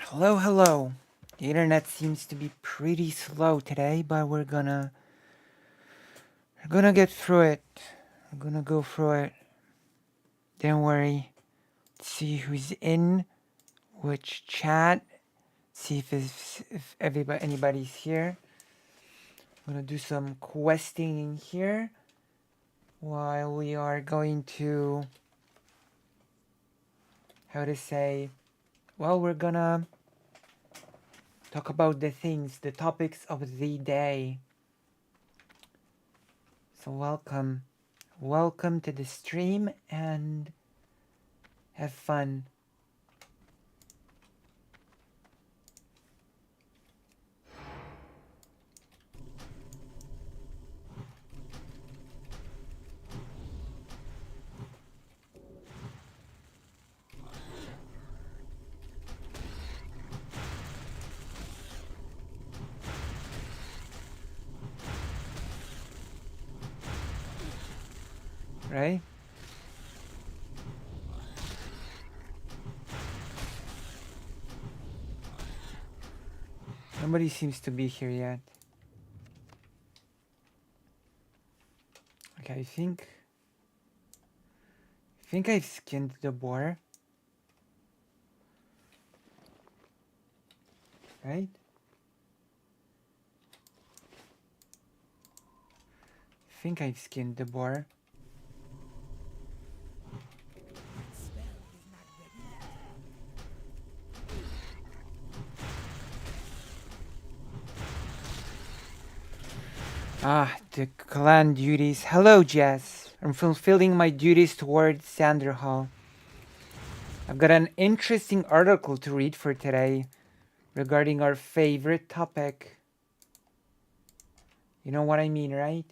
Hello, hello. The internet seems to be pretty slow today, but we're gonna get through it. We're gonna go through it. Don't worry. See who's in which chat. See if anybody's here. I'm gonna do some questing in here while we are going to how to say. Well, we're gonna talk about the topics of the day. So welcome to the stream and have fun. Right? Nobody seems to be here yet. Okay, I think I've skinned the boar, right? I think I've skinned the boar. Ah, the clan duties. Hello, Jess. I'm fulfilling my duties towards Sanderhall. I've got an interesting article to read for today regarding our favorite topic. You know what I mean, right?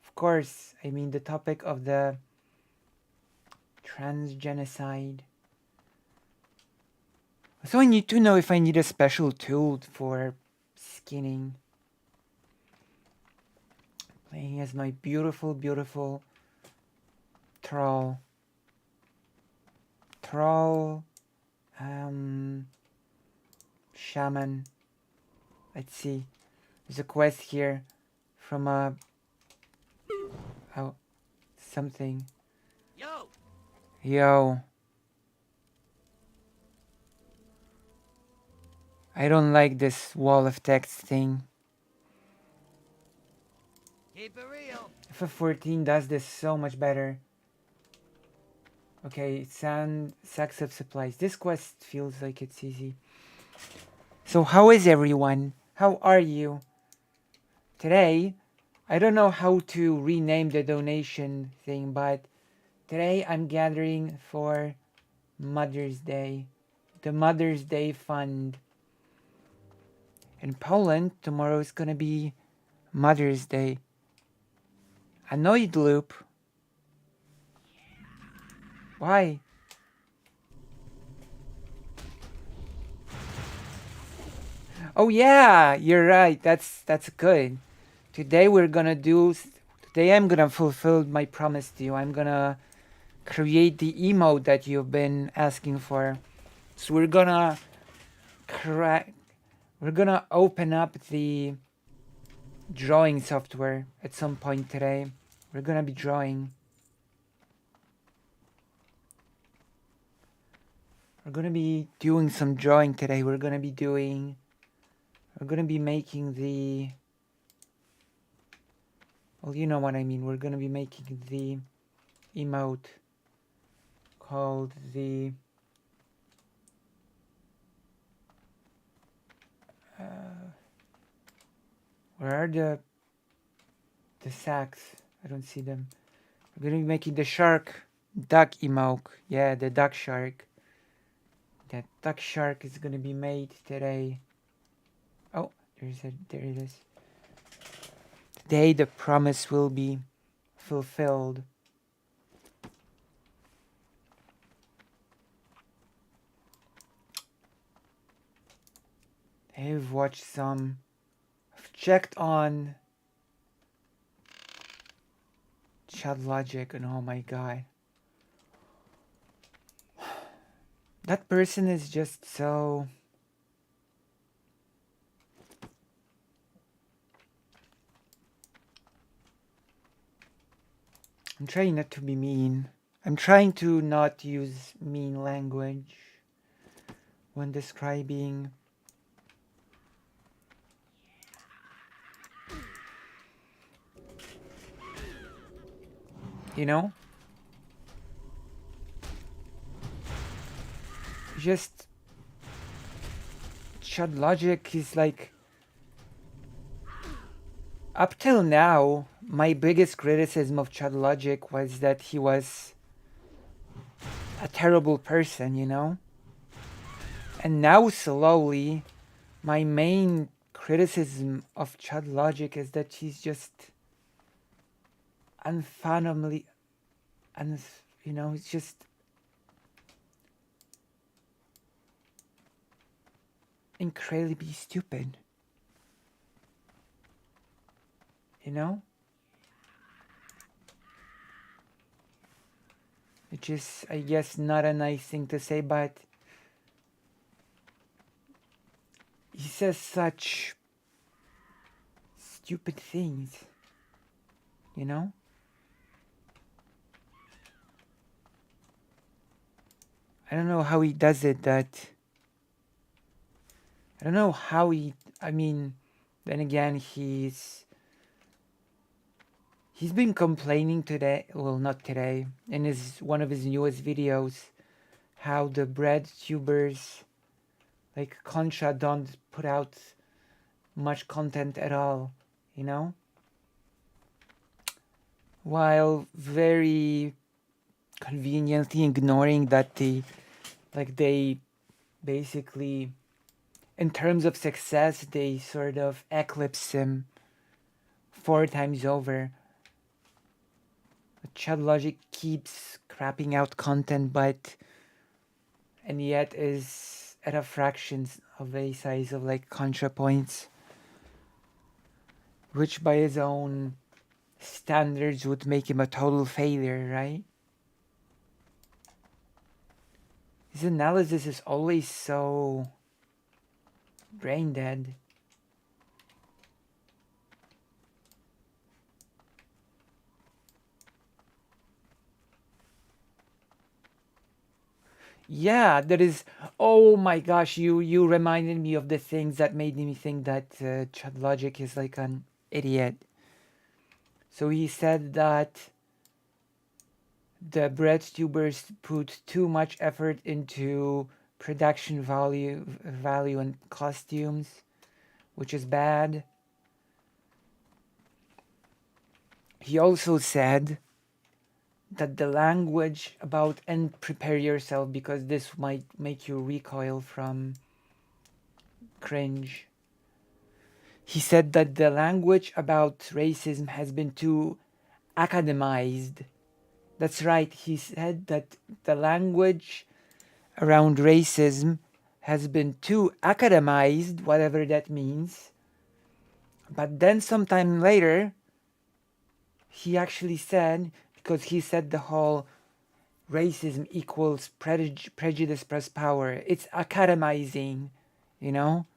Of course, I mean the topic of the transgenocide. So I need to know if I need a special tool for skinning. Playing as my beautiful, beautiful troll. Shaman. Let's see. There's a quest here from something. Yo. I don't like this wall of text thing. Keep it real. FF14 does this so much better. Okay, sacks of supplies. This quest feels like it's easy. So how is everyone? How are you? Today, I don't know how to rename the donation thing, but today I'm gathering for Mother's Day. The Mother's Day Fund. In Poland, tomorrow is gonna be Mother's Day. Annoyed loop. Why? Oh yeah, you're right. That's good. Today we're gonna do. Today I'm gonna fulfill my promise to you. I'm gonna create the emote that you've been asking for. So we're gonna crack. We're gonna open up the drawing software at some point today. We're gonna be drawing. We're gonna be doing some drawing today. We're gonna be making the. Well, you know what I mean. We're gonna be making the emote called the. Where are the sacks? I don't see them. We're gonna be making the shark duck emote. Yeah, the duck shark. That duck shark is gonna be made today. Oh, there it is. Today the promise will be fulfilled. I've watched some. I've checked on Chat Logic and oh my god. That person is just so I'm trying not to be mean. I'm trying to not use mean language when describing. You know? Just Chud Logic is like, up till now, my biggest criticism of Chud Logic was that he was a terrible person, you know? And now slowly, my main criticism of Chud Logic is that he's just unfathomably, you know, it's just incredibly stupid. You know? Which is, I guess, not a nice thing to say, but he says such stupid things. You know? I don't know how he does it, that... I don't know how he... I mean, then again, he's been complaining today, well, not today, in one of his newest videos, how the bread tubers like Concha don't put out much content at all, you know? While very conveniently ignoring that they basically, in terms of success, they sort of eclipse him 4 times over. Chad Logic keeps crapping out content, and yet is at a fraction of the size of like ContraPoints, which by his own standards would make him a total failure, right? His analysis is always so brain dead. Yeah, there is. Oh my gosh, you reminded me of the things that made me think that Chad Logic is like an idiot. So he said that the bread tubers put too much effort into production value and costumes, which is bad. He also said that the language about and prepare yourself because this might make you recoil from cringe. He said that the language about racism has been too academized. That's right, he said that the language around racism has been too academized, whatever that means. But then sometime later, he actually said, because he said the whole racism equals prejudice plus power. It's academizing, you know?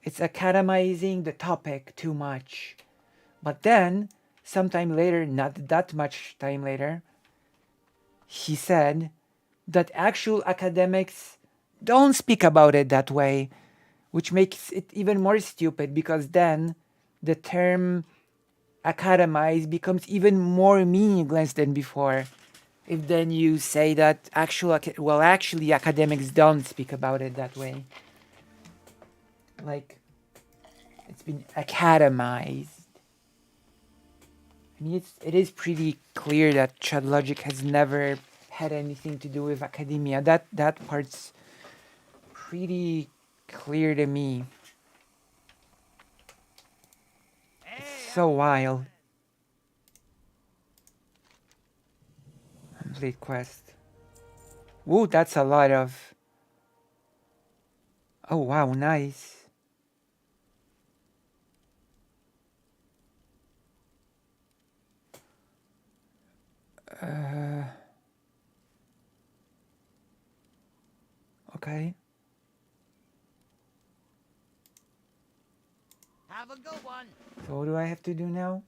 It's academizing the topic too much. But then, sometime later, not that much time later, he said that actual academics don't speak about it that way, which makes it even more stupid because then the term academize becomes even more meaningless than before. If then you say that actually academics don't speak about it that way. Like, it's been academized. I mean, it is pretty clear that Chad Logic has never had anything to do with academia. That part's pretty clear to me. It's so wild. Complete quest. Woo, that's a lot of... Oh wow, nice. Okay. Have a good one. So what do I have to do now?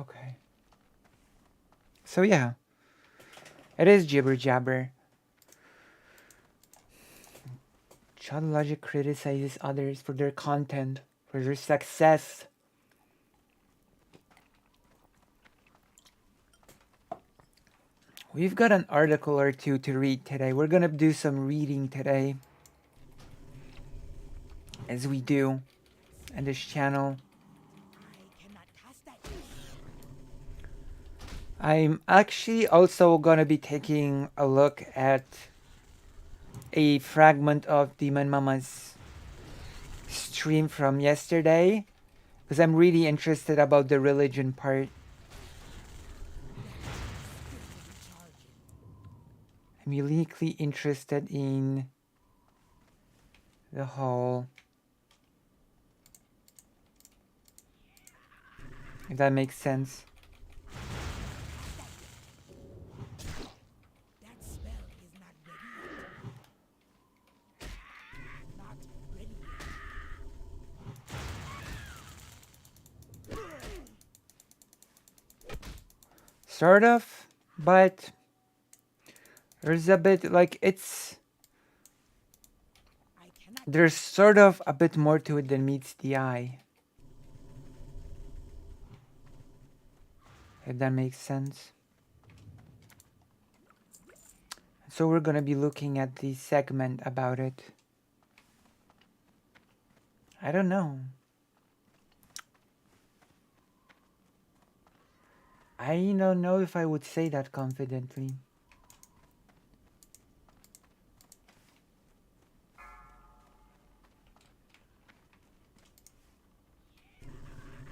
Okay. So yeah, it is jibber jabber. Child logic criticizes others for their content, for their success. We've got an article or two to read today. We're gonna do some reading today, as we do on this channel. I'm actually also gonna be taking a look at a fragment of Demon Mama's stream from yesterday, because I'm really interested about the religion part. I'm uniquely interested in the whole, if that makes sense. That spell is not ready yet. Sort of, but there's a bit like there's sort of a bit more to it than meets the eye. If that makes sense. So we're gonna be looking at the segment about it. I don't know. I don't know if I would say that confidently.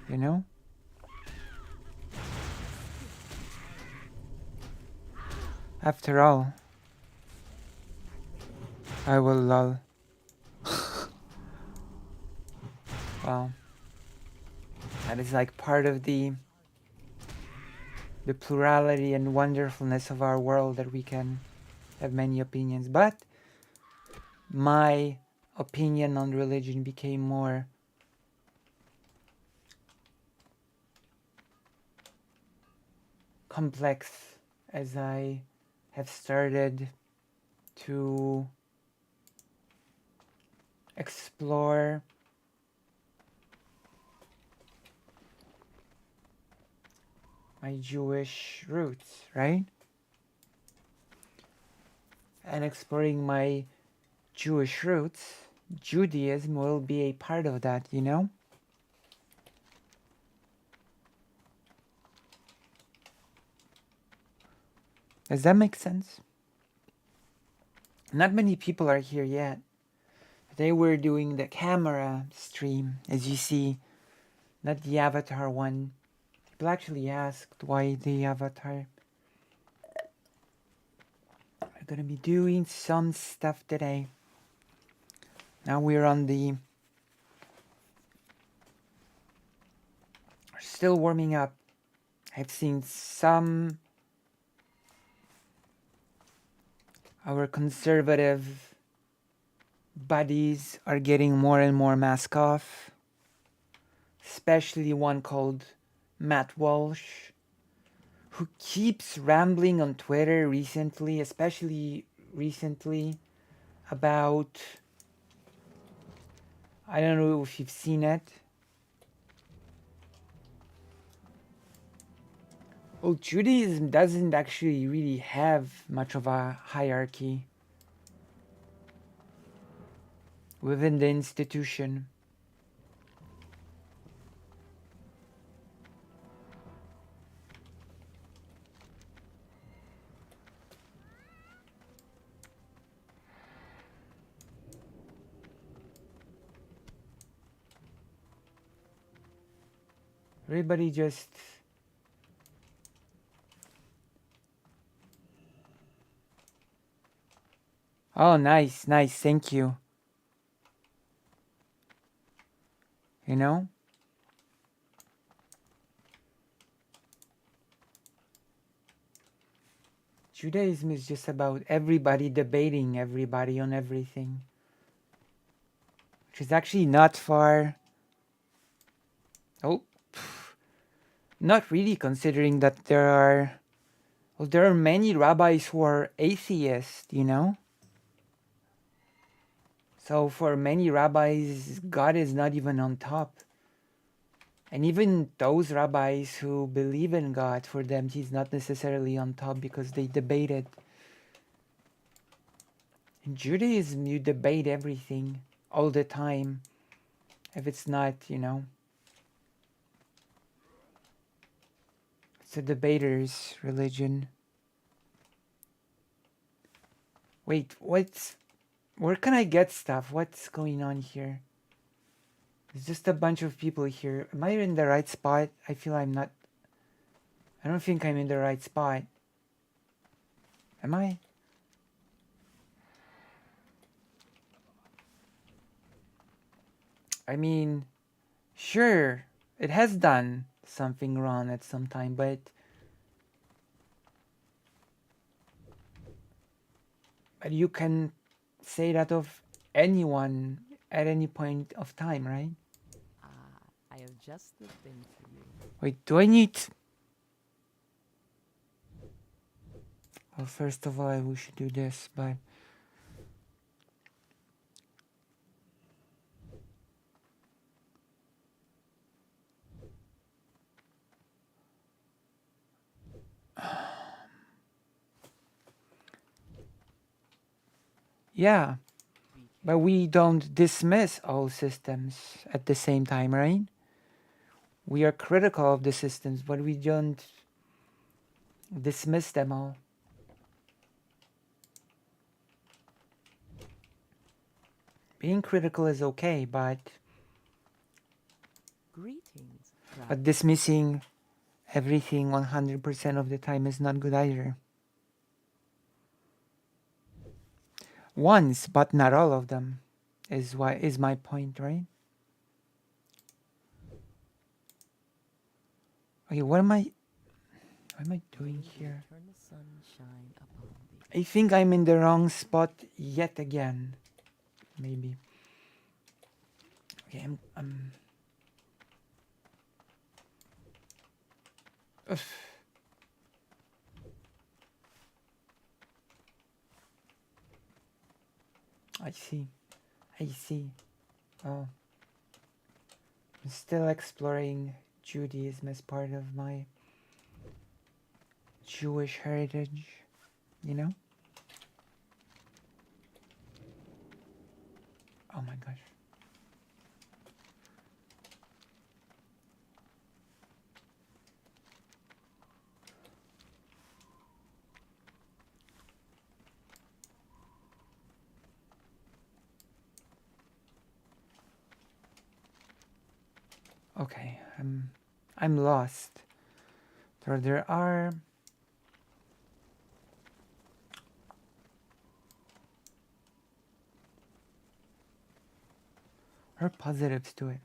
You know? After all, I will lol. Well, that is like part of the plurality and wonderfulness of our world, that we can have many opinions. But my opinion on religion became more complex as I have started to explore my Jewish roots, right? And exploring my Jewish roots, Judaism will be a part of that, you know? Does that make sense? Not many people are here yet. They were doing the camera stream, as you see, not the avatar one. People actually asked why the avatar. We're gonna be doing some stuff today. Now we're on the... We're still warming up. I've seen some... Our conservative buddies are getting more and more mask off. Especially one called Matt Walsh, who keeps rambling on Twitter recently, especially recently, about... I don't know if you've seen it. Well, Judaism doesn't actually really have much of a hierarchy within the institution. Everybody just... Oh, nice, nice, thank you. You know? Judaism is just about everybody debating everybody on everything. Which is actually not far... Oh. Not really, considering that there are many rabbis who are atheists, you know? So for many rabbis, God is not even on top. And even those rabbis who believe in God, for them, he's not necessarily on top because they debate it. In Judaism, you debate everything all the time. If it's not, it's a debater's religion. Wait, where can I get stuff? What's going on here? There's just a bunch of people here. Am I in the right spot? I feel I'm not. I don't think I'm in the right spot. Am I? I mean, sure, it has done something wrong at some time, but you can say that of anyone at any point of time, right? I have just the thing for you. Wait, do I need... Well, first of all, we should do this, but... Yeah, but we don't dismiss all systems at the same time, right? We are critical of the systems, but we don't dismiss them all. Being critical is okay, but Greetings, but dismissing everything 100% of the time is not good either. Once, but not all of them, is my point, right? Okay, what am I doing here? Turn the sunshine upon thee. I think I'm in the wrong spot yet again. Maybe. Okay, I'm Ugh. I see. I see. Oh. I'm still exploring Judaism as part of my Jewish heritage, you know? Oh my gosh. Okay, I'm lost. There are positives to it.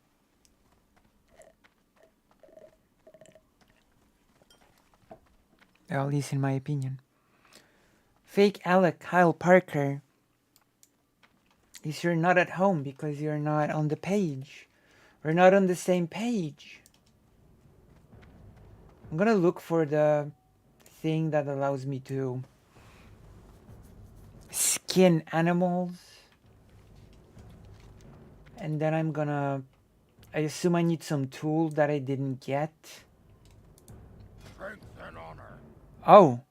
At least in my opinion. Fake Alec Kyle Parker is you're not at home because you're not on the page. We're not on the same page. I'm gonna look for the thing that allows me to skin animals. And then I assume I need some tool that I didn't get. Strength and honor. Oh.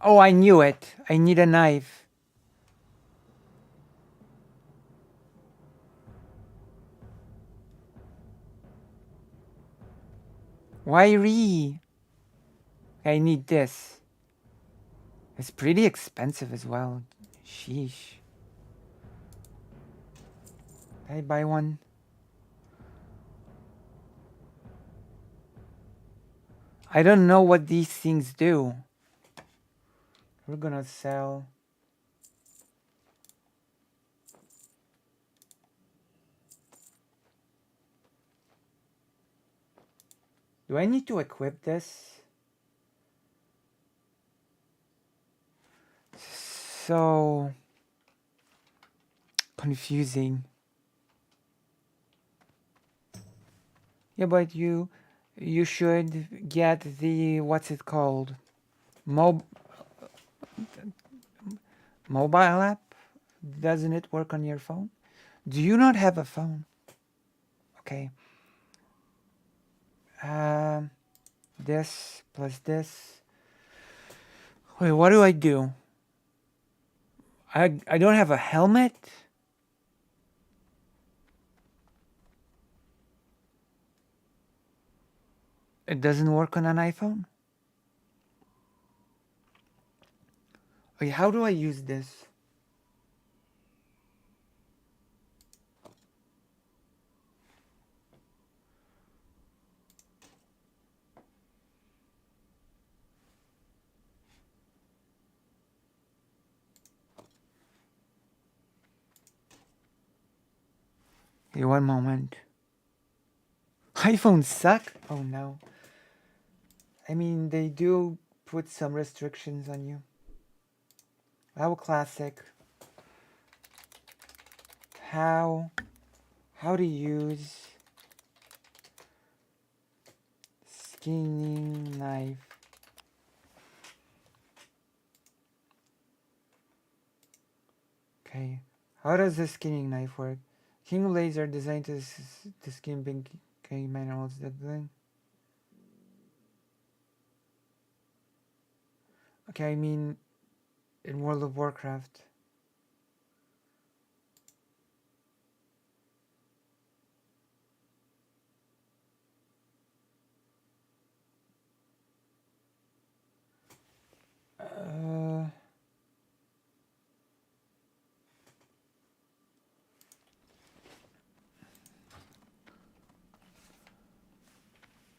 Oh, I knew it. I need a knife. Why re? I need this. It's pretty expensive as well. Sheesh. Can I buy one? I don't know what these things do. We're gonna sell. Do I need to equip this? So confusing. Yeah, but you should get the, what's it called? Mobile app? Doesn't it work on your phone? Do you not have a phone? Okay. This plus this. Wait, what do I do? I don't have a helmet? It doesn't work on an iPhone? Okay, how do I use this? Okay, one moment. iPhones suck? Oh no. I mean, they do put some restrictions on you. How classic. How to use skinning knife. Okay. How does the skinning knife work? King blades are designed to skin big minerals. That thing. Okay, I mean, in World of Warcraft.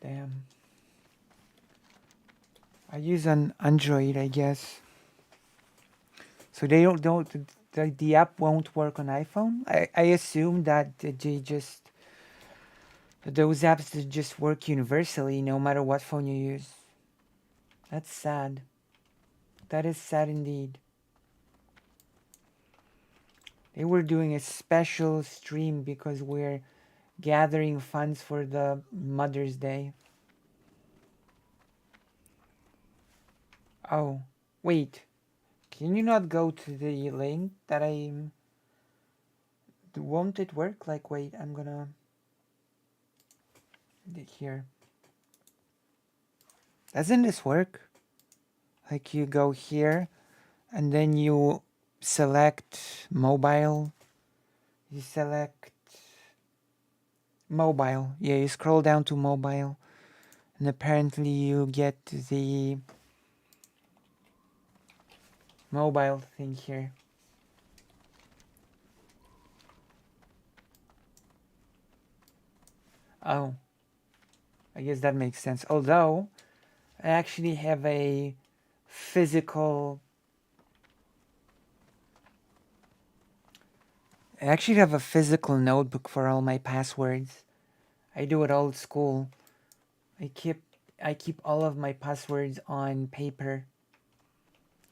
Damn. I use an Android, I guess. So they don't the app won't work on iPhone? I assume that they just those apps just work universally no matter what phone you use. That's sad. That is sad indeed. They were doing a special stream because we're gathering funds for the Mother's Day. Oh, wait. Can you not go to the link that won't it work? Like, wait, I'm gonna... Here. Doesn't this work? Like, you go here, and then you select mobile. You select mobile. Yeah, you scroll down to mobile, and apparently you get the mobile thing here. Oh, I guess that makes sense. Although, I actually have a physical... I actually have a physical notebook for all my passwords. I do it old school. I keep all of my passwords on paper.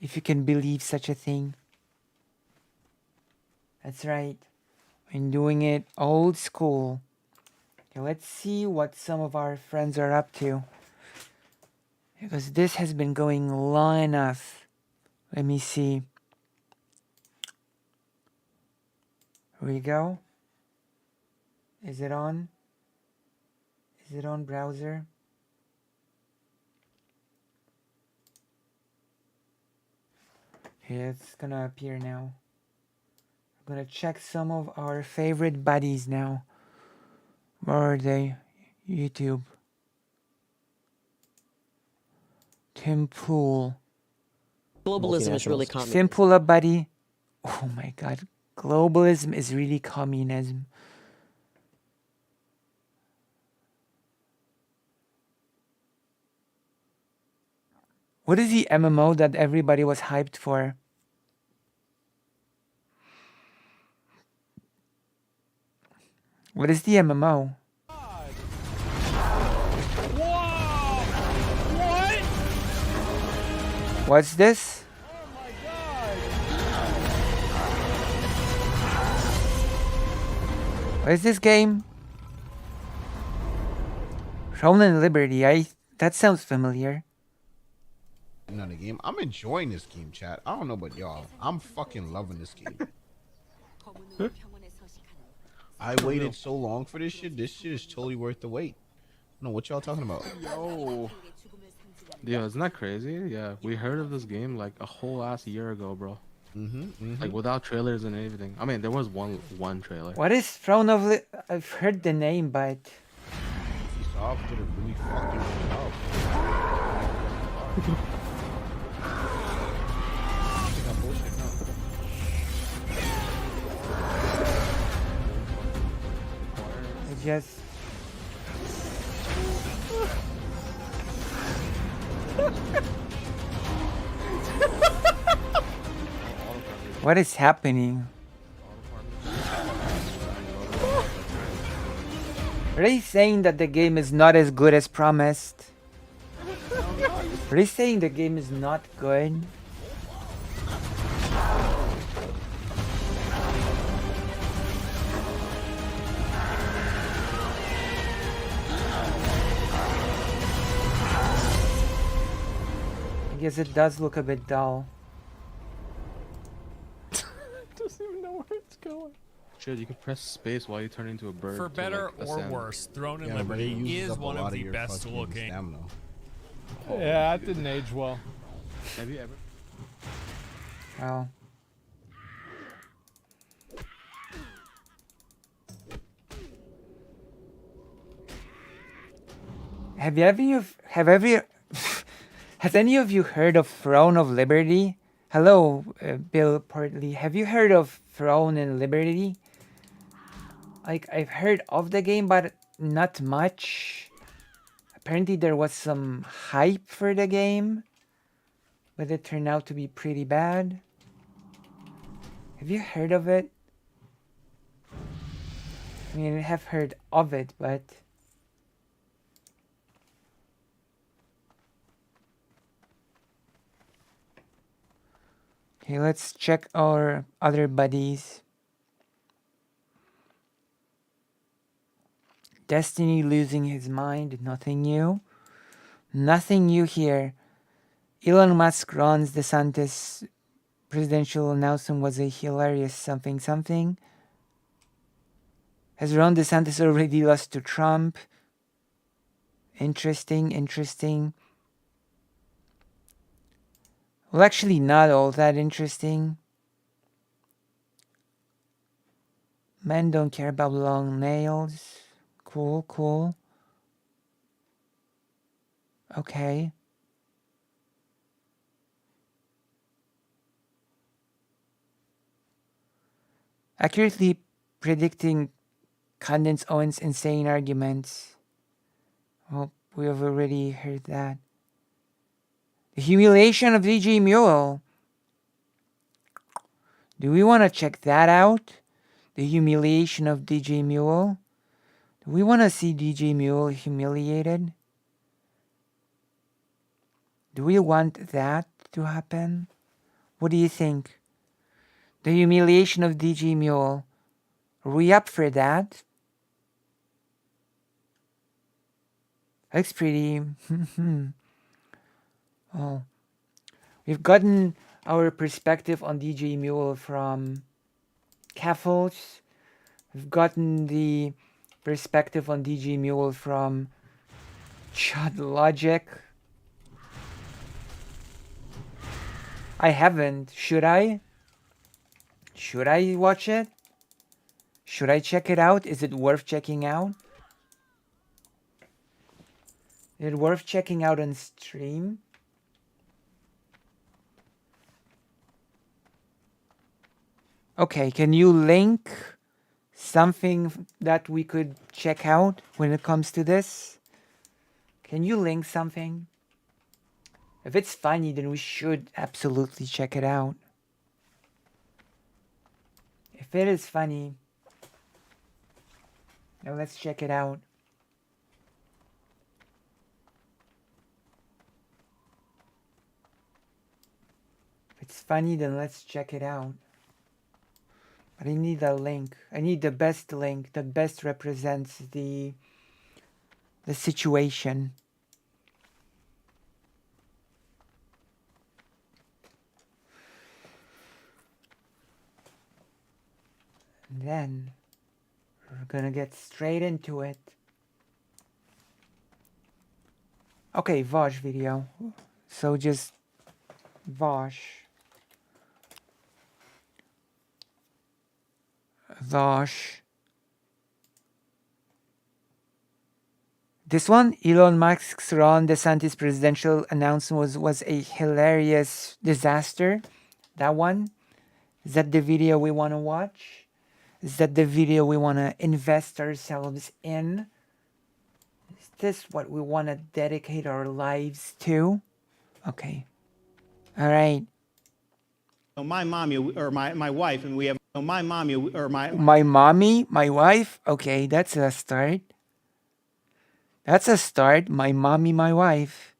If you can believe such a thing. That's right. I'm doing it old school. Okay, let's see what some of our friends are up to. Because this has been going long enough. Let me see. Here we go. Is it on? Is it on browser? Yeah, it's gonna appear now. I'm gonna check some of our favorite buddies now. Where are they? YouTube. Tim Pool. Globalism is really communism. Tim Pool up, buddy. Oh my god. Globalism is really communism. What is the MMO that everybody was hyped for? What is the MMO? Whoa! What? What's this? Oh my god! What is this game? Throne and Liberty. That sounds familiar. Another game. I'm enjoying this game, chat. I don't know about y'all. I'm fucking loving this game. I waited so long for this shit. This shit is totally worth the wait. No, what y'all talking about? Yo. Yeah, isn't that crazy? Yeah, we heard of this game like a whole ass year ago, bro. Like without trailers and everything. I mean, there was one trailer. What is Throne of I've heard the name, but Ubisoft did a really fucking good job. I got bullshit now. I just what is happening? Are they saying that the game is not as good as promised? Are they saying the game is not good? I guess it does look a bit dull. Doesn't even know where it's going. Shit, you can press space while you turn into a bird. For to, better like, or ascend. worse, Throne and Yeah, but it Liberty uses is up a one lot of the your best fucking looking. stamina. Yeah, that didn't age well. Have you ever? Oh. Have has any of you heard of Throne of Liberty? Hello, Bill Portley. Have you heard of Throne and Liberty? Like, I've heard of the game, but not much. Apparently there was some hype for the game, but it turned out to be pretty bad. Have you heard of it? I mean, I have heard of it, but okay, let's check our other buddies. Destiny losing his mind, nothing new. Nothing new here. Elon Musk runs DeSantis presidential announcement was a hilarious something something. Has Ron DeSantis already lost to Trump? Interesting. Well, actually not all that interesting. Men don't care about long nails. Cool. Okay. Accurately predicting Candace Owens' insane arguments. Well, we have already heard that. The humiliation of DJ Mule. Do we want to check that out? The humiliation of DJ Mule? Do we want to see DJ Mule humiliated? Do we want that to happen? What do you think? The humiliation of DJ Mule. Are we up for that? Looks pretty. Oh. We've gotten our perspective on DJ Mule from Caffles. We've gotten the perspective on DJ Mule from Chud Logic. I haven't. Should I? Should I watch it? Should I check it out? Is it worth checking out? Is it worth checking out on stream? Okay, can you link something that we could check out when it comes to this? Can you link something? If it's funny, then we should absolutely check it out. If it is funny, now let's check it out. If it's funny, then let's check it out. But I need a link. I need the best link that best represents the the situation. And then we're gonna get straight into it. Okay, Vosh video. So just Vosh. Vosh. This one, Elon Musk's Ron DeSantis presidential announcement was a hilarious disaster. That one. Is that the video we want to watch? Is that the video we want to invest ourselves in? Is this what we want to dedicate our lives to? Okay. All right. My mommy or my wife, and we have my mommy or My mommy, my wife. Okay, that's a start. That's a start. My mommy, my wife.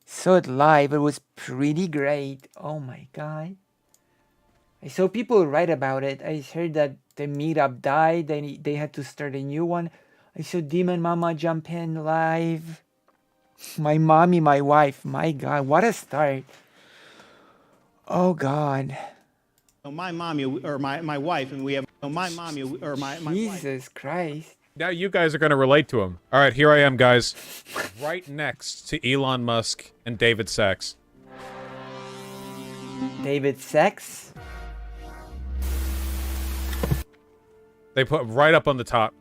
Saw it live. It was pretty great. Oh my god. I saw people write about it. I heard that the meetup died. They had to start a new one. I saw Demon Mama jump in live. My mommy, my wife. My god, what a start. Oh god. my mommy or my wife, and we have my mommy or my wife. Jesus Christ. Now you guys are going to relate to him. All right, here I am, guys. Right next to Elon Musk and David Sachs. David Sachs? They put right up on the top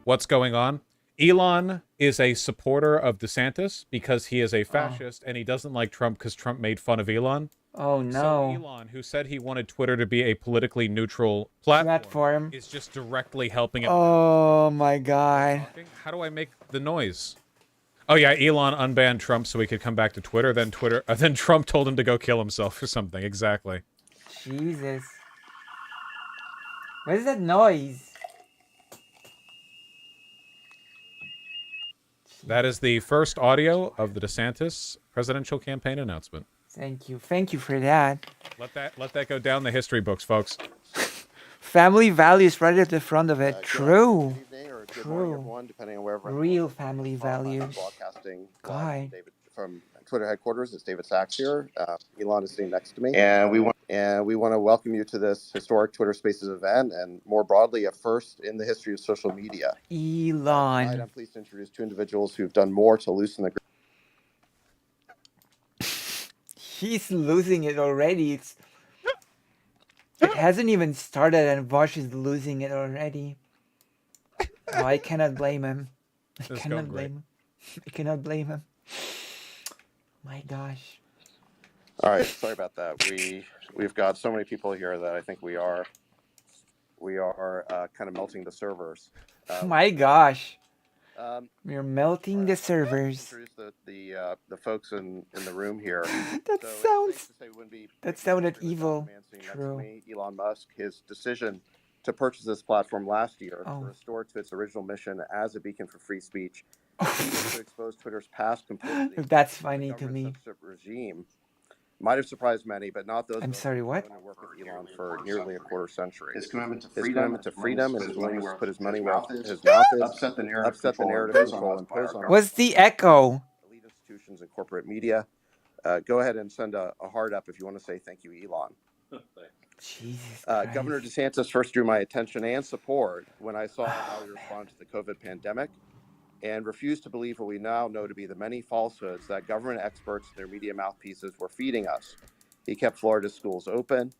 what's going on. Elon is a supporter of DeSantis because he is a fascist and he doesn't like Trump because Trump made fun of Elon. Oh no. So Elon, who said he wanted Twitter to be a politically neutral platform, is just directly helping him. Oh my god. How do I make the noise? Oh yeah, Elon unbanned Trump so he could come back to Twitter. Then then Trump told him to go kill himself or something. Exactly. Jesus. What is that noise? That is the first audio of the DeSantis presidential campaign announcement. Thank you. Thank you for that. Let that go down the history books, folks. Family values right at the front of it. True. Good evening or good True. morning, everyone, depending on wherever. Real family values. Broadcasting God. David, from Twitter headquarters. It's David Sachs here. Elon is sitting next to me, and we want to welcome you to this historic Twitter Spaces event, and more broadly, a first in the history of social media. Elon. Tonight, I'm pleased to introduce two individuals who've done more to loosen the grip. He's losing it already. It hasn't even started and Vosh is losing it already. Oh, I cannot blame him. I cannot blame him. I cannot blame him. My gosh. All right, sorry about that. We've got so many people here that I think we are kind of melting the servers. My gosh. We're melting the servers. Introduce the folks in the room here. That sounded evil. True. Elon Musk, his decision to purchase this platform last year to restore to its original mission as a beacon for free speech, to expose Twitter's past complicity. That's funny to me. Regime might have surprised many, but not those. I'm sorry, what? Who worked with Elon for nearly a quarter century. His commitment to freedom and his willingness to put his money where his mouth is, upset the narrative control imposed on What's the echo? elite institutions and corporate media. Go ahead and send a heart up if you want to say thank you, Elon. Jesus Governor DeSantis first drew my attention and support when I saw how he responded to the COVID pandemic and refused to believe what we now know to be the many falsehoods that government experts and their media mouthpieces were feeding us. He kept Florida's schools open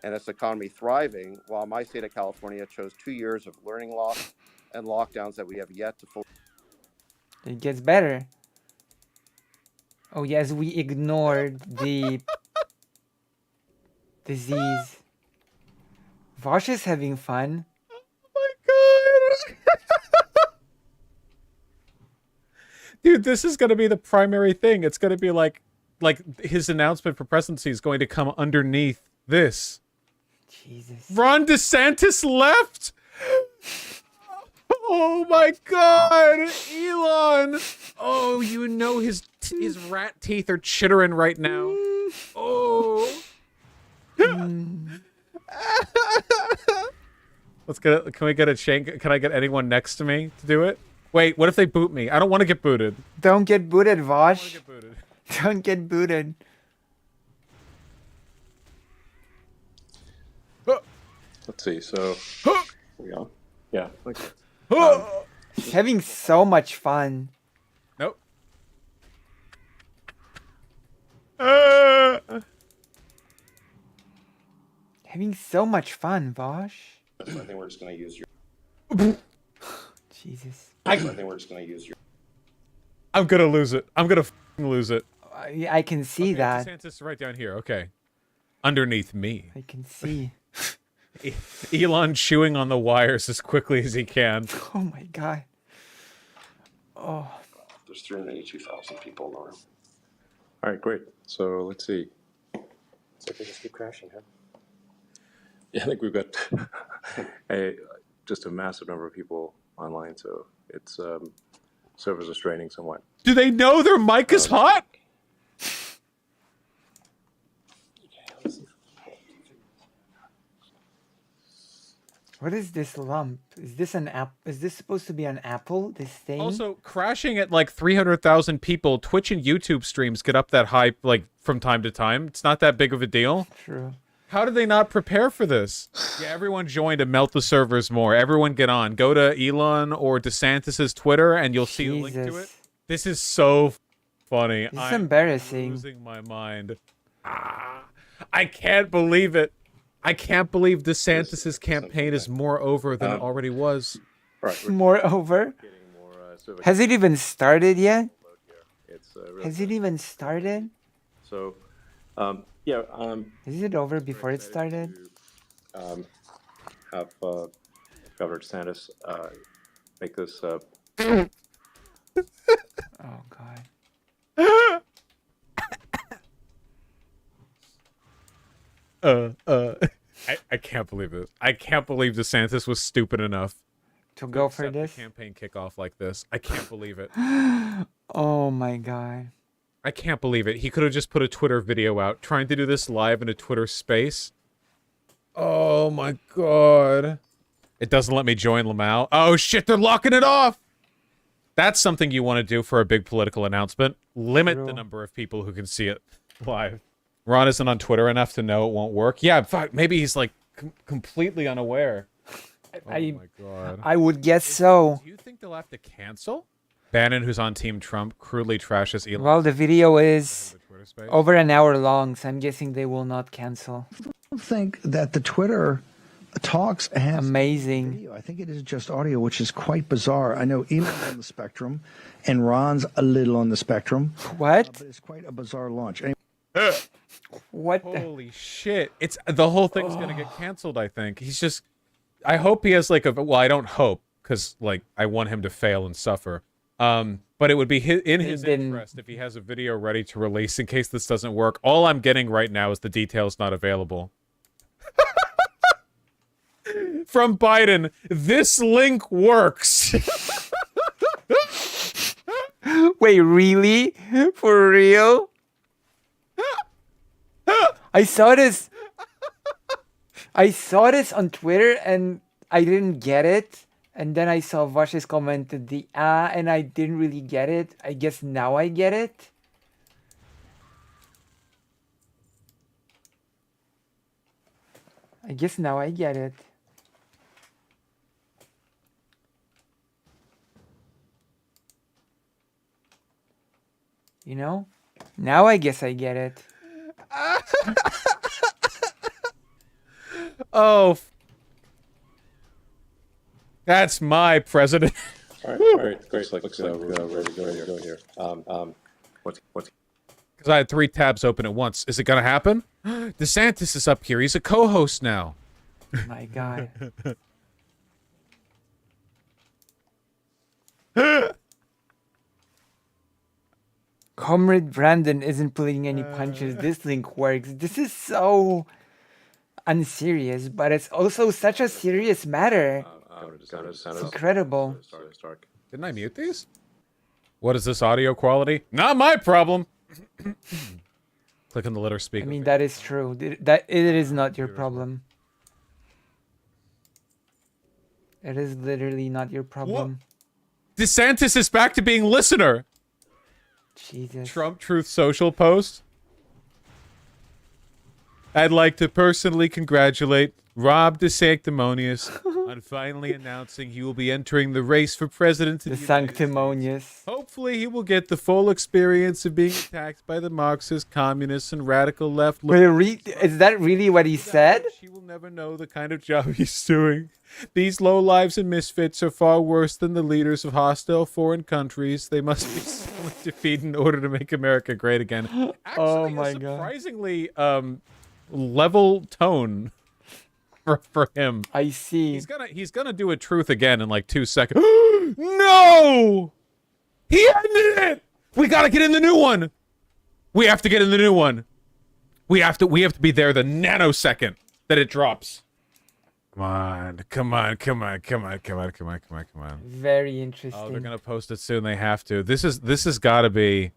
and its economy thriving, while my state of California chose 2 years of learning loss and lockdowns that we have yet to fully. It gets better. Oh yes, we ignored the disease. Vosh is having fun. Oh my god. Dude, this is going to be the primary thing. It's going to be like his announcement for presidency is going to come underneath this. Jesus. Ron DeSantis left? Oh my god, Elon. Oh, you know his rat teeth are chittering right now. Oh. Let's get it. Can we get a chain? Can I get anyone next to me to do it? Wait, what if they boot me? I don't want to get booted. Don't get booted, I don't want to Vosh. get booted. Don't get booted. Let's see. So, we go. Yeah. Okay. He's having so much fun. Nope. Having so much fun, Vosh. I think we're just gonna use your. Jesus. I think we're just gonna use your. I'm gonna lose it. I'm gonna lose it. I can see Okay, that. DeSantis is right down here. Okay. Underneath me. I can see. Elon chewing on the wires as quickly as he can. Oh my god. Oh. There's 382,000 people in the room. All right, great. So let's see. So they just keep crashing, huh? Yeah, I think we've got just a massive number of people online, so it's servers are straining somewhat. Do they know their mic is hot? What is this lump? Is this an app? Is this supposed to be an apple? This thing? Also, crashing at like 300,000 people, Twitch and YouTube streams get up that high like from time to time. It's not that big of a deal. True. How did they not prepare for this? Yeah, everyone join to melt the servers more. Everyone get on. Go to Elon or DeSantis's Twitter and you'll see the link to it. Jesus. This is so funny. This is I'm embarrassing. losing my mind. I can't believe it. I can't believe DeSantis's campaign is more over than it already was. Right, we're Moreover, getting more server. has it even started yet? It's really Has it even started? so. Yeah. Is it over before it started? To, have Governor DeSantis make this. Oh god. I can't believe this. I can't believe DeSantis was stupid enough To go for accept the this? campaign kickoff like this. I can't believe it. Oh my god. I can't believe it. He could have just put a Twitter video out trying to do this live in a Twitter space. Oh my god. It doesn't let me join Lamau. Oh shit, they're locking it off! That's something you want to do for a big political announcement. Limit the True. number of people who can see it live. Ron isn't on Twitter enough to know it won't work. Yeah, fuck, maybe he's like completely unaware. Oh my god. I would guess so. Do you think they'll have to cancel? Bannon, who's on Team Trump, crudely trashes Elon. Well, the video is the Twitter space. over an hour long, so I'm guessing they will not cancel. I don't think that the Twitter talks has Amazing. video. I think it is just audio, which is quite bizarre. I know Elon's on the spectrum, and Ron's a little on the spectrum. What? But it's quite a bizarre launch. Anyway, What the? Holy shit. It's the whole thing's gonna get canceled, I think. He's just I hope he has like a well, I don't hope, because like I want him to fail and suffer. But it would be in his interest if he has a video ready to release in case this doesn't work. All I'm getting right now is the details not available. From Biden, this link works. Wait, really? For real? I saw this on Twitter and I didn't get it. And then I saw Vosh's commented the and I didn't really get it. I guess now I get it. I guess now I get it. You know? Now I guess I get it. Oh. That's my president. all right, great. Looks like we're ready to go here. What's Because I had 3 tabs open at once. Is it gonna happen? DeSantis is up here. He's a co-host now. My God. Comrade Brandon isn't pulling any punches. This link works. This is so unserious, but it's also such a serious matter. It's incredible. Didn't I mute these? What is this audio quality? Not my problem. Click on the letter speak. I mean, that is true. That it is not your problem. It is literally not your problem. DeSantis is back to being listener. Jesus. Trump Truth Social post. I'd like to personally congratulate Rob DeSanctimonious on finally announcing he will be entering the race for president of The the United sanctimonious. States. Hopefully he will get the full experience of being attacked by the Marxist, communists, and radical left. Is that really what he said? He will never know the kind of job he's doing. These lowlives and misfits are far worse than the leaders of hostile foreign countries. They must be soundly defeated in order to make America great again. Actually, Oh my a God. surprisingly level tone for him. I see. He's gonna do a truth again in like 2 seconds. No! He ended it! We gotta get in the new one! We have to get in the new one. We have to be there the nanosecond that it drops. Come on. Very interesting. Oh, they're gonna post it soon. They have to. This has gotta be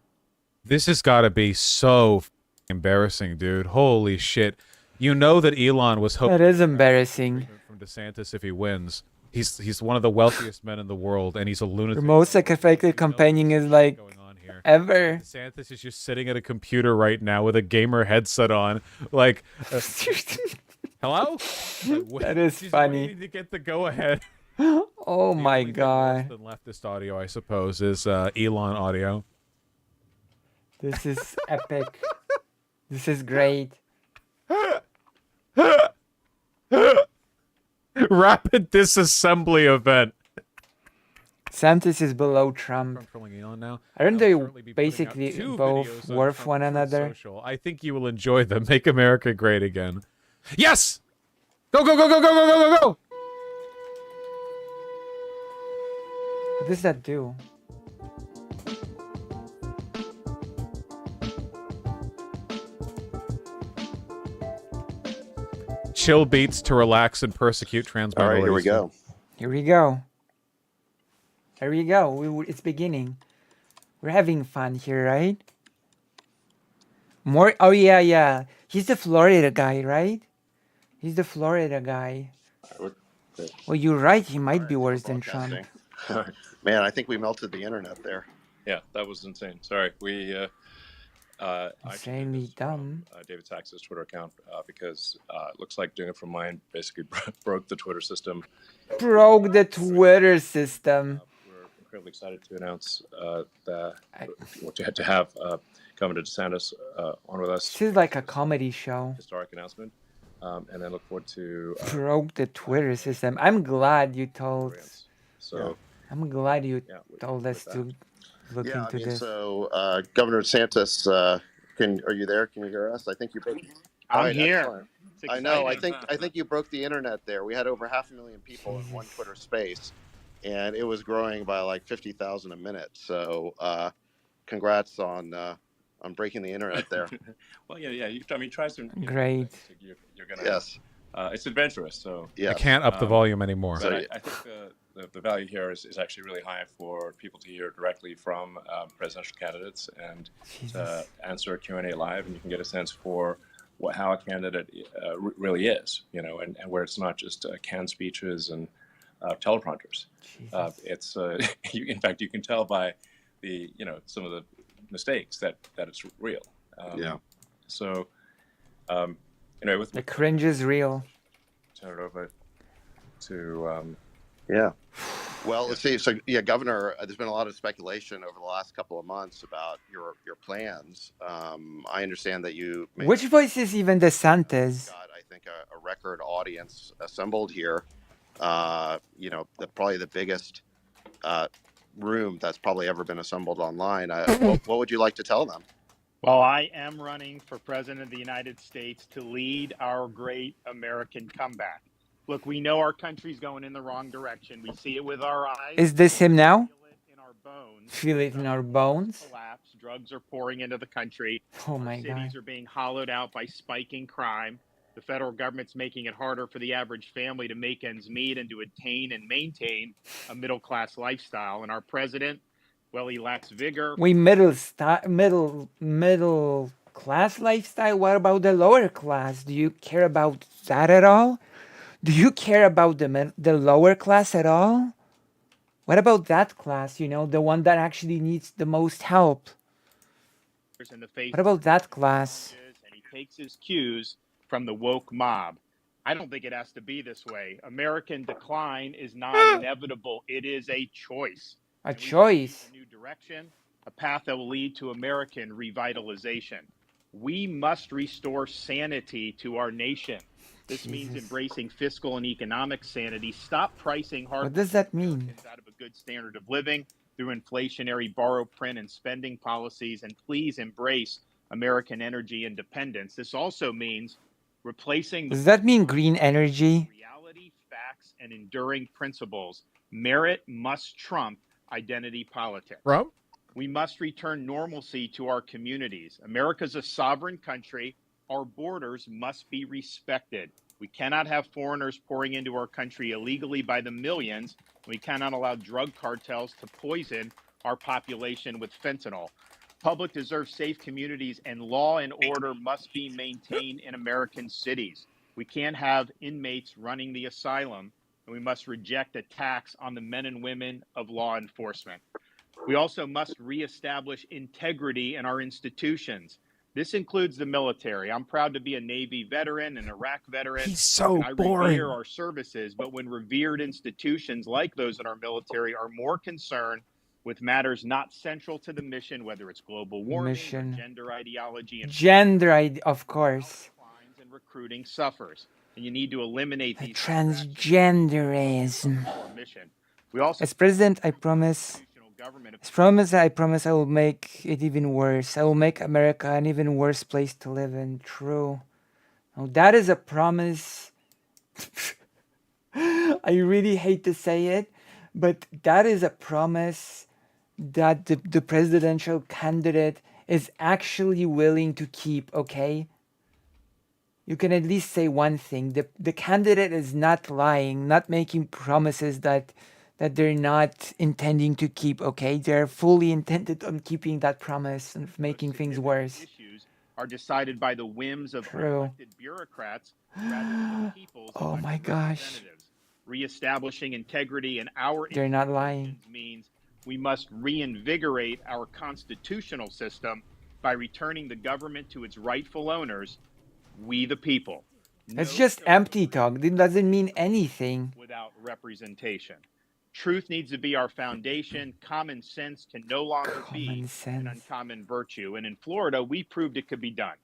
so embarrassing, dude. Holy shit. You know that Elon was hoping That is embarrassing. from DeSantis if he wins. He's one of the wealthiest men in the world, and he's a The lunatic. most effective campaigning is like ever. DeSantis is just sitting at a computer right now with a gamer headset on, like, hello? That is She's funny. waiting to get the go ahead. Oh my God. The leftist audio, I suppose, is Elon audio. This is epic. This is great. Rapid disassembly event. Santis is below Trump. Controlling Elon now. Aren't I'll they shortly be putting out basically 2 both videos on worth Trump one Truth another? Social. I think you will enjoy them. Make America great again. Yes! Go, go, go, go, go, go, go, go, go! What does that do? Chill beats to relax and persecute trans All right, here we minorities. go. Here we go. Here we go. It's beginning. We're having fun here, right? More. Oh yeah, yeah. He's the Florida guy, right? He's the Florida guy. Well, you're right. He might be worse than Trump. Man, I think we melted the internet there. Yeah, that was insane. Sorry, we Insanely dumb. David Sax's Twitter account because it looks like doing it from mine basically broke the Twitter system. Broke the Twitter system. We're incredibly excited to announce to have Governor DeSantis on with us. This is like a comedy show. Historic announcement, and then look forward to Broke the Twitter system. I'm glad you told. so. I'm glad you told us to look Yeah, into this. so Governor DeSantis, are you there? Can you hear us? I think you broke. All I'm right, here. excellent. It's I know. I exciting. think you broke the internet there. We had over 500,000 people in one Twitter space, and it was growing by like 50,000 a minute. So, congrats on breaking the internet there. Well, yeah. Try some. Great. You're gonna. Yes. It's adventurous, so. Yeah. I can't up the volume anymore. But I think the value here is actually really high for people to hear directly from presidential candidates and to answer a Q&A live, and you can get a sense for how a candidate really is, and where it's not just canned speeches and teleprompters. It's in fact, you can tell by the some of the mistakes that it's real. Yeah. So anyway, with The cringe is real. turn it over to Yeah. Well, let's see. So, yeah, Governor, there's been a lot of speculation over the last couple of months about your plans. I understand that you Which voice is even DeSantis? got, I think, a record audience assembled here. Probably the biggest room that's probably ever been assembled online. What would you like to tell them? Well, I am running for president of the United States to lead our great American comeback. Look, we know our country's going in the wrong direction. We see it with our eyes. Is this him now? Feel it in our bones. Feel it in our bones? Collapse. Drugs are pouring into the country. Oh my Cities God. are being hollowed out by spiking crime. The federal government's making it harder for the average family to make ends meet and to attain and maintain a middle-class lifestyle. And our president, well, he lacks vigor. We middle class lifestyle. What about the lower class? Do you care about that at all? Do you care about the lower class at all? What about that class, you know, the one that actually needs the most help? In the face What about that class? and he takes his cues from the woke mob. I don't think it has to be this way. American decline is not inevitable. It is a choice. A And we choice. choose a new direction, a path that will lead to American revitalization. We must restore sanity to our nation. This means embracing fiscal and economic sanity. Stop pricing What does that mean? Americans out of a good standard of living through inflationary borrow, print, and spending policies, and please embrace American energy independence. This also means replacing Does that mean green energy? reality, facts, and enduring principles. Merit must trump identity politics. Trump? We must return normalcy to our communities. America's a sovereign country. Our borders must be respected. We cannot have foreigners pouring into our country illegally by the millions. We cannot allow drug cartels to poison our population with fentanyl. Public deserves safe communities, and law and order must be maintained in American cities. We can't have inmates running the asylum, and we must reject attacks on the men and women of law enforcement. We also must reestablish integrity in our institutions. This includes the military. I'm proud to be a Navy veteran, an Iraq veteran. He's so I boring. revere our services, but when revered institutions like those in our military are more concerned with matters not central to the mission, whether it's global warming, or gender ideology, and of course. and recruiting suffers. And you need to eliminate these Transgenderism. mission. We also As president, I promise I will make it even worse. I will make America an even worse place to live in. True. Now that is a promise. I really hate to say it, but that is a promise that the presidential candidate is actually willing to keep, okay? You can at least say one thing. The candidate is not lying, not making promises that they're not intending to keep, okay? They're fully intended on keeping that promise and making things worse. Issues are decided by the whims of elected bureaucrats rather than the people's Oh my gosh. representatives. Reestablishing integrity in our They're not lying. means we must reinvigorate our constitutional system by returning the government to its rightful owners, we the people. It's just empty talk. It doesn't mean anything. Without representation. Truth needs to be our foundation. Common sense can no longer be an uncommon virtue. And in Florida, we proved it could be done.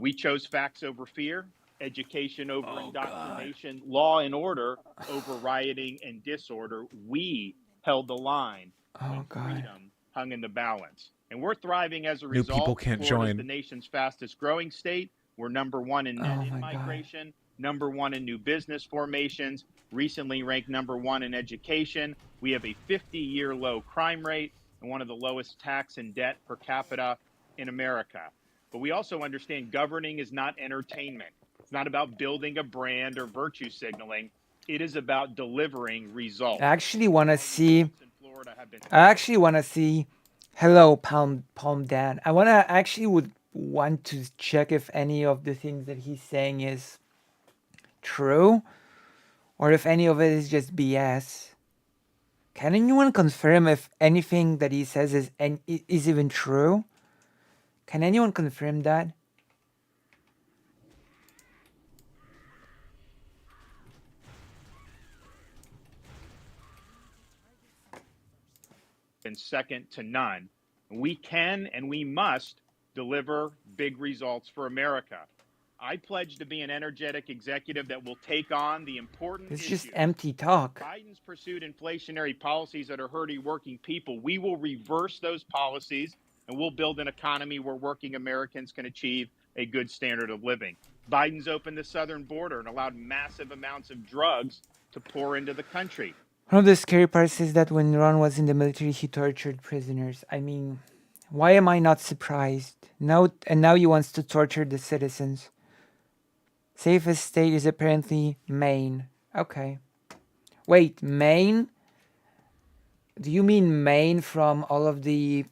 We chose facts over fear, education over indoctrination, law and order over rioting and disorder. We held the line when freedom hung in the balance. And we're thriving as a New result. people can't Florida's join. the nation's fastest growing state. We're number one in net migration, number one in new business formations, recently ranked number one in education. We have a 50-year low crime rate and one of the lowest tax and debt per capita in America. But we also understand governing is not entertainment. It's not about building a brand or virtue signaling. It is about delivering results. I actually want to see. Hello, Palm Dan. Would want to check if any of the things that he's saying is true, or if any of it is just BS. Can anyone confirm if anything that he says is even true? Can anyone confirm that? And second to none. We can and we must deliver big results for America. I pledge to be an energetic executive that will take on the important It's issues. just empty talk. Biden's pursued inflationary policies that are hurting working people. We will reverse those policies and we'll build an economy where working Americans can achieve a good standard of living. Biden's opened the southern border and allowed massive amounts of drugs to pour into the country. One of the scary parts is that when Ron was in the military, he tortured prisoners. I mean, why am I not surprised? Now he wants to torture the citizens. Safest state is apparently Maine. Okay. Wait, Maine? Do you mean Maine from all of the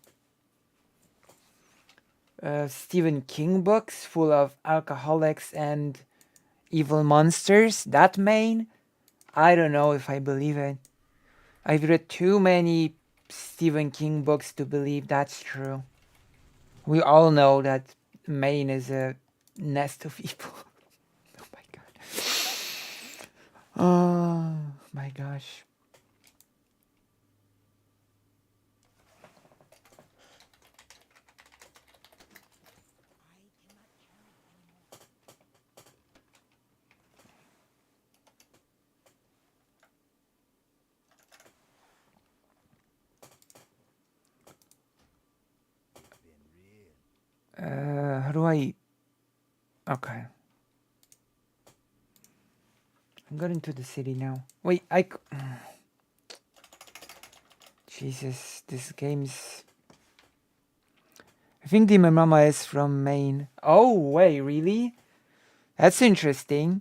Stephen King books full of alcoholics and evil monsters? That Maine? I don't know if I believe it. I've read too many Stephen King books to believe that's true. We all know that Maine is a nest of evil. Oh my god. Oh my gosh. How do I... Okay. I'm going to the city now. Wait, Jesus, this game's... I think Demon Mama is from Maine. Oh, wait, really? That's interesting.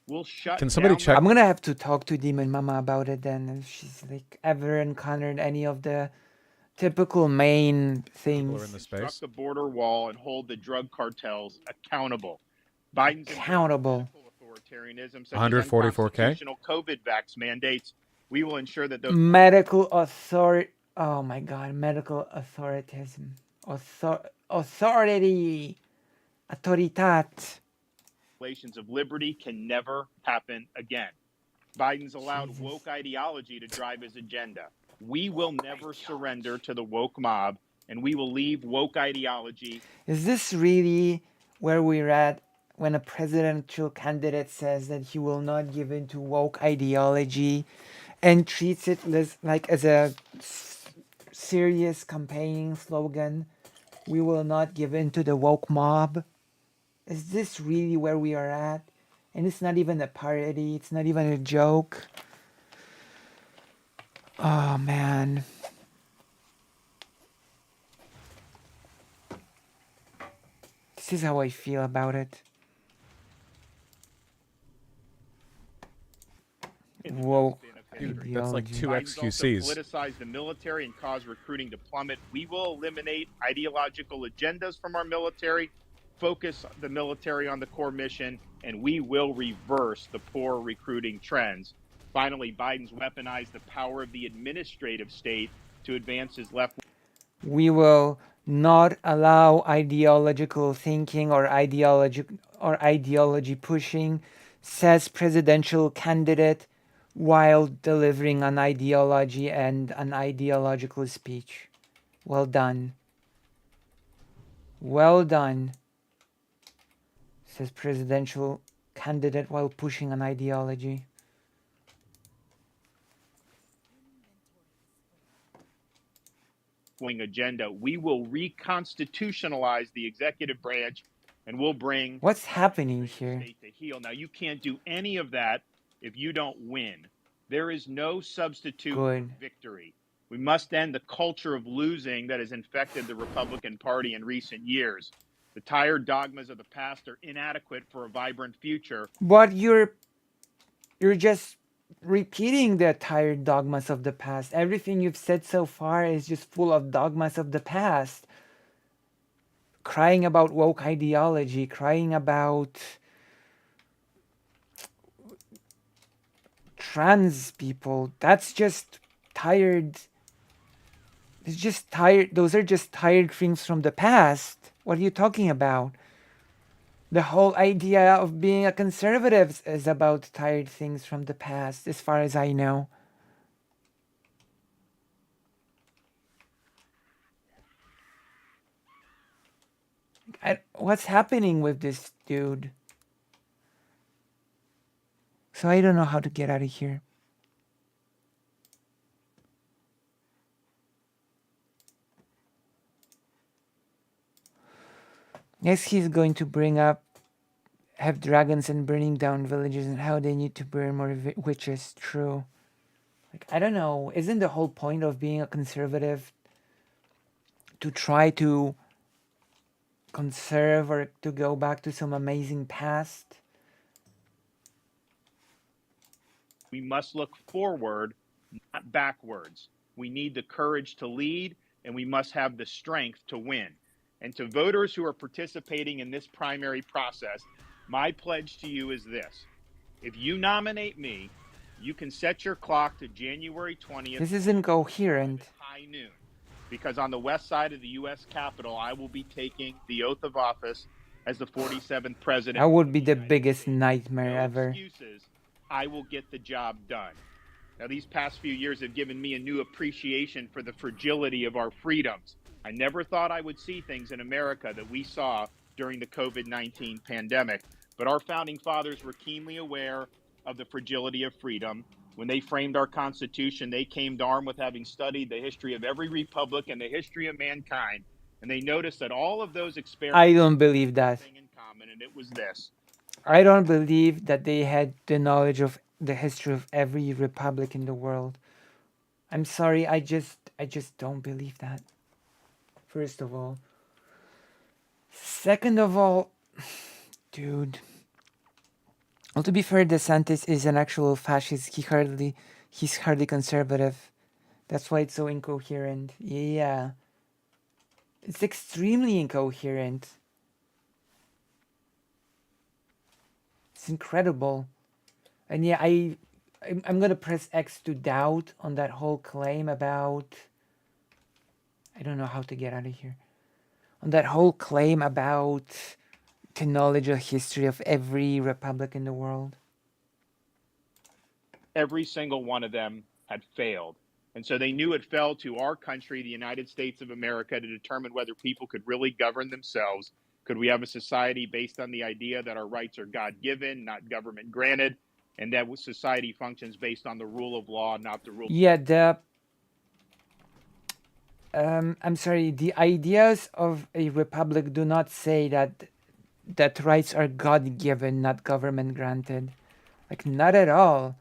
We'll shut Can somebody down check? I'm gonna have to talk to Demon Mama about it then, if she's like ever encountered any of the typical Maine People are things. in the construct space. the border wall and hold the drug cartels accountable. Biden's Accountable. authoritarianism, such as 144K. unconstitutional COVID vax mandates, we will ensure that those Medical authority. Oh my god, medical authoritism. Authority. Autoritat. violations of liberty can never happen again. Biden's allowed Jesus. woke ideology to drive his agenda. We will never surrender to the woke mob, and we will leave woke ideology. Is this really where we're at when a presidential candidate says that he will not give in to woke ideology and treats it like as a serious campaigning slogan? We will not give in to the woke mob. Is this really where we are at? And it's not even a parody, it's not even a joke. Oh man. This is how I feel about it. Woke Dude, that's like two Biden's also XQCs. politicized the military and caused recruiting to plummet. We will eliminate ideological agendas from our military, focus the military on the core mission, and we will reverse the poor recruiting trends. Finally, Biden's weaponized the power of the administrative state to advance his left. We will not allow ideological thinking or ideology pushing, says presidential candidate while delivering an ideology and an ideological speech. Well done. Well done, says presidential candidate while pushing an ideology. Wing agenda. We will reconstitutionalize the executive branch, and we'll bring What's happening here? state to heal. Now, you can't do any of that if you don't win. There is no substitute Good. for victory. We must end the culture of losing that has infected the Republican Party in recent years. The tired dogmas of the past are inadequate for a vibrant future. But you're just repeating the tired dogmas of the past. Everything you've said so far is just full of dogmas of the past. Crying about woke ideology, crying about trans people. That's just tired. It's just tired. Those are just tired things from the past. What are you talking about? The whole idea of being a conservative is about tired things from the past, as far as I know. What's happening with this dude? So I don't know how to get out of here. Next, he's going to bring up have dragons and burning down villages and how they need to burn more witches. True. Like, I don't know. Isn't the whole point of being a conservative to try to conserve or to go back to some amazing past? We must look forward, not backwards. We need the courage to lead, and we must have the strength to win. And to voters who are participating in this primary process, my pledge to you is this. If you nominate me, You can set your clock to January 20th. This is incoherent. High noon, because on the west side of the U.S. Capitol, I will be taking the oath of office as the 47th president. That would be the biggest nightmare ever. Excuses. I will get the job done. Now, these past few years have given me a new appreciation for the fragility of our freedoms. I never thought I would see things in America that we saw during the COVID-19 pandemic, but our founding fathers were keenly aware of the fragility of freedom. When they framed our Constitution, they came armed with having studied the history of every republic and the history of mankind, and they noticed that all of those experiments I don't believe that. in common, and it was this. I don't believe that they had the knowledge of the history of every republic in the world. I'm sorry, I just don't believe that. First of all. Second of all, dude. Well, to be fair, DeSantis is an actual fascist. He's hardly conservative. That's why it's so incoherent. Yeah. It's extremely incoherent. It's incredible. And yeah, I'm gonna press X to doubt on that whole claim about... I don't know how to get out of here. On that whole claim about the knowledge of history of every republic in the world. Every single one of them had failed. And so they knew it fell to our country, the United States of America, to determine whether people could really govern themselves. Could we have a society based on the idea that our rights are God-given, not government-granted, and that society functions based on the rule of law, not the rule... Yeah, I'm sorry, the ideas of a republic do not say that rights are God-given, not government-granted. Like, not at all.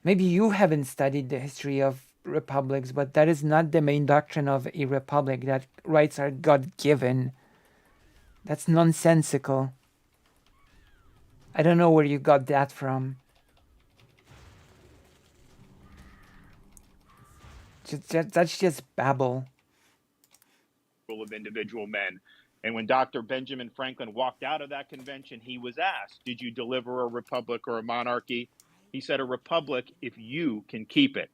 Maybe you haven't studied the history of republics, but that is not the main doctrine of a republic, that rights are God-given. That's nonsensical. I don't know where you got that from. That's just babble. Of individual men. And when Dr. Benjamin Franklin walked out of that convention, he was asked, did you deliver a republic or a monarchy? He said, a republic if you can keep it.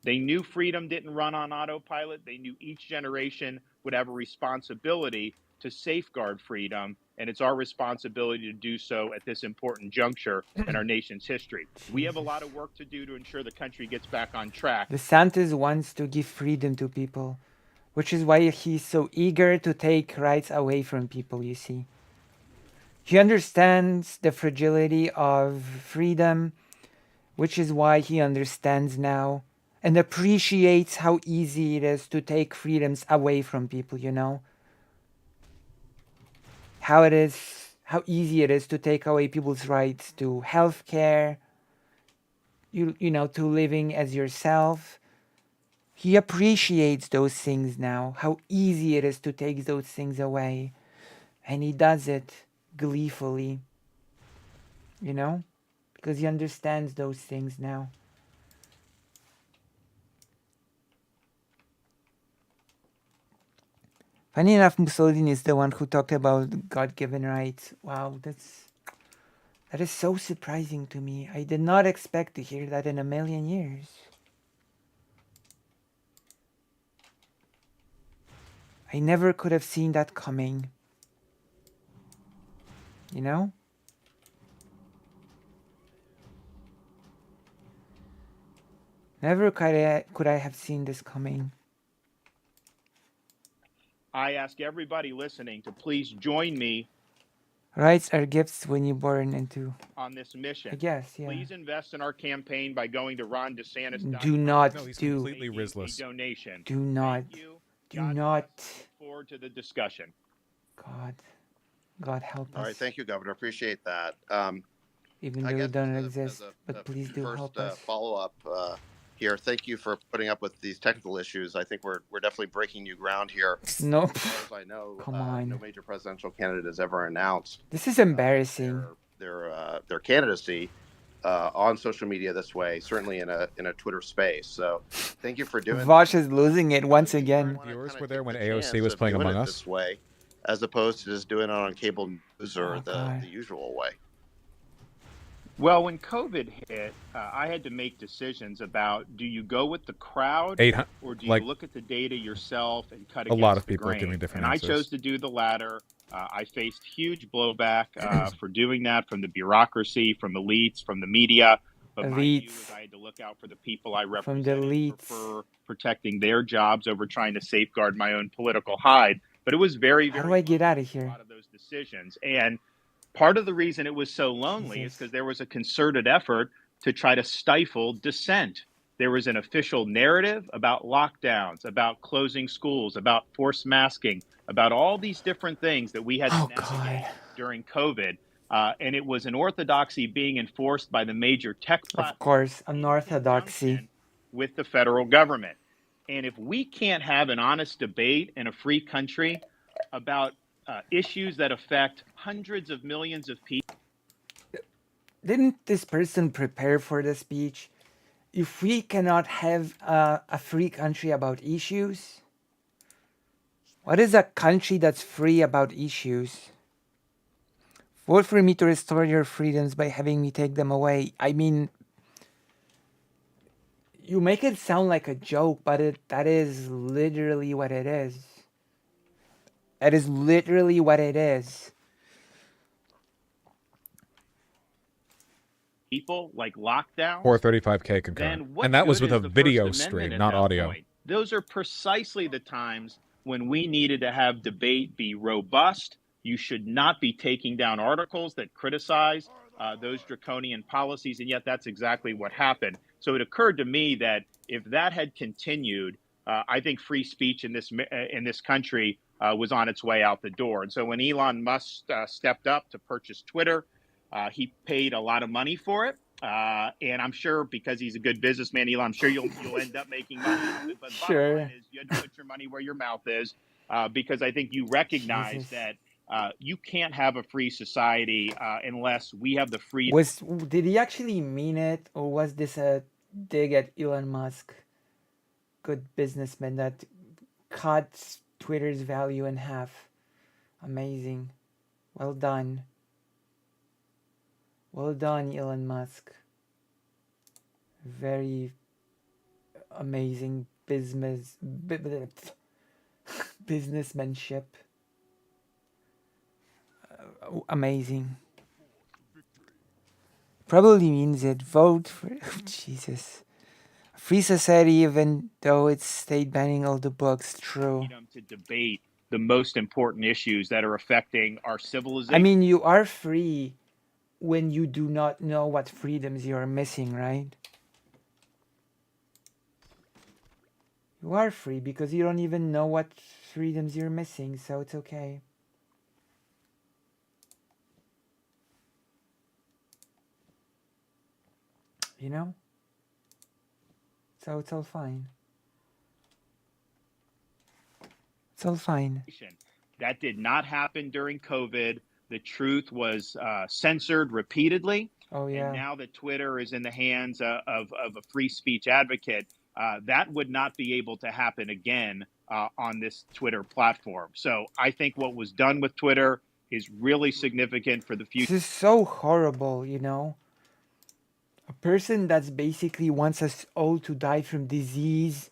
They knew freedom didn't run on autopilot. They knew each generation would have a responsibility to safeguard freedom, and it's our responsibility to do so at this important juncture in our nation's history. We have a lot of work to do to ensure the country gets back on track. DeSantis wants to give freedom to people, which is why he's so eager to take rights away from people, you see. He understands the fragility of freedom, which is why he understands now and appreciates how easy it is to take freedoms away from people, you know? How easy it is to take away people's rights to health care, you know, to living as yourself. He appreciates those things now, how easy it is to take those things away. And he does it gleefully, you know, because he understands those things now. Funny enough, Mussolini is the one who talked about God-given rights. Wow, that is so surprising to me. I did not expect to hear that in a million years. I never could have seen that coming. You know? Never could I have seen this coming. I ask everybody listening to please join me. Rights are gifts when you're born into... on this mission. I guess, yeah. Please invest in our campaign by going to Ron DeSantis. Do not No, he's do... completely risless. Donation. Do not. Do not. Look forward to the discussion. God help us. All right, thank you, Governor. Appreciate that. Even I though we guess don't as exist, but please do help us. Follow-up here. Thank you for putting up with these technical issues. I think we're definitely breaking new ground here. Nope. As far as I know, Come on. no major presidential candidate has ever announced This is embarrassing. their candidacy on social media this way. Certainly in a Twitter space. So thank you for doing. Vosh is losing it once again. Viewers were there when AOC was playing Among Us. This way, as opposed to just doing it on cable news or the usual way. Well, when COVID hit, I had to make decisions about, do you go with the crowd 800, or do you like look at the data yourself and cut a lot against of the people are giving grain? different And I chose answers. to do the latter. I faced huge blowback for doing that from the bureaucracy, from elites, from the media. But my view was I had to look out for the people I From the represented, elites. prefer protecting their jobs over trying to safeguard my own political hide. But it was very, How very do I get lonely out of to make here? a lot of those decisions. And part of the reason it was so lonely is because there was a concerted effort to try to stifle dissent. There was an official narrative about lockdowns, about closing schools, about forced masking, about all these different things that we had to navigate during COVID. And it was an orthodoxy being enforced by the major tech platforms. Of course, an in orthodoxy. conjunction with the federal government. And if we can't have an honest debate in a free country about issues that affect hundreds of millions of people. Didn't this person prepare for the speech? If we cannot have a free country about issues, what is a country that's free about issues? Vote for me to restore your freedoms by having me take them away. I mean, you make it sound like a joke, but that is literally what it is. That is literally what it is. People like lockdowns. 435K concurrent. And that was with a video stream, not audio. Those are precisely the times when we needed to have debate be robust. You should not be taking down articles that criticize those draconian policies, and yet that's exactly what happened. So it occurred to me that if that had continued, I think free speech in this country was on its way out the door. And so when Elon Musk stepped up to purchase Twitter, he paid a lot of money for it. And I'm sure because he's a good businessman, Elon, I'm sure you'll end up making money. But bottom line is you had to put your money where your mouth is, because I think you recognize that you can't have a free society unless we have the freedom. Did he actually mean it, or was this a dig at Elon Musk? Good businessman that cut Twitter's value in half. Amazing. Well done. Well done, Elon Musk. Very amazing businessmanship. Amazing. Probably means it. Vote for Jesus. A free society, even though it's state banning all the books. True. To debate the most important issues that are affecting our civilization. I mean, you are free when you do not know what freedoms you are missing, right? You are free because you don't even know what freedoms you're missing, so it's okay. You know? So it's all fine. It's all fine. That did not happen during COVID. The truth was censored repeatedly. Oh, yeah. And now that Twitter is in the hands of a free speech advocate, that would not be able to happen again on this Twitter platform. So I think what was done with Twitter is really significant for the future. This is so horrible, you know? A person that's basically wants us all to die from disease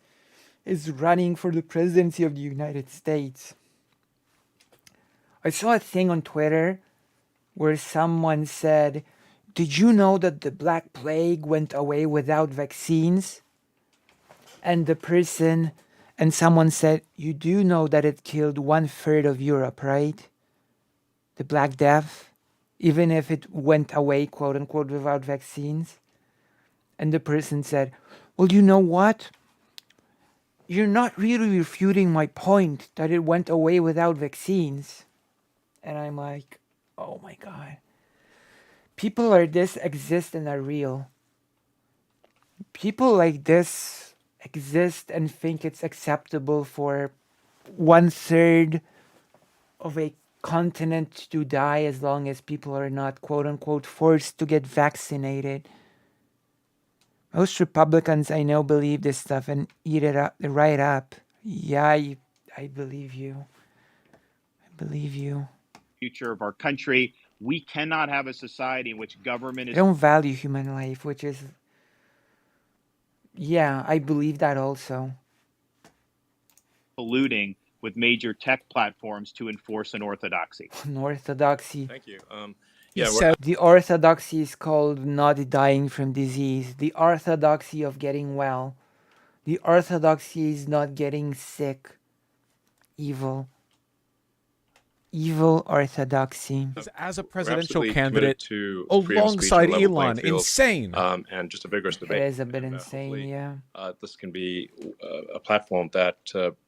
is running for the presidency of the United States. I saw a thing on Twitter where someone said, "Did you know that the Black Plague went away without vaccines?" And someone said, "You do know that it killed 1/3 of Europe, right? The Black Death, even if it went away, quote unquote, without vaccines." And the person said, "Well, you know what? You're not really refuting my point that it went away without vaccines." And I'm like, oh my God. People like this exist and are real. People like this exist and think it's acceptable for 1/3 of a continent to die as long as people are not, quote unquote, forced to get vaccinated. Most Republicans I know believe this stuff and eat it up right up. Yeah, I believe you. I believe you. Future of our country. We cannot have a society in which government They is don't value human life, which is, yeah, I believe that also. colluding with major tech platforms to enforce an orthodoxy. An orthodoxy. Thank you. He Yeah, said The orthodoxy is called not dying from disease. The orthodoxy of getting well. The orthodoxy is not getting sick. Evil. Evil orthodoxy. as a we're presidential absolutely candidate committed to freedom of speech alongside and level playing Elon. field, Insane. and just a vigorous It debate. is a bit And, insane, hopefully, yeah. this can be a platform that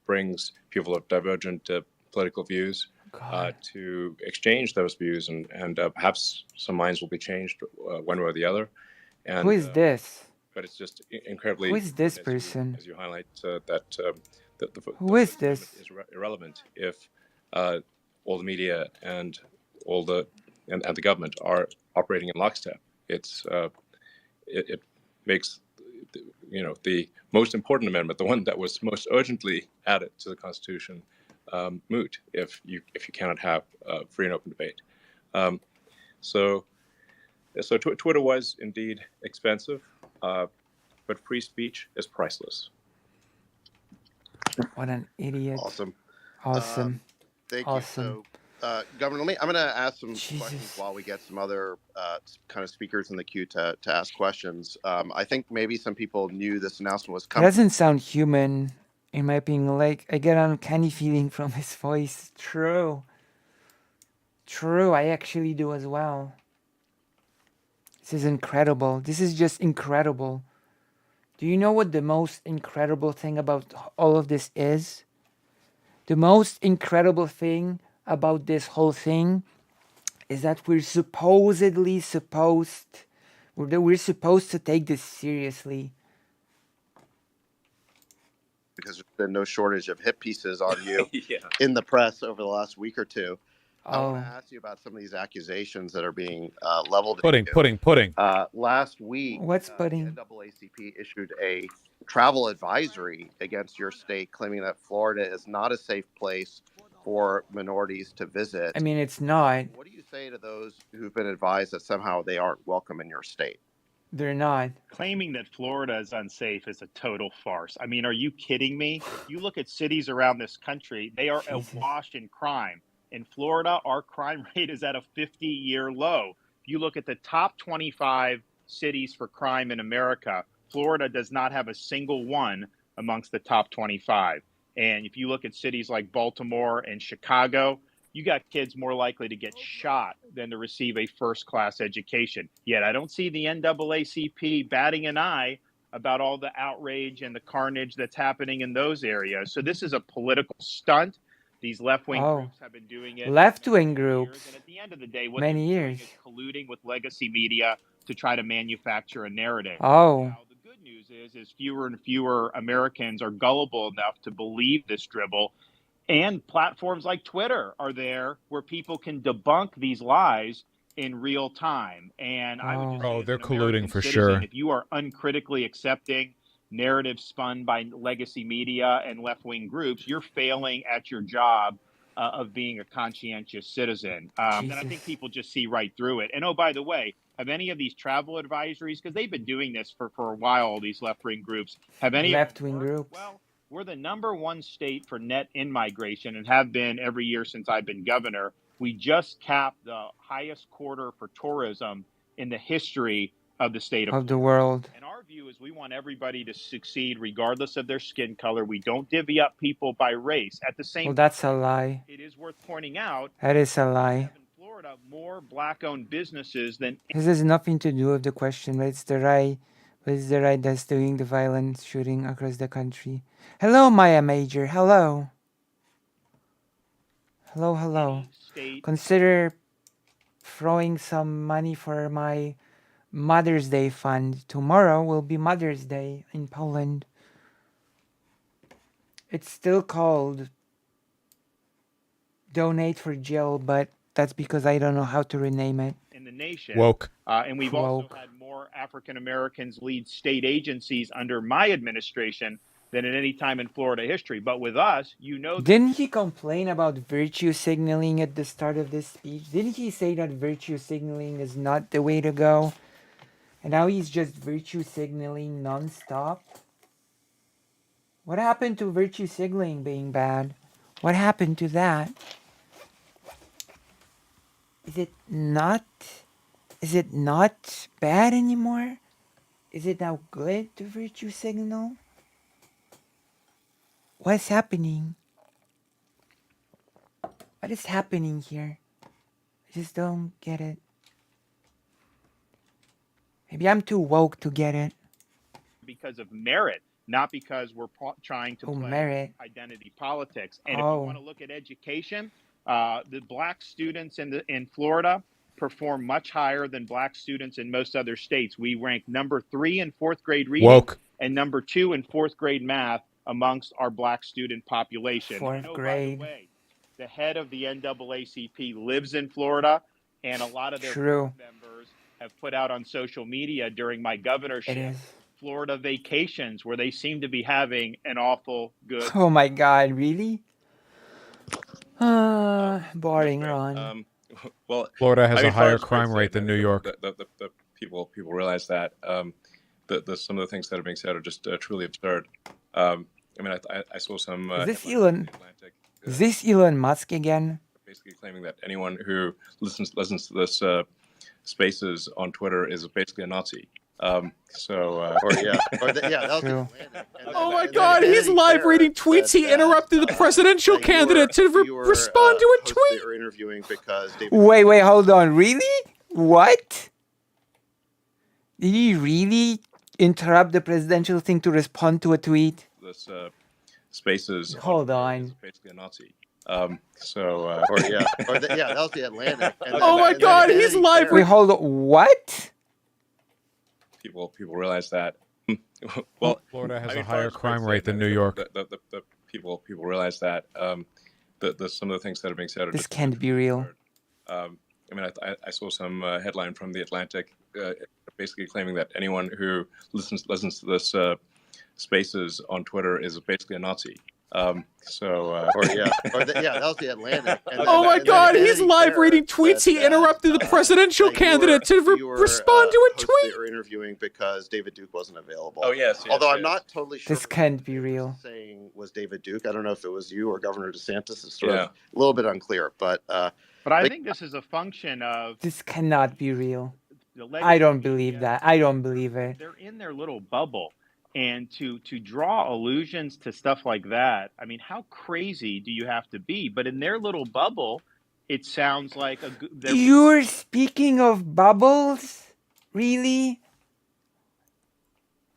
brings people of divergent political views to exchange those views, and perhaps some minds will be changed one way or the other. And, Who is this? But it's just incredibly. Who is this important person? as you highlight that the Who is First Amendment this? is irrelevant if all the media and all the and the government are operating in lockstep. It makes the most important amendment, the one that was most urgently added to the Constitution, moot if you cannot have free and open debate. So Twitter was indeed expensive, but free speech is priceless. What an idiot. Awesome. Awesome. Thank Awesome. you. So, Governor, I'm going to ask some Jesus. questions while we get some other kind of speakers in the queue to ask questions. I think maybe some people knew this announcement was He coming. doesn't sound human, in my opinion. Like, I get an uncanny feeling from his voice. True. True, I actually do as well. This is incredible. This is just incredible. Do you know what the most incredible thing about all of this is? The most incredible thing about this whole thing is that we're supposed to take this seriously. Because there's been no shortage of hit pieces on you Yeah. in the press over the last week or two. I Oh, want to ask you about some of these accusations that are being leveled Pudding, at you. pudding. Last week, what's the pudding? NAACP issued a travel advisory against your state, claiming that Florida is not a safe place for minorities to visit. I mean, it's not. What do you say to those who've been advised that somehow they aren't welcome in your state? They're not. Claiming that Florida is unsafe is a total farce. I mean, are you kidding me? You look at cities around this country, they are Jesus. awash in crime. In Florida, our crime rate is at a 50-year low. If you look at the top 25 cities for crime in America, Florida does not have a single one amongst the top 25. And if you look at cities like Baltimore and Chicago, you got kids more likely to get shot than to receive a first-class education. Yet I don't see the NAACP batting an eye about all the outrage and the carnage that's happening in those areas. So this is a political stunt. These left-wing groups have been doing it Left-wing for years. groups. And at the end of the day, what Many they're doing years. is colluding with legacy media to try to manufacture a narrative. Oh, Now, the good news is fewer and fewer Americans are gullible enough to believe this dribble. And platforms like Twitter are there where people can debunk these lies in real time. And I would just say, as they're an colluding American for citizen, sure. if you are uncritically accepting narratives spun by legacy media and left-wing groups, you're failing at your job of being a conscientious citizen. And I think people just see right through it. And oh, by the way, have any of these travel advisories, because they've been doing this for a while, all these left-wing groups, have any left-wing groups. Well, we're the #1 state for net in-migration and have been every year since I've been governor. We just capped the highest quarter for tourism in the history of the state of the world. And our view is we want everybody to succeed regardless of their skin color. We don't divvy up people by race. At the same Well, that's a lie. it is worth pointing out That is a we lie. have in Florida more black-owned businesses than This has nothing to do with the question, but it's the right. But it's the right that's doing the violent shooting across the country. Hello, Maya Major. Hello. Hello, hello. Consider throwing some money for my Mother's Day fund. Tomorrow will be Mother's Day in Poland. It's still called Donate for Jill, but that's because I don't know how to rename it. in the nation. Woke. And we've also Woke. had more African Americans lead state agencies under my administration than at any time in Florida history. But with us, Didn't he complain about virtue signaling at the start of this speech? Didn't he say that virtue signaling is not the way to go? And now he's just virtue signaling nonstop? What happened to virtue signaling being bad? What happened to that? Is it not bad anymore? Is it now good to virtue signal? What's happening? What is happening here? I just don't get it. Maybe I'm too woke to get it. because of merit, not because we're trying to play merit. identity politics. And if you want to look at education, the black students in Florida perform much higher than black students in most other states. We rank number 3 in 4th grade reading Woke. and number 2 in 4th grade math amongst our black student population. 4th grade. By the way, the head of the NAACP lives in Florida, and a lot of their True. members have put out on social media during my governorship Florida vacations where they seem to be having an awful good. Oh my God, really? Boring, Ron. Well, Florida has I mean, a higher Florida's great crime state. rate than New York. The people realize that some of the things that are being said are just truly absurd. I mean, I saw some. Is this Elon Musk again? Basically claiming that anyone who listens to this Spaces on Twitter is basically a Nazi. True. Oh my God, he's live reading tweets. He interrupted the presidential candidate to respond to a tweet. Or interviewing because Wait, hold on. Really? What? Did he really interrupt the presidential thing to respond to a tweet? This Spaces. Hold on. Is basically a Nazi. that was the Atlantic. Oh my God, he's live. Wait, hold on. What? People realize that. Well, Florida has a higher crime rate than New York. The people realize that. Some of the things that are being said are This just can't be real. I mean, I saw some headline from the Atlantic, basically claiming that anyone who listens to this Spaces on Twitter is basically a Nazi. that was the Atlantic. Oh my God, he's live reading tweets. He interrupted the presidential candidate to respond to a tweet. Or interviewing because David Duke wasn't available. Oh yes. Although I'm not totally sure. This can't be real. Saying was David Duke. I don't know if it was you or Governor DeSantis. It's sort of a little bit unclear, but I think this is a function of. This cannot be real. I don't believe that. I don't believe it. They're in their little bubble. And to draw allusions to stuff like that, I mean, how crazy do you have to be? But in their little bubble, it sounds like You're speaking of bubbles? Really?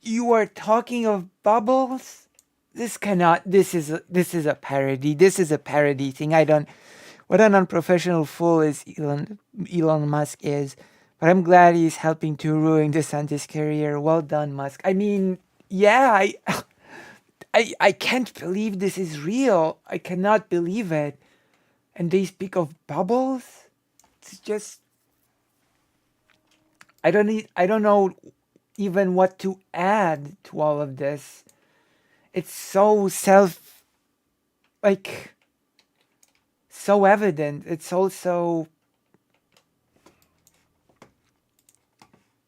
You are talking of bubbles? This is a parody. This is a parody thing. What an unprofessional fool is Elon Musk is. But I'm glad he's helping to ruin DeSantis' career. Well done, Musk. I mean, yeah, I can't believe this is real. I cannot believe it. And they speak of bubbles? It's just I don't know even what to add to all of this. It's so so evident. It's also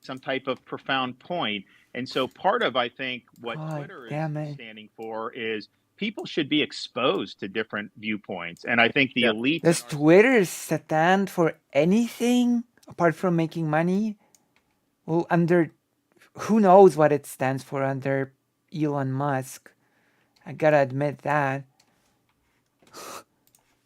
some type of profound point. And so part of, I think, what Twitter is standing for is people should be exposed to different viewpoints. And I think the elite... Does Twitter stand for anything apart from making money? Well, who knows what it stands for under Elon Musk? I gotta admit that.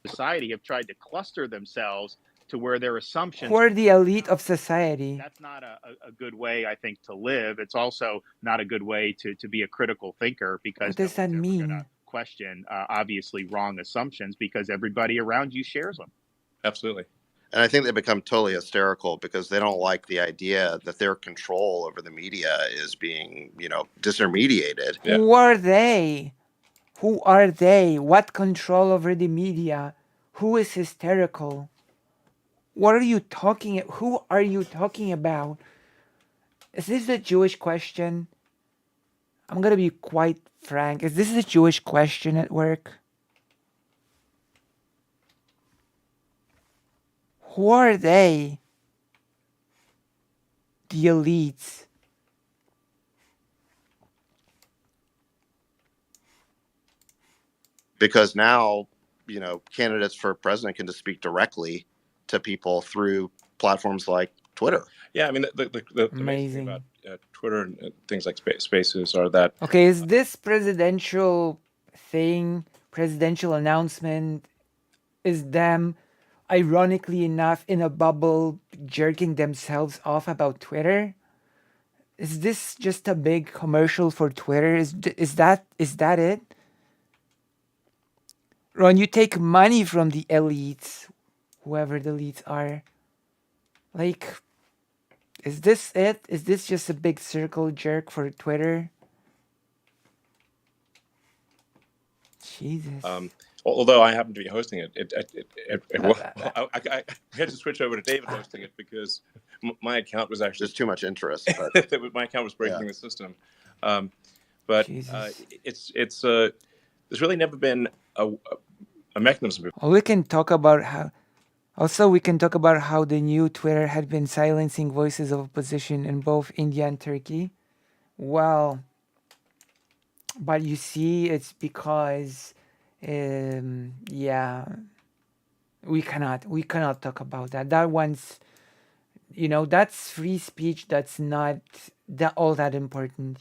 Society have tried to cluster themselves to where their assumptions... Who are the elite of society? That's not a good way, I think, to live. It's also not a good way to be a critical thinker, because... What does that mean? Question obviously wrong assumptions because everybody around you shares them. Absolutely. And I think they become totally hysterical because they don't like the idea that their control over the media is being, disintermediated. Yeah. Who are they? Who are they? What control over the media? Who is hysterical? What are you talking? Who are you talking about? Is this the Jewish question? I'm gonna be quite frank. Is this a Jewish question at work? Who are they? The elites. Because now, candidates for president can just speak directly to people through platforms like Twitter. Yeah, I mean, the amazing thing about Twitter and things like Spaces are that. Okay, is this presidential thing, presidential announcement, is them, ironically enough, in a bubble jerking themselves off about Twitter? Is this just a big commercial for Twitter? Is that it? Ron, you take money from the elites, whoever the elites are. Like, is this it? Is this just a big circle jerk for Twitter? Jesus. Although I happen to be hosting it, I had to switch over to David hosting it because my account was actually there's too much interest. But my account was breaking the system. But it's there's really never been a mechanism. We can talk about how. Also, we can talk about how the new Twitter had been silencing voices of opposition in both India and Turkey. Well, but you see, it's because, yeah, we cannot talk about that. That one's, that's free speech. That's not all that important,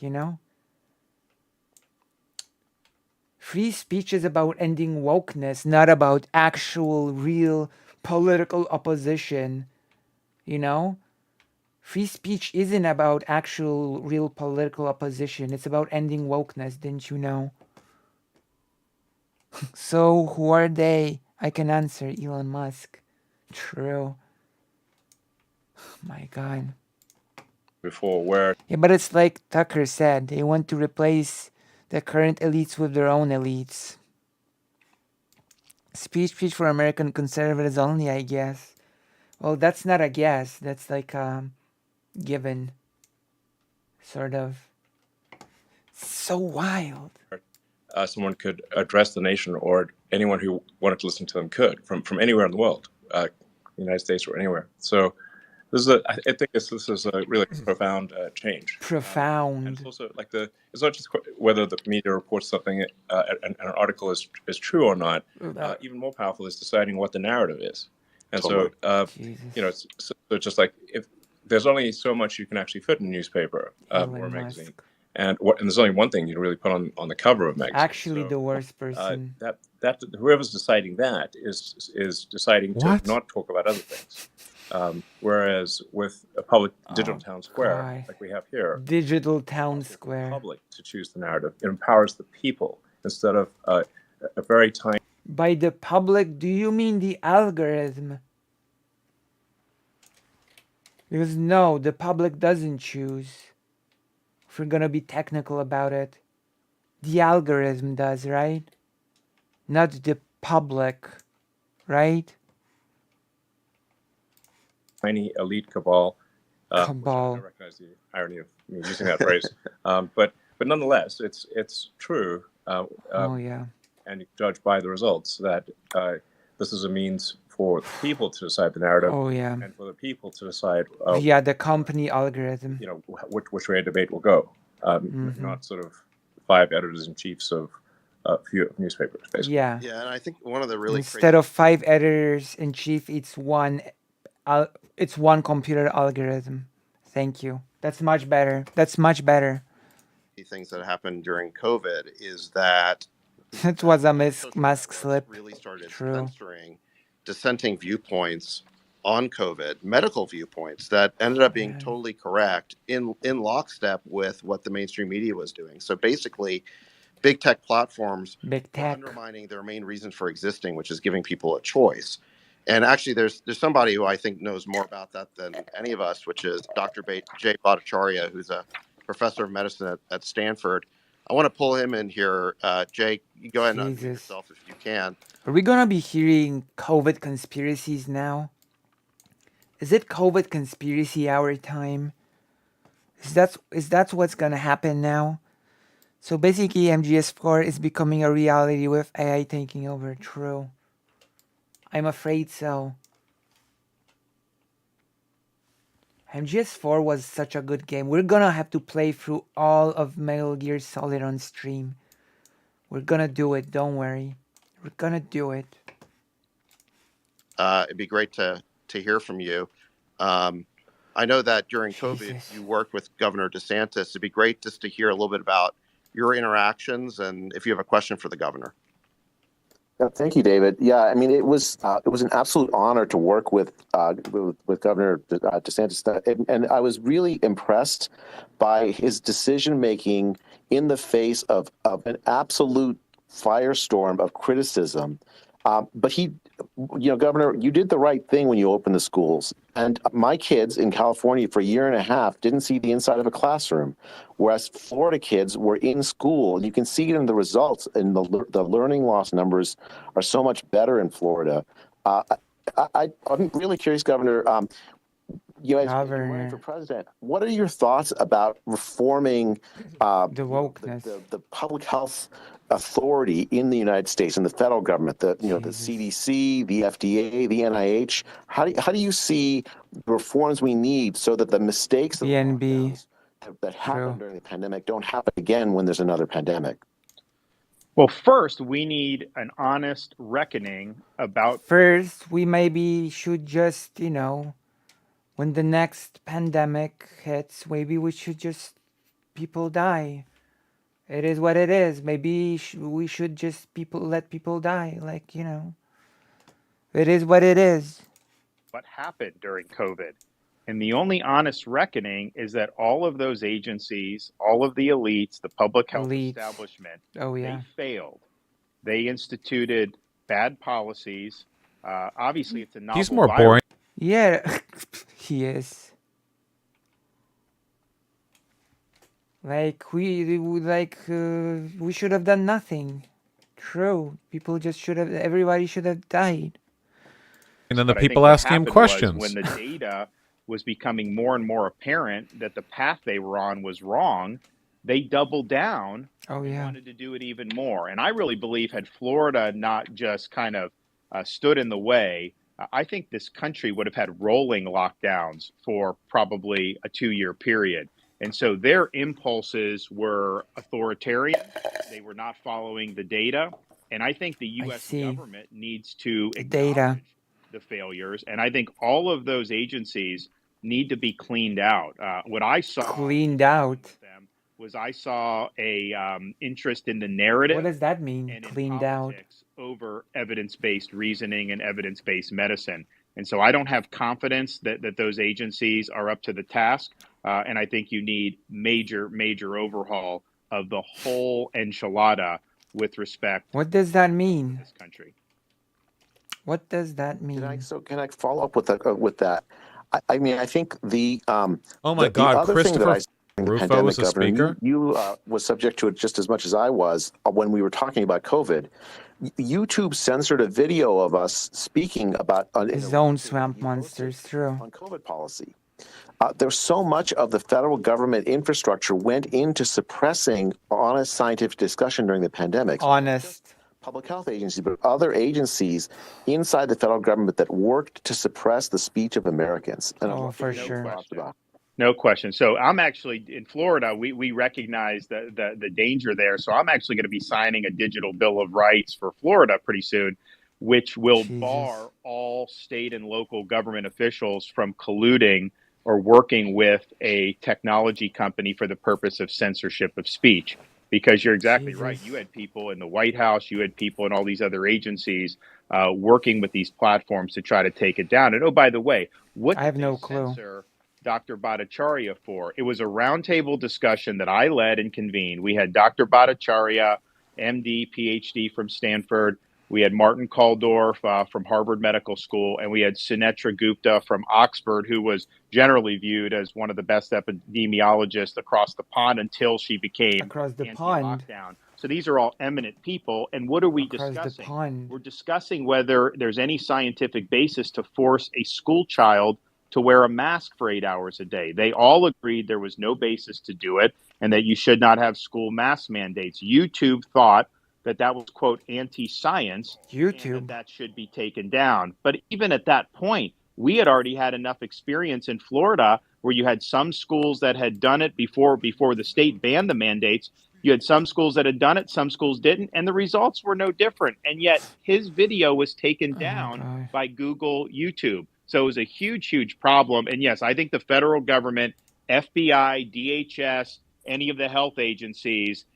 Free speech is about ending wokeness, not about actual, real political opposition, Free speech isn't about actual, real political opposition. It's about ending wokeness, didn't you know? So, who are they? I can answer, Elon Musk. True. My God. Before where? Yeah, but it's like Tucker said. They want to replace the current elites with their own elites. Speech for American conservatives only, I guess. Well, that's not a guess. That's like given. Sort of. So wild. Someone could address the nation, or anyone who wanted to listen to them could, from anywhere in the world, United States or anywhere. So this is I think this is a really profound change. Profound. And it's also like it's not just whether the media reports something, an article is true or not. Even more powerful is deciding what the narrative is. And so it's just like if there's only so much you can actually fit in a newspaper or a magazine. And there's only one thing you can really put on the cover of magazine. Actually, the worst person. That whoever's deciding that is deciding to not talk about other things. Whereas with a public digital town square like we have here, digital town square, public to choose the narrative, it empowers the people instead of a very tiny. By the public, do you mean the algorithm? Because no, the public doesn't choose. If we're gonna be technical about it, the algorithm does, right? Not the public, right? Tiny elite cabal. Cabal. I recognize the irony of me using that phrase, but nonetheless, it's true. And you judge by the results that this is a means for the people to decide the narrative. And for the people to decide. The company algorithm. Which way a debate will go. Not sort of 5 editors-in-chiefs of a few newspapers, basically. Yeah. Yeah, and I think one of the really instead of 5 editors-in-chief, it's one computer algorithm. Thank you. That's much better. Things that happened during COVID is that it was a mask slip. Really started censoring dissenting viewpoints on COVID, medical viewpoints that ended up being totally correct in lockstep with what the mainstream media was doing. So basically, big tech platforms were undermining their main reason for existing, which is giving people a choice. And actually, there's somebody who I think knows more about that than any of us, which is Dr. Jay Bhattacharya, who's a professor of medicine at Stanford. I want to pull him in here. Jay, you go ahead and unmute yourself if you can. Are we going to be hearing COVID conspiracies now? Is it COVID conspiracy hour time? Is that what's going to happen now? So basically, MGS4 is becoming a reality with AI taking over. True. I'm afraid so. MGS4 was such a good game. We're gonna have to play through all of Metal Gear Solid on stream. We're gonna do it, don't worry. We're gonna do it. It'd be great to hear from you. I know that during COVID, you worked with Governor DeSantis. It'd be great just to hear a little bit about your interactions and if you have a question for the governor. Yeah, thank you, David. Yeah, I mean, it was an absolute honor to work with Governor DeSantis, and I was really impressed by his decision making in the face of an absolute firestorm of criticism. But he, Governor, you did the right thing when you opened the schools. And my kids in California for a year and a half didn't see the inside of a classroom, whereas Florida kids were in school. You can see it in the results, and the learning loss numbers are so much better in Florida. I'm really curious, Governor. As you're running for president, what are your thoughts about reforming the public health authority in the United States and the federal government, the CDC, the FDA, the NIH? How do you see the reforms we need so that the mistakes that happened during the pandemic don't happen again when there's another pandemic? Well, first, we need an honest reckoning about... First, we maybe should just, when the next pandemic hits, maybe we should just... people die. It is what it is. Maybe we should just let people die. It is what it is. What happened during COVID? And the only honest reckoning is that all of those agencies, all of the elites, the public health establishment, they failed. They instituted bad policies. Obviously, it's a novel He's more virus. boring. Yeah, he is. We should have done nothing. True. Everybody should have died. And then the But I think people what asking him happened questions. was when the data was becoming more and more apparent that the path they were on was wrong, they doubled down and wanted to do it even more. And I really believe had Florida not just kind of stood in the way, I think this country would have had rolling lockdowns for probably a 2-year period. And so their impulses were authoritarian. They were not following the data. And I think the U.S. government needs to acknowledge the failures. And I think all of those agencies need to be cleaned out. What I saw was I saw a interest in the narrative. What does that mean? And Cleaned out over evidence-based reasoning and evidence-based medicine. And so I don't have confidence that those agencies are up to the task. And I think you need major overhaul of the whole enchilada with respect. What does that mean? This country. What does that mean? Can I follow up with that? I mean, I think the oh my God, the other Christopher thing that I Rufo was a speaker. You was subject to it just as much as I was when we were talking about COVID. YouTube censored a video of us speaking about his own swamp monsters. True. On COVID policy. There's so much of the federal government infrastructure went into suppressing honest scientific discussion during the pandemic. Honest. Public health agencies, but other agencies inside the federal government that worked to suppress the speech of Americans. And for sure. No question. So I'm actually in Florida. We recognize the danger there. So I'm actually going to be signing a digital bill of rights for Florida pretty soon, which will bar all state and local government officials from colluding or working with a technology company for the purpose of censorship of speech. Because you're exactly right. You had people in the White House, you had people in all these other agencies working with these platforms to try to take it down. And oh, by the way, what I have no clue. Censor Dr. Bhattacharya for? It was a roundtable discussion that I led and convened. We had Dr. Bhattacharya, MD, PhD from Stanford. We had Martin Kaldorf from Harvard Medical School, and we had Sunetra Gupta from Oxford, who was generally viewed as one of the best epidemiologists across the pond until she became anti-lockdown. So these are all eminent people. And what are we discussing? We're discussing whether there's any scientific basis to force a school child to wear a mask for 8 hours a day. They all agreed there was no basis to do it and that you should not have school mask mandates. YouTube thought that that was, quote, anti-science, and that should be taken down. But even at that point, we had already had enough experience in Florida where you had some schools that had done it before the state banned the mandates. You had some schools that had done it, some schools didn't, and the results were no different. And yet his video was taken down by Google YouTube. So it was a huge, huge problem. And yes, I think the federal government, FBI, DHS, any of the health agencies,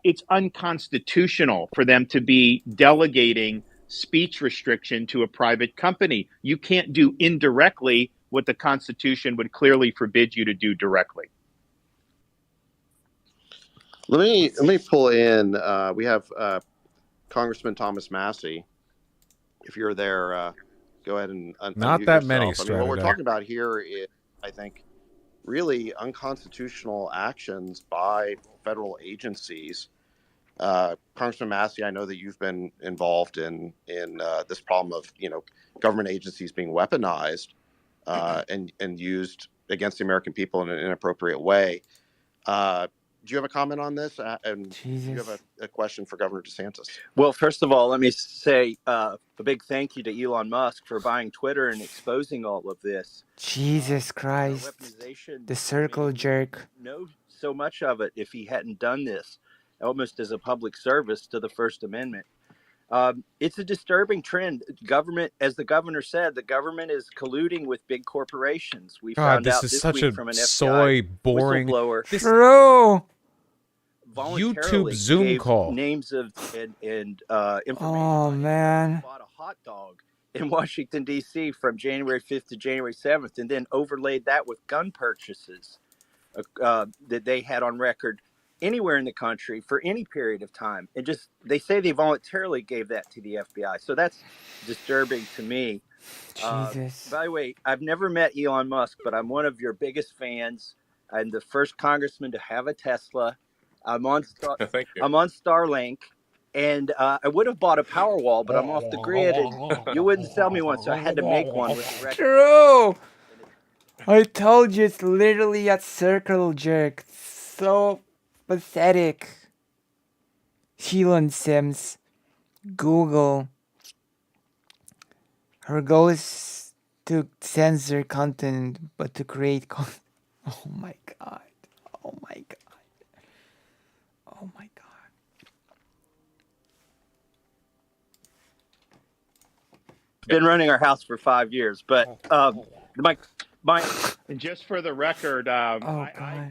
it's unconstitutional for them to be delegating speech restriction to a private company. You can't do indirectly what the Constitution would clearly forbid you to do directly. Let me pull in. We have Congressman Thomas Massey. If you're there, go ahead and not that yourself. many. I mean, what we're talking about here is, I think, really unconstitutional actions by federal agencies. Congressman Massey, I know that you've been involved in this problem of government agencies being weaponized and used against the American people in an inappropriate way. Do you have a comment on this? And do you have a question for Governor DeSantis? Well, first of all, let me say a big thank you to Elon Musk for buying Twitter and exposing all of this. Jesus Christ. The circle jerk. Know so much of it if he hadn't done this, almost as a public service to the First Amendment. It's a disturbing trend. Government, as the governor said, the government is colluding with big corporations. We found out this week from an FBI boring whistleblower. True. YouTube Zoom call. Names of and information. Oh man. Bought a hot dog in Washington D.C. from January 5th to January 7th, and then overlaid that with gun purchases that they had on record anywhere in the country for any period of time. And just they say they voluntarily gave that to the FBI. So that's disturbing to me. Jesus. By the way, I've never met Elon Musk, but I'm one of your biggest fans. I'm the first congressman to have a Tesla. I'm on I'm on Starlink, and I would have bought a Powerwall, but I'm off the grid, and you wouldn't sell me one, so I had to make one with the record. True. I told you it's literally a circle jerk. So pathetic. Elon Sims. Google. Her goal is to censor content, but to create content. Oh my god. Oh my god. Oh my god. Been running our house for 5 years, but my and just for the record, I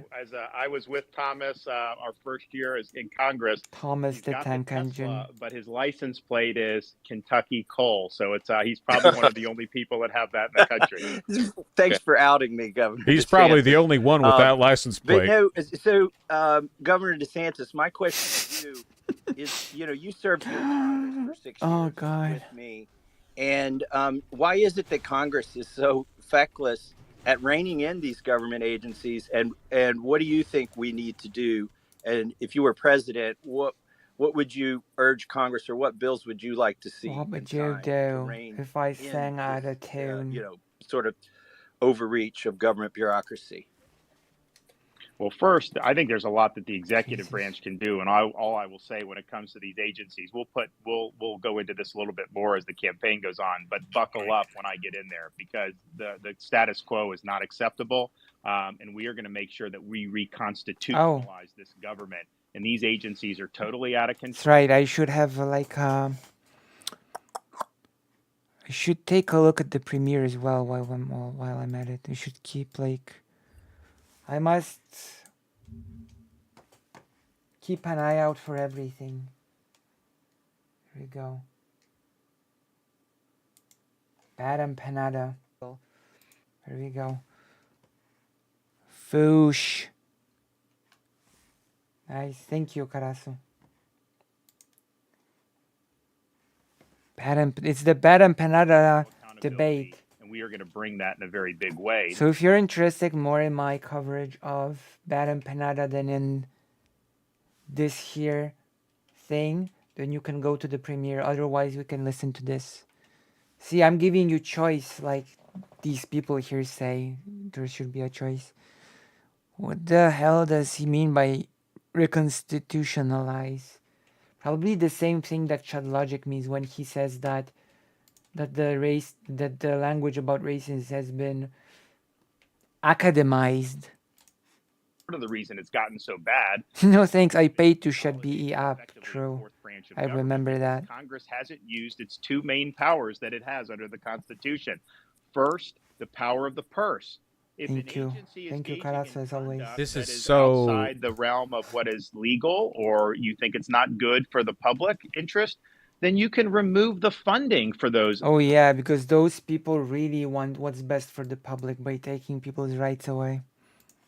was with Thomas our first year in Congress. Thomas the Tank Engine, but his license plate is Kentucky Coal, so it's he's probably one of the only people that have that in the country. Thanks for outing me, Governor. He's probably the only one with that license plate. But no, so Governor DeSantis, my question to you is, you served in Congress for 6 years with me, and why is it that Congress is so feckless at reining in these government agencies, and what do you think we need to do? And if you were president, what would you urge Congress, or what bills would you like to see? What would you do if I sang out of tune? Sort of overreach of government bureaucracy. Well, first, I think there's a lot that the executive branch can do, and all I will say when it comes to these agencies, we'll go into this a little bit more as the campaign goes on. But buckle up when I get in there, because the status quo is not acceptable, and we are going to make sure that we reconstitutionalize this government. And these agencies are totally out of control. That's right. I should have I should take a look at the premiere as well while I'm at it. I should keep I must keep an eye out for everything. Here we go. Bad empanada. Here we go. Foosh. Nice. Thank you, Karasu. It's the bad empanada debate. We are going to bring that in a very big way. So if you're interested more in my coverage of Bad Empanada than in this here thing, then you can go to the premiere. Otherwise, you can listen to this. See, I'm giving you choice. these people here say there should be a choice. What the hell does he mean by reconstitutionalize? Probably the same thing that Chad Logic means when he says that the language about races has been academized. Part of the reason it's gotten so bad. No thanks, I paid to shut BE up. True. I remember that. Congress hasn't used its two main powers that it has under the Constitution. First, the power of the purse. If Thank an you. agency is Thank you, engaging Karatsa, as always. This that is is so outside the realm of what is legal, or you think it's not good for the public interest, then you can remove the funding for those. Oh yeah, because those people really want what's best for the public by taking people's rights away.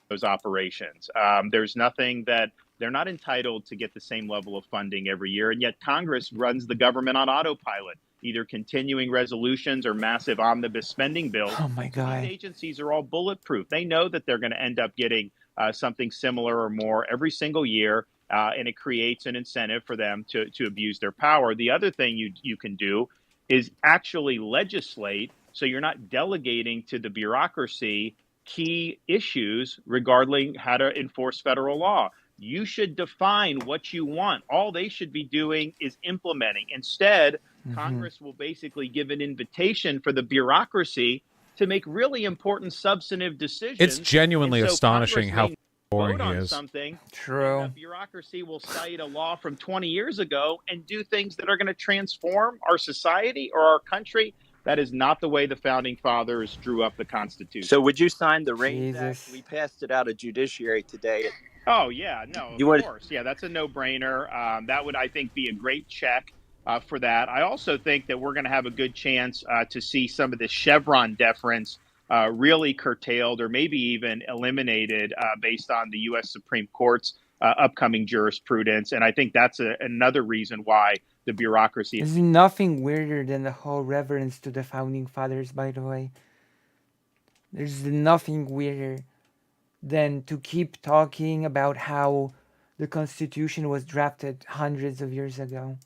Those operations. There's nothing that they're not entitled to get the same level of funding every year, and yet Congress runs the government on autopilot, either continuing resolutions or massive omnibus spending bills. Oh my God. These agencies are all bulletproof. They know that they're going to end up getting something similar or more every single year, and it creates an incentive for them to abuse their power. The other thing you can do is actually legislate, so you're not delegating to the bureaucracy key issues regarding how to enforce federal law. You should define what you want. All they should be doing is implementing. Instead, Congress will basically give an invitation for the bureaucracy to make really important substantive decisions. It's genuinely And so astonishing Congress how boring vote he on is. something. True. And the bureaucracy will cite a law from 20 years ago and do things that are going to transform our society or our country. That is not the way the founding fathers drew up the Constitution. So would you sign the REINS Act? We passed it out of judiciary today. Oh, yeah, no, You of would- course. Yeah, that's a no-brainer. That would, I think, be a great check for that. I also think that we're going to have a good chance to see some of this Chevron deference really curtailed or maybe even eliminated based on the U.S. Supreme Court's upcoming jurisprudence. And I think that's another reason why the bureaucracy. There's nothing weirder than the whole reverence to the founding fathers, by the way. There's nothing weirder than to keep talking about how the Constitution was drafted hundreds of years ago.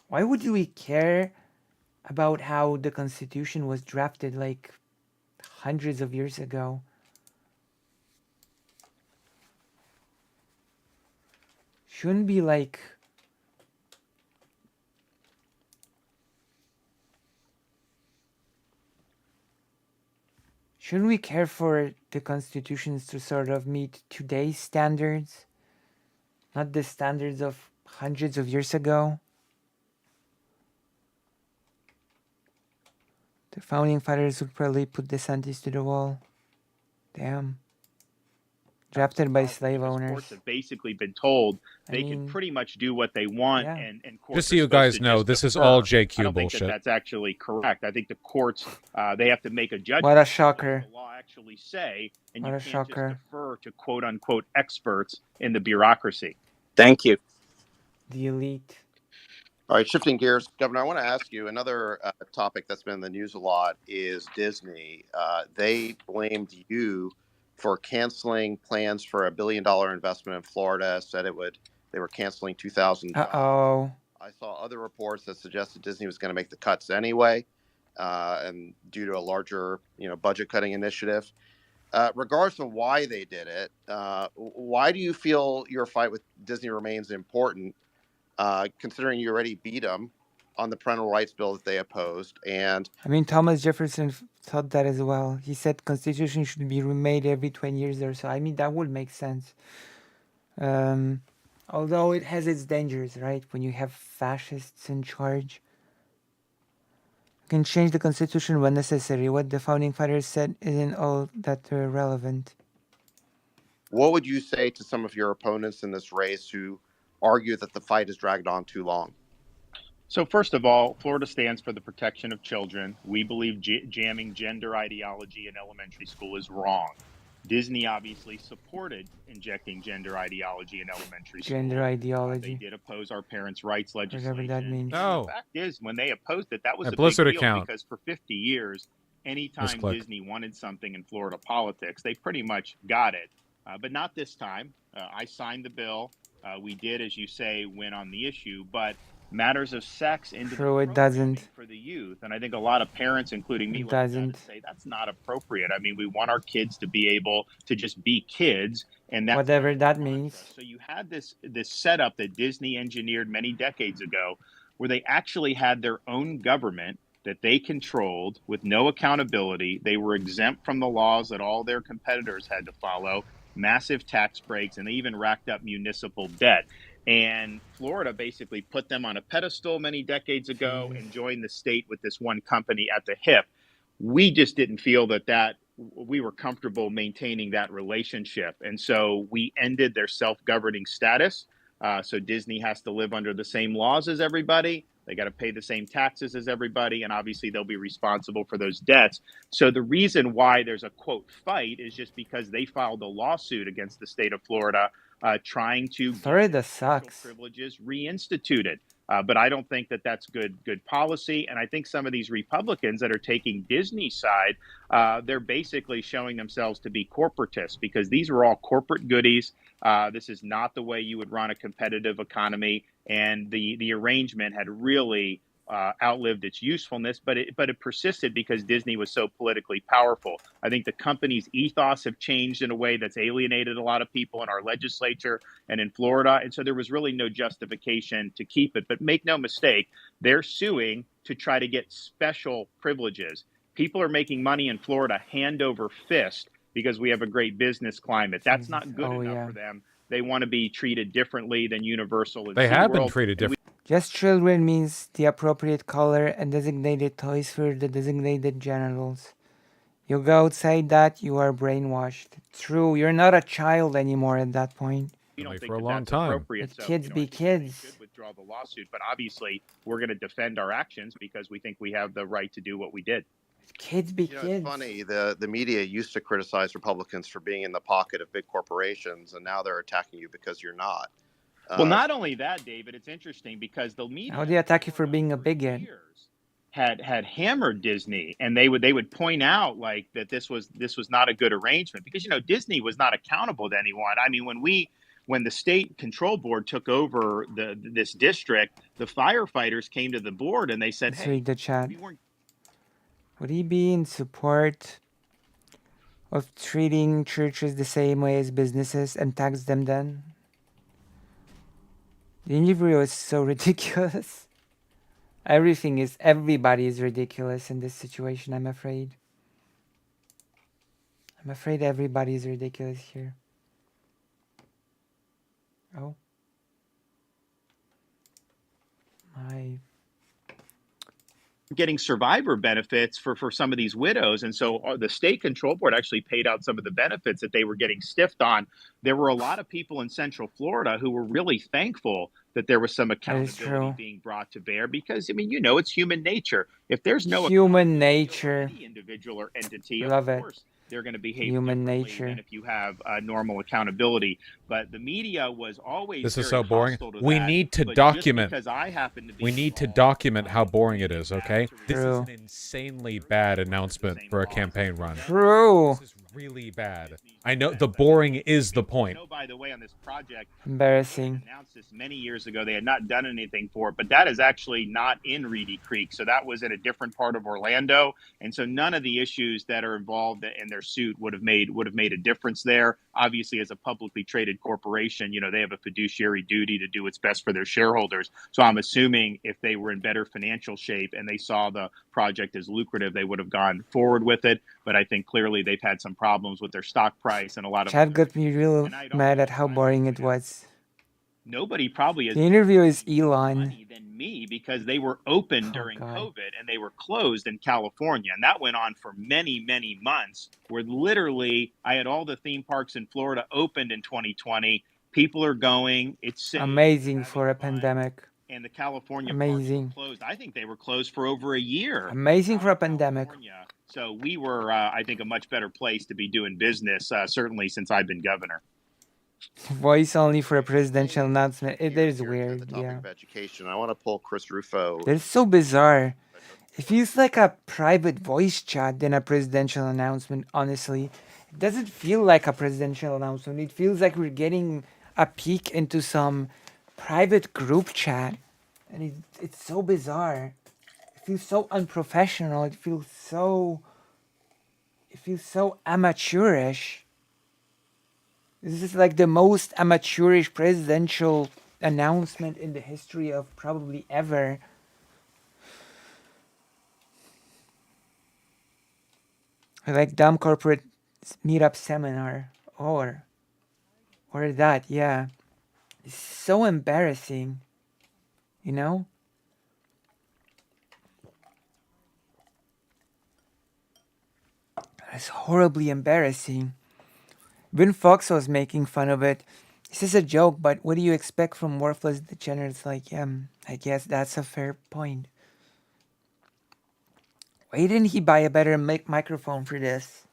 Why would we care about how the Constitution was drafted like hundreds of years ago? Shouldn't be like shouldn't we care for the constitutions to sort of meet today's standards, not the standards of hundreds of years ago? The founding fathers would probably put DeSantis to the wall. Damn. Drafted by slave owners. Courts have basically been told they can pretty much do what they want, and courts Just so you guys know, this is all JQ I don't think bullshit. that's actually correct. I think the courts they have to make a judgment. What a shocker. What the law actually say, and What you a can't shocker. just defer to quote unquote experts in the bureaucracy. Thank you. The elite. All right, shifting gears, Governor, I want to ask you another topic that's been in the news a lot is Disney. They blamed you for canceling plans for $1 billion investment in Florida. Said they were canceling 2,000 jobs. Uh-oh. I saw other reports that suggested Disney was going to make the cuts anyway, and due to a larger, budget cutting initiative. Regardless of why they did it, why do you feel your fight with Disney remains important? Considering you already beat them on the parental rights bill that they opposed, and I mean, Thomas Jefferson thought that as well. He said constitution should be remade every 20 years or so. I mean, that would make sense. Although it has its dangers, right? When you have fascists in charge. You can change the constitution when necessary. What the founding fathers said isn't all that relevant. what would you say to some of your opponents in this race who argue that the fight has dragged on too long? So first of all, Florida stands for the protection of children. We believe jamming gender ideology in elementary school is wrong. Disney obviously supported injecting gender ideology in elementary school. Gender ideology. They did oppose our parents' rights legislation. Whatever that means. No. The fact is, when they opposed it, that was At a Blizzard big deal account. because for 50 years, anytime Misclick. Disney wanted something in Florida politics, they pretty much got it. But not this time. I signed the bill. We did, as you say, win on the issue. But matters of sex into True, the it doesn't. programming for the youth. And I think a lot of parents, including me, It look at that and doesn't. say that's not appropriate. I mean, we want our kids to be able to just be kids, and that's Whatever kind of the that mantra. means. So you had this setup that Disney engineered many decades ago, where they actually had their own government that they controlled with no accountability. They were exempt from the laws that all their competitors had to follow, massive tax breaks, and they even racked up municipal debt. And Florida basically put them on a pedestal many decades ago and joined the state with this one company at the hip. We just didn't feel that we were comfortable maintaining that relationship. And so we ended their self-governing status. So Disney has to live under the same laws as everybody. They got to pay the same taxes as everybody. And obviously they'll be responsible for those debts. So the reason why there's a quote fight is just because they filed a lawsuit against the state of Florida trying to Florida sucks. privileges reinstituted. But I don't think that that's good policy. And I think some of these Republicans that are taking Disney's side, they're basically showing themselves to be corporatists because these are all corporate goodies. This is not the way you would run a competitive economy. And the arrangement had really outlived its usefulness, but it persisted because Disney was so politically powerful. I think the company's ethos have changed in a way that's alienated a lot of people in our legislature and in Florida. And so there was really no justification to keep it. But make no mistake, they're suing to try to get special privileges. People are making money in Florida hand over fist because we have a great business climate. That's not good enough for them. They want to be treated differently than Universal and They have been SeaWorld. treated differently. Just children means the appropriate color and designated toys for the designated genitals. You go outside that, you are brainwashed. True, you're not a child anymore at that point. We don't think for a that long that's time. appropriate. Let kids be kids. Should withdraw the lawsuit, but obviously we're going to defend our actions because we think we have the right to do what we did. Kids be You know, kids. it's funny. The media used to criticize Republicans for being in the pocket of big corporations, and now they're attacking you because you're not. Well, not only that, David, it's interesting because the media How do they attack you for being a bigot? had hammered Disney, and they would point out like that this was not a good arrangement because Disney was not accountable to anyone. I mean, when the state control board took over this district, the firefighters came to the board and they said, Let's "Hey, read the chat. we weren't." Would he be in support of treating churches the same way as businesses and tax them then? The interview is so ridiculous. Everybody is ridiculous in this situation, I'm afraid. I'm afraid everybody is ridiculous here. Oh. My... Getting survivor benefits for some of these widows. And so the state control board actually paid out some of the benefits that they were getting stiffed on. There were a lot of people in Central Florida who were really thankful that there was some accountability being brought to bear because, I mean, it's human nature. If there's no human nature, any individual or entity, love of course, they're going to behave human differently nature than if you have normal accountability. But the media was always This is very so boring. hostile to We that. need to But just document. because I happen to be We need to involved, document how boring it is, okay? This is True. an insanely bad announcement for a campaign run. True. This is really bad. I know the boring is the point. By the way, on this project, Embarrassing. announced this many years ago. They had not done anything for it, but that is actually not in Reedy Creek. So that was in a different part of Orlando. And so none of the issues that are involved in their suit would have made a difference there. Obviously, as a publicly traded corporation, they have a fiduciary duty to do what's best for their shareholders. So I'm assuming if they were in better financial shape and they saw the project as lucrative, they would have gone forward with it. But I think clearly they've had some problems with their stock price and a lot of Chad got me real mad at how boring it was. Nobody probably has The interview is Elon. money than me because they were open during COVID and they were closed in California. And that went on for many, many months where literally I had all the theme parks in Florida opened in 2020. People are going. It's safe, Amazing for a pandemic. and the California Amazing. parks were closed. I think they were closed for over a year. Amazing for a pandemic. So we were, I think, a much better place to be doing business, certainly since I've been governor. Voice only for a presidential announcement. It is weird, yeah. Of education. I want to pull Chris Rufo. It's so bizarre. It feels like a private voice chat than a presidential announcement, honestly. It doesn't feel like a presidential announcement. It feels like we're getting a peek into some private group chat. And it's so bizarre. It feels so unprofessional. It feels so amateurish. This is like the most amateurish presidential announcement in the history of probably ever. Like dumb corporate meetup seminar or that, yeah. It's so embarrassing, you know? It's horribly embarrassing. When Fox was making fun of it, this is a joke, but what do you expect from worthless degenerates like him? I guess that's a fair point. Why didn't he buy a better microphone for this?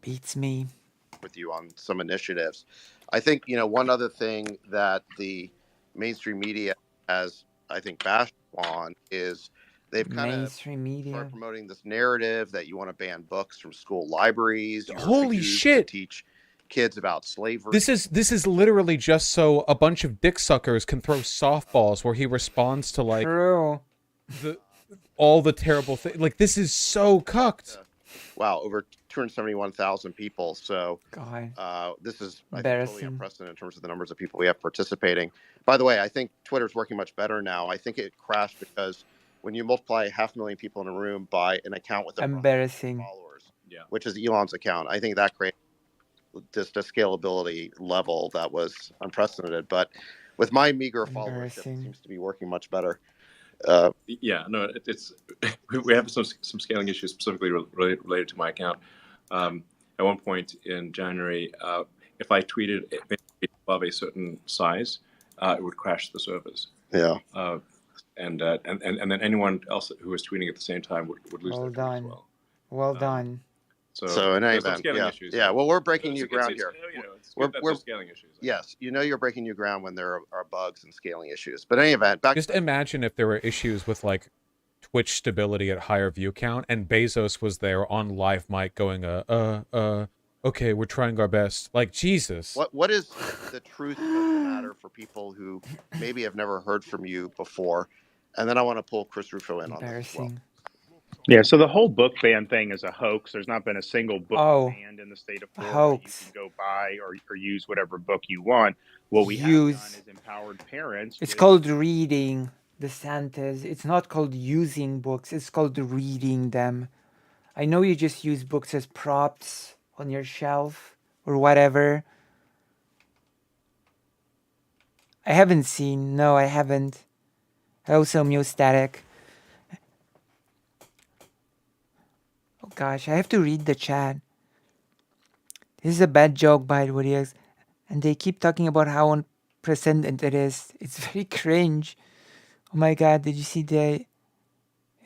Beats me. With you on some initiatives. I think, one other thing that the mainstream media has, I think, bashed on is they've kind of Mainstream media started promoting this narrative that you want to ban books from school libraries. You Holy refuse shit. to teach kids about slavery. This is literally just so a bunch of dick suckers can throw softballs where he responds to like all the terrible things. Like, this is so cucked. Wow, over 271,000 people. So God. This is, I think, totally unprecedented in terms of the numbers of people we have participating. By the way, I think Twitter's working much better now. I think it crashed because when you multiply 500,000 people in a room by an account with embarrassing followers, which is Elon's account, I think that created just a scalability level that was unprecedented. But with my meager followership, it seems to be working much better. Yeah, no, it's we have some scaling issues specifically related to my account. At one point in January, if I tweeted above a certain size, it would crash the servers. Yeah. And then anyone else who was tweeting at the same time would lose their tweet as well. Well done. So in any event, yeah. Well, we're breaking new ground here. We're scaling issues. Yes, you're breaking new ground when there are bugs and scaling issues. But in any event, just imagine if there were issues with like Twitch stability at higher view count, and Bezos was there on live mic going, okay, we're trying our best. Like, Jesus. What is the truth of the matter for people who maybe have never heard from you before? And then I want to pull Chris Rufo in on this as well. Yeah, so the whole book ban thing is a hoax. There's not been a single book banned in the state of Florida. Hoax. You can go buy or use whatever book you want. What we have done is empowered parents. It's called reading, DeSantis. It's not called using books. It's called reading them. I know you just use books as props on your shelf or whatever. I haven't seen. No, I haven't. Also, Static. Oh gosh, I have to read the chat. This is a bad joke by the way, and they keep talking about how unprecedented it is. It's very cringe. Oh my god, did you see the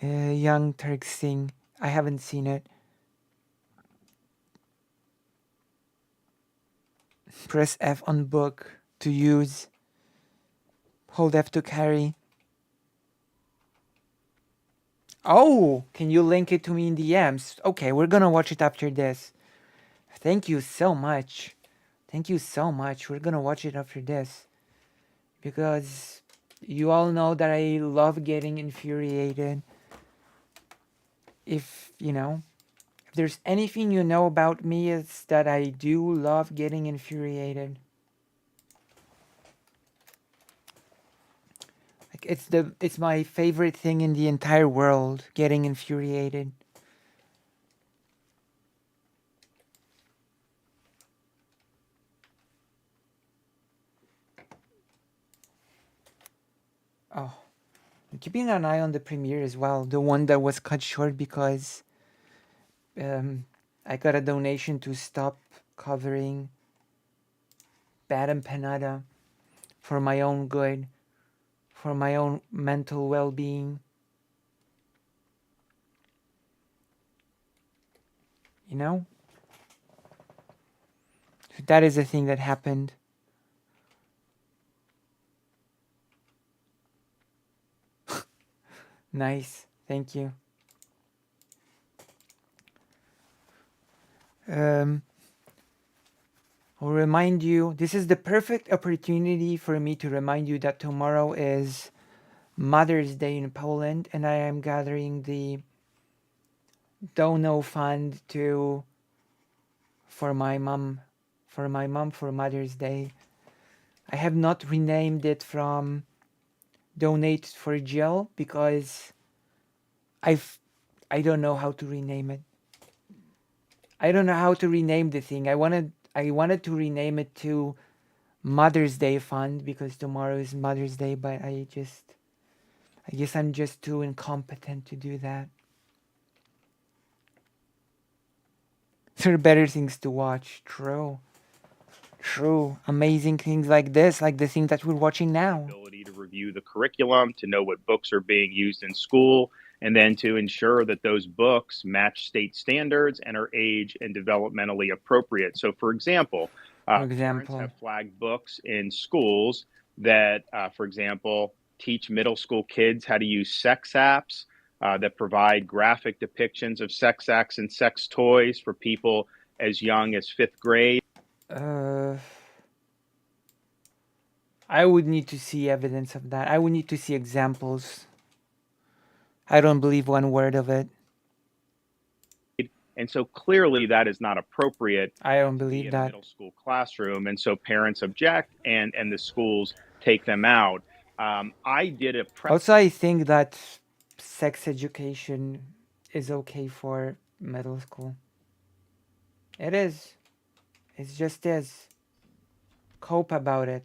Young Turks thing? I haven't seen it. Press F on book to use. Hold F to carry. Oh, can you link it to me in DMs? Okay, we're gonna watch it after this. Thank you so much. Thank you so much. We're gonna watch it after this. Because you all know that I love getting infuriated. If there's anything you know about me, it's that I do love getting infuriated. Like it's my favorite thing in the entire world, getting infuriated. Oh, I'm keeping an eye on the premiere as well. The one that was cut short because I got a donation to stop covering Bad Empanada for my own good, for my own mental well-being. You know? That is a thing that happened. Nice. Thank you. I'll remind you, this is the perfect opportunity for me to remind you that tomorrow is Mother's Day in Poland, and I am gathering the Dono Fund for my mom for Mother's Day. I have not renamed it from Donate for Jill because I don't know how to rename it. I don't know how to rename the thing. I wanted to rename it to Mother's Day Fund because tomorrow is Mother's Day, but I guess I'm just too incompetent to do that. There are better things to watch. True. Amazing things like this, like the thing that we're watching now. Ability to review the curriculum, to know what books are being used in school, and then to ensure that those books match state standards and are age and developmentally appropriate. So, for example, parents have flagged books in schools that, for example, teach middle school kids how to use sex apps, that provide graphic depictions of sex acts and sex toys for people as young as 5th grade. I would need to see evidence of that. I would need to see examples. I don't believe one word of it. And so clearly that is not appropriate. I don't believe in that. A middle school classroom. And so parents object and the schools take them out. I did a Also, I think that sex education is okay for middle school. It is. It just is. Cope about it.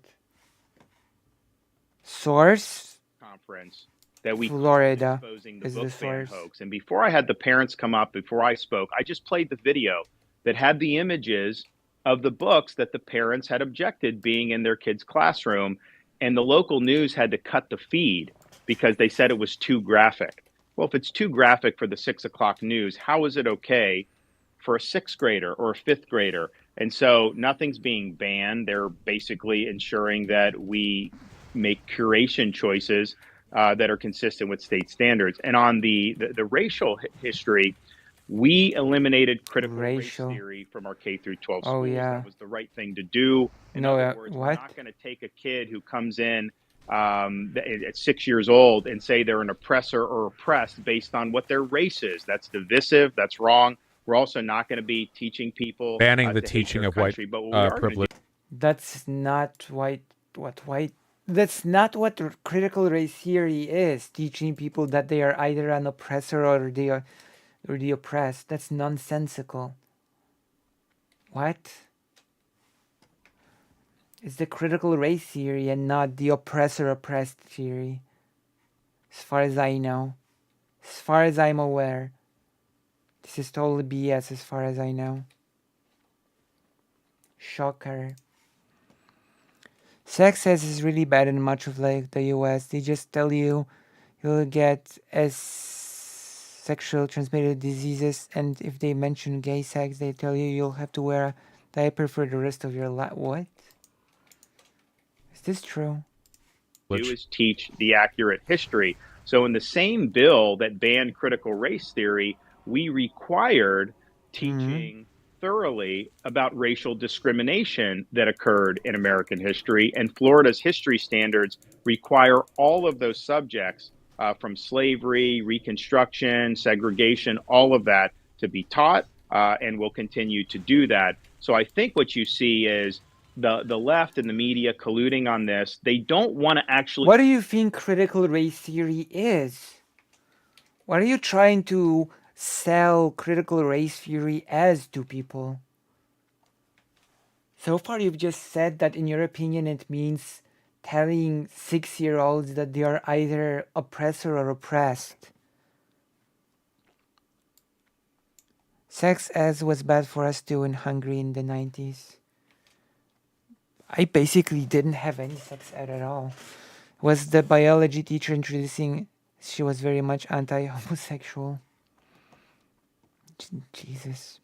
Source? Conference that we Florida exposing the is book the ban source. hoax. And before I had the parents come up, before I spoke, I just played the video that had the images of the books that the parents had objected being in their kids' classroom. And the local news had to cut the feed because they said it was too graphic. Well, if it's too graphic for the 6 o'clock news, how is it okay for a 6th grader or a 5th grader? And so nothing's being banned. They're basically ensuring that we make curation choices that are consistent with state standards. And on the racial history, we eliminated critical race theory from our K through 12 schools. Oh, yeah. That was the right thing to do. In No, other words, what? we're not going to take a kid who comes in at 6 years old and say they're an oppressor or oppressed based on what their race is. That's divisive. That's wrong. We're also not going to be teaching people banning the to hate teaching their of white country, but what we are gonna privilege. That's not That's not what critical race theory is. Teaching people that they are either an oppressor or the oppressed. That's nonsensical. What? It's the critical race theory and not the oppressor-oppressed theory. As far as I know. As far as I'm aware. This is totally BS as far as I know. Shocker. Sex ed is really bad in much of like the US. They just tell you you'll get sexual transmitted diseases, and if they mention gay sex, they tell you'll have to wear a diaper for the rest of your life. What? Is this true? do is teach the accurate history. So in the same bill that banned critical race theory, we required teaching thoroughly about racial discrimination that occurred in American history. And Florida's history standards require all of those subjects from slavery, Reconstruction, segregation, all of that to be taught, and will continue to do that. So I think what you see is the left and the media colluding on this. They don't want to actually... What do you think critical race theory is? What are you trying to sell critical race theory as to people? So far you've just said that in your opinion it means telling 6-year-olds that they are either oppressor or oppressed. Sex ed was bad for us too in Hungary in the 90s. I basically didn't have any sex ed at all. It was the biology teacher introducing, she was very much anti-homosexual. Jesus.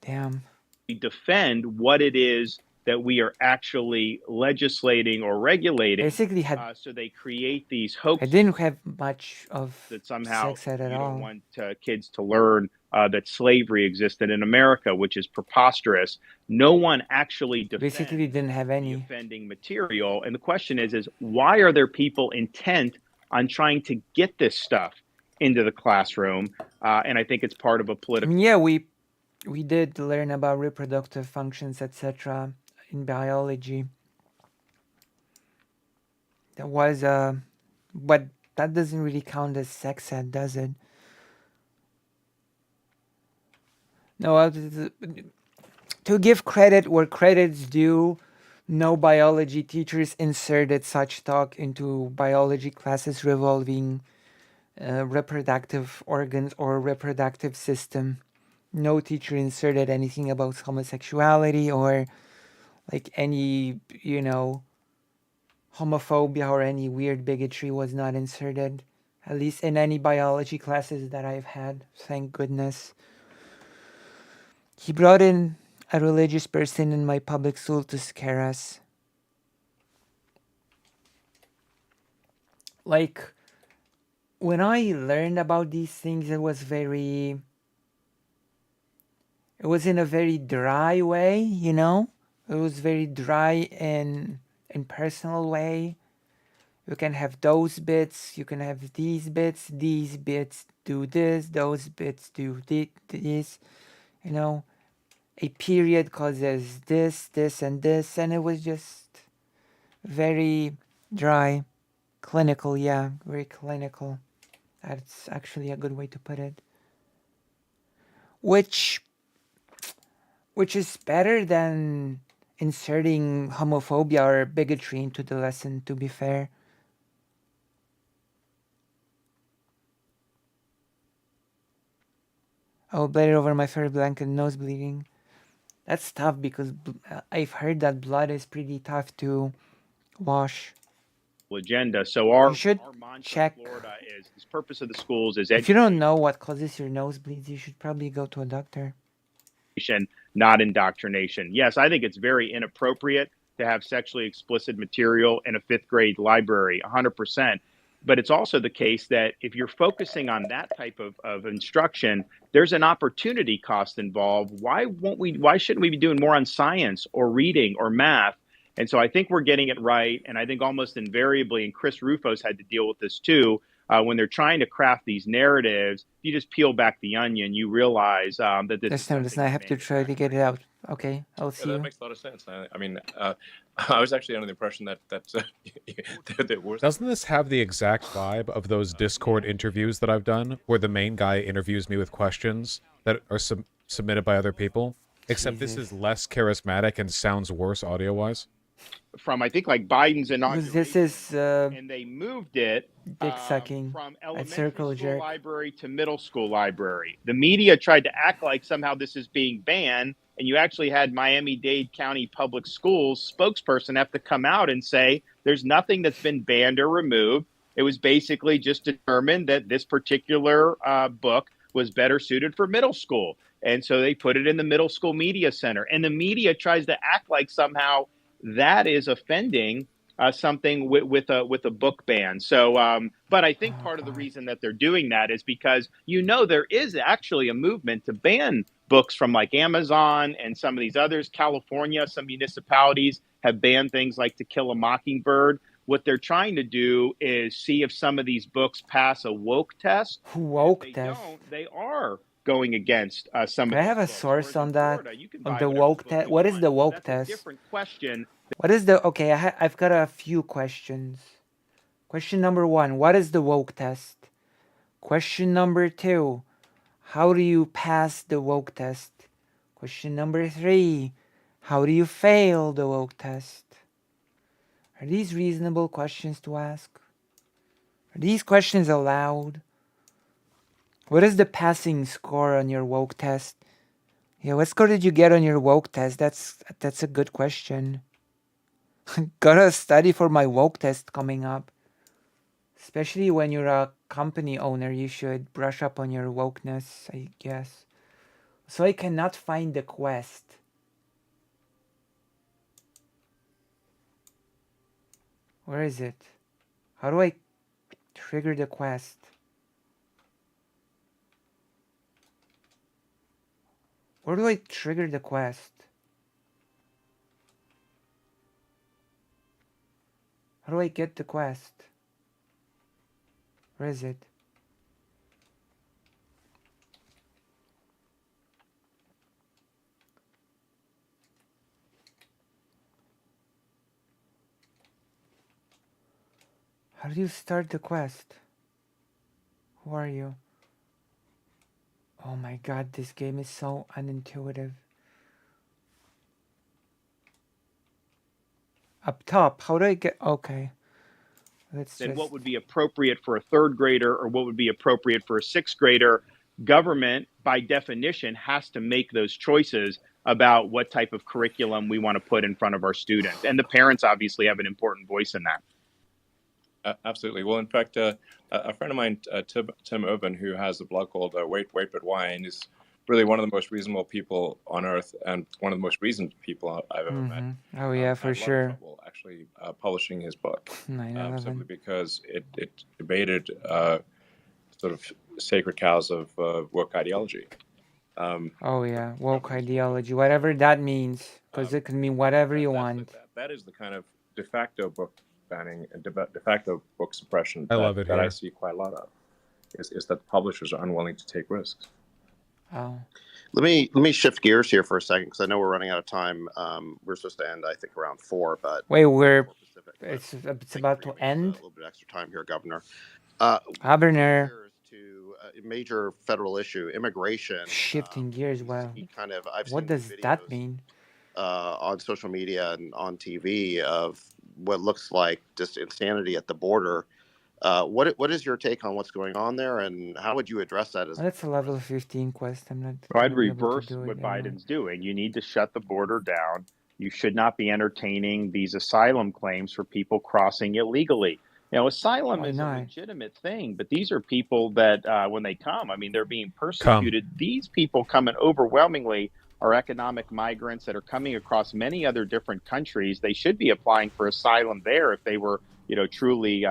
Damn. We defend what it is that we are actually legislating or regulating. Basically had, so they create these hoaxes. I didn't have much of that somehow sex ed at you all. don't want kids to learn that slavery existed in America, which is preposterous. No one actually Basically, defends didn't have the any. offending material. And the question is why are there people intent on trying to get this stuff into the classroom? And I think it's part of a I political. mean, yeah, we did learn about reproductive functions, etc., in biology. That was but that doesn't really count as sex ed, does it? No, to give credit where credit's due, no biology teachers inserted such talk into biology classes revolving reproductive organs or reproductive system. No teacher inserted anything about homosexuality or like any, homophobia or any weird bigotry was not inserted. At least in any biology classes that I've had, thank goodness. He brought in a religious person in my public school to scare us. Like, when I learned about these things, it was in a very dry way, It was very dry and in personal way. You can have those bits, you can have these bits do this, those bits do this, a period causes this, and this, and it was just very dry. Clinical, yeah, very clinical. That's actually a good way to put it. Which is better than inserting homophobia or bigotry into the lesson, to be fair. Oh, blade over my fur blanket, nose bleeding. That's tough because I've heard that blood is pretty tough to wash. Agenda. So our mantra check. in Florida is the purpose of the schools is If you don't know what causes your nosebleeds, you should probably go to a doctor. education, not indoctrination. Yes, I think it's very inappropriate to have sexually explicit material in a fifth grade library, 100%. But it's also the case that if you're focusing on that type of instruction, there's an opportunity cost involved. Why shouldn't we be doing more on science or reading or math? And so I think we're getting it right. And I think almost invariably, and Chris Rufo's had to deal with this too, when they're trying to craft these narratives, if you just peel back the onion, you realize that this is I have to try to get it out. Okay, I'll see that you. makes a lot of sense. I mean, I was actually under the impression that Doesn't this have the exact vibe of those Discord interviews that I've done, where the main guy interviews me with questions that are submitted by other people? Except this is less charismatic and sounds worse audio-wise. From I think like Biden's inauguration, this is and they moved it dick sucking from at circle elementary school jerk. library to middle school library. The media tried to act like somehow this is being banned, and you actually had Miami-Dade County Public Schools spokesperson have to come out and say there's nothing that's been banned or removed. It was basically just determined that this particular book was better suited for middle school, and so they put it in the middle school media center. And the media tries to act like somehow that is offending something with a book ban. So, but I think part of the reason that they're doing that is because there is actually a movement to ban books from like Amazon and some of these others. California, some municipalities have banned things like To Kill a Mockingbird. What they're trying to do is see if some of these books pass a woke test. Woke test. They are going against some. Can I have a source on that? On the woke test? What is the woke test? Different question. What is the okay? I've got a few questions. Question number 1: what is the woke test? Question number 2: how do you pass the woke test? Question number 3: how do you fail the woke test? Are these reasonable questions to ask? Are these questions allowed? What is the passing score on your woke test? Yeah, what score did you get on your woke test? That's a good question. Gotta study for my woke test coming up. Especially when you're a company owner, you should brush up on your wokeness, I guess. So I cannot find the quest. Where is it? How do I trigger the quest? Where do I trigger the quest? How do I get the quest? Where is it? How do you start the quest? Who are you? Oh my god, this game is so unintuitive. Up top, how do I get... Okay. Let's Then just... what would be appropriate for a third grader or what would be appropriate for a sixth grader? Government, by definition, has to make those choices about what type of curriculum we want to put in front of our students. And the parents obviously have an important voice in that. Absolutely. Well, in fact, a friend of mine, Tim Urban, who has a blog called Wait But Wine, is really one of the most reasonable people on earth and one of the most reasoned people I've ever met. Oh yeah, for had sure. A lot of trouble actually publishing his book, 9/11. simply because it debated sort of sacred cows of woke ideology. Oh yeah, woke ideology, whatever that means, because it can mean whatever you want. That is the kind of de facto book banning and de facto book suppression I love it that I here. see quite a lot of. Is that publishers are unwilling to take risks. Oh. Let me shift gears here for a second because I know we're running out of time. We're supposed to end, I think, around 4. But wait, it's about to end. A little bit extra time here, Governor. Governor. To a major federal issue, immigration. Shifting gears. Wow. What does that mean? On social media and on TV of what looks like just insanity at the border. What is your take on what's going on there, and how would you address that? As that's a level 15 quest. I'm not. Well, I'd reverse what Biden's doing. You need to shut the border down. You should not be entertaining these asylum claims for people crossing illegally. You know, asylum is a legitimate thing, but these are people that when they come, I mean, they're being persecuted. These people coming overwhelmingly are economic migrants that are coming across many other different countries. They should be applying for asylum there if they were, you know, truly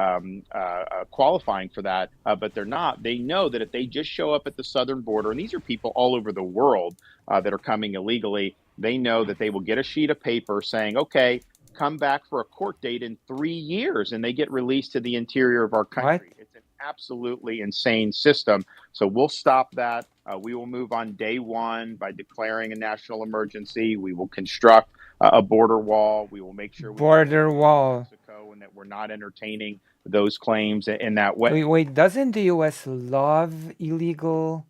qualifying for that, but they're not. They know that if they just show up at the southern border, and these are people all over the world that are coming illegally, they know that they will get a sheet of paper saying, okay, come back for a court date in 3 years, and they get released to the interior of our country. What? It's an absolutely insane system. So we'll stop that. We will move on day one by declaring a national emergency. We will construct a border wall. We will make sure border wall. Mexico, and that we're not entertaining those claims in that way. Wait, doesn't the U.S. love illegal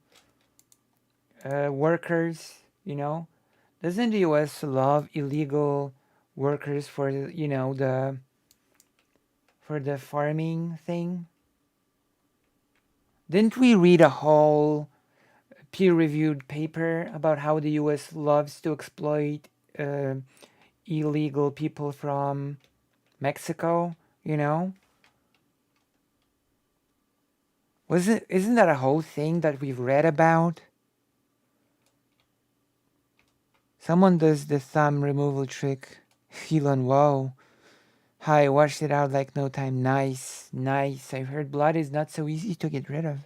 workers? You know, doesn't the U.S. love illegal workers for, you know, for the farming thing? Didn't we read a whole peer-reviewed paper about how the U.S. loves to exploit illegal people from Mexico? You know, isn't that a whole thing that we've read about? Someone does the thumb removal trick. Elon, whoa. Hi, washed it out like no time. Nice, nice. I've heard blood is not so easy to get rid of.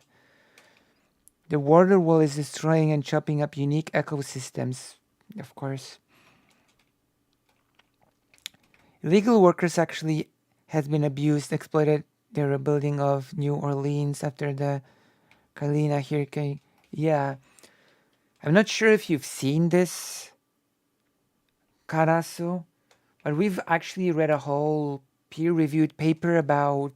The border wall is destroying and chopping up unique ecosystems, of course. Illegal workers actually has been abused, exploited the rebuilding of New Orleans after the Katrina hurricane. Yeah. I'm not sure if you've seen this, Karasu, but we've actually read a whole peer-reviewed paper about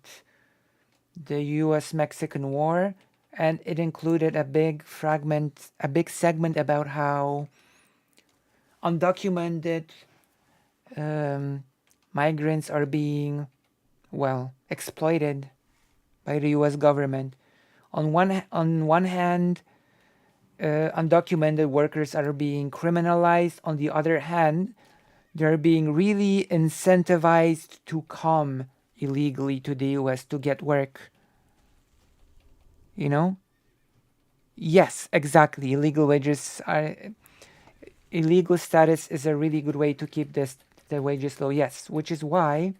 the US-Mexican War, and it included a big segment about how undocumented migrants are being, well, exploited by the US government. On one hand, undocumented workers are being criminalized. On the other hand, they're being really incentivized to come illegally to the US to get work. You know? Yes, exactly. Illegal status is a really good way to keep the wages low. Yes, which is why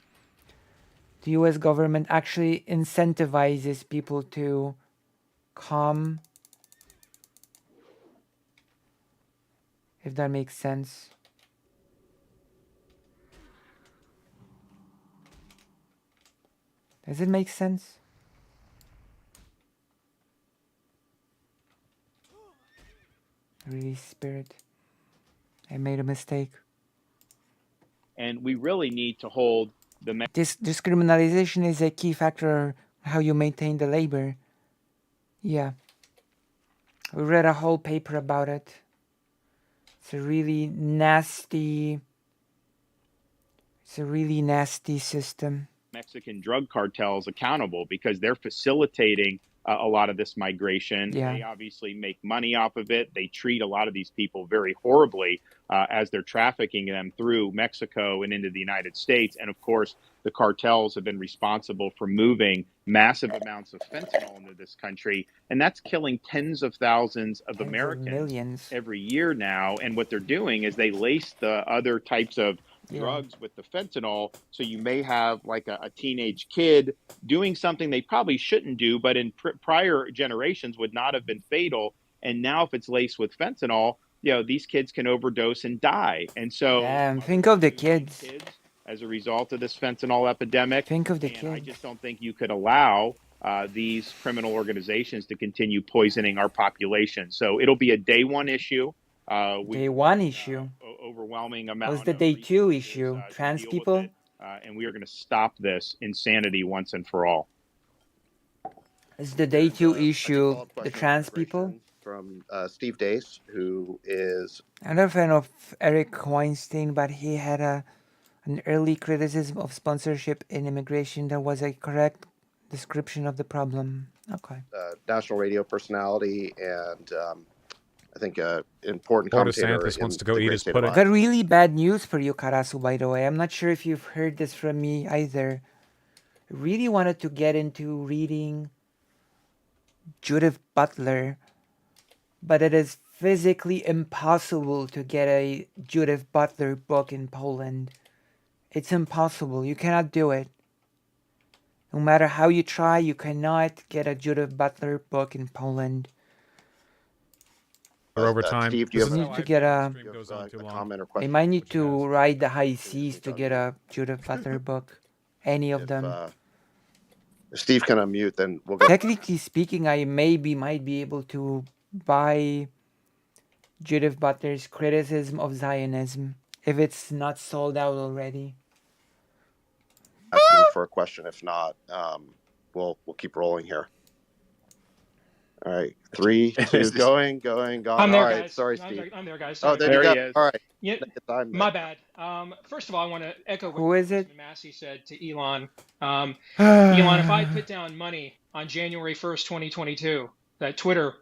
the US government actually incentivizes people to come If that makes sense. Does it make sense? Really, Spirit. I made a mistake. And we really need to hold the This discriminalization is a key factor how you maintain the labor. Yeah. We read a whole paper about it. It's a really nasty system. Mexican drug cartels accountable because they're facilitating a lot of this migration. Yeah. They obviously make money off of it. They treat a lot of these people very horribly as they're trafficking them through Mexico and into the United States. And of course, the cartels have been responsible for moving massive amounts of fentanyl into this country. And that's killing tens of thousands of Americans every year now. And what they're doing is they lace the other types of drugs with the fentanyl. So you may have like a teenage kid doing something they probably shouldn't do, but in prior generations would not have been fatal. And now if it's laced with fentanyl, these kids can overdose and die. And so think of the kids. As a result of this fentanyl epidemic. Think of the kids. I just don't think you could allow these criminal organizations to continue poisoning our population. So it'll be a day one issue. Day one issue. Overwhelming amount. What's the day two issue? Trans people? And we are going to stop this insanity once and for all. Is the day two issue the trans people? From Steve Dace, who is... I'm not a fan of Eric Weinstein, but he had an early criticism of sponsorship in immigration that was a correct description of the problem. Okay. National radio personality and I think important Florida commentator. DeSantis wants to go eat his pudding. I got really bad news for you, Karasu, by the way. I'm not sure if you've heard this from me either. I really wanted to get into reading Judith Butler, but it is physically impossible to get a Judith Butler book in Poland. It's impossible. You cannot do it. No matter how you try, you cannot get a Judith Butler book in Poland. Over time, Steve, do you need to get a comment or question? They might need to ride the high seas to get a Judith Butler book. Any of them. If Steve can unmute, then we'll go. Technically speaking, I might be able to buy Judith Butler's Criticism of Zionism if it's not sold out already. Asking for a question. If not, we'll keep rolling here. All right, 3, 2, going. I'm there, all right, guys. sorry, Steve. I'm there, guys. Oh, Sorry. there you go. All right. Yeah, my bad. First of all, I want to echo what Congressman Massey said to Elon. Elon, if I put down money on January 1st, 2022, that Twitter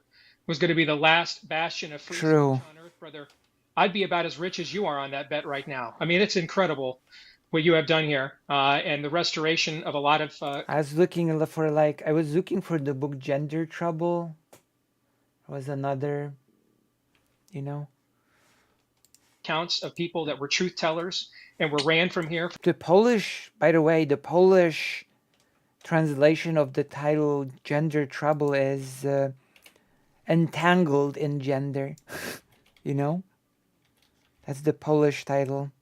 was going to be the last bastion of free speech on Earth, brother, I'd be about as rich as you are on that bet right now. I mean, it's incredible what you have done here, and the restoration of a lot of... I was looking for the book Gender Trouble. It was another, counts of people that were truth tellers and were ran from here. The Polish translation of the title Gender Trouble is Entangled in Gender. That's the Polish title.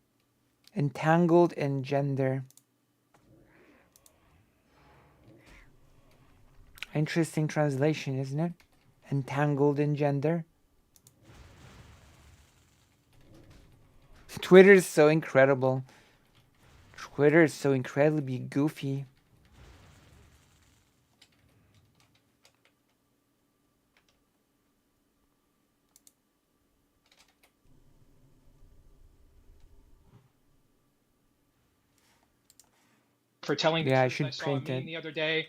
Entangled in Gender. Interesting translation, isn't it? Entangled in Gender. Twitter is so incredible. Twitter is so incredibly goofy. For telling the truth. I saw a meme the other day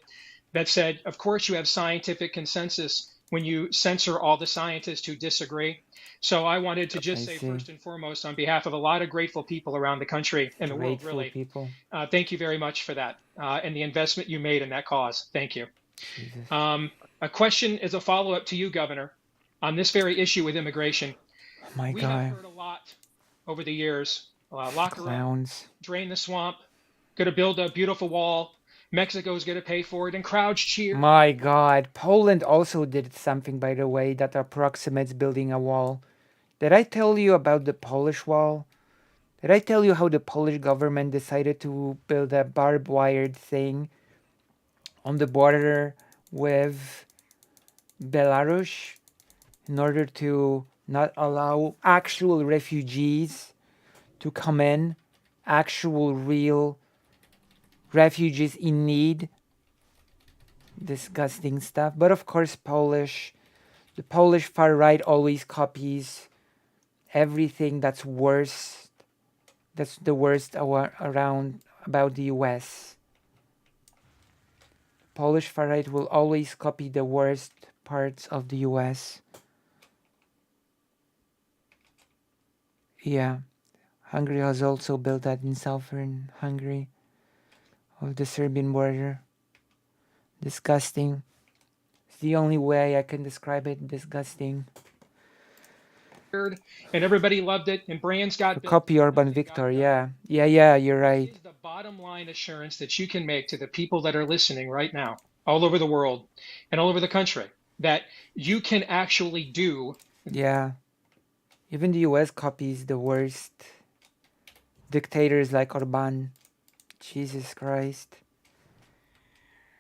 that said, of course you have scientific consensus when you censor all the scientists who disagree. So I wanted to just say first and foremost, on behalf of a lot of grateful people around the country and the world, really, thank you very much for that and the investment you made in that cause. Thank you. A question is a follow-up to you, Governor, on this very issue with immigration. Oh my we God. have heard a lot over the years. Lock her up, drain the swamp, going to build a beautiful wall. Mexico's going to pay for it, and crowds cheer. My God. Poland also did something, by the way, that approximates building a wall. Did I tell you about the Polish wall? Did I tell you how the Polish government decided to build a barbed wired thing on the border with Belarus in order to not allow actual refugees to come in, actual real refugees in need? Disgusting stuff. But of course, the Polish far right always copies everything that's worst. That's the worst around about the US. Polish far right will always copy the worst parts of the US. Yeah, Hungary has also built that in southern Hungary, of the Serbian border. Disgusting. It's the only way I can describe it. Disgusting. And everybody loved it, and brands got built. Copy Orban Victor, yeah. Yeah, you're right. This is the bottom line assurance that you can make to the people that are listening right now, all over the world and all over the country, that you can actually do. Yeah. Even the US copies the worst dictators like Orban. Jesus Christ.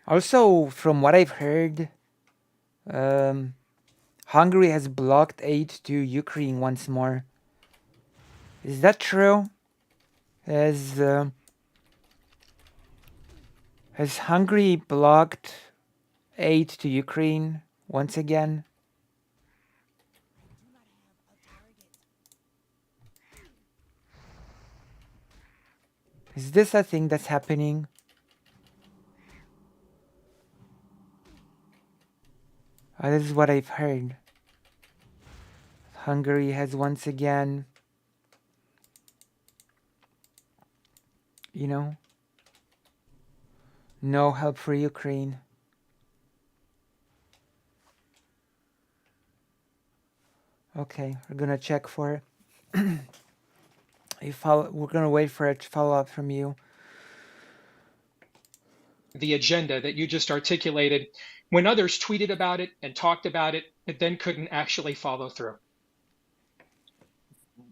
Also, from what I've heard, Hungary has blocked aid to Ukraine once more. Is that true? Has Hungary blocked aid to Ukraine once again? Is this a thing that's happening? This is what I've heard. Hungary has once again, no help for Ukraine. Okay, we're gonna check for it. We're gonna wait for a follow-up from you. The agenda that you just articulated, when others tweeted about it and talked about it, it then couldn't actually follow through.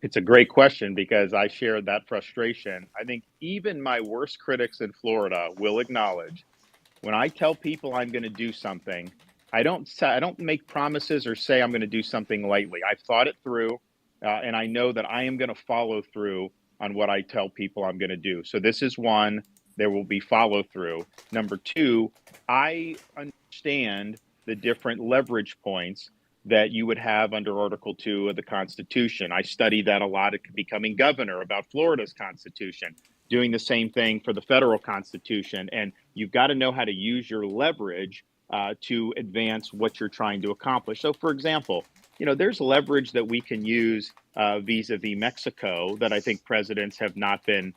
It's a great question because I share that frustration. I think even my worst critics in Florida will acknowledge when I tell people I'm going to do something, I don't make promises or say I'm going to do something lightly. I've thought it through, and I know that I am going to follow through on what I tell people I'm going to do. So this is one. There will be follow through. Number two, I understand the different leverage points that you would have under Article 2 of the Constitution. I studied that a lot at becoming governor about Florida's Constitution, doing the same thing for the federal Constitution. And you've got to know how to use your leverage to advance what you're trying to accomplish. So, for example, there's leverage that we can use vis-a-vis Mexico that I think presidents have not been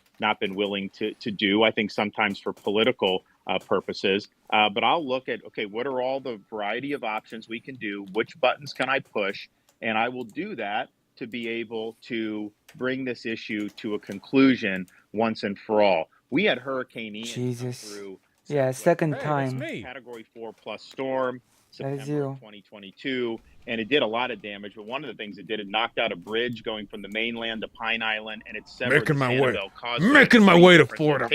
willing to do. I think sometimes for political purposes. But I'll look at, okay, what are all the variety of options we can do? Which buttons can I push? And I will do that to be able to bring this issue to a conclusion once and for all. We had Hurricane Ian come through. Yeah, second time. Category 4 plus storm, September of 2022, and it did a lot of damage. But one of the things it did, it knocked out a bridge going from the mainland to Pine Island, and it severed the Sanibel Causeway. Making my way to Florida.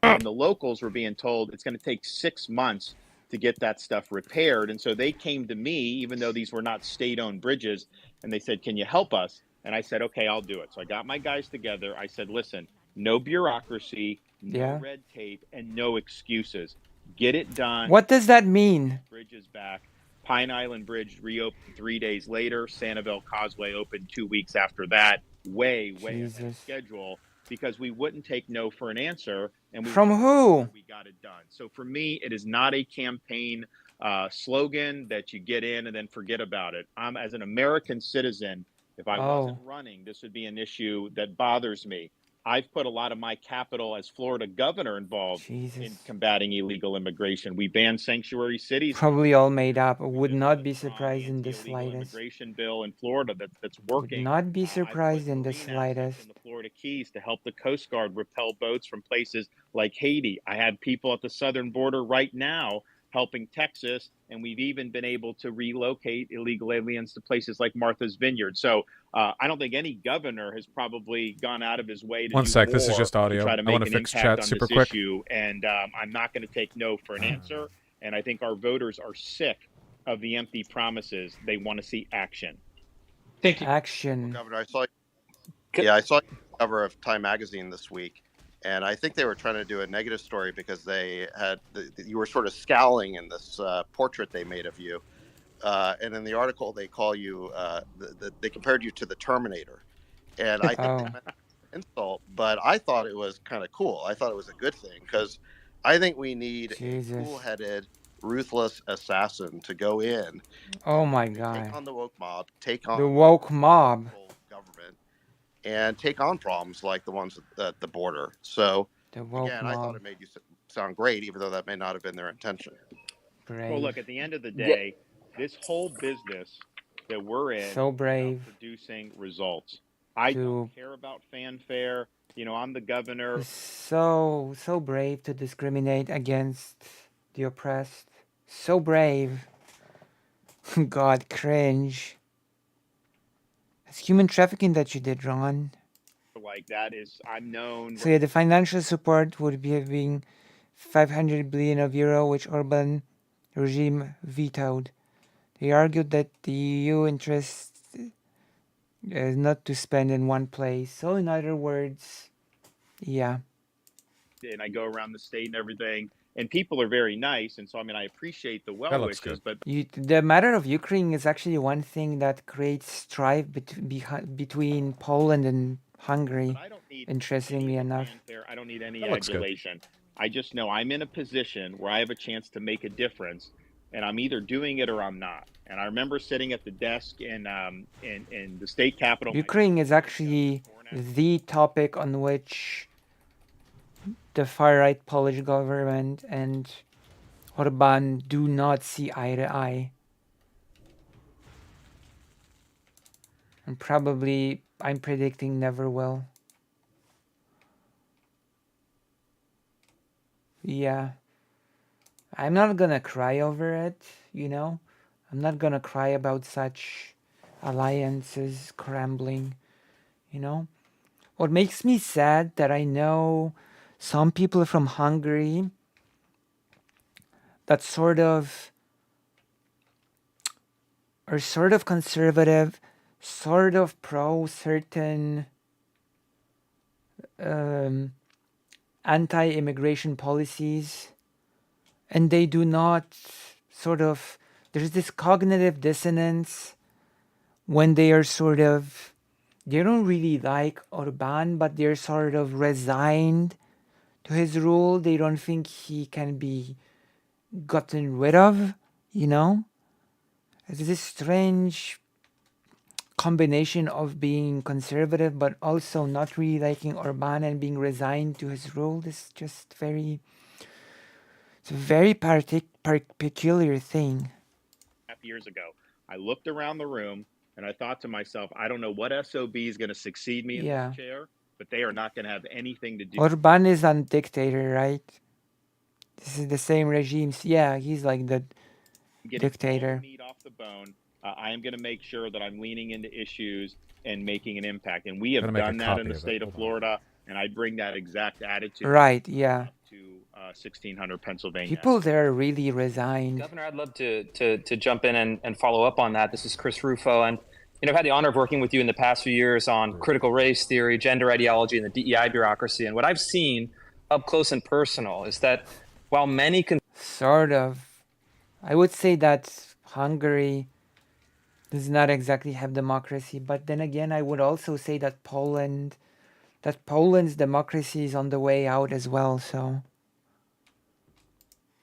And the locals were being told it's going to take 6 months to get that stuff repaired. And so they came to me, even though these were not state-owned bridges, and they said, can you help us? And I said, okay, I'll do it. So I got my guys together. I said, listen, no bureaucracy, no red tape, and no excuses. Get it done. What does that mean? Bridges back. Pine Island Bridge reopened 3 days later. Sanibel Causeway opened 2 weeks after that. Way ahead of schedule, because we wouldn't take no for an answer. And from who? We got it done. So for me, it is not a campaign slogan that you get in and then forget about it. I'm, as an American citizen, if I wasn't running, this would be an issue that bothers me. I've put a lot of my capital as Florida governor involved in combating illegal immigration. We banned sanctuary cities. Probably all made up. I would not be surprised in the slightest. Immigration bill in Florida that's working. Would not be surprised in the slightest. In the Florida Keys to help the Coast Guard repel boats from places like Haiti. I have people at the southern border right now helping Texas, and we've even been able to relocate illegal aliens to places like Martha's Vineyard. So I don't think any governor has probably gone out of his way to One do sec, more this is just to audio. try to I make want to an fix impact chat on super this quick. issue. And I'm not going to take no for an answer. And I think our voters are sick of the empty promises. They want to see action. Thank you. Action. Governor, I saw the cover of Time Magazine this week, and I think they were trying to do a negative story because they had you were sort of scowling in this portrait they made of you, and in the article they call you they compared you to the Terminator, and I think they meant an insult, but I thought it was kind of cool. I thought it was a good thing because I think we need a cool-headed, ruthless assassin to go in. Oh my Take God. on the woke mob, take on The woke mob. government, and take on problems like the ones at the border. So The woke again, mob. I thought it made you sound great, even though that may not have been their intention. Brave. Well, look, at the end of the day, this whole business that we're in So brave. is about producing results. I don't care about fanfare. You know, I'm the governor. So brave to discriminate against the oppressed. So brave. God, cringe. It's human trafficking that you did, Ron. Like that is, I'm known. So yeah, the financial support would be being 500 billion of euro, which Orban regime vetoed. They argued that the EU interest is not to spend in one place. So in other words, yeah. And I go around the state and everything, and people are very nice. And so, I mean, I appreciate the well wishes, but The matter of Ukraine is actually one thing that creates strife between Poland and Hungary, interestingly enough. I don't need any adulation. I just know I'm in a position where I have a chance to make a difference, and I'm either doing it or I'm not. And I remember sitting at the desk in the state capitol. Ukraine is actually the topic on which the far-right Polish government and Orban do not see eye to eye. And probably, I'm predicting, never will. Yeah. I'm not gonna cry over it, you know? I'm not gonna cry about such alliances crumbling, you know? What makes me sad that I know some people from Hungary that are sort of conservative, sort of pro certain anti-immigration policies, and they do not there's this cognitive dissonance when they are they don't really like Orban, but they're sort of resigned to his rule. They don't think he can be gotten rid of, you know? It's this strange combination of being conservative but also not really liking Orban and being resigned to his rule. It's just it's a very peculiar thing. Years ago, I looked around the room and I thought to myself, I don't know what SOB is going to succeed me in this chair, but they are not going to have anything to do. Orban is a dictator, right? This is the same regime. Yeah, he's like the dictator. Meat off the bone. I am going to make sure that I'm leaning into issues and making an impact. And we have done that in the state of Florida. And I bring that exact attitude. Right, yeah. To 1600 Pennsylvania. People there are really resigned. Governor, I'd love to jump in and follow up on that. This is Chris Rufo. And, you know, I've had the honor of working with you in the past few years on critical race theory, gender ideology, and the DEI bureaucracy. And what I've seen up close and personal is that while many I would say that Hungary does not exactly have democracy, but then again, I would also say that Poland's democracy is on the way out as well, so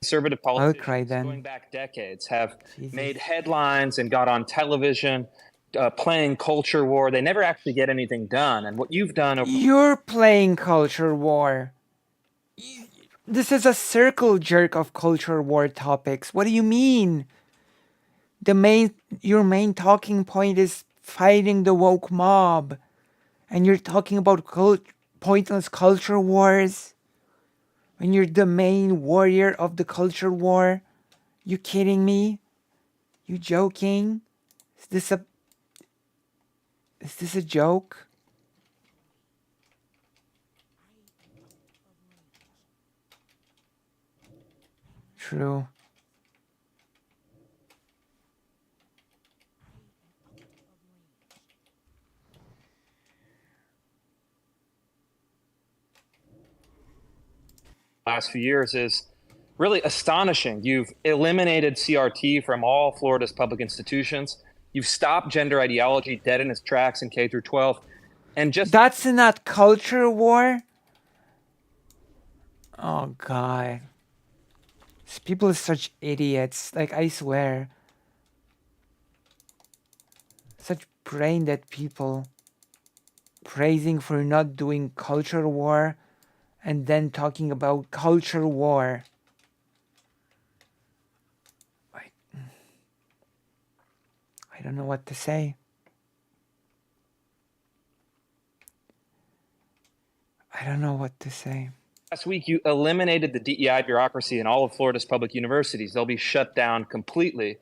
conservative politicians going back decades have made headlines and got on television playing culture war. They never actually get anything done. And what you've done You're playing culture war. This is a circle jerk of culture war topics. What do you mean? Your main talking point is fighting the woke mob, and you're talking about pointless culture wars when you're the main warrior of the culture war. You kidding me? You joking? Is this a joke? True. Last few years is really astonishing. You've eliminated CRT from all Florida's public institutions. You've stopped gender ideology dead in its tracks in K through 12. And just that's not culture war. Oh God. These people are such idiots. Like, I swear. Such brain dead people. Praising for not doing culture war and then talking about culture war. I don't know what to say. I don't know what to say. last week, you eliminated the DEI bureaucracy in all of Florida's public universities. They'll be shut down completely.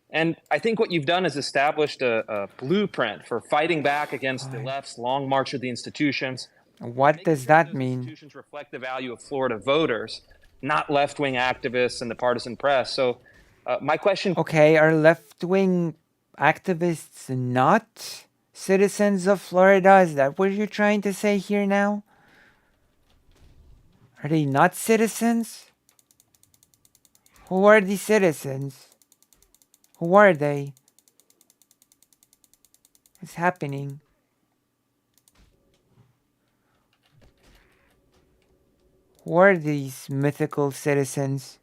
And I think what you've done is established a blueprint for fighting back against the left's long march of the institutions. What does that mean? Institutions reflect the value of Florida voters, not left-wing activists and the partisan press. So my question... Okay, are left-wing activists not citizens of Florida? Is that what you're trying to say here now? Are they not citizens? Who are the citizens? Who are they? What's happening? Who are these mythical citizens?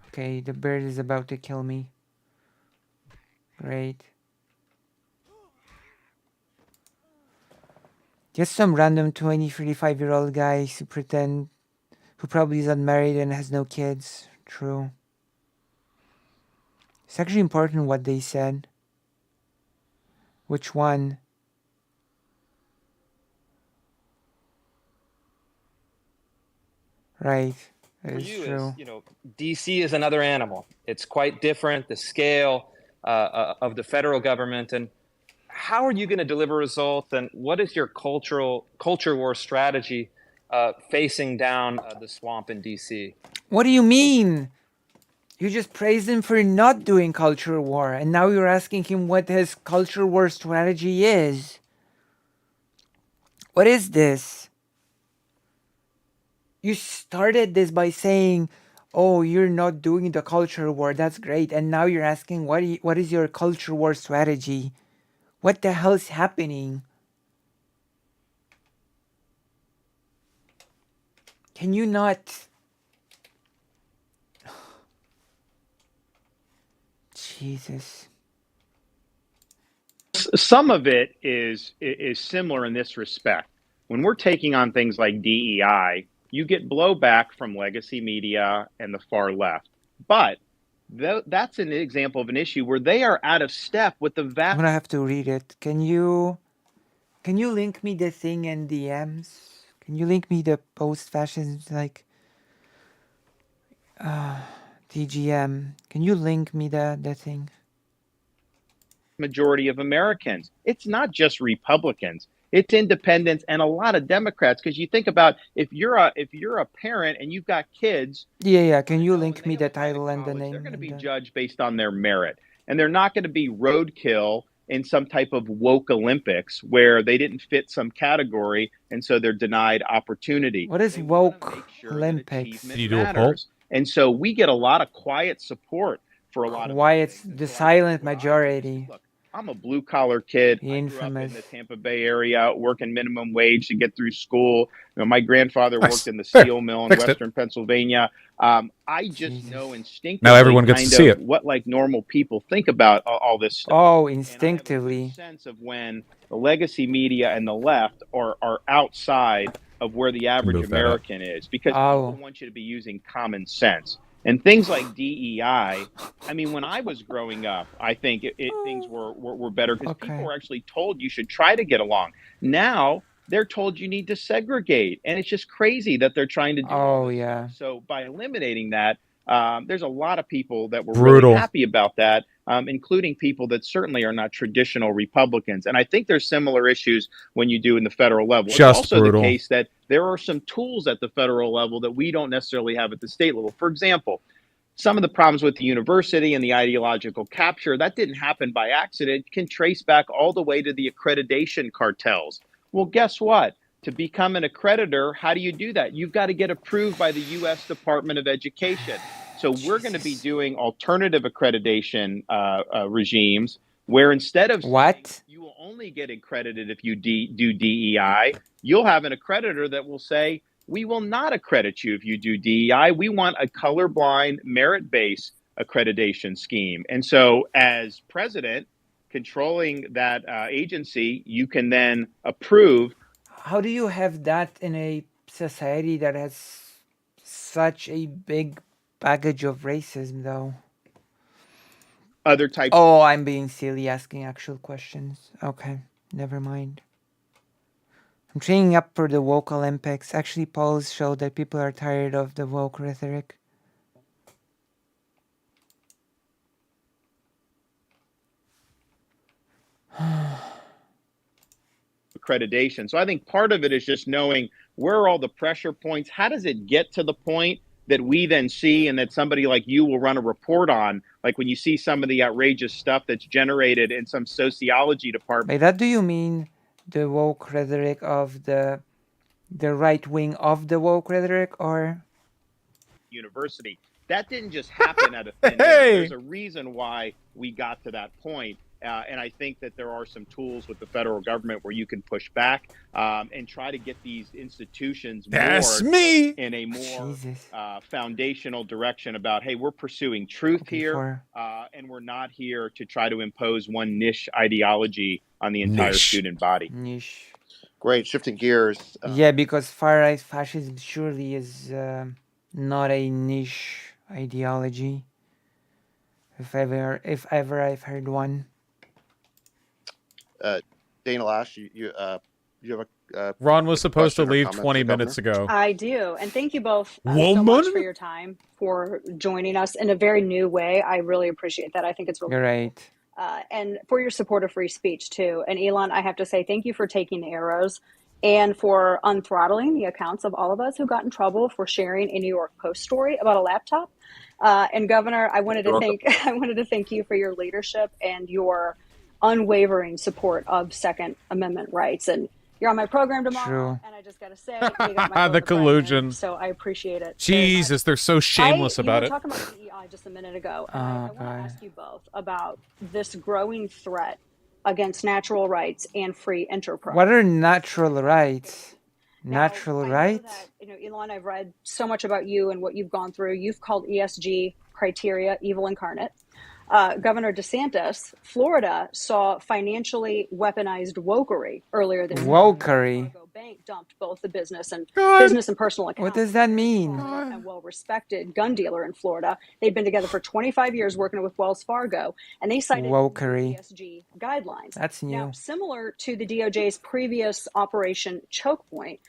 Okay, the bird is about to kill me. Great. Just some random 20, 35-year-old guys who pretend, who probably is unmarried and has no kids. True. It's actually important what they said. Which one? Right. That is true. You know, DC is another animal. It's quite different, the scale of the federal government. And how are you going to deliver results? And what is your culture war strategy facing down the swamp in DC? What do you mean? You just praised him for not doing culture war, and now you're asking him what his culture war strategy is. What is this? You started this by saying, oh, you're not doing the culture war. That's great. And now you're asking, what is your culture war strategy? What the hell is happening? Can you not... Jesus. Some of it is similar in this respect. When we're taking on things like DEI, you get blowback from legacy media and the far left. But that's an example of an issue where they are out of step with the vast... I'm gonna have to read it. Can you link me the thing in DMs? Can you link me the post-fashion, like, TGM? Can you link me the thing? Majority of Americans. It's not just Republicans. It's independents and a lot of Democrats. Because you think about if you're a parent and you've got kids. Yeah. Can you link me the title and the name? They're going to be judged based on their merit, and they're not going to be roadkill in some type of woke Olympics where they didn't fit some category and so they're denied opportunity. What is woke Olympics? Can you do a poll? And so we get a lot of quiet support for a lot of. Why it's the silent majority. Look, I'm a blue collar kid. I grew up in the Tampa Bay area, working minimum wage to get through school. You know, my grandfather worked in the steel mill in Western Pennsylvania. I just know instinctively. Now everyone gets to see it. What like normal people think about all this stuff. Oh, instinctively. Sense of when the legacy media and the left are outside of where the average American is, because people want you to be using common sense. And things like DEI, I mean, when I was growing up, I think things were better because people were actually told you should try to get along. Now they're told you need to segregate. And it's just crazy that they're trying to do all this stuff. So by eliminating that, there's a lot of people that were really happy about that, including people that certainly are not traditional Republicans. And I think there's similar issues when you do in the federal level. It's also the case that there are some tools at the federal level that we don't necessarily have at the state level. For example, some of the problems with the university and the ideological capture, that didn't happen by accident, can trace back all the way to the accreditation cartels. Well, guess what? To become an accreditor, how do you do that? You've got to get approved by the U.S. Department of Education. So we're going to be doing alternative accreditation regimes where instead of saying you will only get accredited if you do DEI, you'll have an accreditor that will say, we will not accredit you if you do DEI. We want a colorblind, merit-based accreditation scheme. And so as president, controlling that agency, you can then approve. How do you have that in a society that has such a big baggage of racism, though? Other types. Oh, I'm being silly asking actual questions. Okay, never mind. I'm training up for the woke Olympics. Actually, polls show that people are tired of the woke rhetoric. Accreditation. So I think part of it is just knowing where are all the pressure points. How does it get to the point that we then see and that somebody like you will run a report on? Like when you see some of the outrageous stuff that's generated in some sociology department. By that, do you mean the woke rhetoric of the right wing of the woke rhetoric, or university? That didn't just happen out of thin air. There's a reason why we got to that point. And I think that there are some tools with the federal government where you can push back and try to get these institutions in a more foundational direction about, hey, we're pursuing truth here, and we're not here to try to impose one niche ideology on the entire student body. Niche. Great. Shifting gears. Yeah, because far-right fascism surely is not a niche ideology. If ever I've heard one. Dana Lash, you have a Ron was supposed to leave comment 20 to the minutes governor? ago. I do. And thank you both so much for your time, for joining us in a very new way. I really appreciate that. I think it's really You're right. and for your support of free speech too. And Elon, I have to say thank you for taking the arrows and for unthrottling the accounts of all of us who got in trouble for sharing a New York Post story about a laptop. And Governor, I wanted to thank you for your leadership and your unwavering support of Second Amendment rights. And you're on my program tomorrow, and I just got to say, you got my The collusion. so I appreciate it. Jesus, they're so shameless about it. You were talking about DEI just a minute ago, and I want to ask you both about this growing threat against natural rights and free enterprise. What are natural rights? Now, Natural rights? That, Elon, I've read so much about you and what you've gone through. You've called ESG criteria evil incarnate. Governor DeSantis, Florida, saw financially weaponized wokery earlier this year. Wokery? Bank dumped both the business and personal accounts. What does that mean? A well-respected gun dealer in Florida. They've been together for 25 years working with Wells Fargo, and they cited wokery ESG guidelines. That's new. Now, similar to the DOJ's previous Operation Choke Point,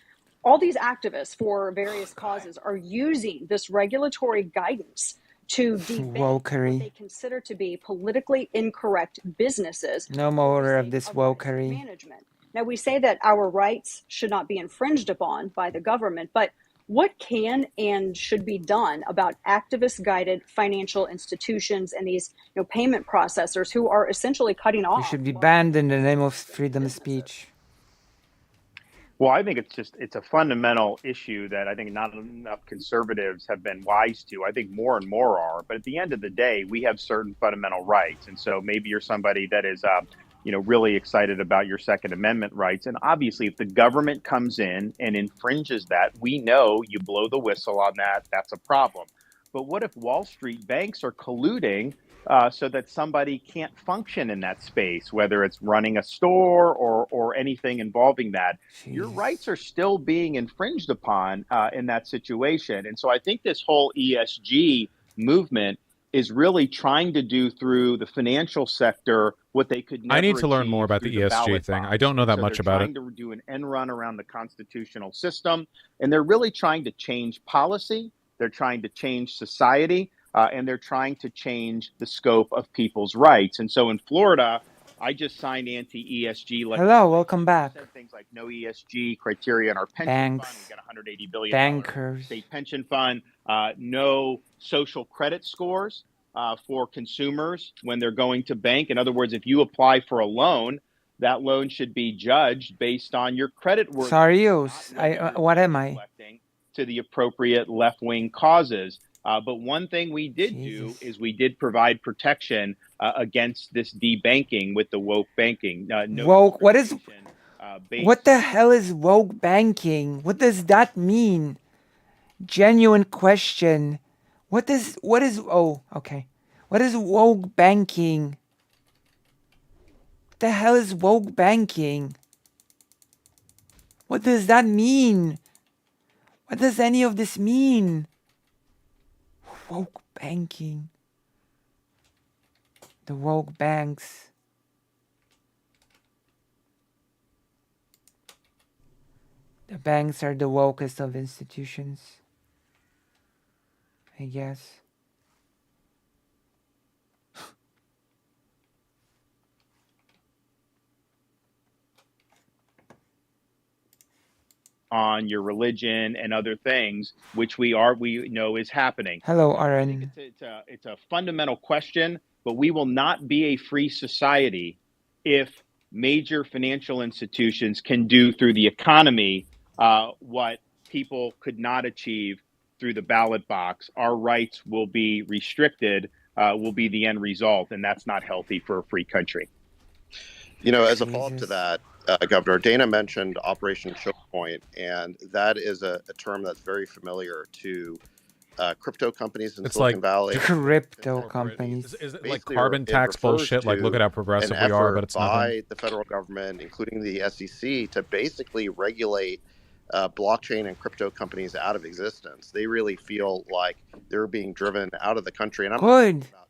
all these activists for various causes are using this regulatory guidance to debate what they consider to be politically incorrect businesses. No more of this wokery. Management. Now, we say that our rights should not be infringed upon by the government, but what can and should be done about activist-guided financial institutions and these payment processors who are essentially cutting off? They should be banned in the name of freedom of speech. Well, I think it's a fundamental issue that I think not enough conservatives have been wise to. I think more and more are. But at the end of the day, we have certain fundamental rights. And so maybe you're somebody that is, really excited about your Second Amendment rights. And obviously, if the government comes in and infringes that, we know you blow the whistle on that. That's a problem. But what if Wall Street banks are colluding so that somebody can't function in that space, whether it's running a store or anything involving that? Jeez. Your rights are still being infringed upon in that situation. And so I think this whole ESG movement is really trying to do through the financial sector what they could never I need to learn more achieve about the through ESG ballot thing. box. I don't know that So much they're about it. trying to do an end run around the constitutional system, and they're really trying to change policy. They're trying to change society, and they're trying to change the scope of people's rights. And so in Florida, I just signed anti-ESG legislation. Hello, welcome back. Said things like no ESG criteria in our pension fund. Banks, We got $180 billion bankers. state pension fund. No social credit scores for consumers when they're going to bank. In other words, if you apply for a loan, that loan should be judged based on your credit worthiness. Sorry, what am I? To the appropriate left-wing causes. But one thing we did do is we did provide protection against this debanking with the woke banking. Woke? What is? What the hell is woke banking? What does that mean? Genuine question. What is? Oh, okay. What is woke banking? What the hell is woke banking? What does that mean? What does any of this mean? Woke banking. The woke banks. The banks are the wokest of institutions, I guess. On your religion and other things, which we know is happening. Hello, Aaron. It's a fundamental question, but we will not be a free society if major financial institutions can do through the economy what people could not achieve through the ballot box. Our rights will be restricted, will be the end result, and that's not healthy for a free country. You know, as a follow-up to that, Governor, Dana mentioned Operation Choke Point, and that is a term that's very familiar to crypto companies in Silicon Valley. Crypto companies. Is it like carbon tax bullshit? Like, look at how progressive we are, but it's by nothing. the federal government, including the SEC, to basically regulate blockchain and crypto companies out of existence. They really feel like they're being driven out of the country. And I'm not talking about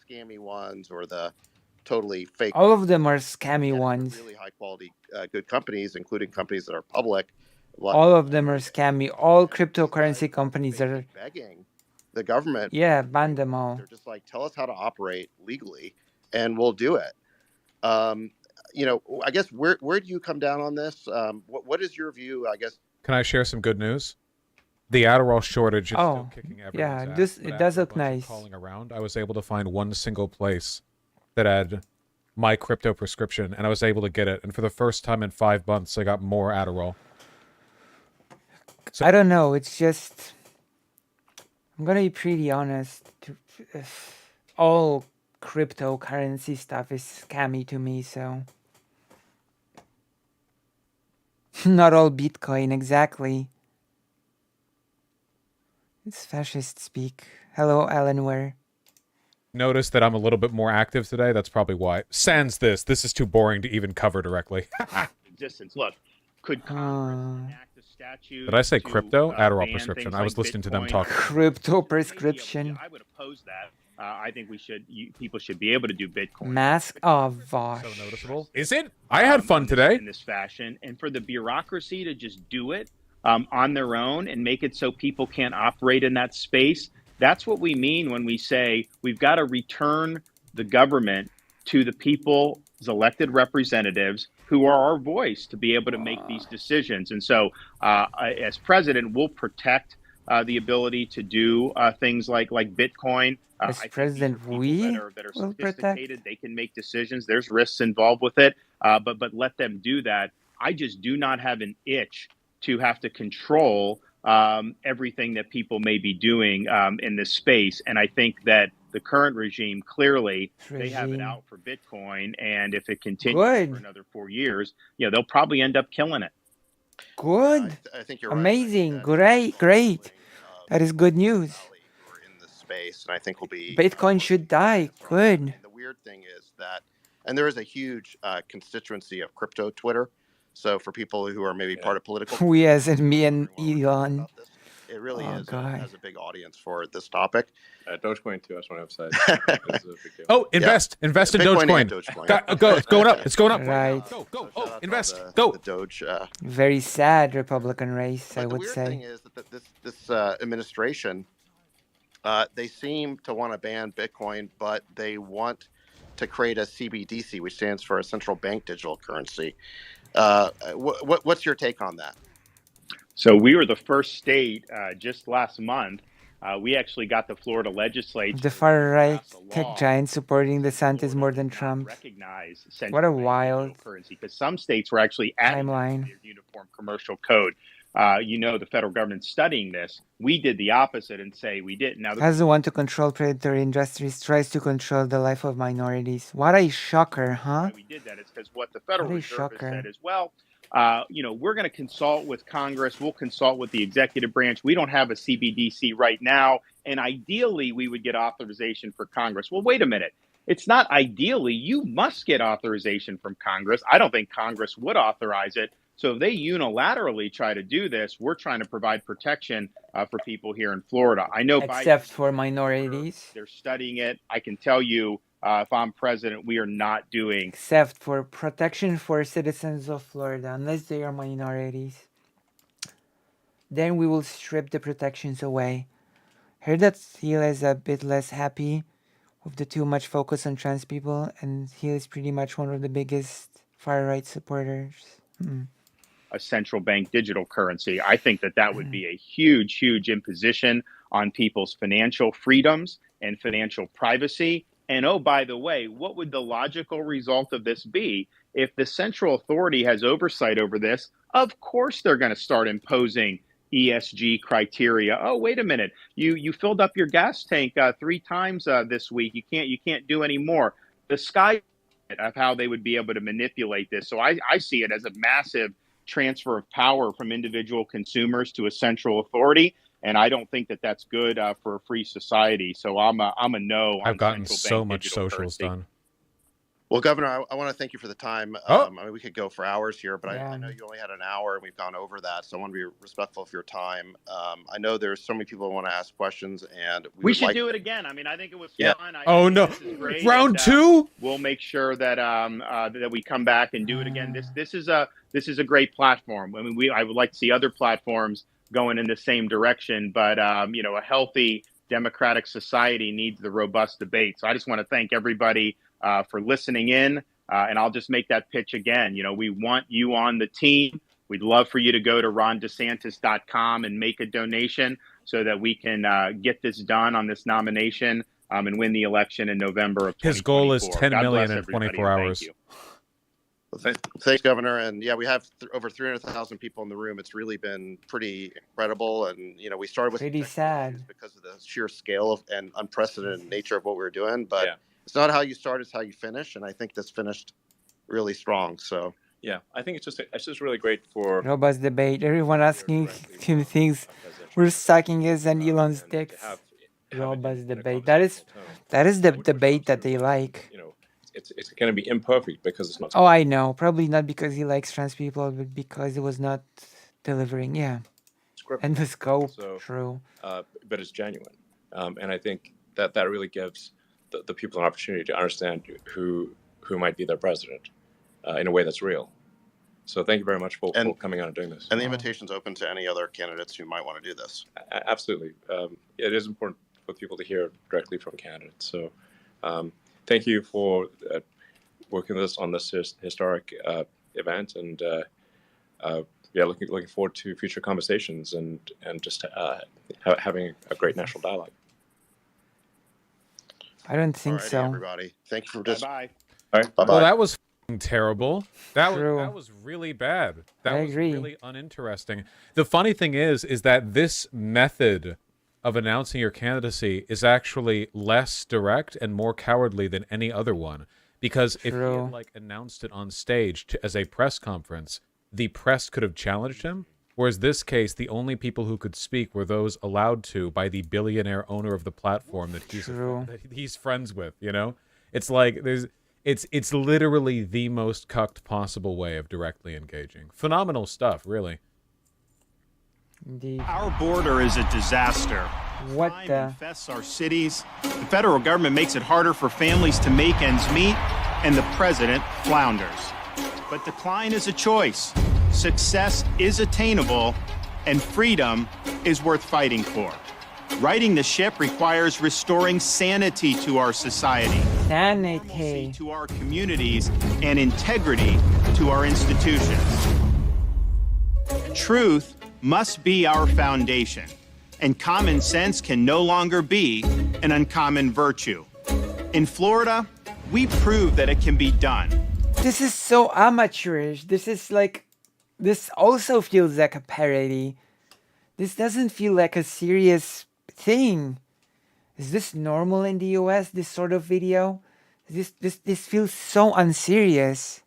scammy ones or the totally fake. All of them are scammy ones. Really high quality, good companies, including companies that are public. All of them are scammy. All cryptocurrency companies are begging the government. Yeah, ban them all. They're just like, tell us how to operate legally, and we'll do it. You know, I guess where do you come down on this? What is your view? I guess. Can I share some good news? The Adderall shortage is still kicking everyone's ass. It does look nice. Calling around, I was able to find one single place that had my crypto prescription, and I was able to get it. And for the first time in 5 months, I got more Adderall. So, I don't know. It's just, I'm gonna be pretty honest. All cryptocurrency stuff is scammy to me. So, not all Bitcoin exactly. It's fascist speak. Hello, Alanware. Notice that I'm a little bit more active today. That's probably why. Sans this. This is too boring to even cover directly. Existence. Look, could Congress enact a statute? Did I say crypto? Adderall ban prescription. things I was like listening to them Bitcoin? talk. Crypto prescription. I would oppose that. I think people should be able to do Bitcoin. Mask of Vosh. So noticeable. Is it? I had fun today. In this fashion, and for the bureaucracy to just do it on their own and make it so people can't operate in that space. That's what we mean when we say we've got to return the government to the people's elected representatives who are our voice to be able to make these decisions. And so as president, we'll protect the ability to do things like Bitcoin. As president, we that are will sophisticated, protect. they can make decisions. There's risks involved with it, but let them do that. I just do not have an itch to have to control everything that people may be doing in this space. And I think that the current regime, clearly, they have it out for Bitcoin. And if it continues for another 4 years, they'll probably end up killing it. Good. I think you're amazing. Right. Great. That is good news. In this space, and I think we'll be. Bitcoin should die. Good. And the weird thing is that, and there is a huge constituency of crypto Twitter. So for people who are maybe part of political, We as in me and Elon. It really Oh, is. God. Has a big audience for this topic. Dogecoin too. I just want to emphasize. Is a big deal. Oh, invest in Bitcoin and Dogecoin. Dogecoin. Go, it's going up. It's going up. Right. Go. So shout out to Invest. all Go. The Doge. Very sad Republican race, I But the would weird say. thing is that this administration, they seem to want to ban Bitcoin, but they want to create a CBDC, which stands for a central bank digital currency. What's your take on that? So we were the first state just last month. We actually got the Florida legislature. The far right tech giant supporting DeSantis more than Trump. Recognize What a wild currency, because some states were actually adding timeline. their uniform commercial code. The federal government's studying this. We did the opposite and say we didn't. Now, As the one to control predatory industries tries to control the life of minorities. What a shocker, huh? why we did that is because what the Federal What a Reserve has shocker. said is, well, we're going to consult with Congress. We'll consult with the executive branch. We don't have a CBDC right now. And ideally, we would get authorization for Congress. Well, wait a minute. It's not ideally. You must get authorization from Congress. I don't think Congress would authorize it. So if they unilaterally try to do this, we're trying to provide protection for people here in Florida. I know Except for minorities. they're studying it. I can tell you, if I'm president, we are not doing. Except for protection for citizens of Florida, unless they are minorities. Then we will strip the protections away. Heard that Thiel is a bit less happy with the too much focus on trans people, and he is pretty much one of the biggest far-right supporters. A central bank digital currency. I think that would be a huge, huge imposition on people's financial freedoms and financial privacy. And oh, by the way, what would the logical result of this be? If the central authority has oversight over this, of course they're going to start imposing ESG criteria. Oh, wait a minute. You filled up your gas tank 3 times this week. You can't do any more. The sky of how they would be able to manipulate this. So I see it as a massive transfer of power from individual consumers to a central authority, and I don't think that's good for a free society. So I'm a no. I've on gotten central so bank much digital socials currency. done. Well, Governor, I want to thank you for the time. I mean, we could go for hours here, but I know you only had an hour, and we've gone over that, so I want to be respectful of your time. I know there's so many people who want to ask questions, and We should do it again. I mean, I think it was fun. Oh no, round 2. We'll make sure that that we come back and do it again. This is a great platform. I mean, I would like to see other platforms going in the same direction, but a healthy democratic society needs the robust debate. So I just want to thank everybody for listening in, and I'll just make that pitch again. We want you on the team. We'd love for you to go to rondesantis.com and make a donation so that we can get this done on this nomination and win the election in November of 2024. His goal is 10 God million bless in 24 everybody, and thank hours. you. Well, thanks, Governor. And yeah, we have over 300,000 people in the room. It's really been pretty incredible. And, we started with pretty sad because of the sheer scale of and unprecedented nature of what we were doing. But it's not how you start, it's how you finish. And I think this finished really strong. So yeah, I think it's just really great for robust debate. Everyone asking him things. We're sucking his and Elon's dicks. Robust debate. That is the debate that they like. It's going to be imperfect because it's not. Oh, I know. Probably not because he likes trans people, but because it was not delivering. Yeah. And the scope. So, true. But it's genuine, and I think that really gives the people an opportunity to understand who might be their president in a way that's real. So thank you very much for coming on and doing this. And the invitation's open to any other candidates who might want to do this. Absolutely. It is important for people to hear directly from candidates. So thank you for working with us on this historic event, and looking forward to future conversations and just having a great national dialogue. I don't think so. Everybody, thank you for just. Bye. All right. Well, that was terrible. That True. was really bad. That I was agree. really uninteresting. The funny thing is that this method of announcing your candidacy is actually less direct and more cowardly than any other one. Because if he had announced it on stage as a press conference, the press could have challenged him. Whereas this case, the only people who could speak were those allowed to by the billionaire owner of the platform that he's friends with. It's like it's literally the most cucked possible way of directly engaging. Phenomenal stuff, really. Indeed. Our border is a disaster. What Crime the? infests our cities. The federal government makes it harder for families to make ends meet, and the president flounders. But decline is a choice. Success is attainable, and freedom is worth fighting for. Righting the ship requires restoring sanity to our society, sanity to our communities, and integrity to our institutions. Truth must be our foundation, and common sense can no longer be an uncommon virtue. In Florida, we prove that it can be done. This is so amateurish. This also feels like a parody. This doesn't feel like a serious thing. Is this normal in the US, this sort of video? This feels so unserious.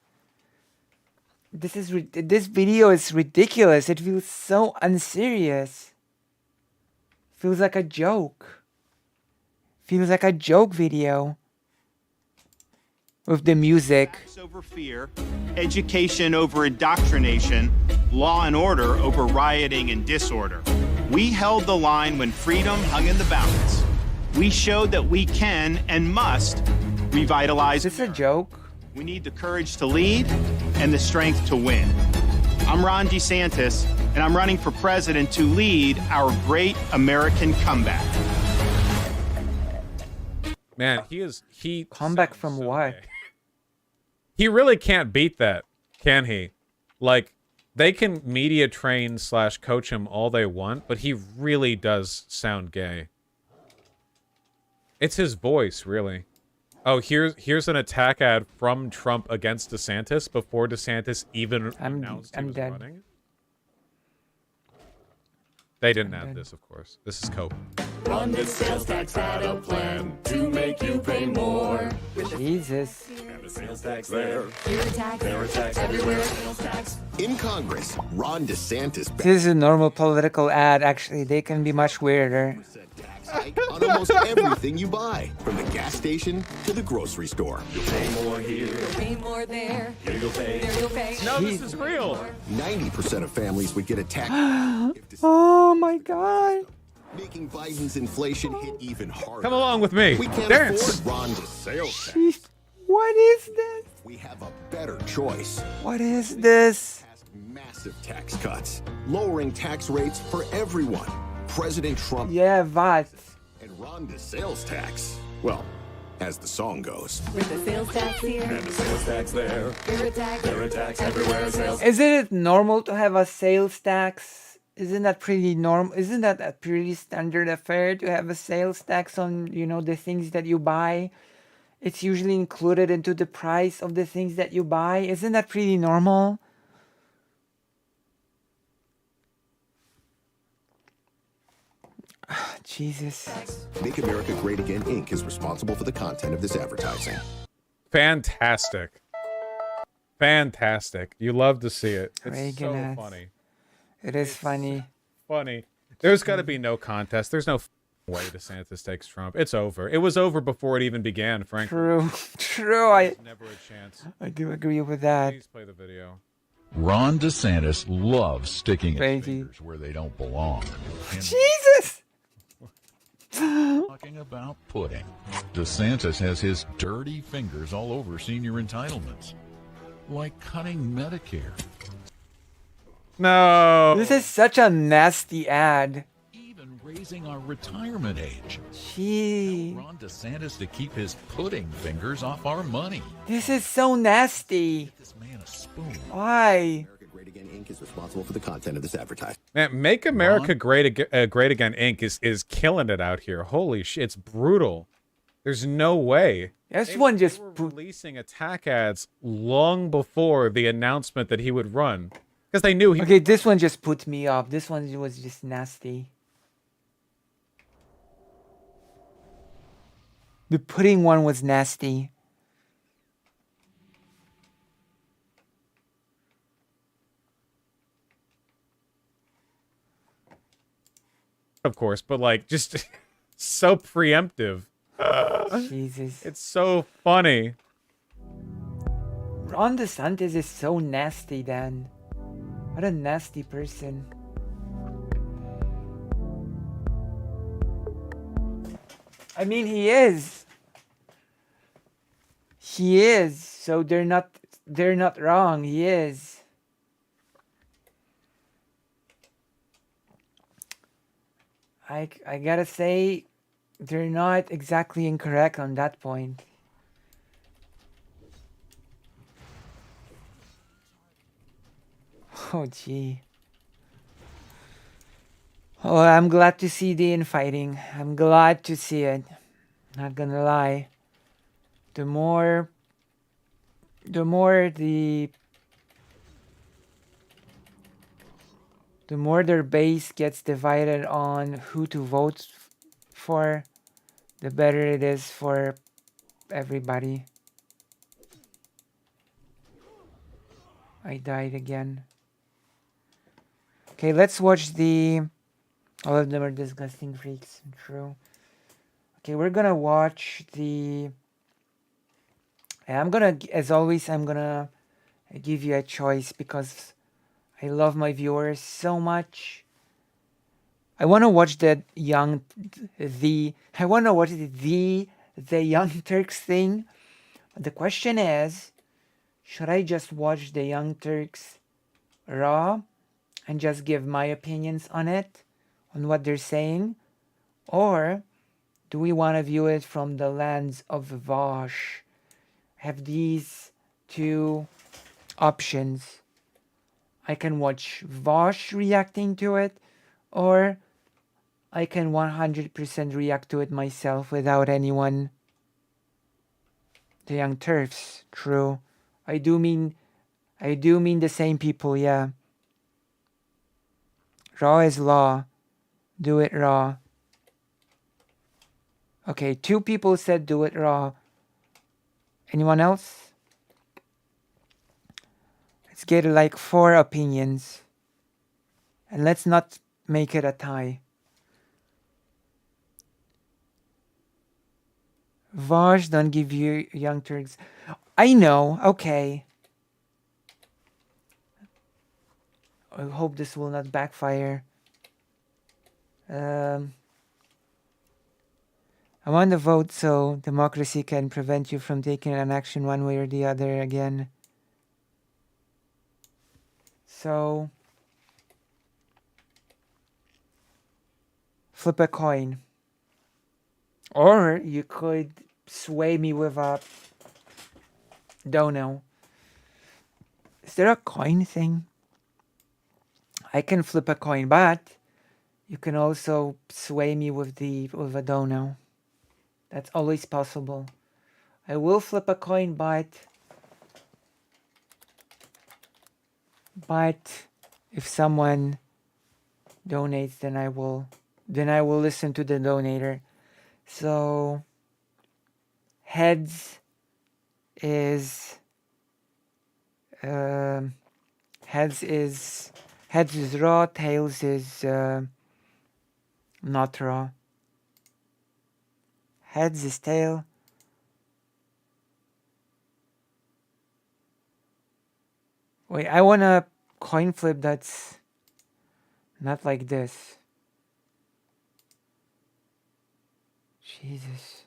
This video is ridiculous. It feels so unserious. Feels like a joke. Feels like a joke video. With the music. Facts over fear, education over indoctrination, law and order over rioting and disorder. We held the line when freedom hung in the balance. We showed that we can and must revitalize. Is this a joke? We need the courage to lead and the strength to win. I'm Ron DeSantis, and I'm running for president to lead our great American comeback. Man, he comeback from so what? gay. He really can't beat that, can he? Like, they can media train / coach him all they want, but he really does sound gay. It's his voice, really. Oh, here's an attack ad from Trump against DeSantis before DeSantis even announced he was running. They didn't add this, of course. This is Cope. Run this sales tax at a plan to make you pay more. Jesus. And the sales tax there. Here a tax, there a tax, everywhere a sales tax. In Congress, Ron DeSantis. This is a normal political ad. Actually, they can be much weirder. On almost everything you buy, from the gas station to the grocery store. You'll pay more here. You'll pay more there. Here you'll pay. There you'll pay. No, this is real. 90% of families would get a tax. Oh my God. Making Biden's inflation hit even harder. Come along with me. We can't Dance. afford Ron DeSantis tax. Jeez. What is this? We have a better choice. What is this? Massive tax cuts, lowering tax rates for everyone. President Trump. Yeah, what? And Ron DeSantis tax. Well, as the song goes. With the sales tax here. And the sales tax there. Here a tax, there a tax, everywhere a sales. Isn't it normal to have a sales tax? Isn't that pretty normal? Isn't that a pretty standard affair to have a sales tax on, the things that you buy? It's usually included into the price of the things that you buy. Isn't that pretty normal? Jesus. Make America Great Again Inc. is responsible for the content of this advertising. Fantastic. Fantastic. You love to see it. It's Reagan so ads. funny. It is funny. Funny. There's got to be no contest. There's no way DeSantis takes Trump. It's over. It was over before it even began, frankly. True. There's never a chance. I do agree with that. Please play the video. Ron DeSantis loves sticking his Crazy. fingers where they don't belong. And Jesus! talking about pudding. DeSantis has his dirty fingers all over senior entitlements. Like cutting Medicare. No. This is such a nasty ad. Even raising our retirement age. Gee. Ron DeSantis to keep his pudding fingers off our money. This is so nasty. Get this man a spoon. Why? America Great Again Inc. is responsible for the content of this advertising. Man, Make America Great Again Inc. is killing it out here. Holy shit, it's brutal. There's no way. This one just were releasing attack ads long before the announcement that he would run. Because they knew he... Okay, this one just put me off. This one was just nasty. The pudding one was nasty. Of course, but like, just so preemptive. Jesus. It's so funny. Ron DeSantis is so nasty, Dan. What a nasty person. I mean, he is. He is. So they're not wrong. He is. I gotta say, they're not exactly incorrect on that point. Oh, gee. Oh, I'm glad to see the infighting. I'm glad to see it. Not gonna lie. The more the more their base gets divided on who to vote for, the better it is for everybody. I died again. Okay, let's watch the... All of them are disgusting freaks. True. Okay, we're gonna watch the... I'm gonna, as always, I'm gonna give you a choice because I love my viewers so much. I want to watch I want to watch the Young Turks thing. The question is, should I just watch the Young Turks raw and just give my opinions on it, on what they're saying? Or do we want to view it from the lens of Vosh? Have these two options. I can watch Vosh reacting to it, or I can 100% react to it myself without anyone. The Young Turfs, true. I do mean the same people, yeah. Raw is law. Do it raw. Okay, 2 people said do it raw. Anyone else? Let's get like 4 opinions. And let's not make it a tie. Vaj, don't give you Young Turks. I know, okay. I hope this will not backfire. I want to vote so democracy can prevent you from taking an action one way or the other again. So, flip a coin. Or you could sway me with a... Don't know. Is there a coin thing? I can flip a coin, but you can also sway me with a dono. That's always possible. I will flip a coin, but if someone donates, then I will listen to the donator. So heads is raw, tails is not raw. Heads is tail. Wait, I want a coin flip that's not like this. Jesus.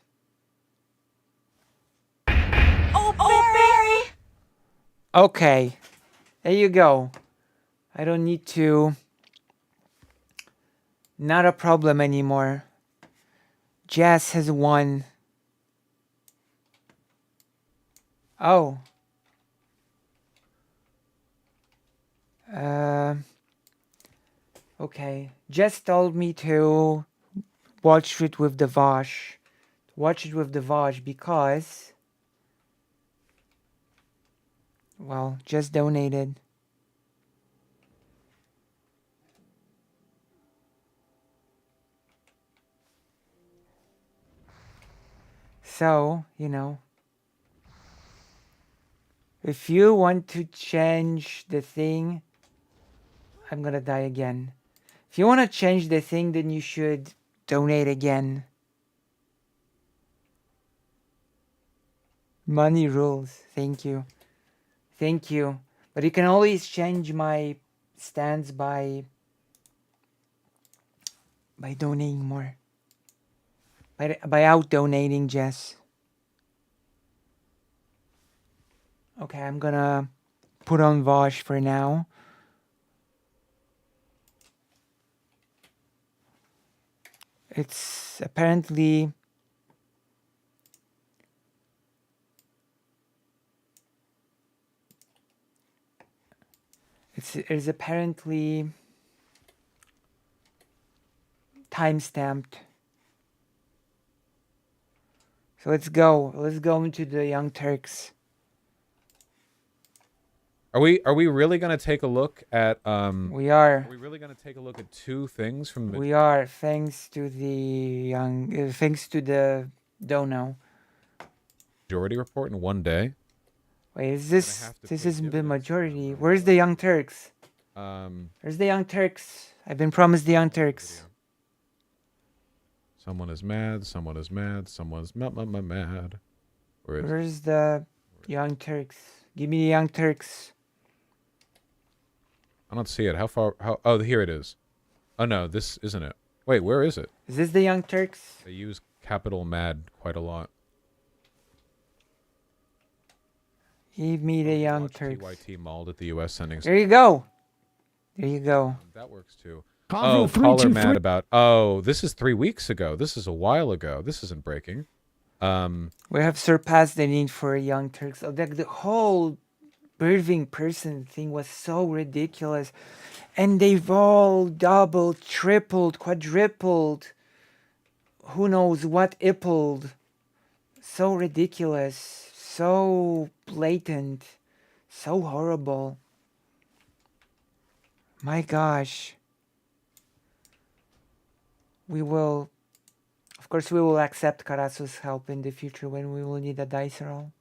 Oh, Barry! Okay. There you go. I don't need to... Not a problem anymore. Jazz has won. Oh. Okay. Jess told me to watch it with the Vosh. Watch it with the Vosh because... Well, just donated. So, you know, if you want to change the thing, I'm gonna die again. If you want to change the thing, then you should donate again. Money rules. Thank you. Thank you. But you can always change my stance by donating more. by out donating, Jess. Okay, I'm gonna put on Vosh for now. It's apparently it's apparently time-stamped. So let's go. Let's go into the Young Turks. Are we really gonna take a look at We are. Are we really gonna take a look at two things from the We are, thanks to the Dono. majority report in one day? Wait, this isn't the majority. Where's the Young Turks? Where's the Young Turks? I've been promised the Young Turks. Someone is mad. Someone is mad. Someone's mad. Where's the Young Turks? Give me the Young Turks. I don't see it. How far? Oh, here it is. Oh no, this isn't it. Wait, where is it? Is this the Young Turks? They use capital mad quite a lot. Give me the Young Turks. TYT mauled at the U.S. sending. There you go. There you go. That works too. Convo caller mad about. Oh, this is 3 weeks ago. This is a while ago. This isn't breaking. We have surpassed the need for Young Turks. The whole birthing person thing was so ridiculous. And they've all doubled, tripled, quadrupled. Who knows what ippled. So ridiculous. So blatant. So horrible. My gosh. Of course, we will accept Karasu's help in the future when we will need a dice roll.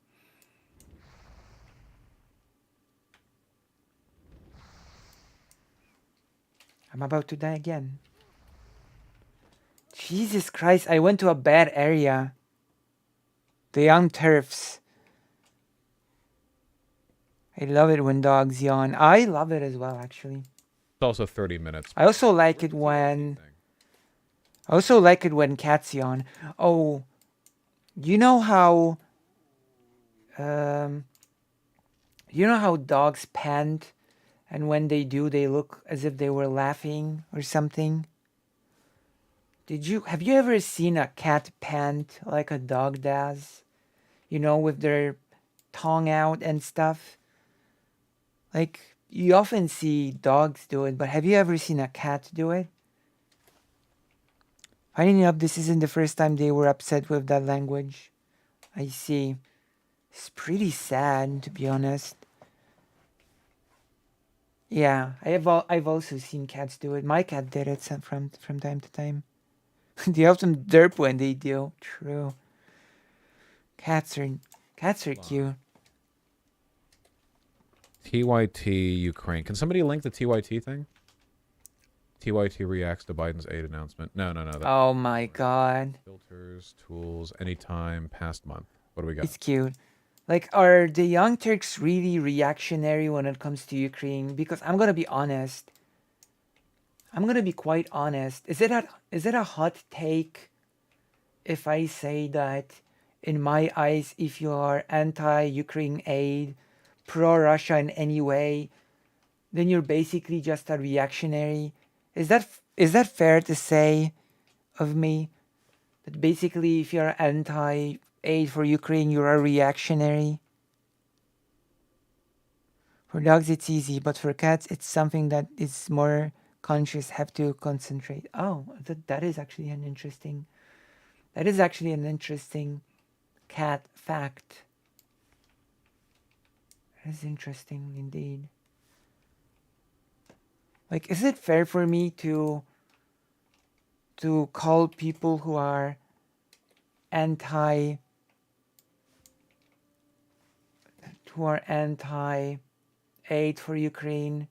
I'm about to die again. Jesus Christ, I went to a bad area. The Young Turfs. I love it when dogs yawn. I love it as well, actually. It's also 30 minutes. I also like it when cats yawn. Oh, you know how dogs pant, and when they do, they look as if they were laughing or something? Have you ever seen a cat pant like a dog does? You know, with their tongue out and stuff? Like, you often see dogs do it, but have you ever seen a cat do it? Finding enough, this isn't the first time they were upset with that language. I see. It's pretty sad, to be honest. Yeah, I've also seen cats do it. My cat did it from time to time. They often derp when they do. True. Cats are cute. TYT Ukraine. Can somebody link the TYT thing? TYT reacts to Biden's aid announcement. No. Oh my god. Filters, tools, anytime, past month. What do we got? It's cute. Like, are the Young Turks really reactionary when it comes to Ukraine? Because I'm gonna be honest. I'm gonna be quite honest. Is it a hot take if I say that, in my eyes, if you are anti-Ukraine aid, pro-Russia in any way, then you're basically just a reactionary? Is that fair to say of me? That basically, if you're anti-aid for Ukraine, you're a reactionary? For dogs, it's easy, but for cats, it's something that is more conscious, have to concentrate. Oh, that is actually an interesting cat fact. That is interesting indeed. Like, is it fair for me to call people who are anti aid for Ukraine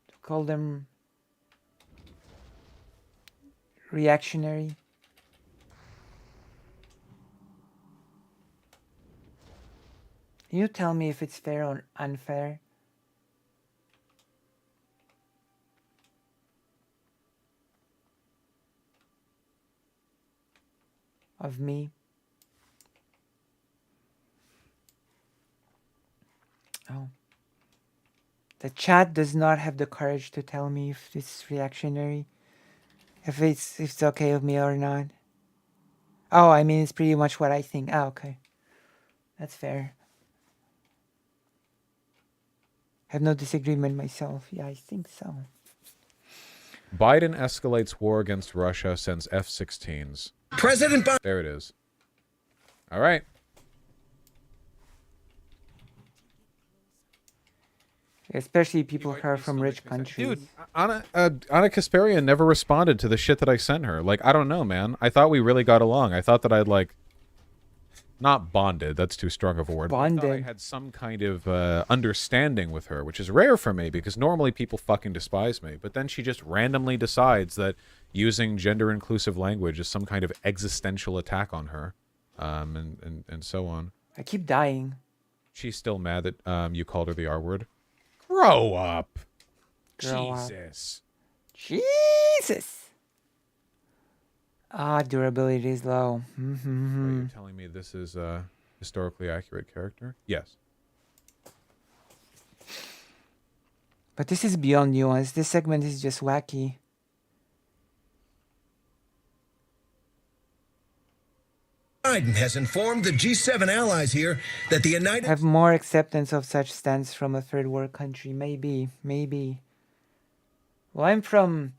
to call them reactionary? You tell me if it's fair or unfair. of me. Oh. The chat does not have the courage to tell me if it's reactionary. If it's okay with me or not. Oh, I mean, it's pretty much what I think. Oh, okay. That's fair. Have no disagreement myself. Yeah, I think so. Biden escalates war against Russia, sends F-16s. President Biden. There it is. All right. Especially people who are from rich countries. Dude, Anna Kasparian never responded to the shit that I sent her. Like, I don't know, man. I thought we really got along. I thought that I'd, like, not bonded. That's too strong of a word. Bonded. I thought I had some kind of understanding with her, which is rare for me because normally people fucking despise me. But then she just randomly decides that using gender-inclusive language is some kind of existential attack on her, and so on. I keep dying. She's still mad that you called her the R word. Grow up. Jesus. Jesus. Ah, durability is low. You're telling me this is a historically accurate character? Yes. But this is beyond nuance. This segment is just wacky. Biden has informed the G7 allies here that the United Have more acceptance of such stance from a third world country. Maybe. Well, I'm from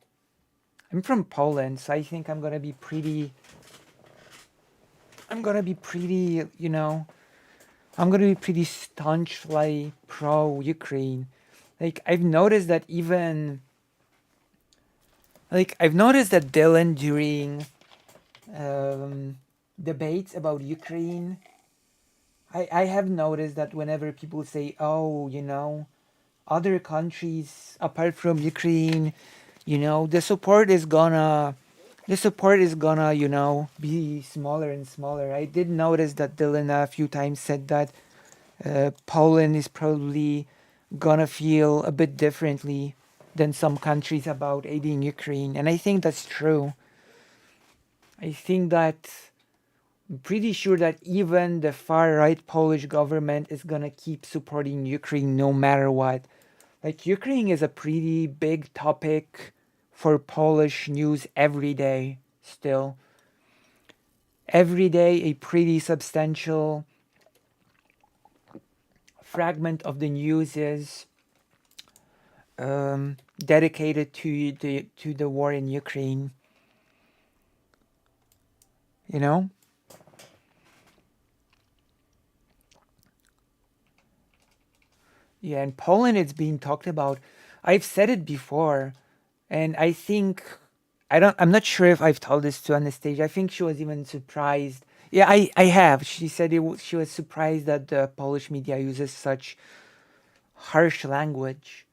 Poland, so I think I'm gonna be pretty, you know, I'm gonna be pretty staunchly pro-Ukraine. Like, I've noticed that Dylan during debates about Ukraine, I have noticed that whenever people say, oh, you know, other countries apart from Ukraine, you know, the support is gonna, you know, be smaller and smaller. I did notice that Dylan a few times said that Poland is probably gonna feel a bit differently than some countries about aiding Ukraine. And I think that's true. I'm pretty sure that even the far-right Polish government is gonna keep supporting Ukraine no matter what. Like, Ukraine is a pretty big topic for Polish news every day, still. Every day, a pretty substantial fragment of the news is dedicated to the war in Ukraine. You know? Yeah, in Poland it's being talked about. I've said it before, and I think I'm not sure if I've told this to Anastasia. I think she was even surprised. Yeah, I have. She said she was surprised that the Polish media uses such harsh language.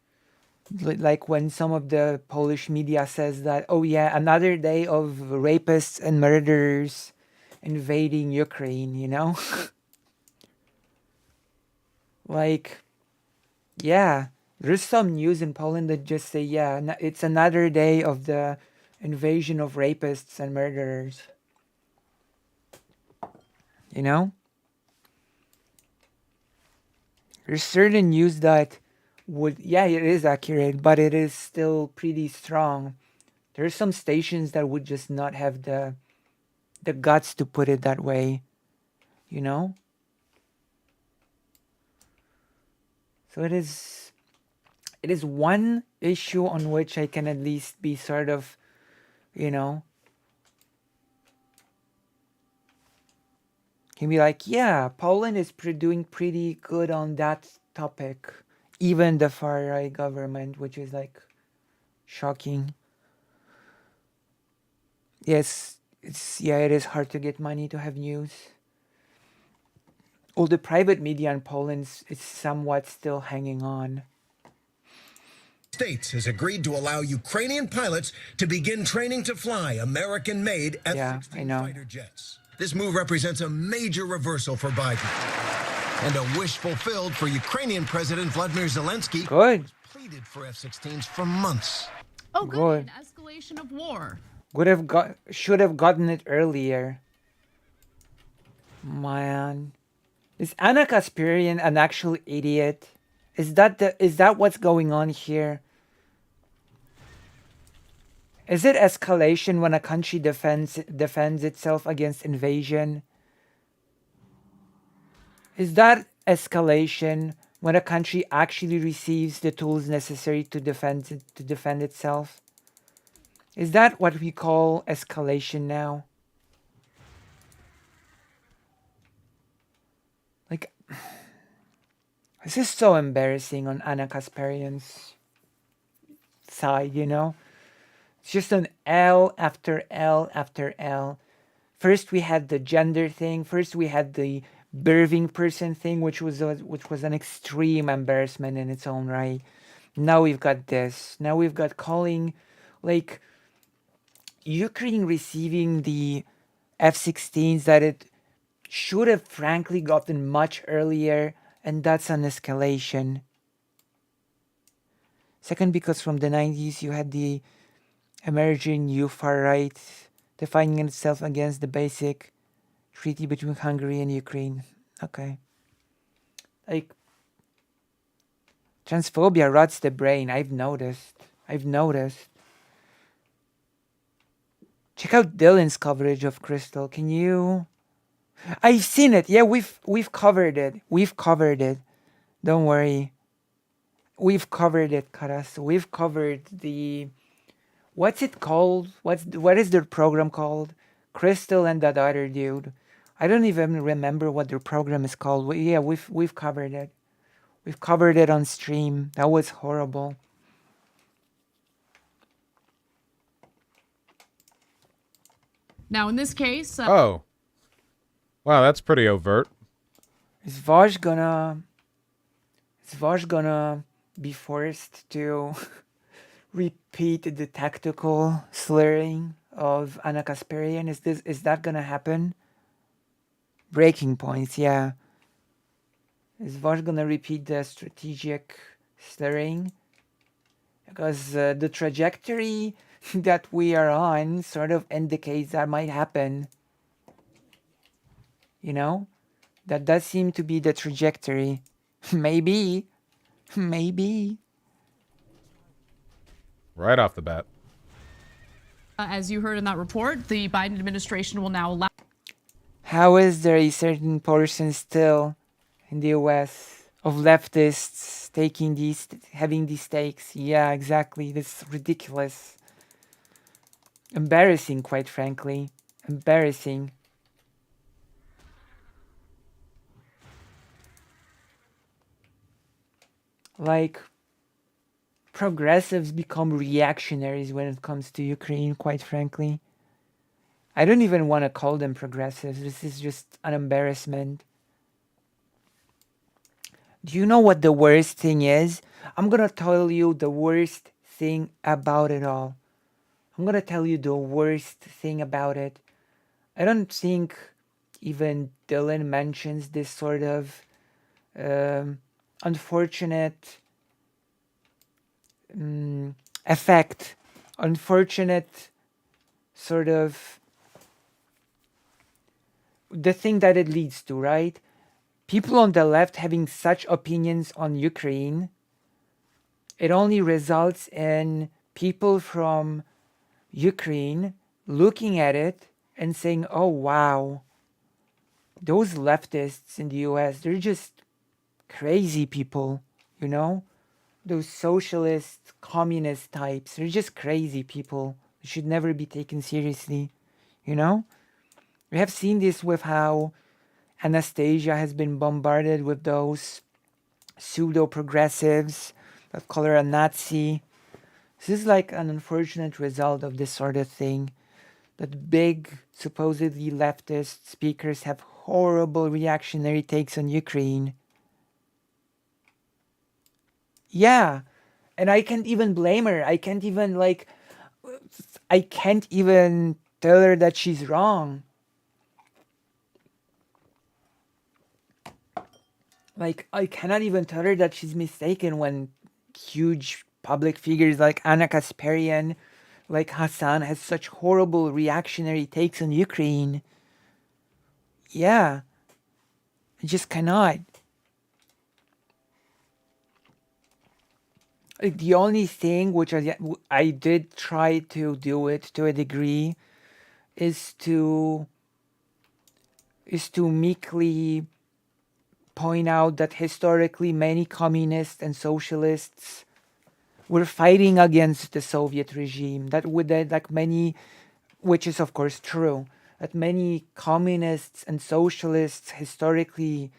Like when some of the Polish media says that, oh yeah, another day of rapists and murderers invading Ukraine, you know? Like, yeah, there's some news in Poland that just say, yeah, it's another day of the invasion of rapists and murderers. You know? There's certain news that yeah, it is accurate, but it is still pretty strong. There's some stations that would just not have the guts to put it that way, you know? So it is one issue on which I can at least be sort of, you know, can be like, yeah, Poland is doing pretty good on that topic. Even the far-right government, which is like shocking. Yes, it is hard to get money to have news. All the private media in Poland is somewhat still hanging on. States has agreed to allow Ukrainian pilots to begin training to fly American-made F-16 fighter jets. This move represents a major reversal for Biden and a wish fulfilled for Ukrainian President Vladimir Zelensky. Good. Who has pleaded for F-16s for months. Oh, good. An escalation of war. Should have gotten it earlier. Man. Is Anna Kasparian an actual idiot? Is that what's going on here? Is it escalation when a country defends itself against invasion? Is that escalation when a country actually receives the tools necessary to defend itself? Is that what we call escalation now? Like, this is so embarrassing on Anna Kasparian's side, you know? It's just an L after L after L. First we had the gender thing. First we had the birthing person thing, which was an extreme embarrassment in its own right. Now we've got this. Now we've got calling, like, Ukraine receiving the F-16s that it should have frankly gotten much earlier, and that's an escalation. Second, because from the 90s you had the emerging new far right defining itself against the basic treaty between Hungary and Ukraine. Okay. Like, transphobia rots the brain. I've noticed. Check out Dylan's coverage of Crystal. Can you? I've seen it. Yeah, we've covered it. Don't worry. We've covered it, Karas. We've covered the. What's it called? What is their program called? Crystal and that other dude. I don't even remember what their program is called. Yeah, we've covered it. We've covered it on stream. That was horrible. Now, in this case... Oh. Wow, that's pretty overt. Is Vaj gonna be forced to repeat the tactical slurring of Anna Kasparian? Is that gonna happen? Breaking points, yeah. Is Vaj gonna repeat the strategic slurring? Because the trajectory that we are on sort of indicates that might happen. You know? That does seem to be the trajectory. Maybe. Right off the bat. As you heard in that report, the Biden administration will now allow... How is there a certain portion still in the US of leftists having these stakes? Yeah, exactly. That's ridiculous. Embarrassing, quite frankly. Embarrassing. Like, progressives become reactionaries when it comes to Ukraine, quite frankly. I don't even want to call them progressives. This is just an embarrassment. Do you know what the worst thing is? I'm going to tell you the worst thing about it all. I'm going to tell you the worst thing about it. I don't think even Dylan mentions this sort of unfortunate effect. Unfortunate sort of the thing that it leads to, right? People on the left having such opinions on Ukraine, it only results in people from Ukraine looking at it and saying, oh, wow, those leftists in the US, they're just crazy people, you know? Those socialist, communist types, they're just crazy people. They should never be taken seriously, you know? We have seen this with how Anastasia has been bombarded with those pseudo-progressives that call her a Nazi. This is like an unfortunate result of this sort of thing. That big, supposedly leftist speakers have horrible reactionary takes on Ukraine. Yeah, and I can't even blame her. I can't even tell her that she's wrong. Like, I cannot even tell her that she's mistaken when huge public figures like Anna Kasparian, like Hassan, has such horrible reactionary takes on Ukraine. Yeah, You just cannot. The only thing which I did try to do it to a degree is to meekly point out that historically many communists and socialists were fighting against the Soviet regime. Which is of course true, that many communists and socialists historically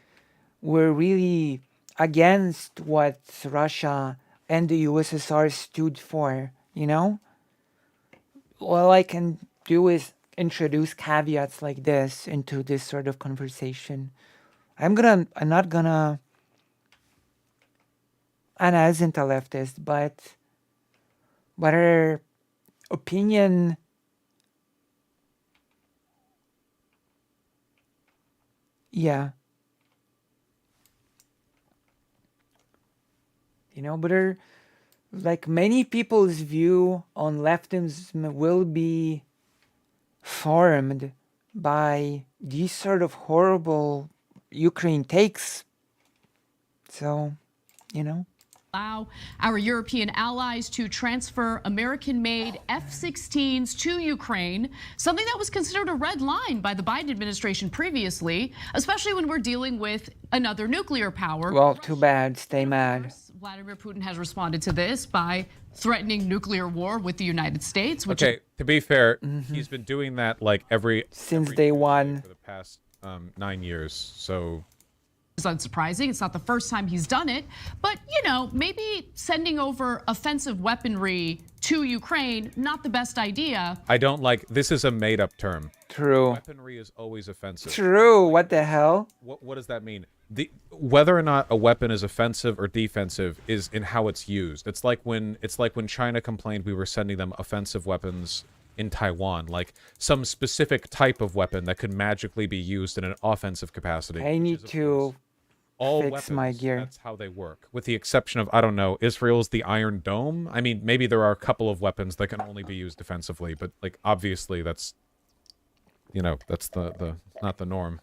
were really against what Russia and the USSR stood for, you know? All I can do is introduce caveats like this into this sort of conversation. I'm not gonna, Anna isn't a leftist, but her opinion but her, like many people's view on leftism will be formed by these sort of horrible Ukraine takes. So, allow our European allies to transfer American-made F-16s to Ukraine, something that was considered a red line by the Biden administration previously, especially when we're dealing with another nuclear power. Well, too bad. Stay mad. Vladimir Putin has responded to this by threatening nuclear war with the United States. Which okay, to be fair, he's been doing that like since day one for the past 9 years. So is unsurprising. It's not the first time he's done it, but maybe sending over offensive weaponry to Ukraine, not the best idea. I don't like, this is a made-up term. True. Weaponry is always offensive. True. What the hell? What does that mean? Whether or not a weapon is offensive or defensive is in how it's used. It's like when China complained we were sending them offensive weapons in Taiwan, like some specific type of weapon that could magically be used in an offensive capacity. I need to all fix weapons, my gear. That's how they work, with the exception of, I don't know, Israel's the Iron Dome. I mean, maybe there are a couple of weapons that can only be used defensively, but like obviously that's, that's the not the norm.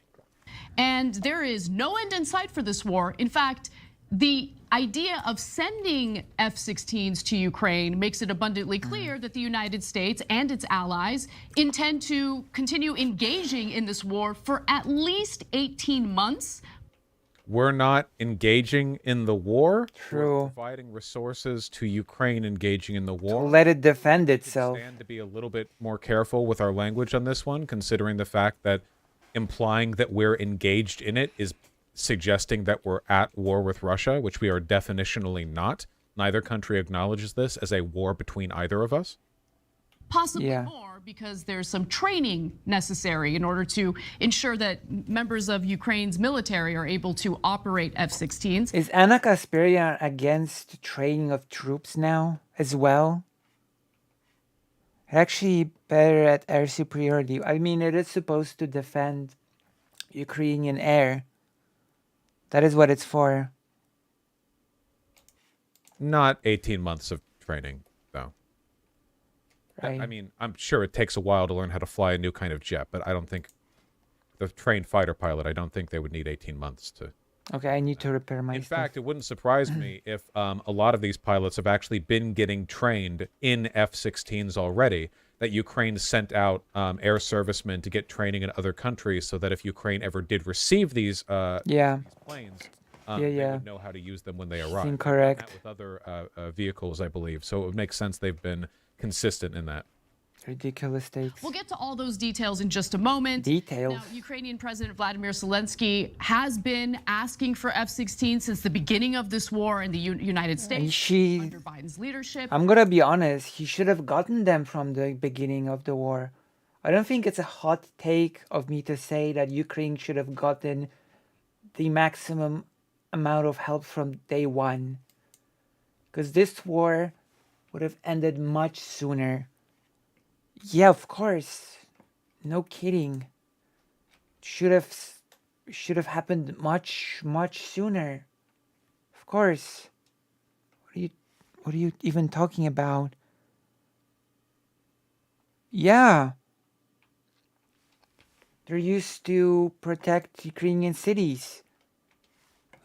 And there is no end in sight for this war. In fact, the idea of sending F-16s to Ukraine makes it abundantly clear that the United States and its allies intend to continue engaging in this war for at least 18 months. We're not engaging in the war. True. We're providing resources to Ukraine engaging in the war. Let it defend itself. We stand to be a little bit more careful with our language on this one, considering the fact that implying that we're engaged in it is suggesting that we're at war with Russia, which we are definitionally not. Neither country acknowledges this as a war between either of us. Possibly more, because there's some training necessary in order to ensure that members of Ukraine's military are able to operate F-16s. Is Anna Kasparian against training of troops now as well? Actually, better at air superiority. I mean, it is supposed to defend Ukrainian air. That is what it's for. Not 18 months of training, though. Right. I mean, I'm sure it takes a while to learn how to fly a new kind of jet, but I don't think the trained fighter pilot, I don't think they would need 18 months to. Okay, I need to repair my In stuff. fact, it wouldn't surprise me if a lot of these pilots have actually been getting trained in F-16s already, that Ukraine sent out air servicemen to get training in other countries so that if Ukraine ever did receive these planes, they would know how to use them when they arrive. Incorrect. That with other vehicles, I believe. So it would make sense they've been consistent in that. Ridiculous takes. We'll get to all those details in just a moment. Details. Now, Ukrainian President Vladimir Zelensky has been asking for F-16 since the beginning of this war in the United States under Biden's leadership. I'm gonna be honest, he should have gotten them from the beginning of the war. I don't think it's a hot take of me to say that Ukraine should have gotten the maximum amount of help from day one. Because this war would have ended much sooner. Yeah, of course. No kidding. Should have happened much sooner. Of course. What are you even talking about? Yeah. They're used to protect Ukrainian cities.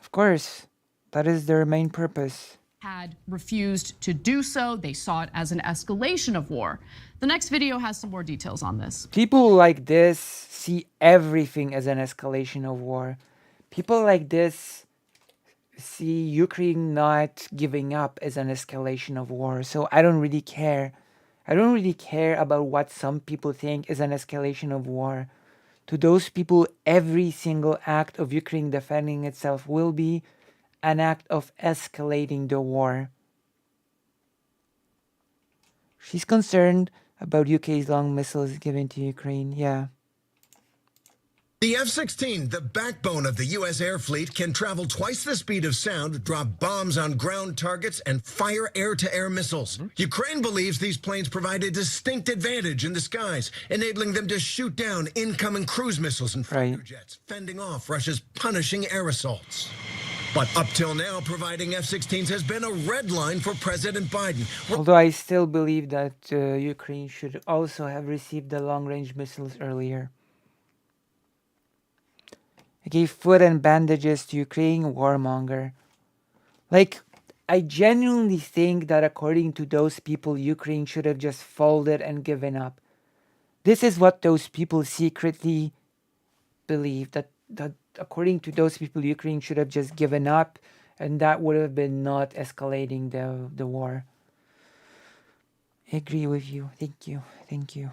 Of course, that is their main purpose. Had refused to do so. They saw it as an escalation of war. The next video has some more details on this. People like this see everything as an escalation of war. People like this see Ukraine not giving up as an escalation of war. So I don't really care. I don't really care about what some people think is an escalation of war. To those people, every single act of Ukraine defending itself will be an act of escalating the war. She's concerned about UK's long missiles given to Ukraine, yeah. The F-16, the backbone of the U.S. air fleet, can travel twice the speed of sound, drop bombs on ground targets, and fire air-to-air missiles. Ukraine believes these planes provide a distinct advantage in the skies, enabling them to shoot down incoming cruise missiles and fighter jets, fending off Russia's punishing air assaults. But up till now, providing F-16s has been a red line for President Biden. Although I still believe that Ukraine should also have received the long-range missiles earlier. I gave food and bandages to Ukraine, warmonger. Like, I genuinely think that according to those people, Ukraine should have just folded and given up. This is what those people secretly believe, that according to those people, Ukraine should have just given up, and that would have been not escalating the war. I agree with you. Thank you. Thank you.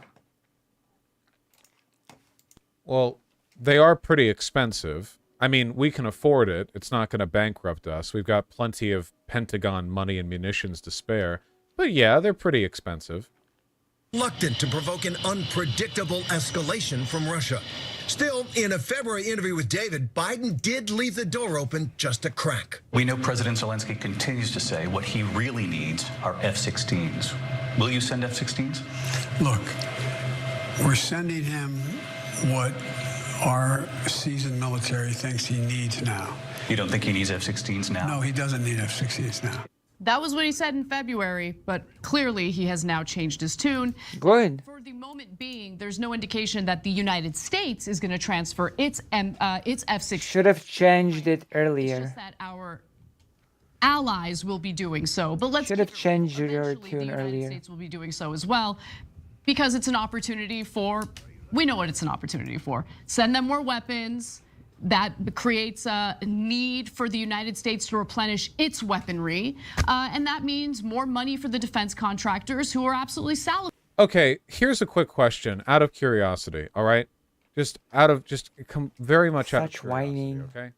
Well, they are pretty expensive. I mean, we can afford it. It's not going to bankrupt us. We've got plenty of Pentagon money and munitions to spare. But yeah, they're pretty expensive. Reluctant to provoke an unpredictable escalation from Russia. Still, in a February interview with David, Biden did leave the door open just a crack. We know President Zelensky continues to say what he really needs are F-16s. Will you send F-16s? Look, we're sending him what our seasoned military thinks he needs now. You don't think he needs F-16s now? No, he doesn't need F-16s now. That was what he said in February, but clearly he has now changed his tune. Good. For the moment being, there's no indication that the United States is going to transfer its F-16. Should have changed it earlier. It's just that our allies will be doing so. But let's should have changed your tune the United earlier. States will be doing so as well, because it's an opportunity for. We know what it's an opportunity for. Send them more weapons. That creates a need for the United States to replenish its weaponry. And that means more money for the defense contractors who are absolutely salaried. Okay, here's a quick question out of curiosity, all right? Very much out of curiosity, whining. Okay?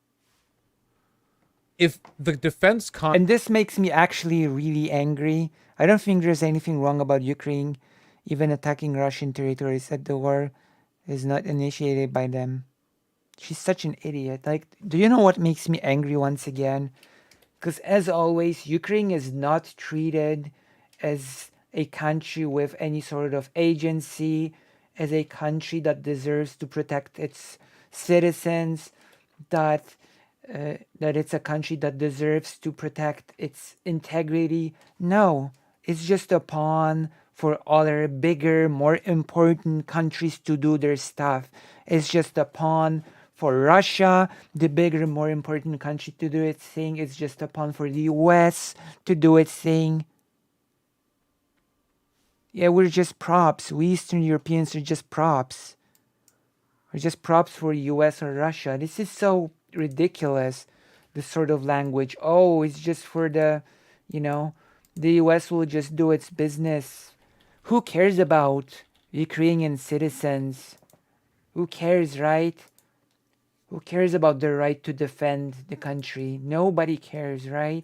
If the defense and this makes me actually really angry. I don't think there's anything wrong about Ukraine even attacking Russian territories that the war is not initiated by them. She's such an idiot. Like, do you know what makes me angry once again? Because as always, Ukraine is not treated as a country with any sort of agency, as a country that deserves to protect its citizens, that it's a country that deserves to protect its integrity. No, it's just a pawn for other bigger, more important countries to do their stuff. It's just a pawn for Russia, the bigger, more important country, to do its thing. It's just a pawn for the US to do its thing. Yeah, we're just props. We Eastern Europeans are just props. We're just props for US or Russia. This is so ridiculous, this sort of language. Oh, it's just for the US will just do its business. Who cares about Ukrainian citizens? Who cares, right? Who cares about their right to defend the country? Nobody cares, right?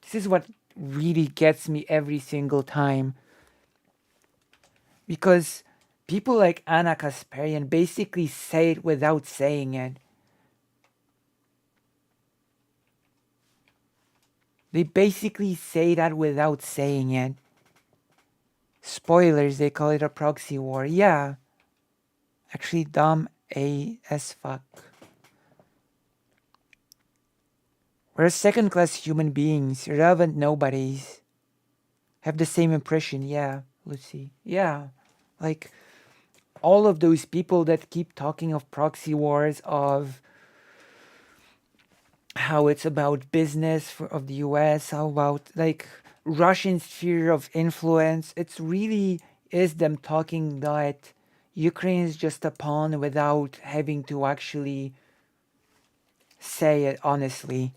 This is what really gets me every single time. Because people like Anna Kasparian basically say it without saying it. They basically say that without saying it. Spoilers, they call it a proxy war. Yeah. Actually, dumb as fuck. We're second-class human beings, irrelevant nobodies. Have the same impression, yeah, Lucy. Yeah. Like, all of those people that keep talking of proxy wars, of how it's about business of the US, how about like Russian sphere of influence. It's really is them talking that Ukraine is just a pawn without having to actually say it honestly.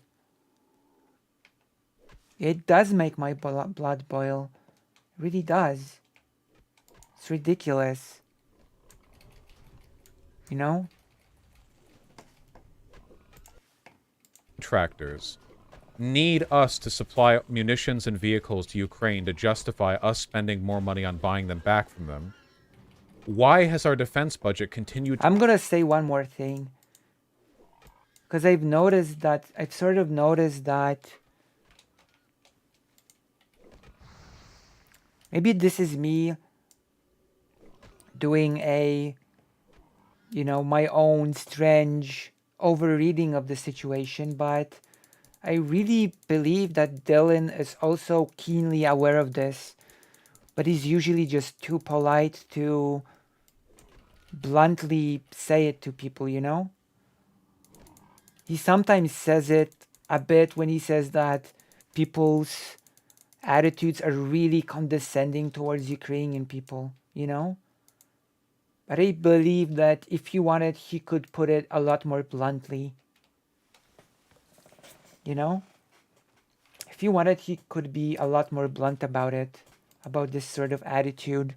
It does make my blood boil. It really does. It's ridiculous. You know? Contractors need us to supply munitions and vehicles to Ukraine to justify us spending more money on buying them back from them. Why has our defense budget continued to... I'm gonna say one more thing. Because I've sort of noticed that maybe this is me doing my own strange overreading of the situation, but I really believe that Dylan is also keenly aware of this, but he's usually just too polite to bluntly say it to people, you know? He sometimes says it a bit when he says that people's attitudes are really condescending towards Ukrainian people, you know? But I believe that if he wanted, he could put it a lot more bluntly. You know? If he wanted, he could be a lot more blunt about it, about this sort of attitude.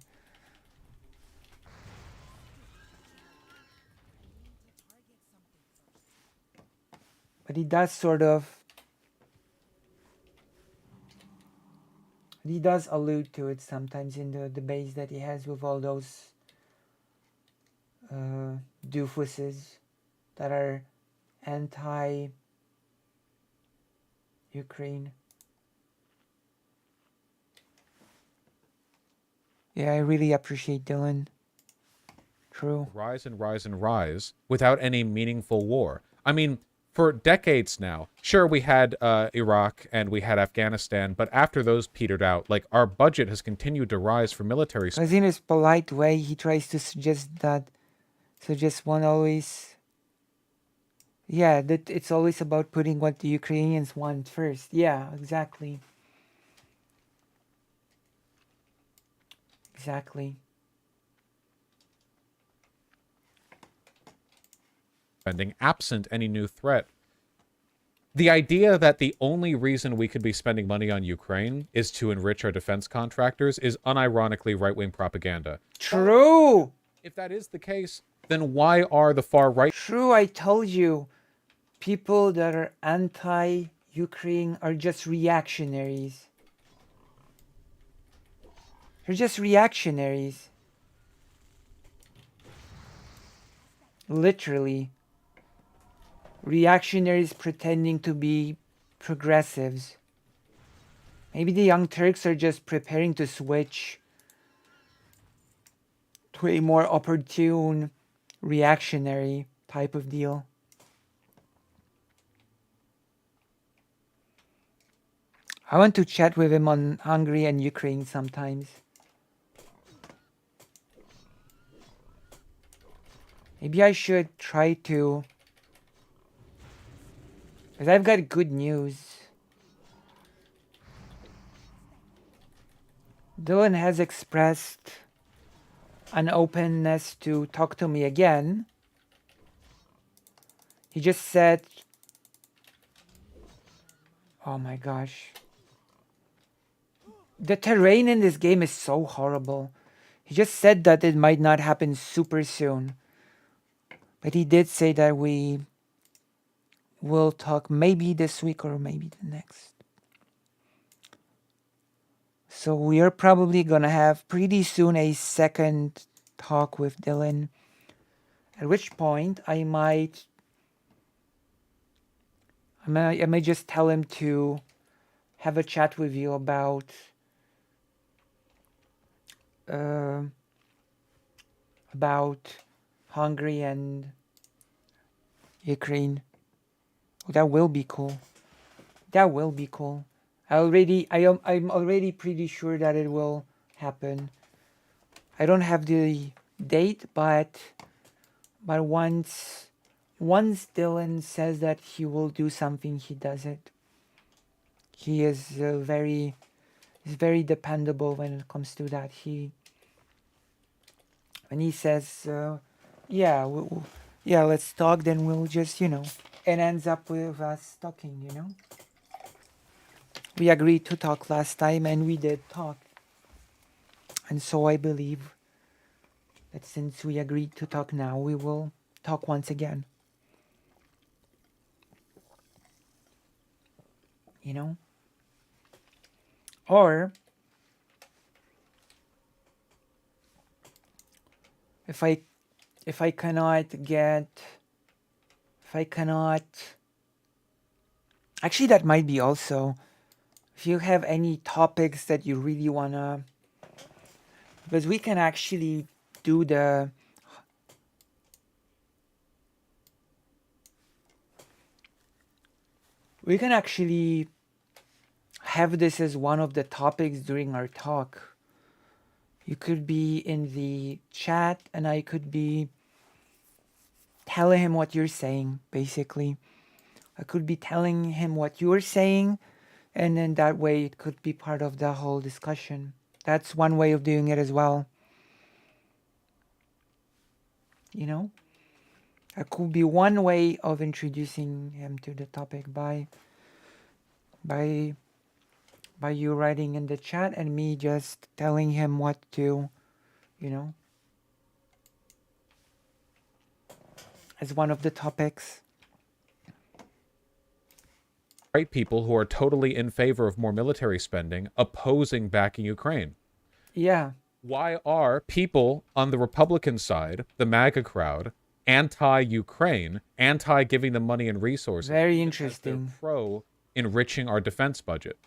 But he does allude to it sometimes in the debates that he has with all those doofuses that are anti-Ukraine. Yeah, I really appreciate Dylan. True. Rise and rise and rise without any meaningful war. I mean, for decades now, sure, we had Iraq and we had Afghanistan, but after those petered out, like, our budget has continued to rise for military... Because in his polite way, he tries to suggest one always... Yeah, that it's always about putting what the Ukrainians want first. Yeah, exactly. Exactly. Spending absent any new threat. The idea that the only reason we could be spending money on Ukraine is to enrich our defense contractors is unironically right-wing propaganda. True! If that is the case, then why are the far right... True, I told you. People that are anti-Ukraine are just reactionaries. They're just reactionaries. Literally. Reactionaries pretending to be progressives. Maybe the Young Turks are just preparing to switch to a more opportune, reactionary type of deal. I want to chat with him on Hungary and Ukraine sometimes. Maybe I should try to... Because I've got good news. Dylan has expressed an openness to talk to me again. He just said... Oh my gosh. The terrain in this game is so horrible. He just said that it might not happen super soon. But he did say that we will talk maybe this week or maybe the next. So we are probably gonna have pretty soon a second talk with Dylan. At which point I might just tell him to have a chat with you about Hungary and Ukraine. That will be cool. That will be cool. I'm already pretty sure that it will happen. I don't have the date, but once once Dylan says that he will do something, he does it. He is he's very dependable when it comes to that. When he says, yeah, yeah, let's talk, then we'll just, it ends up with us talking, We agreed to talk last time, and we did talk. And so I believe that since we agreed to talk now, we will talk once again. Or if I cannot actually, that might be also, if you have any topics that you really wanna, because we can actually do we can actually have this as one of the topics during our talk. You could be in the chat and I could be telling him what you're saying, basically. I could be telling him what you're saying, and then that way it could be part of the whole discussion. That's one way of doing it as well. That could be one way of introducing him to the topic by you writing in the chat and me just telling him what to, as one of the topics. Right, people who are totally in favor of more military spending, opposing backing Ukraine. Yeah. Why are people on the Republican side, the MAGA crowd, anti-Ukraine, anti-giving them money and resources? Very interesting. Pro-enriching our defense budget.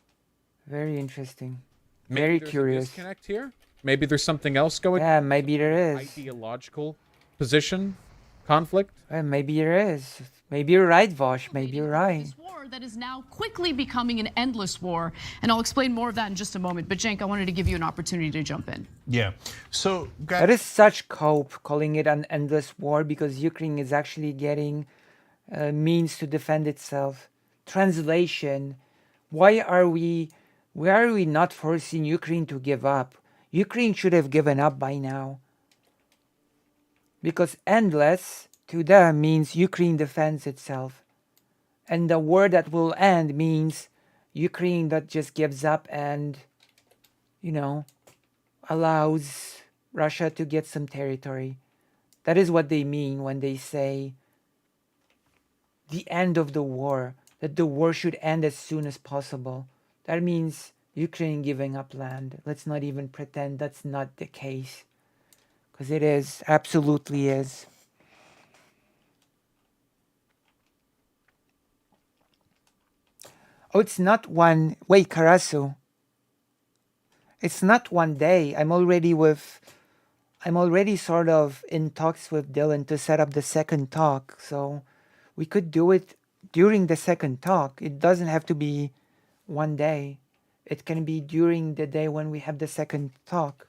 Very interesting. Maybe Very curious. A disconnect here? Maybe there's something else going on? Yeah, maybe there is. Ideological position? Conflict? Maybe there is. Maybe you're right, Vosh. Maybe you're right. This war that is now quickly becoming an endless war, and I'll explain more of that in just a moment. But Cenk, I wanted to give you an opportunity to jump in. Yeah. So that is such cope, calling it an endless war, because Ukraine is actually getting means to defend itself. Translation: why are we not forcing Ukraine to give up? Ukraine should have given up by now. Because endless to them means Ukraine defends itself. And the war that will end means Ukraine that just gives up and, allows Russia to get some territory. That is what they mean when they say the end of the war, that the war should end as soon as possible. That means Ukraine giving up land. Let's not even pretend that's not the case. Because it is, absolutely is. Oh, it's not one, wait, Karasu. It's not one day. I'm already sort of in talks with Dylan to set up the second talk. So we could do it during the second talk. It doesn't have to be one day. It can be during the day when we have the second talk,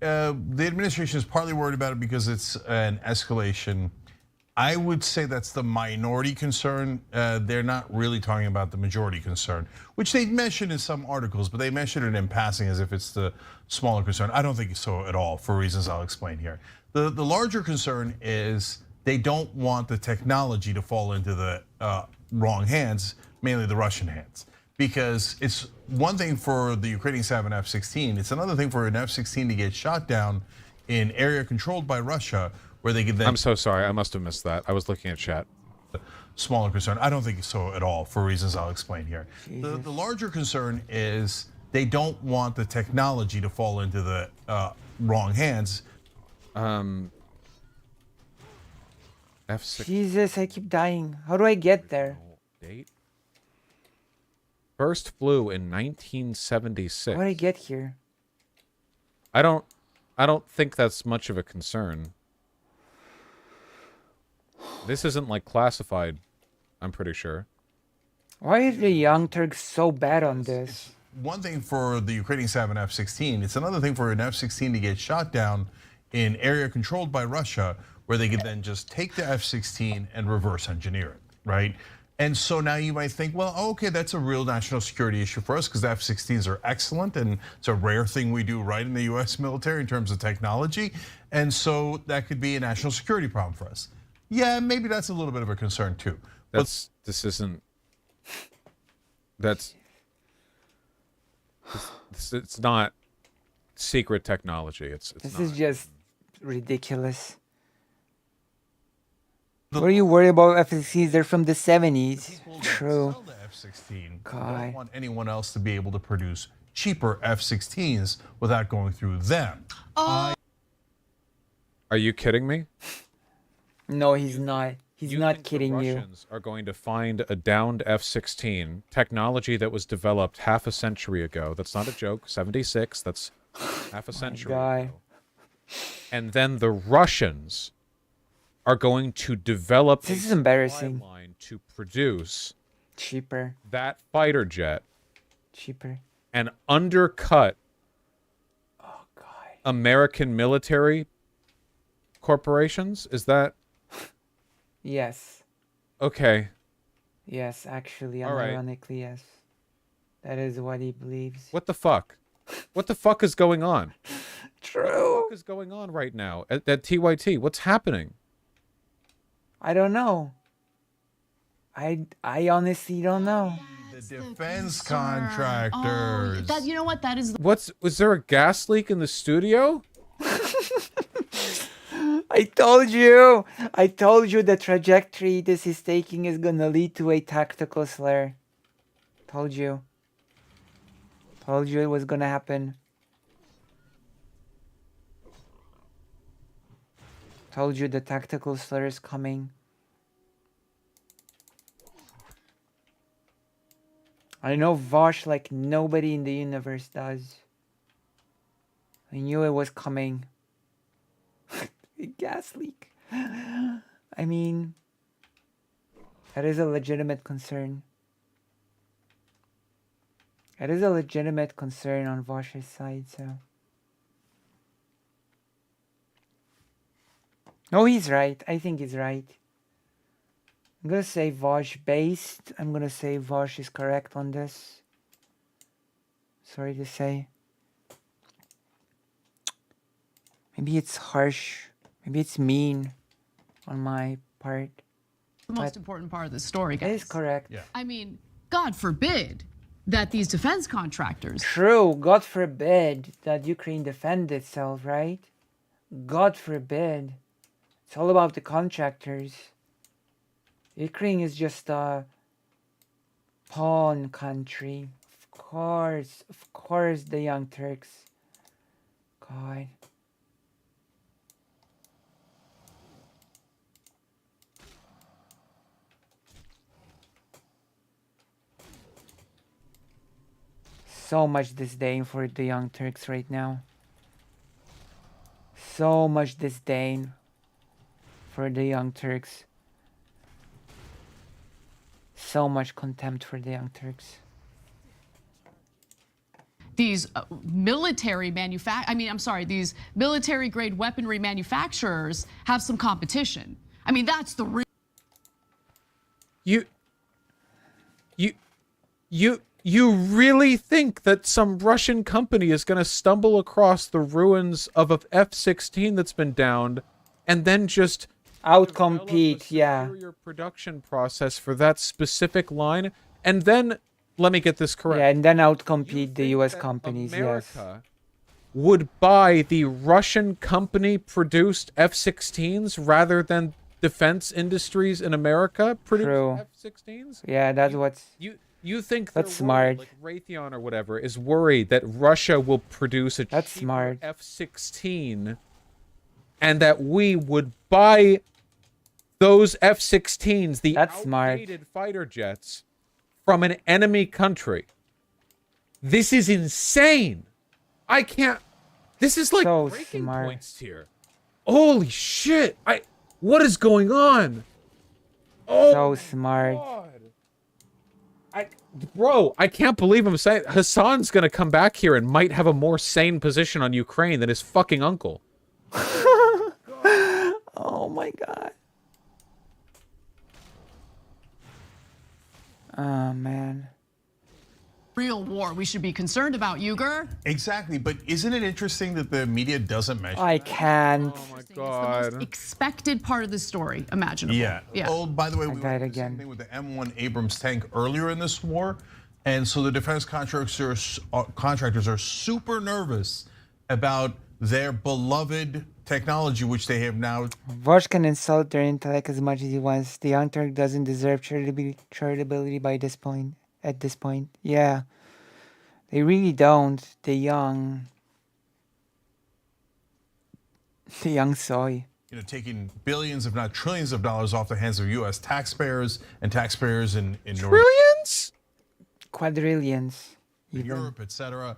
The administration is partly worried about it because it's an escalation. I would say that's the minority concern. They're not really talking about the majority concern, which they mentioned in some articles, but they mentioned it in passing as if it's the smaller concern. I don't think so at all, for reasons I'll explain here. The larger concern is they don't want the technology to fall into the wrong hands, mainly the Russian hands. Because it's one thing for the Ukrainians to have an F-16, it's another thing for an F-16 to get shot down in area controlled by Russia, where they could then... I'm so sorry, I must have missed that. I was looking at chat. Smaller concern. I don't think so at all, for reasons I'll explain here. The larger concern is they don't want the technology to fall into the wrong hands. F6. Jesus, I keep dying. How do I get there? Date? First flew in 1976. How do I get here? I don't think that's much of a concern. This isn't like classified, I'm pretty sure. Why are the Young Turks so bad on this? one thing for the Ukrainians to have an F-16. It's another thing for an F-16 to get shot down in area controlled by Russia, where they could then just take the F-16 and reverse engineer it, right? And so now you might think, well, okay, that's a real national security issue for us because the F-16s are excellent and it's a rare thing we do right in the US military in terms of technology. And so that could be a national security problem for us. Yeah, maybe that's a little bit of a concern too. It's not secret technology. This is just ridiculous. What are you worried about F-16s? They're from the 70s. True. Sell the F-16. God. They don't want anyone else to be able to produce cheaper F-16s without going through them. Are you kidding me? No, he's not. He's not kidding you. Russians are going to find a downed F-16, technology that was developed half a century ago. That's not a joke. 76. That's half a century ago. And then the Russians are going to develop this is embarrassing line to produce cheaper that fighter jet cheaper and undercut American military corporations. Is that yes? Okay. Yes, actually, All right. ironically, yes. That is what he believes. What the fuck? What the fuck is going on? True. What the fuck is going on right now at TYT? What's happening? I don't know. I honestly don't know. The defense contractors. That, you know what? That is. Was there a gas leak in the studio? I told you the trajectory this is taking is gonna lead to a tactical slur. Told you it was gonna happen. Told you the tactical slur is coming. I know Vosh like nobody in the universe does. I knew it was coming. A gas leak. I mean, that is a legitimate concern. That is a legitimate concern on Vosh's side, so. No, he's right. I think he's right. I'm gonna say Vosh based. I'm gonna say Vosh is correct on this. Sorry to say. Maybe it's harsh. Maybe it's mean on my part. The most important part of the story, guys. That is correct. Yeah. I mean, God forbid that these defense contractors. True. God forbid that Ukraine defend itself, right? God forbid. It's all about the contractors. Ukraine is just a pawn country. Of course, the Young Turks. God. So much disdain for the Young Turks right now. So much disdain for the Young Turks. So much contempt for the Young Turks. These military these military grade weaponry manufacturers have some competition. I mean, that's the real. You really think that some Russian company is going to stumble across the ruins of a F-16 that's been downed and then just outcompete, yeah, your production process for that specific line, and then let me get this correct. Yeah, and then outcompete the U.S. companies. America would buy the Russian company produced F-16s rather than defense industries in America produce F-16s? Yeah, that's what's. You think that's smart? Like Raytheon or whatever is worried that Russia will produce a cheaper F-16, and that we would buy those F-16s, the outdated fighter jets, from an enemy country. This is insane. I can't. This is like so breaking smart. Points here. Holy shit! What is going on? Oh, so smart. God. Bro, I can't believe I'm saying Hassan's gonna come back here and might have a more sane position on Ukraine than his fucking uncle. Oh my god. Oh man. Real war we should be concerned about, Uger. Exactly, but isn't it interesting that the media doesn't mention I can't. Oh my It's the god. most expected part of the story imaginable. Yeah. Yeah. Oh, by the way, we died went through the again. same thing with the M1 Abrams tank earlier in this war, and so the defense contractors are super nervous about their beloved technology, which they have now. Vosh can insult their intellect as much as he wants. The young Turk doesn't deserve charitability by this point. At this point, yeah, they really don't. The young soy. Taking billions, if not trillions, of dollars off the hands of U.S. taxpayers and taxpayers in Trillions? Quadrillions. Europe, etc.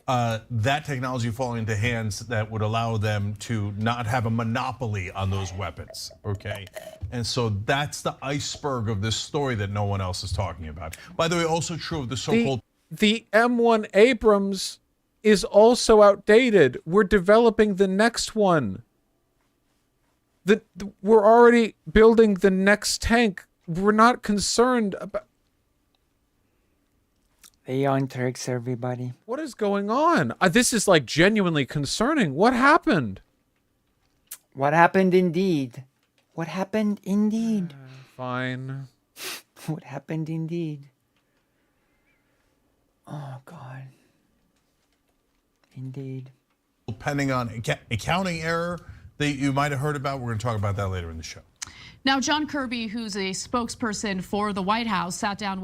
That technology falling into hands that would allow them to not have a monopoly on those weapons, okay? And so that's the iceberg of this story that no one else is talking about. By the way, also true of the so-called... The M1 Abrams is also outdated. We're developing the next one. We're already building the next tank. We're not concerned about... The young Turks, everybody. What is going on? This is like genuinely concerning. What happened? What happened indeed? What happened indeed? Fine. What happened indeed? Oh God. Indeed. Pending on accounting error that you might have heard about. We're going to talk about that later in the show. Now, John Kirby, who's a spokesperson for the White House, sat down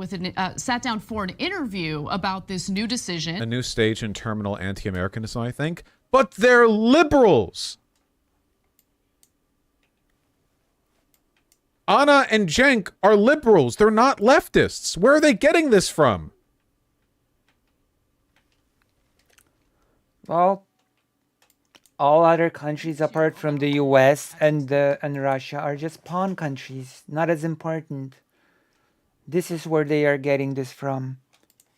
for an interview about this new decision. A new stage in terminal anti-Americanism, I think. But they're liberals. Anna and Cenk are liberals. They're not leftists. Where are they getting this from? Well, all other countries apart from the US and Russia are just pawn countries, not as important. This is where they are getting this from,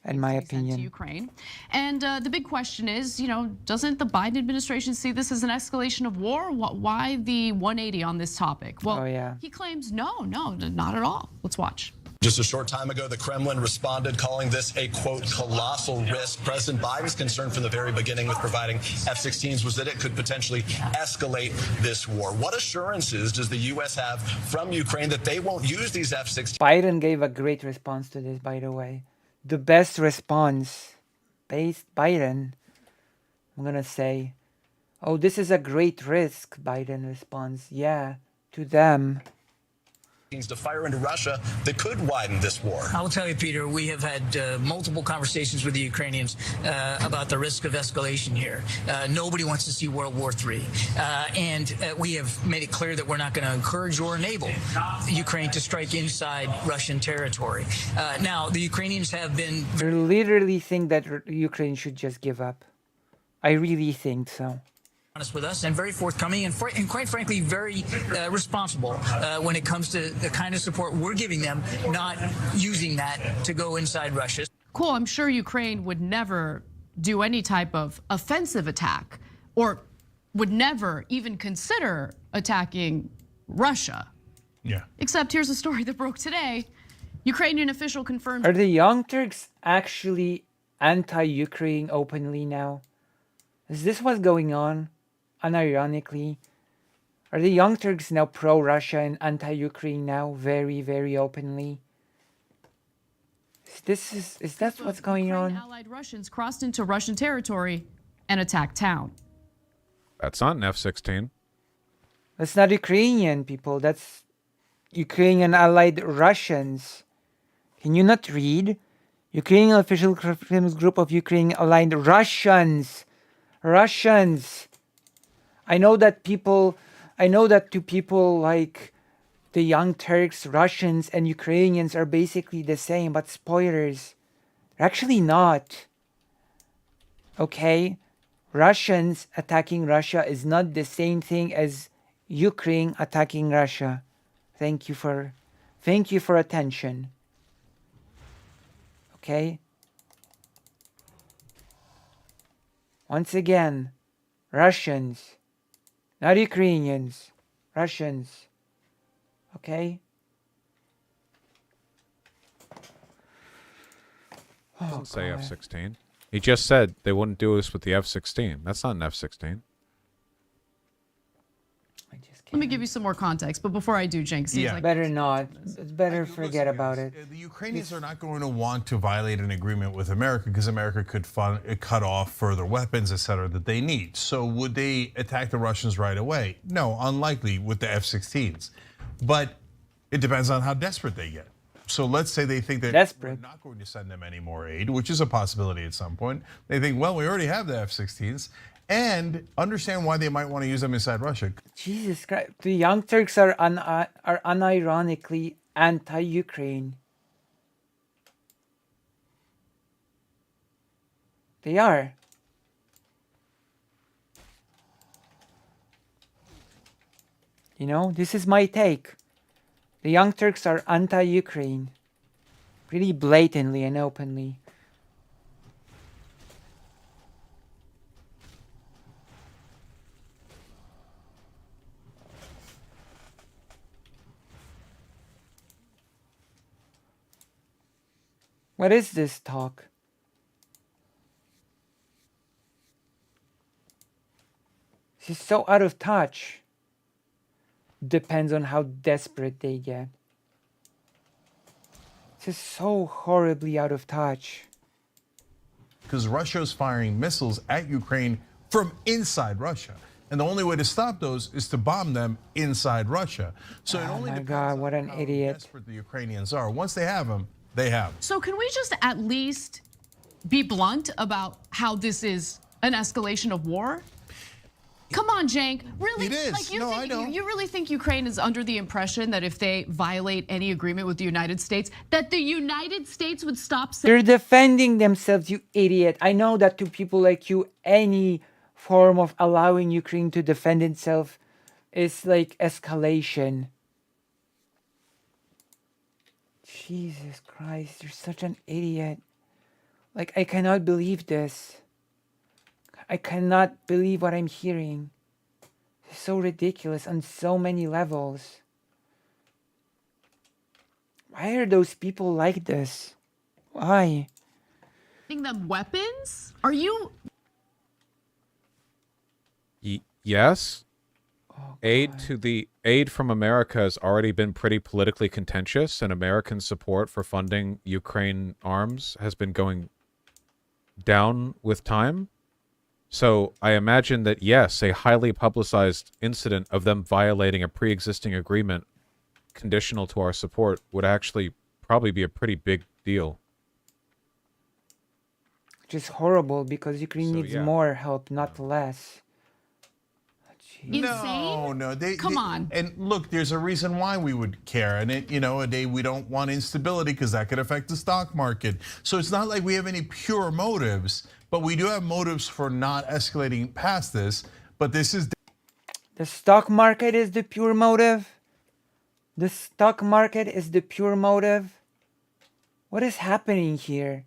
in my opinion. To Ukraine. And the big question is, doesn't the Biden administration see this as an escalation of war? Why the 180 on this topic? Well, he claims no, not at all. Let's watch. Just a short time ago, the Kremlin responded, calling this a, quote, colossal risk. President Biden's concern from the very beginning with providing F-16s was that it could potentially escalate this war. What assurances does the U.S. have from Ukraine that they won't use these F-16s? Biden gave a great response to this, by the way. The best response, Biden, I'm going to say, oh, this is a great risk, Biden responds. Yeah, to them. To fire into Russia that could widen this war. I will tell you, Peter, we have had multiple conversations with the Ukrainians about the risk of escalation here. Nobody wants to see World War III. And we have made it clear that we're not going to encourage or enable Ukraine to strike inside Russian territory. Now, the Ukrainians have been... They literally think that Ukraine should just give up. I really think so. Honest with us and very forthcoming and quite frankly very responsible when it comes to the kind of support we're giving them, not using that to go inside Russia. Cool, I'm sure Ukraine would never do any type of offensive attack or would never even consider attacking Russia. Yeah. Except here's a story that broke today. Ukrainian official confirmed... Are the Young Turks actually anti-Ukraine openly now? Is this what's going on? Unironically, are the Young Turks now pro-Russia and anti-Ukraine now, very, very openly? Is that what's going on? Allied Russians crossed into Russian territory and attacked town. That's not an F-16. That's not Ukrainian people. That's Ukrainian allied Russians. Can you not read? Ukrainian official group of Ukrainian allied Russians. Russians. I know that to people like the Young Turks, Russians, and Ukrainians are basically the same, but spoilers, they're actually not. Okay? Russians attacking Russia is not the same thing as Ukraine attacking Russia. Thank you for attention. Okay? Once again, Russians, not Ukrainians, Russians. Okay? Doesn't say F-16. He just said they wouldn't do this with the F-16. That's not an F-16. Let me give you some more context, but before I do, Jenks, seems like better not. It's better forget about it. The Ukrainians are not going to want to violate an agreement with America because America could cut off further weapons, etc., that they need. So would they attack the Russians right away? No, unlikely with the F-16s. But it depends on how desperate they get. So let's say they think that we're not going to send them any more aid, which is a possibility at some point. They think, well, we already have the F-16s. And understand why they might want to use them inside Russia. Jesus Christ. The Young Turks are unironically anti-Ukraine. They are. You know, this is my take. The Young Turks are anti-Ukraine. Pretty blatantly and openly. What is this talk? This is so out of touch. Depends on how desperate they get. This is so horribly out of touch. Because Russia is firing missiles at Ukraine from inside Russia. And the only way to stop those is to bomb them inside Russia. So it only depends on what an idiot. desperate the Ukrainians are. Once they have them, they have them. So can we just at least be blunt about how this is an escalation of war? Come on, Cenk. Really? It is. Like I know. You really think Ukraine is under the impression that if they violate any agreement with the United States, that the United States would stop They're defending themselves, you idiot. I know that to people like you, any form of allowing Ukraine to defend itself is like escalation. Jesus Christ, you're such an idiot. Like, I cannot believe this. I cannot believe what I'm hearing. It's so ridiculous on so many levels. Why are those people like this? Why? Giving them weapons? Are you? Yes. Aid from America has already been pretty politically contentious, and American support for funding Ukraine arms has been going down with time. So I imagine that, yes, a highly publicized incident of them violating a pre-existing agreement conditional to our support would actually probably be a pretty big deal. Which is horrible because Ukraine needs more help, not less. Insane? No. Come on. And look, there's a reason why we would care. And we don't want instability because that could affect the stock market. So it's not like we have any pure motives, but we do have motives for not escalating past this. But this is the stock market is the pure motive. The stock market is the pure motive. What is happening here?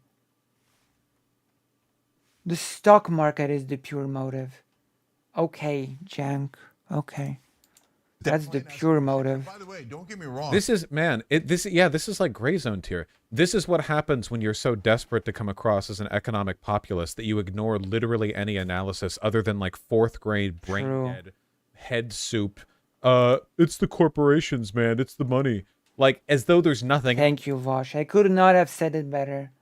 The stock market is the pure motive. Okay, Cenk. Okay. That's the pure motive. By the way, don't get me wrong. This is, man, this is like gray zone tier. This is what happens when you're so desperate to come across as an economic populist that you ignore literally any analysis other than like 4th grade brain dead head soup. It's the corporations, man. It's the money. Like, as though there's nothing. Thank you, Vosh. I could not have said it better.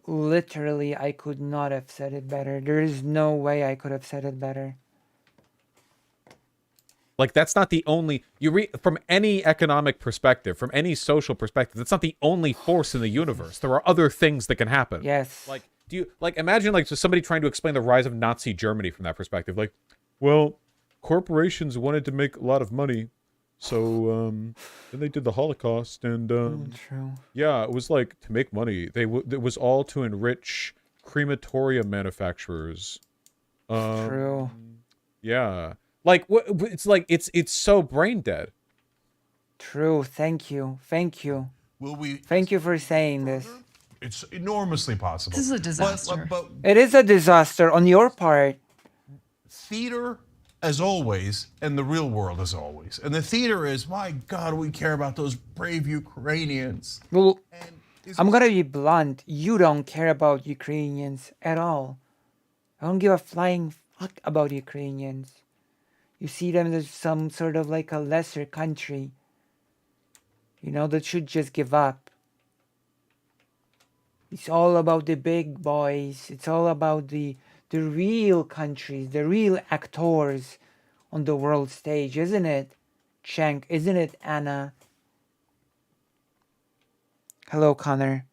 Literally, I could not have said it better. There is no way I could have said it better. Like, that's not the only, from any economic perspective, from any social perspective, that's not the only force in the universe. There are other things that can happen. Yes. Like, imagine like somebody trying to explain the rise of Nazi Germany from that perspective. Like, well, corporations wanted to make a lot of money, so then they did the Holocaust, and true. Yeah, it was like to make money. It was all to enrich crematorium manufacturers. True. Yeah. Like, it's like it's so brain dead. True. Thank you. Thank you. Will we? Thank you for saying this. It's enormously possible. This is a disaster. But It is a disaster on your part. theater, as always, and the real world as always. And the theater is, my God, we care about those brave Ukrainians. Well, I'm gonna be blunt. You don't care about Ukrainians at all. I don't give a flying fuck about Ukrainians. You see them as some sort of like a lesser country, you know, that should just give up. It's all about the big boys. It's all about the real countries, the real actors on the world stage, isn't it? Shank, isn't it, Anna? Hello, Connor.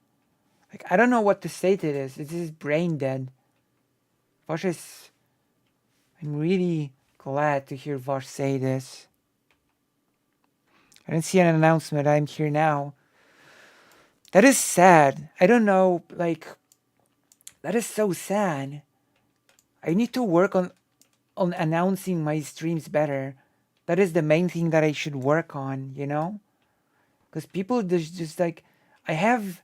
Like, I don't know what to say to this. This is brain dead. Vosh is... I'm really glad to hear Vosh say this. I didn't see an announcement. I'm here now. That is sad. I don't know, like... That is so sad. I need to work on announcing my streams better. That is the main thing that I should work on, you know? Because people just like... I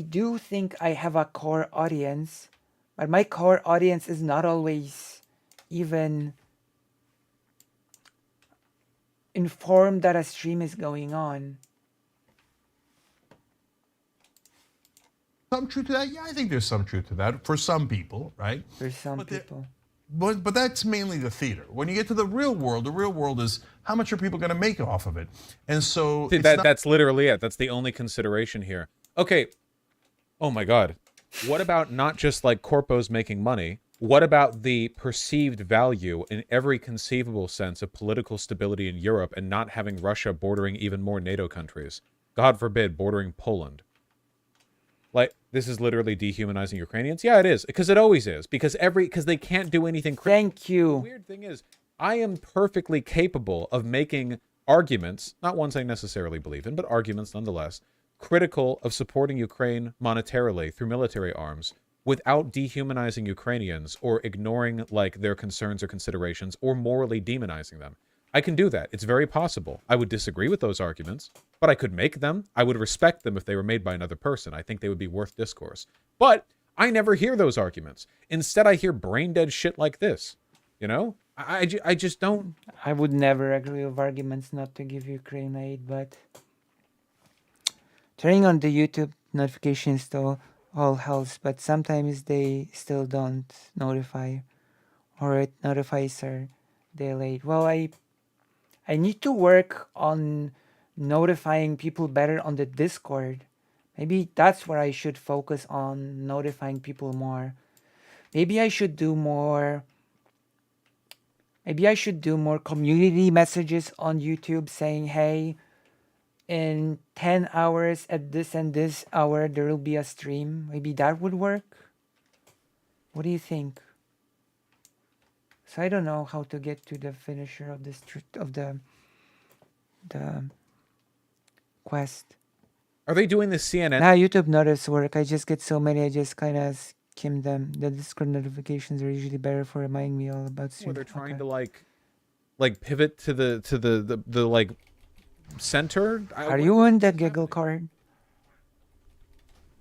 do think I have a core audience, but my core audience is not always even informed that a stream is going on. Some truth to that? Yeah, I think there's some truth to that for some people, right? For some people. But that's mainly the theater. When you get to the real world is how much are people going to make off of it? And so that's literally it. That's the only consideration here. Okay. Oh my God. What about not just like corpos making money? What about the perceived value in every conceivable sense of political stability in Europe and not having Russia bordering even more NATO countries? God forbid, bordering Poland. Like, this is literally dehumanizing Ukrainians? Yeah, it is. Because it always is. Because they can't do anything. Thank you. The weird thing is, I am perfectly capable of making arguments, not ones I necessarily believe in, but arguments nonetheless, critical of supporting Ukraine monetarily through military arms without dehumanizing Ukrainians or ignoring like their concerns or considerations or morally demonizing them. I can do that. It's very possible. I would disagree with those arguments, but I could make them. I would respect them if they were made by another person. I think they would be worth discourse. But I never hear those arguments. Instead, I hear brain dead shit like this. You know? I just don't. I would never agree with arguments not to give Ukraine aid, but turning on the YouTube notifications though all helps, but sometimes they still don't notify, or it notifies are delayed. Well, I need to work on notifying people better on the Discord. Maybe that's where I should focus on, notifying people more. Maybe I should do more community messages on YouTube saying, hey, in 10 hours at this and this hour, there will be a stream. Maybe that would work. What do you think? So I don't know how to get to the finisher of the quest. Are they doing the CNN? Now YouTube notice work. I just get so many. I just kind of skim them. The Discord notifications are usually better for reminding me all about stream. Where they're trying to like pivot to the like center. Are you on the giggle card?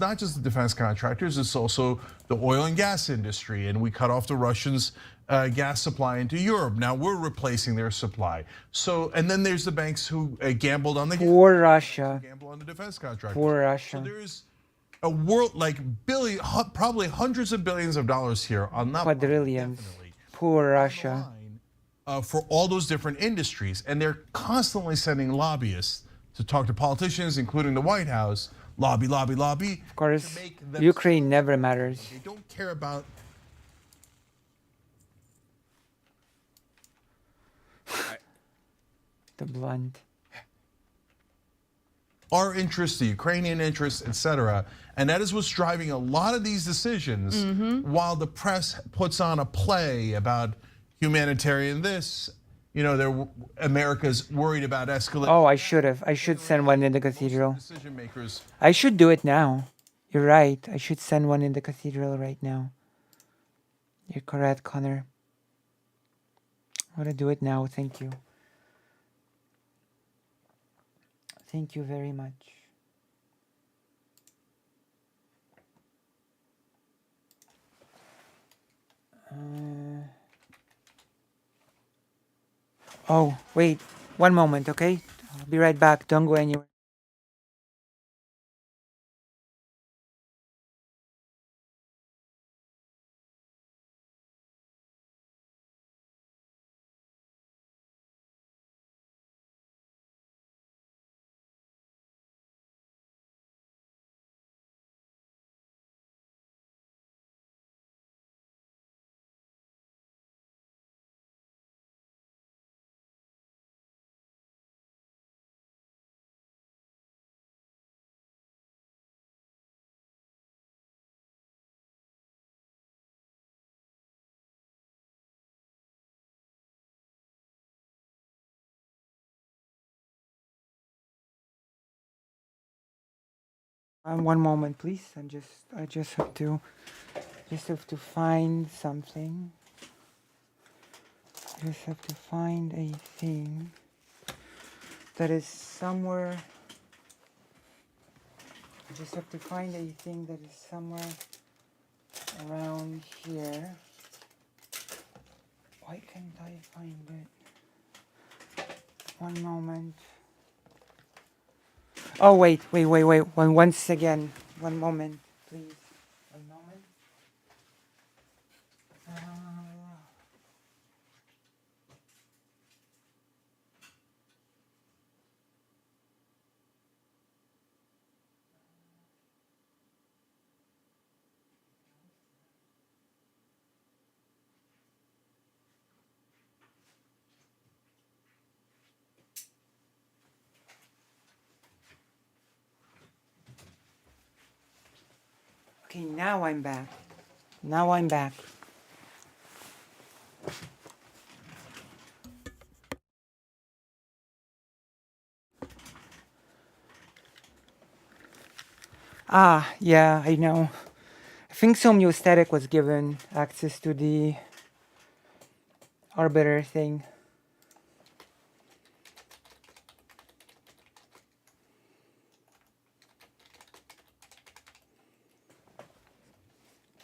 Not just the defense contractors, it's also the oil and gas industry. And we cut off the Russians' gas supply into Europe. Now we're replacing their supply. So, and then there's the banks who gambled on the poor Russia. Gamble on the defense contractors. Poor Russia. So there's a world like probably hundreds of billions of dollars here on that. Quadrillions. Poor Russia. For all those different industries, and they're constantly sending lobbyists to talk to politicians, including the White House. Lobby. Of course, Ukraine never matters. They don't care about the blunt. Our interests, the Ukrainian interests, etc. And that is what's driving a lot of these decisions, while the press puts on a play about humanitarian this. You know, America's worried about escalation. Oh, I should have. I should send one in the cathedral. Decision makers. I should do it now. You're right. I should send one in the cathedral right now. You're correct, Connor. I'm gonna do it now. Thank you. Thank you very much. Oh, wait. One moment, okay? I'll be right back. Don't go anywhere. One moment, please. I just have to find something. Just have to find a thing that is somewhere. I just have to find a thing that is somewhere around here. Why can't I find it? One moment. Oh, wait. Once again. One moment, please. One moment. Okay, now I'm back. Ah, yeah, I know. I think homeostatic was given access to the arbiter thing.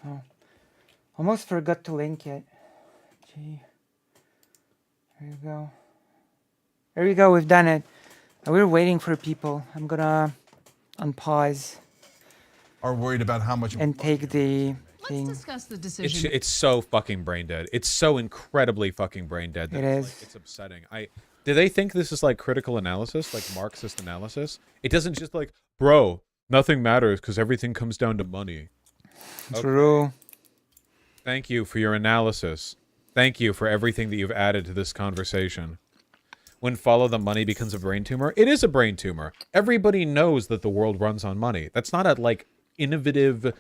Oh, almost forgot to link it. Gee. There you go. There you go, we've done it. We're waiting for people. I'm gonna unpause. Are worried about how much and take the thing. Let's discuss the decision. It's so fucking brain dead. It's so incredibly fucking brain dead. That It is. Like, it's upsetting. Do they think this is like critical analysis, like Marxist analysis? It doesn't just like, bro, nothing matters because everything comes down to money. True. Okay. Thank you for your analysis. Thank you for everything that you've added to this conversation. When follow the money becomes a brain tumor, it is a brain tumor. Everybody knows that the world runs on money. That's not a like innovative,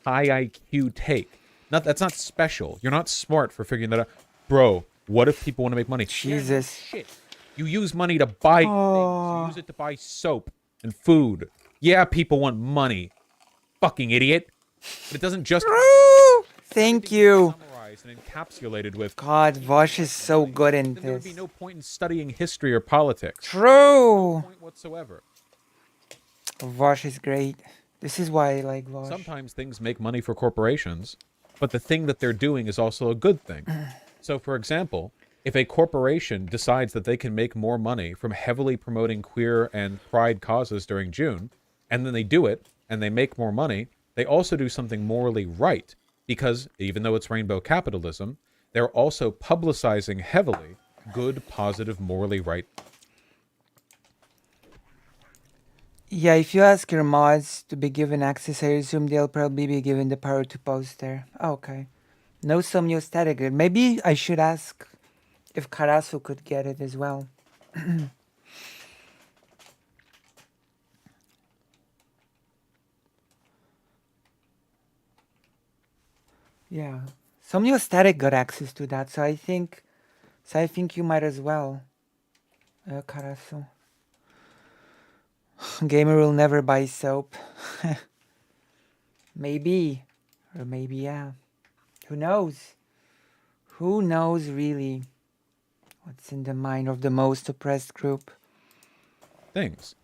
high IQ take. That's not special. You're not smart for figuring that out. Bro, what if people want to make money? Jesus. Yeah, shit. You use money to buy things. You use it to buy soap and food. Yeah, people want money. Fucking idiot. But it doesn't just... Thank you. Summarized and encapsulated with... God, Vosh is so good in then there would this. be no point in studying history or politics. True. No point whatsoever. Vosh is great. This is why I like Vosh. Sometimes things make money for corporations, but the thing that they're doing is also a good thing. So, for example, if a corporation decides that they can make more money from heavily promoting queer and pride causes during June, and then they do it, and they make more money, they also do something morally right, because even though it's rainbow capitalism, they're also publicizing heavily good, positive, morally right. Yeah, if you ask your mods to be given access, I assume they'll probably be given the power to post there. Oh, okay. No homeostatic. Maybe I should ask if Karasu could get it as well. Yeah. Homeostatic got access to that, so I think you might as well. Karasu. Gamer will never buy soap. Maybe. Or maybe, yeah. Who knows? Who knows really what's in the mind of the most oppressed group? Things.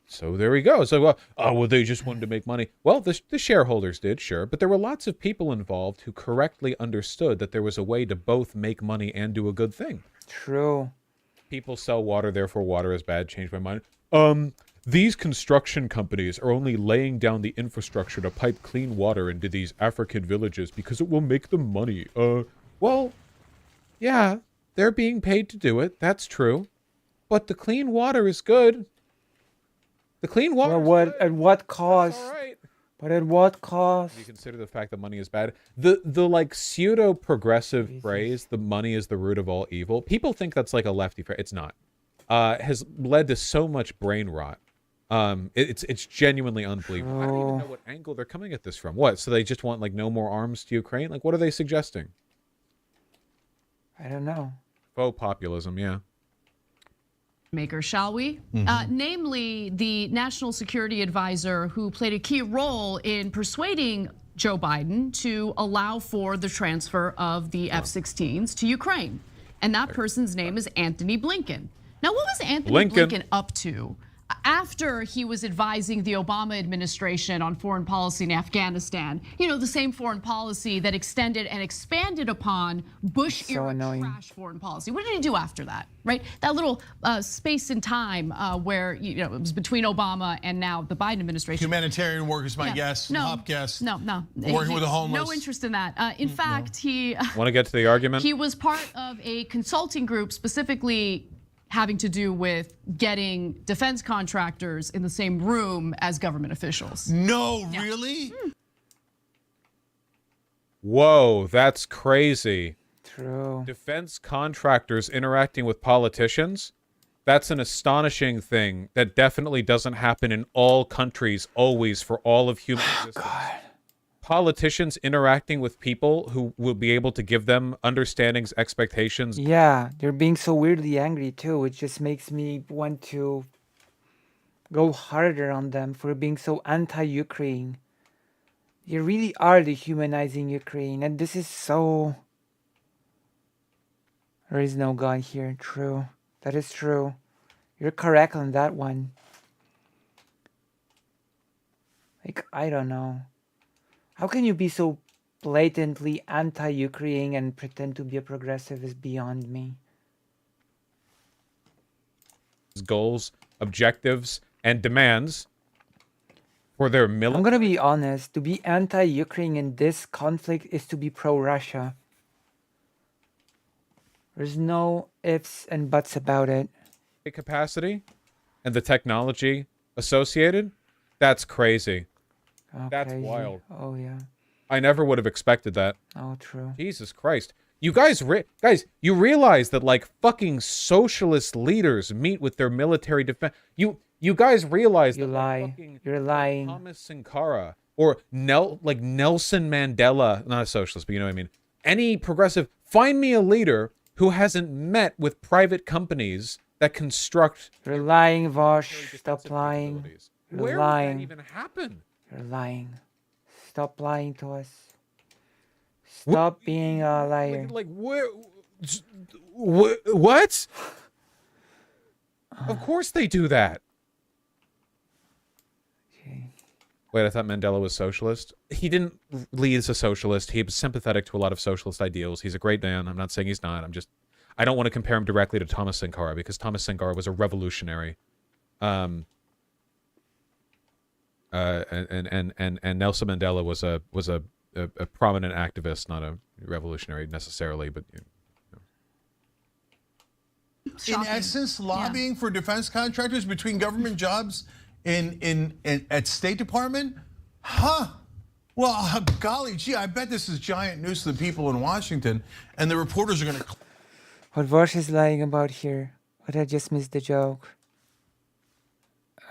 So there we go. So, well, they just wanted to make money. Well, the shareholders did, sure, but there were lots of people involved who correctly understood that there was a way to both make money and do a good thing. True. People sell water, therefore water is bad. Change my mind. These construction companies are only laying down the infrastructure to pipe clean water into these African villages because it will make them money. Well, yeah, they're being paid to do it. That's true. But the clean water is good. The clean water at what cost? That's all right. But at what cost? If you consider the fact that money is bad. The like pseudo progressive phrase, the money is the root of all evil. People think that's like a lefty phrase. It's not. Has led to so much brain rot. It's genuinely unbelievable. I don't even know what angle they're coming at this from. What? So they just want like no more arms to Ukraine? Like what are they suggesting? I don't know. Faux populism, yeah. Maker, shall we? Namely, the national security advisor who played a key role in persuading Joe Biden to allow for the transfer of the F-16s to Ukraine. And that person's name is Anthony Blinken. Now, what was Anthony Blinken up to after he was advising the Obama administration on foreign policy in Afghanistan? You know, the same foreign policy that extended and expanded upon Bush-era trash foreign policy. What did he do after that, right? That little space in time where, you know, it was between Obama and now the Biden administration. Humanitarian work is my guess. No, top guess. No. Working with the homeless. No interest in that. In fact, he... Want to get to the argument? He was part of a consulting group specifically having to do with getting defense contractors in the same room as government officials. No, really? Whoa, that's crazy. True. Defense contractors interacting with politicians? That's an astonishing thing that definitely doesn't happen in all countries always for all of human existence. Politicians interacting with people who will be able to give them understandings, expectations. Yeah, they're being so weirdly angry too. It just makes me want to go harder on them for being so anti-Ukraine. They really are dehumanizing Ukraine, and this is so... There is no God here. True. That is true. You're correct on that one. Like, I don't know. How can you be so blatantly anti-Ukraine and pretend to be a progressive is beyond me. Goals, objectives, and demands for their military. I'm gonna be honest. To be anti-Ukraine in this conflict is to be pro-Russia. There's no ifs and buts about it. Capacity and the technology associated, that's crazy. Oh, that's crazy. wild. Oh yeah. I never would have expected that. Oh, true. Jesus Christ. You guys, you realize that like fucking socialist leaders meet with their military defense. You guys realize you that lie. You're lying. Thomas Sankara or Nelson Mandela, not a socialist, but you know what I mean. Any progressive, find me a leader who hasn't met with private companies that construct. You're lying, Vosh. Stop lying. You're Where lying. would that even happen? You're lying. Stop lying to us. Stop being a liar. Like where? What? Of course they do that. Okay. Wait, I thought Mandela was socialist. He didn't lead as a socialist. He was sympathetic to a lot of socialist ideals. He's a great man. I'm not saying he's not. I don't want to compare him directly to Thomas Sankara because Thomas Sankara was a revolutionary. And Nelson Mandela was a prominent activist, not a revolutionary necessarily, but you know. In essence, lobbying for defense contractors between government jobs at State Department? Huh. Well, golly gee, I bet this is giant news to the people in Washington, and the reporters are going to... What Vosh is lying about here? But I just missed the joke.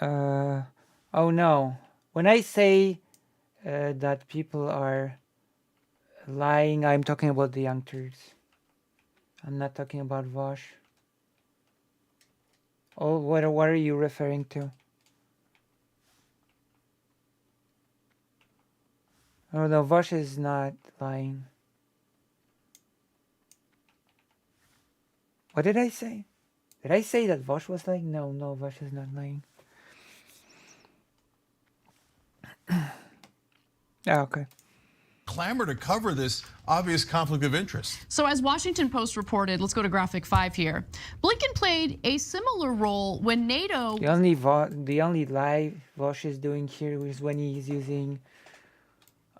Oh no. When I say that people are lying, I'm talking about the young Turks. I'm not talking about Vosh. Oh, what are you referring to? Oh no, Vosh is not lying. What did I say? Did I say that Vosh was lying? No, Vosh is not lying. ... Okay. clamor to cover this obvious conflict of interest. So as Washington Post reported, let's go to graphic 5 here. Blinken played a similar role when NATO... The only lie Vosh is doing here is when he's using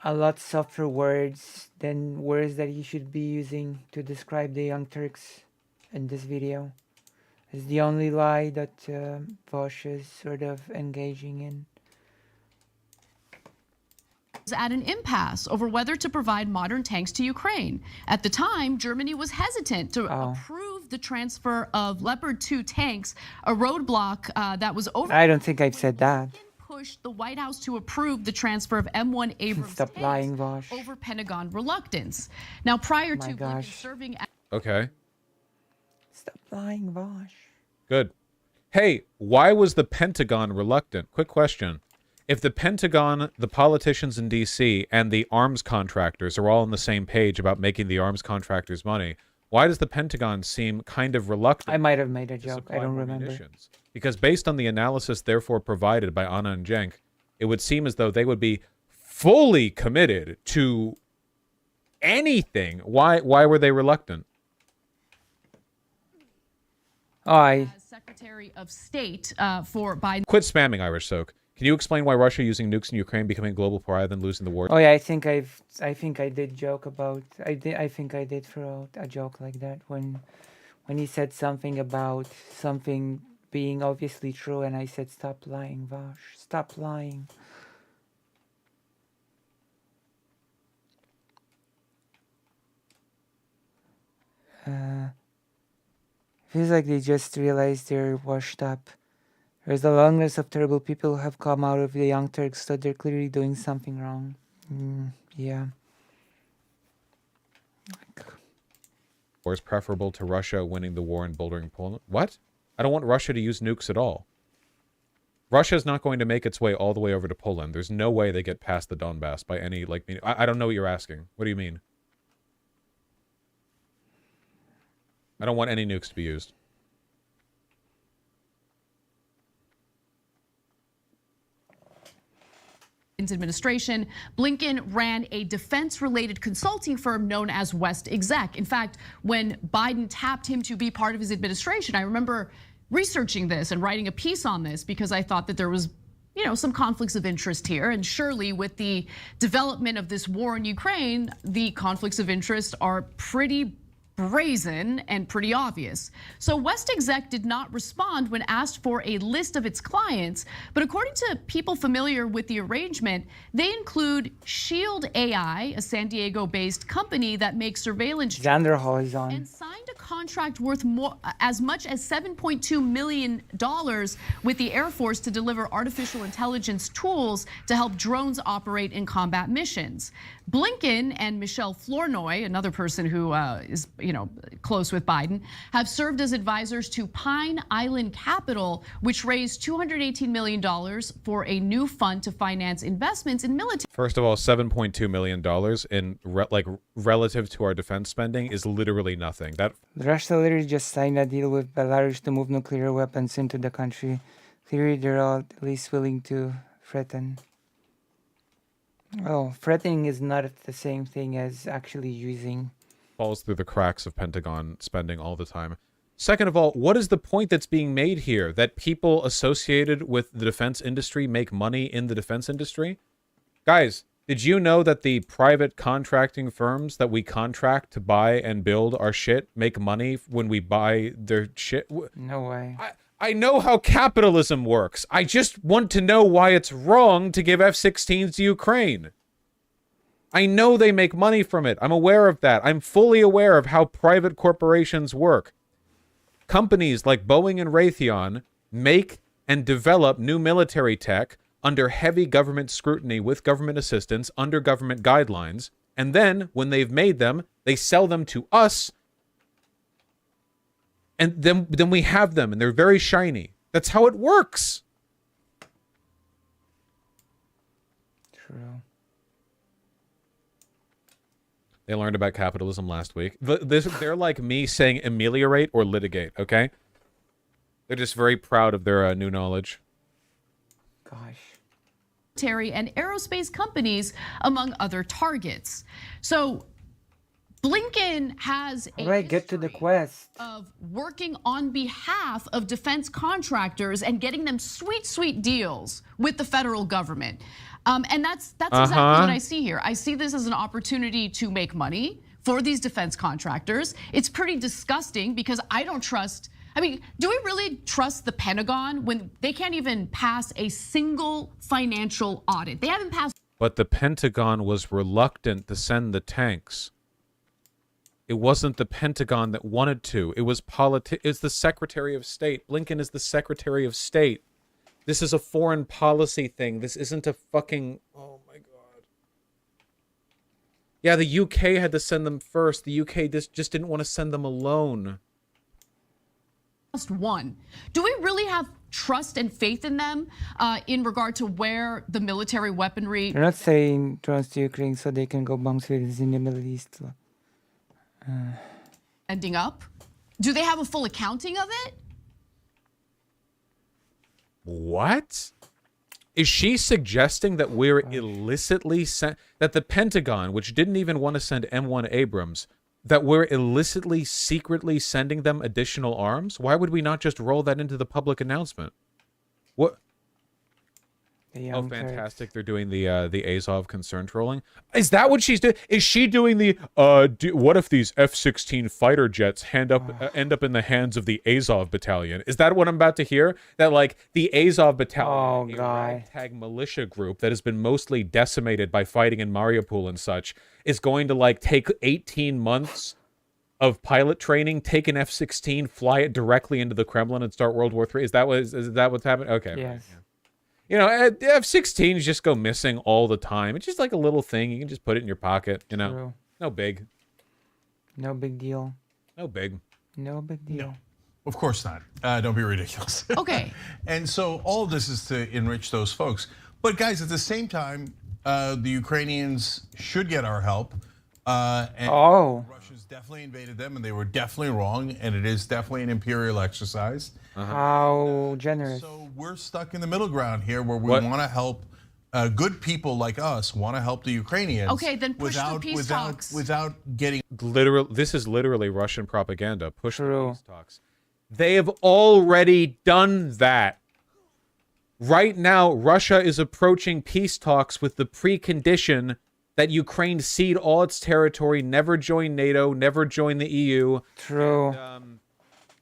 a lot softer words than words that he should be using to describe the Young Turks in this video. It's the only lie that Vosh is sort of engaging in. At an impasse over whether to provide modern tanks to Ukraine. At the time, Germany was hesitant to approve the transfer of Leopard 2 tanks, a roadblock that was over. I don't think I've said that. Pushed the White House to approve the transfer of M1 Abrams Stop lying, Vosh. over Pentagon reluctance. Now, prior to Blinken serving as Okay. Stop lying, Vosh. Good. Hey, why was the Pentagon reluctant? Quick question. If the Pentagon, the politicians in D.C., and the arms contractors are all on the same page about making the arms contractors money, why does the Pentagon seem kind of reluctant? I might have made a joke. I don't remember. Munitions? Because based on the analysis therefore provided by Anna and Cenk, it would seem as though they would be fully committed to anything. Why were they reluctant? as Secretary of State for Biden. Quit spamming, Irish Soak. Can you explain why Russia using nukes in Ukraine becoming a global pariah than losing the war? Oh yeah, I think I did joke about I think I did throw out a joke like that when he said something about something being obviously true, and I said stop lying, Vosh, stop lying. Feels like they just realized they're washed up. There's a long list of terrible people who have come out of the Young Turks, so they're clearly doing something wrong. Yeah. War is preferable to Russia winning the war and bouldering Poland. What? I don't want Russia to use nukes at all. Russia is not going to make its way all the way over to Poland. There's no way they get past the Donbass by any, like, I don't know what you're asking. What do you mean? I don't want any nukes to be used. Administration, Blinken ran a defense-related consulting firm known as West Exec. In fact, when Biden tapped him to be part of his administration, I remember researching this and writing a piece on this because I thought that there was, some conflicts of interest here. And surely with the development of this war in Ukraine, the conflicts of interest are pretty brazen and pretty obvious. So West Exec did not respond when asked for a list of its clients, but according to people familiar with the arrangement, they include Shield AI, a San Diego-based company that makes surveillance Xander Hall is on. and signed a contract worth as much as $7.2 million with the Air Force to deliver artificial intelligence tools to help drones operate in combat missions. Blinken and Michelle Flournoy, another person who is close with Biden, have served as advisors to Pine Island Capital, which raised $218 million for a new fund to finance investments in military. First of all, $7.2 million in relative to our defense spending is literally nothing. That Russia literally just signed a deal with Belarus to move nuclear weapons into the country. Clearly, they're all at least willing to threaten. Oh, threatening is not the same thing as actually using. falls through the cracks of Pentagon spending all the time. Second of all, what is the point that's being made here? That people associated with the defense industry make money in the defense industry? Guys, did you know that the private contracting firms that we contract to buy and build our shit make money when we buy their shit? No way. I know how capitalism works. I just want to know why it's wrong to give F-16s to Ukraine. I know they make money from it. I'm aware of that. I'm fully aware of how private corporations work. Companies like Boeing and Raytheon make and develop new military tech under heavy government scrutiny with government assistance, under government guidelines. And then, when they've made them, they sell them to us. And then we have them, and they're very shiny. That's how it works. True. They learned about capitalism last week. They're like me saying ameliorate or litigate, okay? They're just very proud of their new knowledge. Gosh. and aerospace companies, among other targets. So Blinken has a Right, get to the quest. of working on behalf of defense contractors and getting them sweet, sweet deals with the federal government. And that's exactly what I see here. I see this as an opportunity to make money for these defense contractors. It's pretty disgusting because I don't trust. I mean, do we really trust the Pentagon when they can't even pass a single financial audit? They haven't passed. But the Pentagon was reluctant to send the tanks. It wasn't the Pentagon that wanted to. It was It's the Secretary of State. Blinken is the Secretary of State. This is a foreign policy thing. This isn't a fucking... Oh, my God. Yeah, the UK had to send them first. The UK just didn't want to send them alone. Just one. Do we really have trust and faith in them in regard to where the military weaponry... They're not saying trust Ukraine so they can go bomb cities in the Middle East. ending up? Do they have a full accounting of it? What? Is she suggesting that we're illicitly sent, that the Pentagon, which didn't even want to send M1 Abrams, that we're illicitly, secretly sending them additional arms? Why would we not just roll that into the public announcement? What? Oh, fantastic! They're doing the Azov concern trolling. Is that what she's doing? Is she doing the what if these F-16 fighter jets end up in the hands of the Azov battalion? Is that what I'm about to hear? That like the Azov battalion, a ragtag militia group that has been mostly decimated by fighting in Mariupol and such, is going to like take 18 months of pilot training, take an F-16, fly it directly into the Kremlin, and start World War III? Is that what's happening? Okay. Yes. Yeah. You know, F-16s just go missing all the time. It's just like a little thing. You can just put it in your pocket, you know. True. No big. No big deal. No big. No big deal. No, of course not. Don't be ridiculous. Okay. And so all of this is to enrich those folks. But guys, at the same time, the Ukrainians should get our help. And Russia's definitely invaded them, and they were definitely wrong, and it is definitely an imperial exercise. How generous. So we're stuck in the middle ground here where we want to help good people like us want to help the Ukrainians. Okay, then push the peace talks. Without getting... This is literally Russian propaganda. Push the peace talks. They have already done that. Right now, Russia is approaching peace talks with the precondition that Ukraine cede all its territory, never join NATO, never join the EU. True.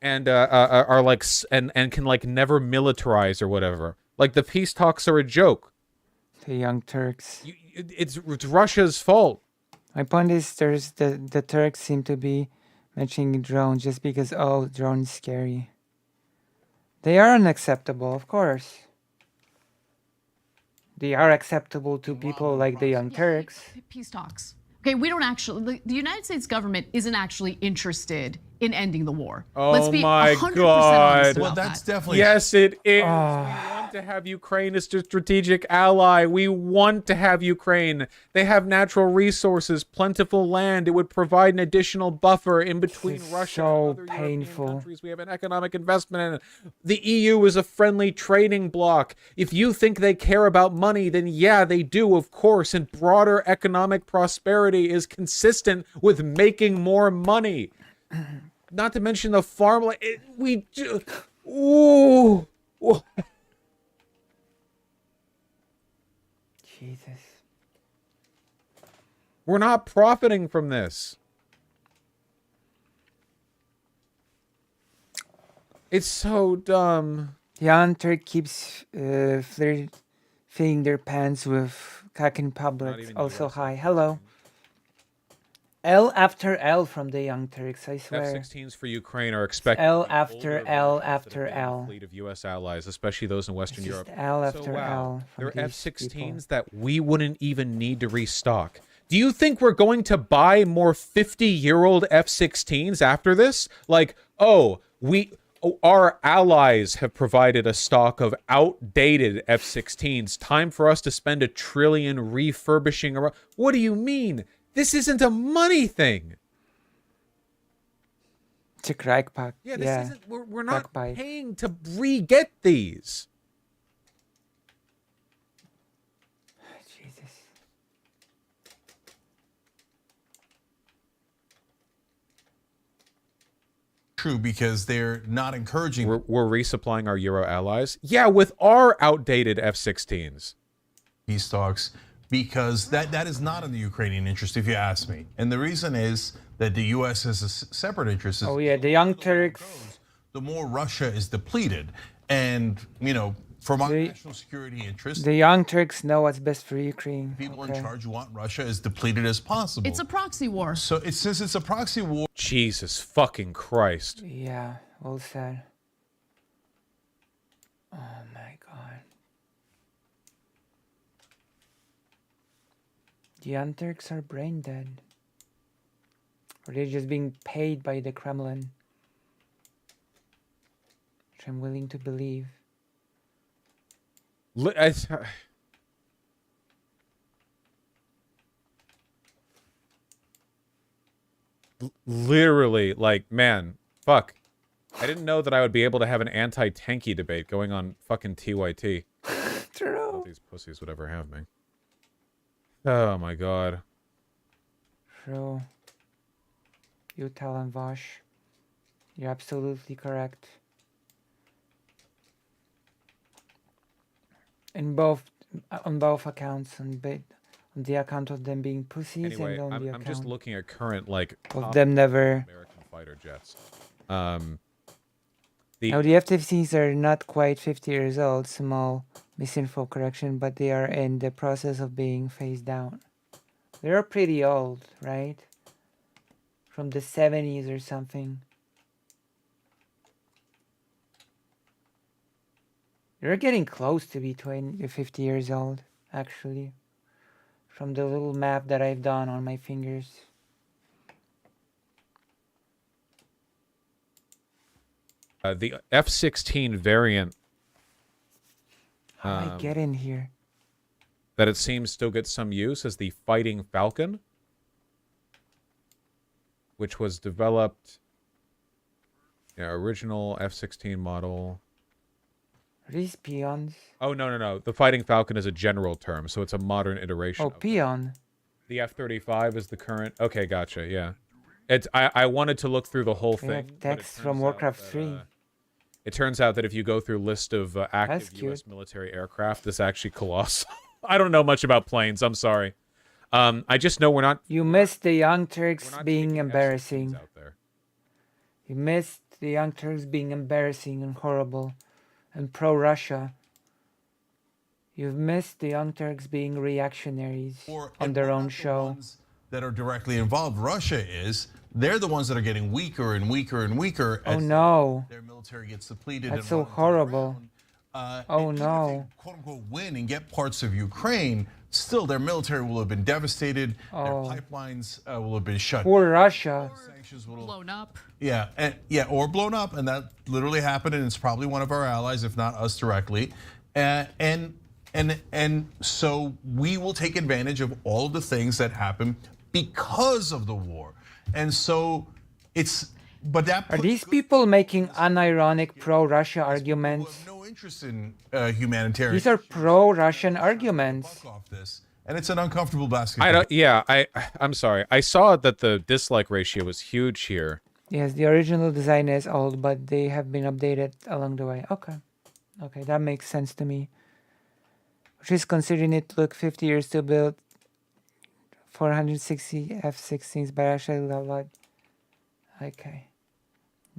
And are like and can like never militarize or whatever. Like the peace talks are a joke. The Young Turks. It's Russia's fault. My point is, the Turks seem to be mentioning drones just because drones scary. They are unacceptable, of course. They are acceptable to people like the Young Turks. Peace talks. Okay, we don't actually, the United States government isn't actually interested in ending the war. Oh, Let's be my 100% God. honest about Well, that's that. definitely... Yes, it is. We want to have Ukraine as a strategic ally. We want to have Ukraine. They have natural resources, plentiful land. It would provide an additional buffer in between Russia and other European countries. We have an economic investment in it. The EU is a friendly trading bloc. If you think they care about money, then yeah, they do, of course. And broader economic prosperity is consistent with making more money. Not to mention the farmland. Ooh. Jesus. We're not profiting from this. It's so dumb. The Young Turk keeps filling their pants with Kakin public. Also, hi. Hello. L after L from the Young Turks, I swear. F-16s for Ukraine are expected L to be after older L versions after of the L. fleet of U.S. allies, especially those in Western It's Europe. just L after L from They're these F-16s people. that we wouldn't even need to restock. Do you think we're going to buy more 50-year-old F-16s after this? Like, our allies have provided a stock of outdated F-16s. Time for us to spend $1 trillion refurbishing. What do you mean? This isn't a money thing. It's a crack pack. Yeah, this isn't. We're not Crack pipe. paying to re-get these. true because they're not encouraging. We're resupplying our Euro allies. Yeah, with our outdated F-16s. Peace talks, because that is not in the Ukrainian interest, if you ask me. And the reason is that the U.S. has a separate interest. Oh yeah, the Young Turks. The more Russia is depleted, and from our national security interest, the Young Turks know what's best for Ukraine. People in charge want Russia as depleted as possible. It's a proxy war. So since it's a proxy war. Jesus fucking Christ. Yeah, well said. Oh my God. The Young Turks are brain dead. Or they're just being paid by the Kremlin. Which I'm willing to believe. Literally, like, man, fuck. I didn't know that I would be able to have an anti-tanky debate going on fucking TYT. True. These pussies would ever have me. Oh my God. True. You tell him, Vosh. You're absolutely correct. On both accounts, on the account of them being pussies, Anyway, and on the I'm account just looking at current, like, of them never. American fighter jets. Now the F-15s are not quite 50 years old. Small misinfo correction, but they are in the process of being phased out. They're pretty old, right? From the 70s or something. They're getting close to be 50 years old, actually. From the little map that I've done on my fingers. The F-16 variant. How do I get in here? That it seems still gets some use as the Fighting Falcon, which was developed. Yeah, original F-16 model. Are these peons? Oh, no. The Fighting Falcon is a general term, so it's a modern iteration. Oh, peon. The F-35 is the current. Okay, gotcha, yeah. I wanted to look through the whole thing. Text from Warcraft 3. It turns out that if you go through list of active U.S. military aircraft, this actually colossal. I don't know much about planes. I'm sorry. I just know we're not. You missed the Young Turks being embarrassing. Out there. You missed the Young Turks being embarrassing and horrible, and pro-Russia. You've missed the Young Turks being reactionaries on their own show. That are directly involved. Russia is. They're the ones that are getting weaker and weaker and weaker. Oh no! Their military gets depleted. That's so horrible. Oh no! "Quote unquote" win and get parts of Ukraine. Still, their military will have been devastated. Their pipelines will have been shut. Poor Russia. Sanctions will blown up. Yeah, or blown up, and that literally happened. And it's probably one of our allies, if not us directly. And so we will take advantage of all of the things that happen because of the war. And so are these people making unironic pro-Russia arguments? No interest in humanitarian. These are pro-Russian arguments. And it's an uncomfortable basket. I'm sorry. I saw that the dislike ratio was huge here. Yes, the original design is old, but they have been updated along the way. Okay, that makes sense to me. Which is considering it took 50 years to build 460 F-16s, but actually a lot. Okay.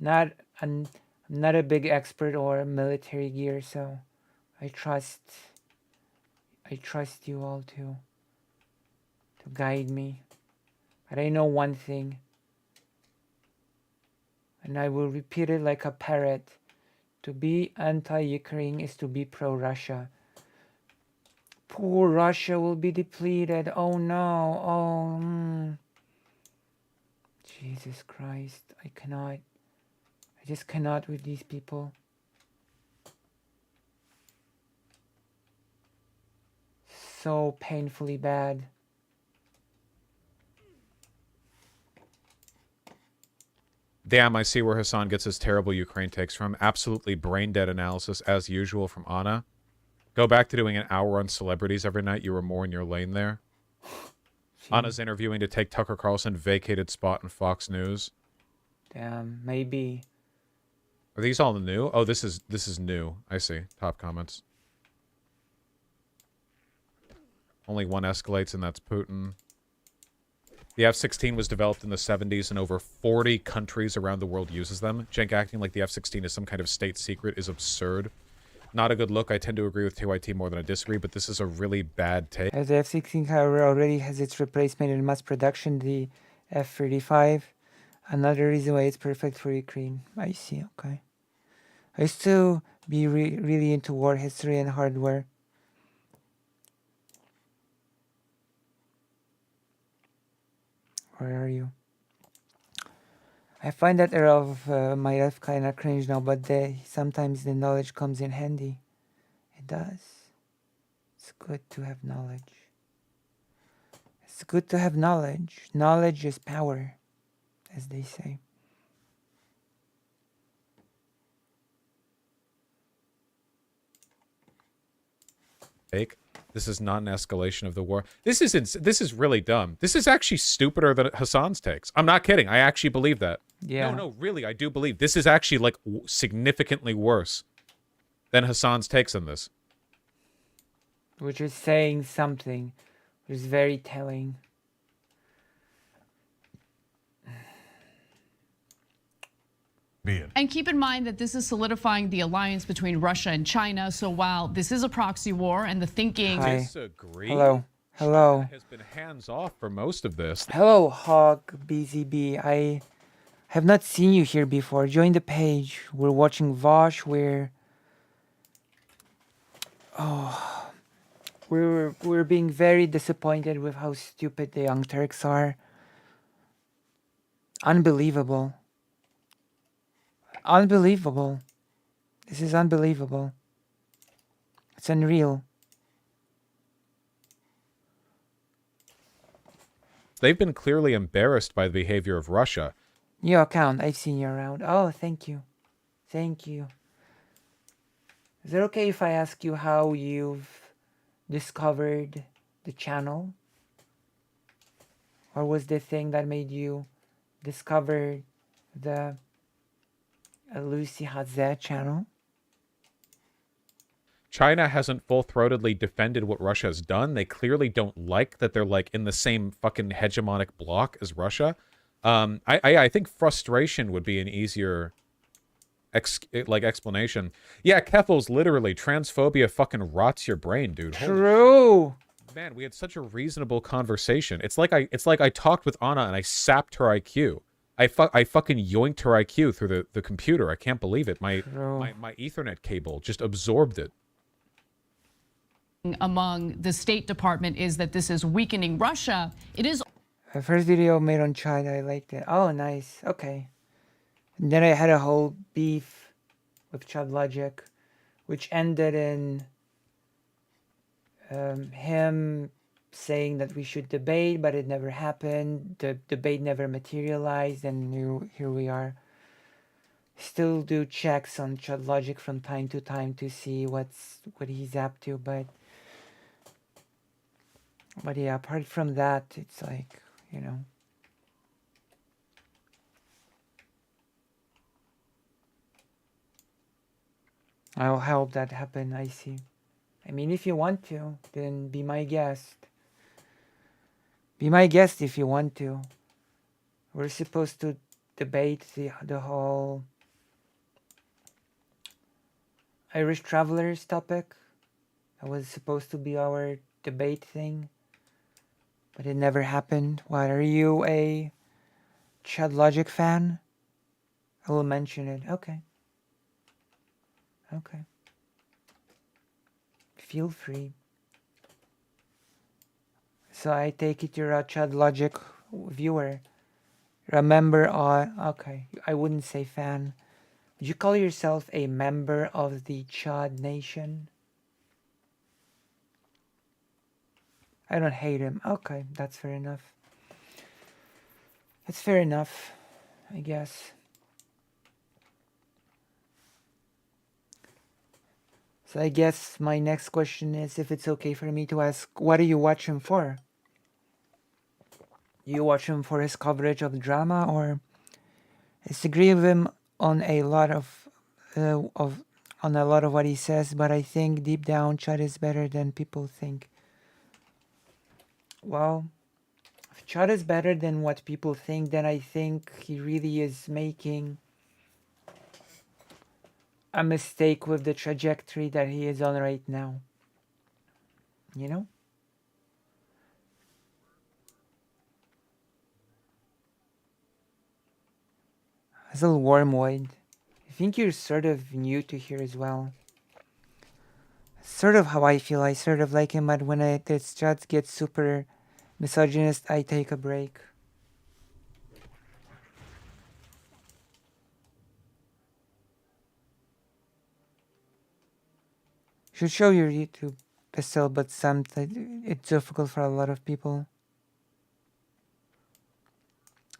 I'm not a big expert or military gear, so I trust you all to guide me. But I know one thing, and I will repeat it like a parrot. To be anti-Ukraine is to be pro-Russia. Poor Russia will be depleted. Oh no. Jesus Christ. I just cannot with these people. So painfully bad. Damn, I see where Hassan gets his terrible Ukraine takes from. Absolutely brain-dead analysis, as usual, from Anna. Go back to doing an hour on celebrities every night. You were more in your lane there. Anna's interviewing to take Tucker Carlson vacated spot in Fox News. Damn, maybe. Are these all new? Oh, this is new. I see. Top comments. Only one escalates, and that's Putin. The F-16 was developed in the 70s, and over 40 countries around the world uses them. Cenk acting like the F-16 is some kind of state secret is absurd. Not a good look. I tend to agree with TYT more than I disagree, but this is a really bad take. As the F-16, however, already has its replacement in mass production, the F-35. Another reason why it's perfect for Ukraine. I see, okay. I used to be really into war history and hardware. Where are you? I find that era of my life kind of cringe now, but sometimes the knowledge comes in handy. It does. It's good to have knowledge. It's good to have knowledge. Knowledge is power, as they say. This is not an escalation of the war. This is really dumb. This is actually stupider than Hassan's takes. I'm not kidding. I actually believe that. Yeah. No, really, I do believe this is actually like significantly worse than Hassan's takes on this. Which is saying something, which is very telling. And keep in mind that this is solidifying the alliance between Russia and China. So while this is a proxy war and the thinking... Hi. Disagree. Hello. Hello. China has been hands off for most of this. Hello, Hog BZB. I have not seen you here before. Join the page. We're watching Vosh. We're being very disappointed with how stupid the Young Turks are. Unbelievable. Unbelievable. This is unbelievable. It's unreal. They've been clearly embarrassed by the behavior of Russia. New account. I've seen you around. Oh, thank you. Thank you. Is it okay if I ask you how you've discovered the channel? Or was the thing that made you discover the Lucy Hazeh channel? China hasn't full-throatedly defended what Russia has done. They clearly don't like that they're like in the same fucking hegemonic bloc as Russia. I think frustration would be an easier explanation. Yeah, Keffel's literally transphobia fucking rots your brain, dude. True. Man, we had such a reasonable conversation. It's like I talked with Anna and I sapped her IQ. I fucking yoinked her IQ through the computer. I can't believe it. My Ethernet cable just absorbed it. Among the State Department is that this is weakening Russia. It is. The first video made on China, I liked it. Oh, nice. Okay. And then I had a whole beef with Chad Logic, which ended in him saying that we should debate, but it never happened. The debate never materialized, and here we are. Still do checks on Chad Logic from time to time to see what he's up to, but yeah, apart from that, it's like, you know. I'll help that happen, I see. I mean, if you want to, then be my guest. Be my guest if you want to. We're supposed to debate the whole Irish travelers topic. That was supposed to be our debate thing. But it never happened. What, are you a Chad Logic fan? I will mention it. Okay. Okay. Feel free. So I take it you're a Chad Logic viewer. Remember okay, I wouldn't say fan. Would you call yourself a member of the Chad Nation? I don't hate him. Okay, that's fair enough. That's fair enough, I guess. So I guess my next question is if it's okay for me to ask, what do you watch him for? You watch him for his coverage of drama, or disagree with him on a lot of of on a lot of what he says, but I think deep down Chad is better than people think. Well, if Chad is better than what people think, then I think he really is making a mistake with the trajectory that he is on right now. You know? As a little wormwood. I think you're sort of new to here as well. Sort of how I feel. I sort of like him, but when this chat gets super misogynist, I take a break. Should show your YouTube pistol, but it's difficult for a lot of people.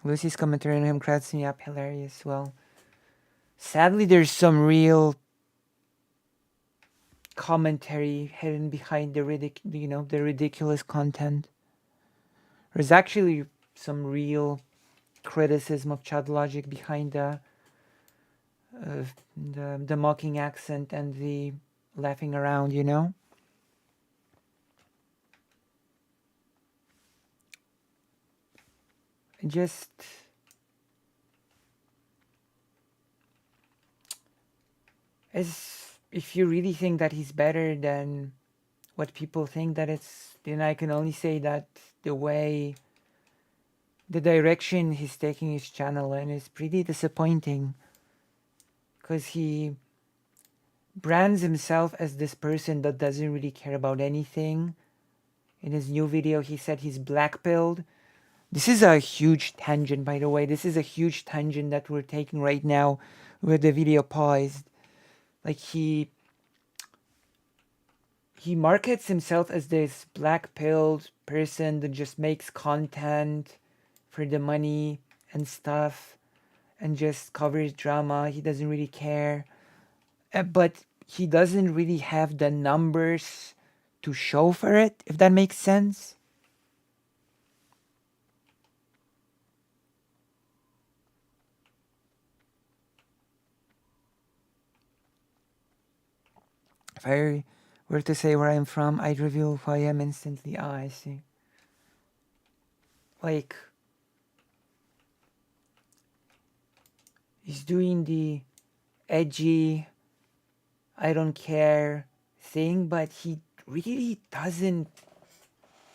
Lucy's commentary on him cracks me up, hilarious. Well, sadly, there's some real commentary hidden behind the ridiculous content. There's actually some real criticism of Chad logic behind the mocking accent and the laughing around, you know? Just as if you really think that he's better than what people think that it's, then I can only say that the direction he's taking his channel in is pretty disappointing, because he brands himself as this person that doesn't really care about anything. In his new video, he said he's black-pilled. This is a huge tangent, by the way. This is a huge tangent that we're taking right now with the video paused. Like he markets himself as this black-pilled person that just makes content for the money and stuff and just covers drama. He doesn't really care. But he doesn't really have the numbers to show for it, if that makes sense. If I were to say where I'm from, I'd reveal who I am instantly. Ah, I see. Like, he's doing the edgy, I don't care thing, but he really doesn't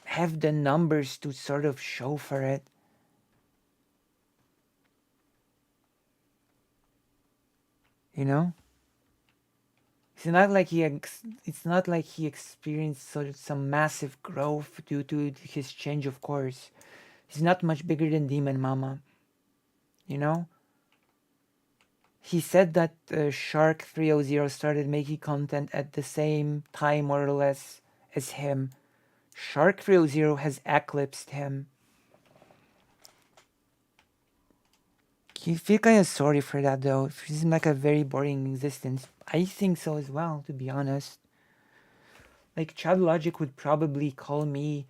have the numbers to sort of show for it. You know? It's not like he experienced some massive growth due to his change of course. He's not much bigger than Demon Mama. You know? He said that Shark 300 started making content at the same time, more or less, as him. Shark 300 has eclipsed him. You feel kind of sorry for that, though. It seems like a very boring existence. I think so as well, to be honest. Like, Chad Logic would probably call me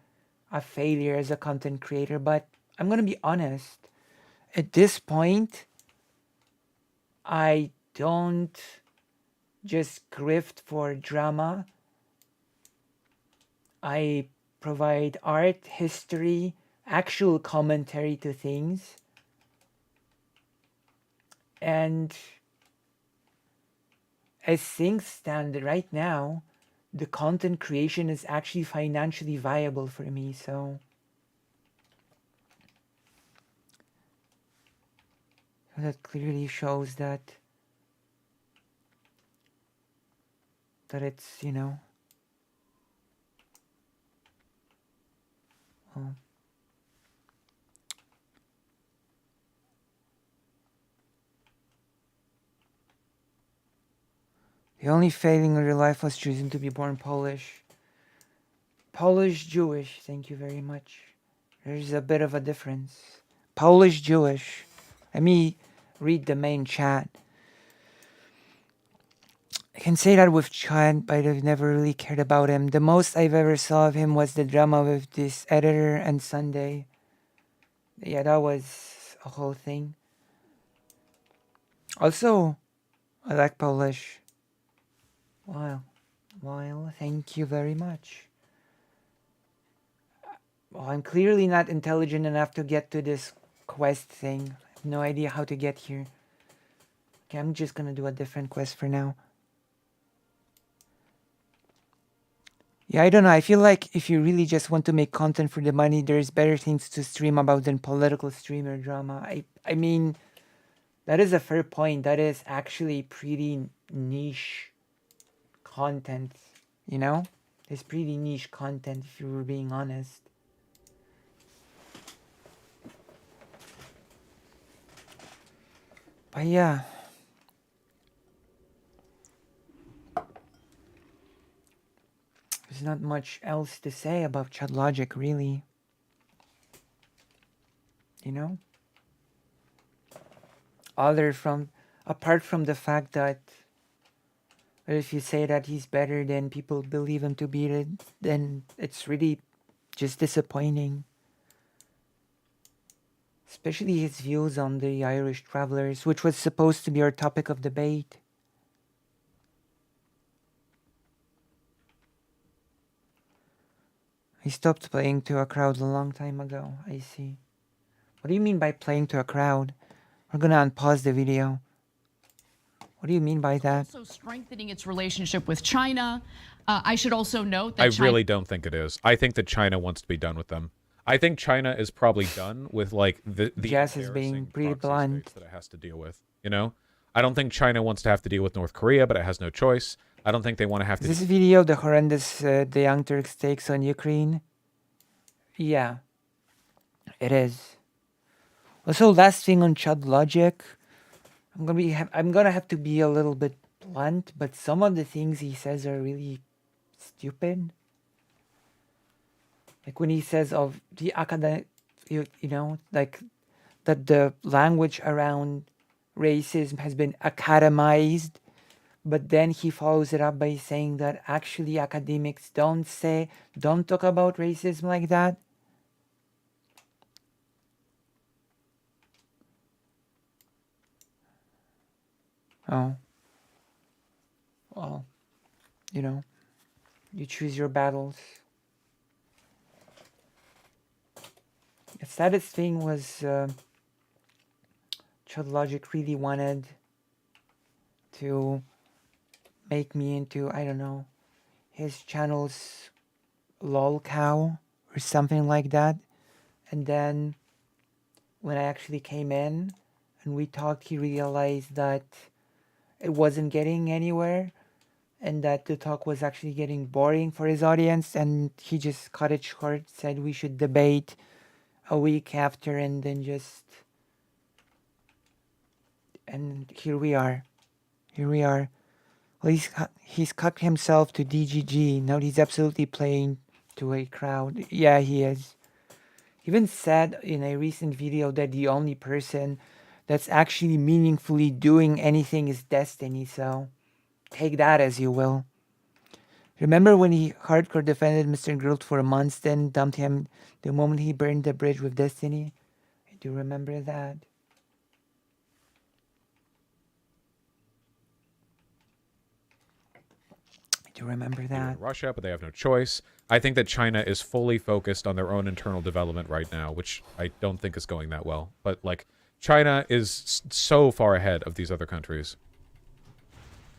a failure as a content creator, but I'm gonna be honest. At this point, I don't just grift for drama. I provide art, history, actual commentary to things. And as things stand right now, the content creation is actually financially viable for me, so that clearly shows that it's, you know, well, the only failing of your life was choosing to be born Polish. Polish Jewish, thank you very much. There's a bit of a difference. Polish Jewish. Let me read the main chat. I can say that with Chad, but I've never really cared about him. The most I've ever saw of him was the drama with this editor and Sunday. Yeah, that was a whole thing. Also, I like Polish. Wow. Well, thank you very much. Well, I'm clearly not intelligent enough to get to this quest thing. I have no idea how to get here. Okay, I'm just gonna do a different quest for now. Yeah, I don't know. I feel like if you really just want to make content for the money, there's better things to stream about than political streamer drama. I mean, that is a fair point. That is actually pretty niche content, you know? It's pretty niche content if you were being honest. But yeah. There's not much else to say about Chud Logic, really. You know? Apart from the fact that if you say that he's better than people believe him to be, then it's really just disappointing. Especially his views on the Irish travelers, which was supposed to be our topic of debate. He stopped playing to a crowd a long time ago, I see. What do you mean by playing to a crowd? We're gonna unpause the video. What do you mean by that? Also strengthening its relationship with China. I should also note that I really don't think it is. I think that China wants to be done with them. I think China is probably done with like the Jess is being pretty blunt that it has to deal with. You know, I don't think China wants to have to deal with North Korea, but it has no choice. I don't think they want to have to. Is this video the horrendous the Young Turks takes on Ukraine? Yeah, it is. Also, last thing on Chud Logic, I'm gonna have to be a little bit blunt, but some of the things he says are really stupid. Like when he says of the academic, you know, like that the language around racism has been academized, but then he follows it up by saying that actually academics don't talk about racism like that. Oh. Well, you know, you choose your battles. The saddest thing was Chud Logic really wanted to make me into, I don't know, his channel's lol cow or something like that. And then when I actually came in and we talked, he realized that it wasn't getting anywhere and that the talk was actually getting boring for his audience, and he just cut it short, said we should debate a week after, and then and here we are. Well, he's cut himself to DGG. Now he's absolutely playing to a crowd. Yeah, he is. He even said in a recent video that the only person that's actually meaningfully doing anything is Destiny, so take that as you will. Remember when he hardcore defended Mr. Grilled for months, then dumped him the moment he burned the bridge with Destiny? I do remember that. I do remember that. Russia, but they have no choice. I think that China is fully focused on their own internal development right now, which I don't think is going that well. But like, China is so far ahead of these other countries.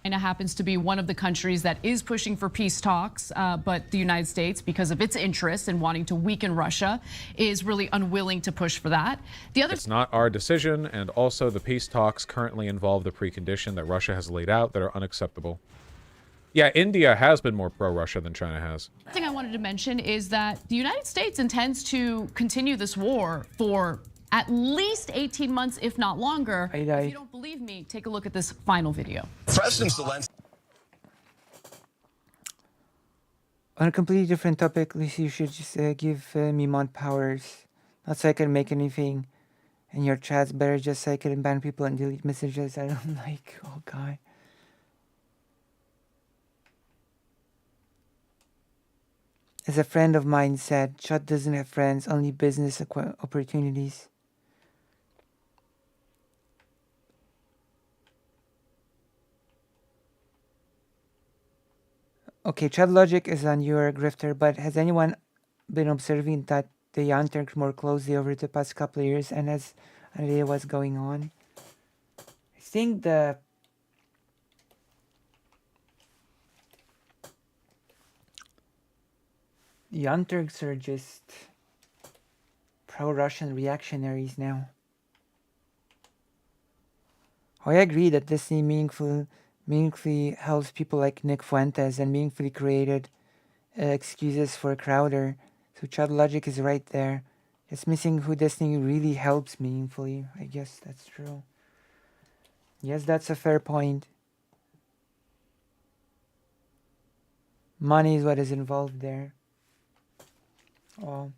China happens to be one of the countries that is pushing for peace talks, but the United States, because of its interests in wanting to weaken Russia, is really unwilling to push for that. It's not our decision, and also the peace talks currently involve the precondition that Russia has laid out that are unacceptable. Yeah, India has been more pro-Russia than China has. The thing I wanted to mention is that the United States intends to continue this war for at least 18 months, if not longer. If you don't believe me, take a look at this final video. President Zelensky. On a completely different topic, Lisa, you should just give me mod powers. Not so I can make anything in your chats, better just so I can ban people and delete messages I don't like. Oh, God. As a friend of mine said, Chud doesn't have friends, only business opportunities. Okay, Chad Logic is on your grifter, but has anyone been observing that the Young Turks more closely over the past couple of years and has an idea what's going on? I think the Young Turks are just pro-Russian reactionaries now. I agree that Disney meaningfully helps people like Nick Fuentes and meaningfully created excuses for Crowder. So Chad Logic is right there. It's missing who Disney really helps meaningfully. I guess that's true. Yes, that's a fair point. Money is what is involved there. Oh.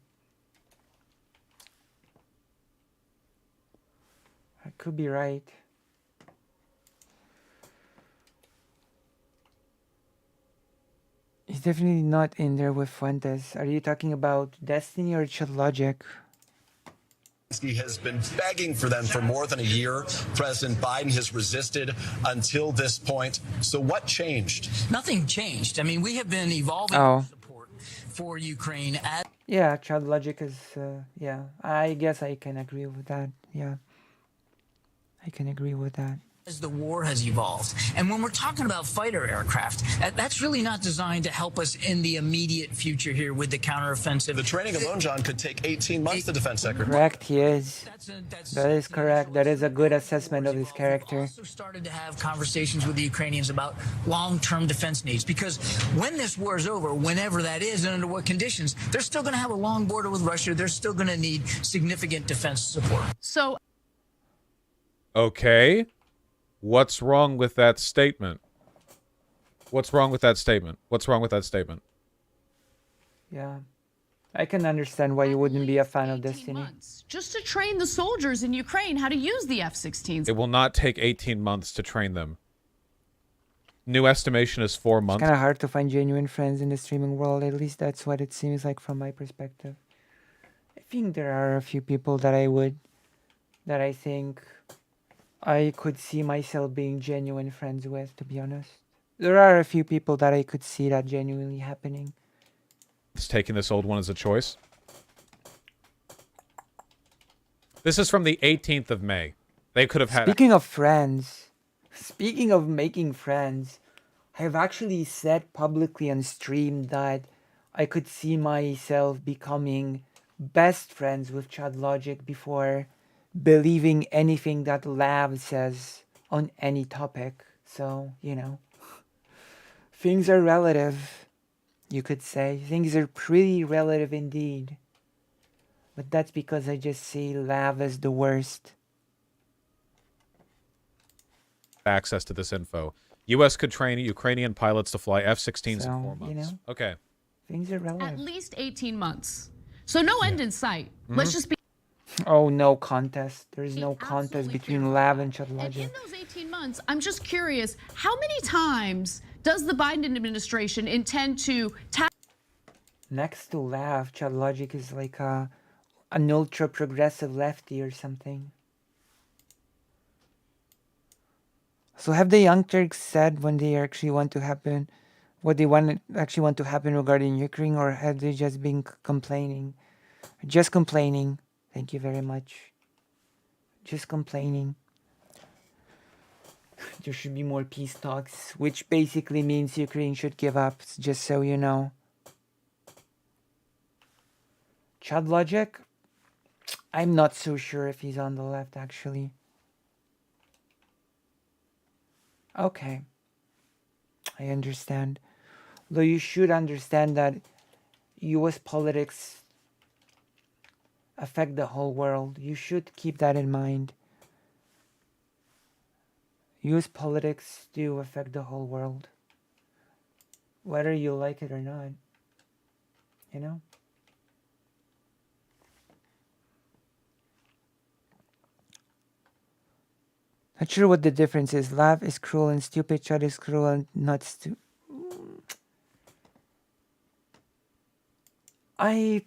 I could be right. He's definitely not in there with Fuentes. Are you talking about Destiny or Chad Logic? He has been begging for them for more than a year. President Biden has resisted until this point. So what changed? Nothing changed. I mean, we have been evolving Oh. support for Ukraine as Yeah, Chad Logic is, yeah. I guess I can agree with that. Yeah. I can agree with that. the war has evolved. And when we're talking about fighter aircraft, that's really not designed to help us in the immediate future here with the counteroffensive. The training alone, John, could take 18 months, the defense secretary. Correct, he is. That is correct. That is a good assessment of his character. Also started to have conversations with the Ukrainians about long-term defense needs, because when this war is over, whenever that is and under what conditions, they're still going to have a long border with Russia. They're still going to need significant defense support. So, okay, what's wrong with that statement? What's wrong with that statement? What's wrong with that statement? Yeah. I can understand why you wouldn't be a fan of Destiny. Just to train the soldiers in Ukraine how to use the F-16s. It will not take 18 months to train them. New estimation is 4 months. It's kind of hard to find genuine friends in the streaming world. At least that's what it seems like from my perspective. I think there are a few people that I think I could see myself being genuine friends with, to be honest. There are a few people that I could see that genuinely happening. It's taking this old one as a choice. This is from the 18th of May. They could have had... Speaking of friends, speaking of making friends, I have actually said publicly on stream that I could see myself becoming best friends with Chad Logic before believing anything that Lav says on any topic. So, you know, things are relative, you could say. Things are pretty relative indeed. But that's because I just see Lav as the worst. Access to this info. U.S. could train Ukrainian pilots to fly F-16s in 4 months. You know, okay. Things are relative. At least 18 months. So no end in sight. Let's just be... Oh, no contest. There's no contest between Lav and Chad And Logic. in those 18 months, I'm just curious, how many times does the Biden administration intend to... Next to Lav, Chad Logic is like an ultra-progressive lefty or something. So have the Young Turks said when they actually want to happen, what they actually want to happen regarding Ukraine, or have they just been complaining? Just complaining. Thank you very much. Just complaining. There should be more peace talks, which basically means Ukraine should give up, just so you know. Chad Logic? I'm not so sure if he's on the left, actually. Okay. I understand. Though you should understand that US politics affect the whole world. You should keep that in mind. US politics do affect the whole world. Whether you like it or not. You know? Not sure what the difference is. Lav is cruel and stupid. Chad is cruel and not stupid. I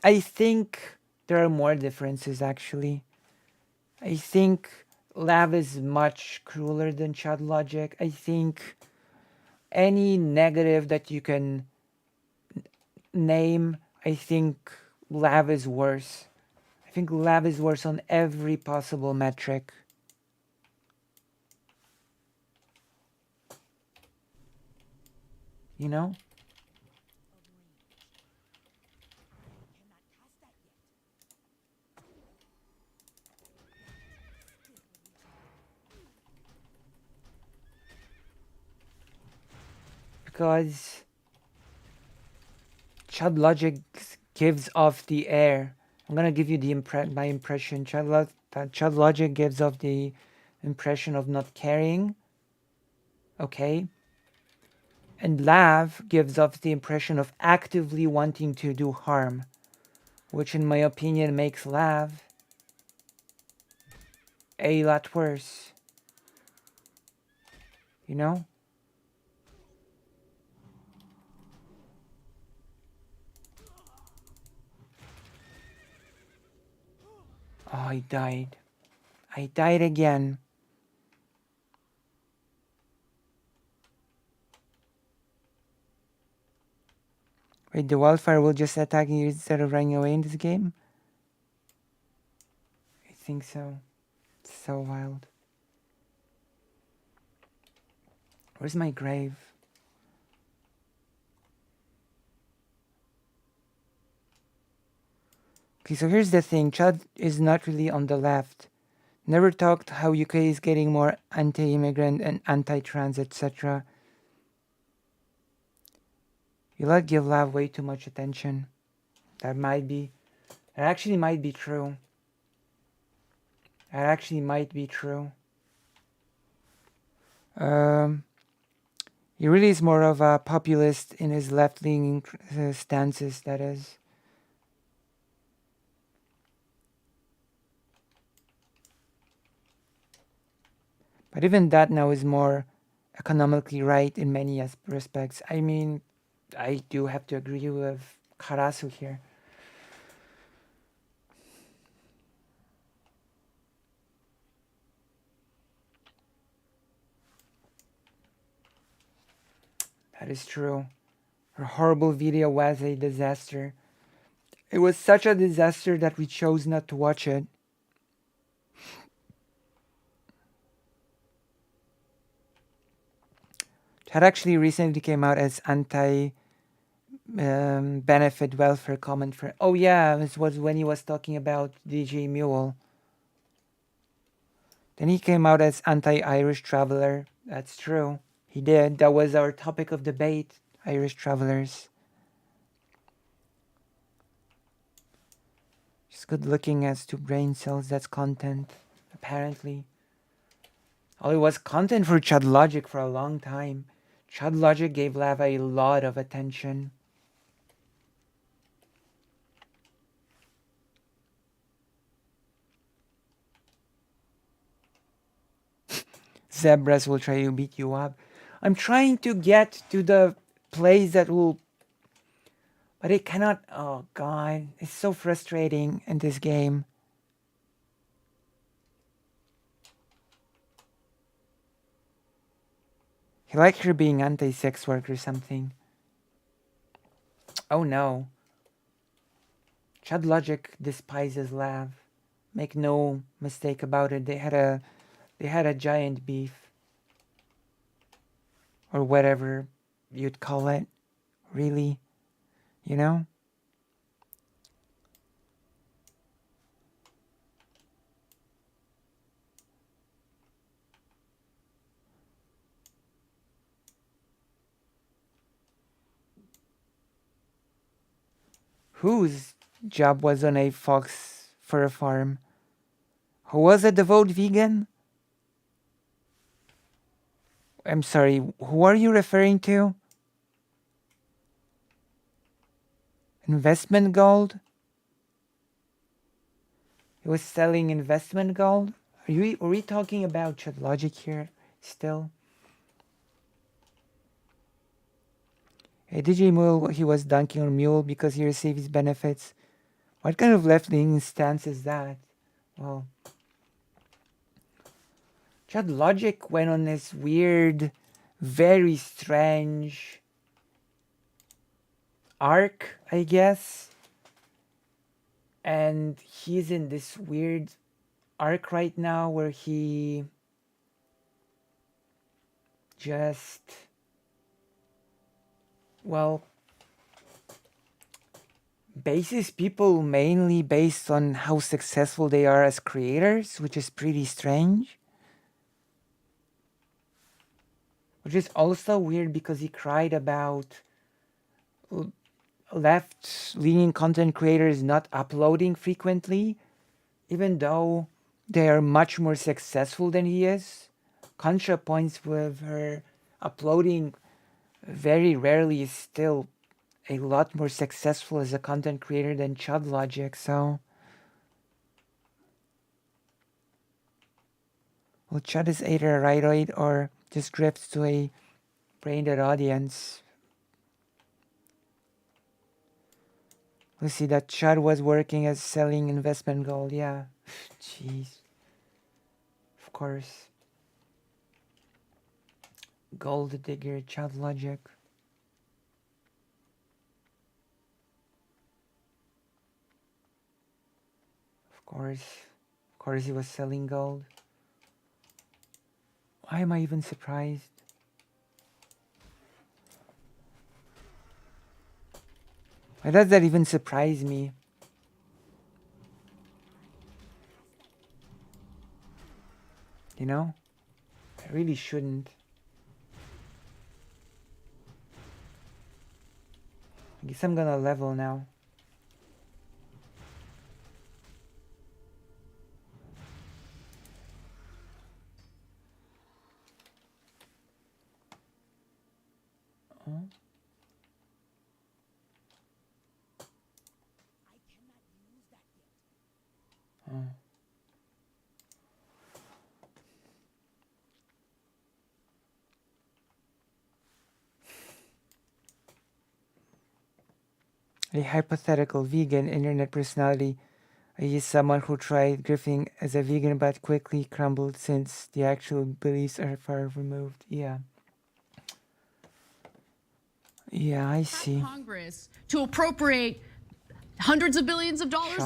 think there are more differences, actually. I think Lav is much crueler than Chad Logic. I think any negative that you can name, I think Lav is worse. I think Lav is worse on every possible metric. You know? Because Chud Logic gives off the air. I'm gonna give you the my impression. Chud Logic gives off the impression of not caring. Okay. And Lav gives off the impression of actively wanting to do harm, which in my opinion makes Lav a lot worse. You know? Oh, I died. I died again. Wait, the wildfire will just attack you instead of running away in this game? I think so. It's so wild. Where's my grave? Okay, so here's the thing. Chad is not really on the left. Never talked how UK is getting more anti-immigrant and anti-trans, etc. You let give Lav way too much attention. That actually might be true. That actually might be true. He really is more of a populist in his left-leaning stances, that is. But even that now is more economically right in many respects. I mean, I do have to agree with Karasu here. That is true. Her horrible video was a disaster. It was such a disaster that we chose not to watch it. That actually recently came out as anti-benefit welfare comment for... Oh yeah, this was when he was talking about DJ Mule. Then he came out as anti-Irish traveler. That's true. He did. That was our topic of debate, Irish travelers. Just good looking as to brain cells, that's content, apparently. Oh, it was content for Chud Logic for a long time. Chud Logic gave Lav a lot of attention. Zebras will try to beat you up. I'm trying to get to the place that will... But it cannot... Oh, God. It's so frustrating in this game. He liked her being anti-sex work or something. Oh, no. Chud Logic despises Lav. Make no mistake about it. They had a giant beef. Or whatever you'd call it. Really. You know? Whose job was on a fox for a farm? Who was a devout vegan? I'm sorry, who are you referring to? Investment gold? He was selling investment gold? Are we talking about Chud Logic here still? Hey, DJ Mule, he was dunking on Mule because he received his benefits. What kind of left-leaning stance is that? Well, Chud Logic went on this weird very strange arc, I guess. And he's in this weird arc right now where he just, well, bases people mainly based on how successful they are as creators, which is pretty strange. Which is also weird because he cried about left-leaning content creators not uploading frequently, even though they are much more successful than he is. Contra points with her uploading very rarely is still a lot more successful as a content creator than Chud Logic, so... Well, Chud is either a rightoid or just drifts to a brain-dead audience. Let's see, that Chud was working as selling investment gold, yeah. Jeez. Of course. Gold digger, Chud Logic. Of course he was selling gold. Why am I even surprised? Why does that even surprise me? You know? I really shouldn't. I guess I'm gonna level now. Oh. Oh. A hypothetical vegan internet personality is someone who tried grifting as a vegan but quickly crumbled since the actual beliefs are far removed. Yeah. Yeah, I see. Congress to appropriate hundreds of billions of dollars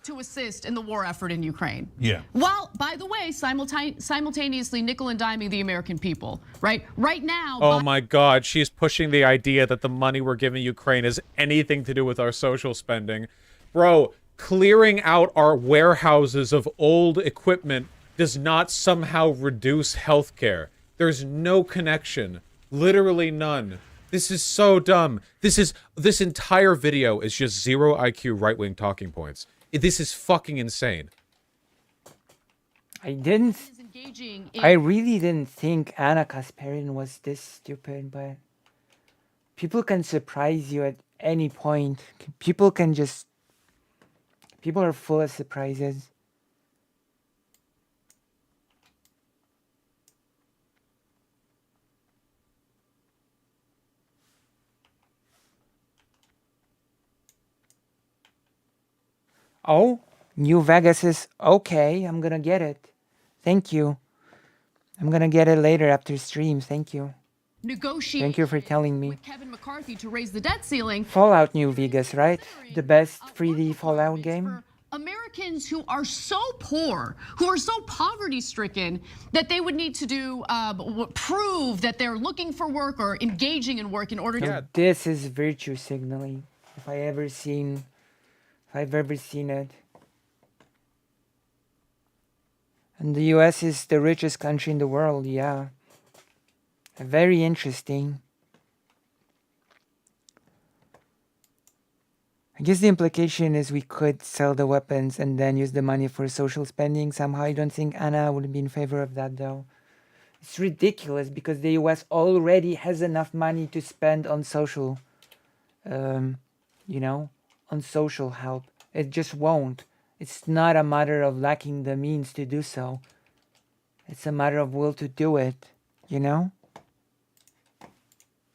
to assist in the war effort in Ukraine. Yeah. While, by the way, simultaneously nickel and diming the American people, right? Right now. Oh my God, she's pushing the idea that the money we're giving Ukraine has anything to do with our social spending. Bro, clearing out our warehouses of old equipment does not somehow reduce healthcare. There's no connection. Literally none. This is so dumb. This entire video is just zero IQ right-wing talking points. This is fucking insane. I really didn't think Anna Kasparin was this stupid, but people can surprise you at any point. People are full of surprises. Oh, New Vegas is okay. I'm gonna get it. Thank you. I'm gonna get it later after stream. Thank you. Thank you for telling me. Kevin McCarthy to raise the debt ceiling. Fallout New Vegas, right? The best 3D Fallout game. Americans who are so poor, who are so poverty-stricken, that they would need to do prove that they're looking for work or engaging in work in order to. This is virtue signaling. If I've ever seen it. And the US is the richest country in the world, yeah. Very interesting. I guess the implication is we could sell the weapons and then use the money for social spending. Somehow I don't think Anna would be in favor of that though. It's ridiculous because the US already has enough money to spend on social, on social help. It just won't. It's not a matter of lacking the means to do so. It's a matter of will to do it, you know?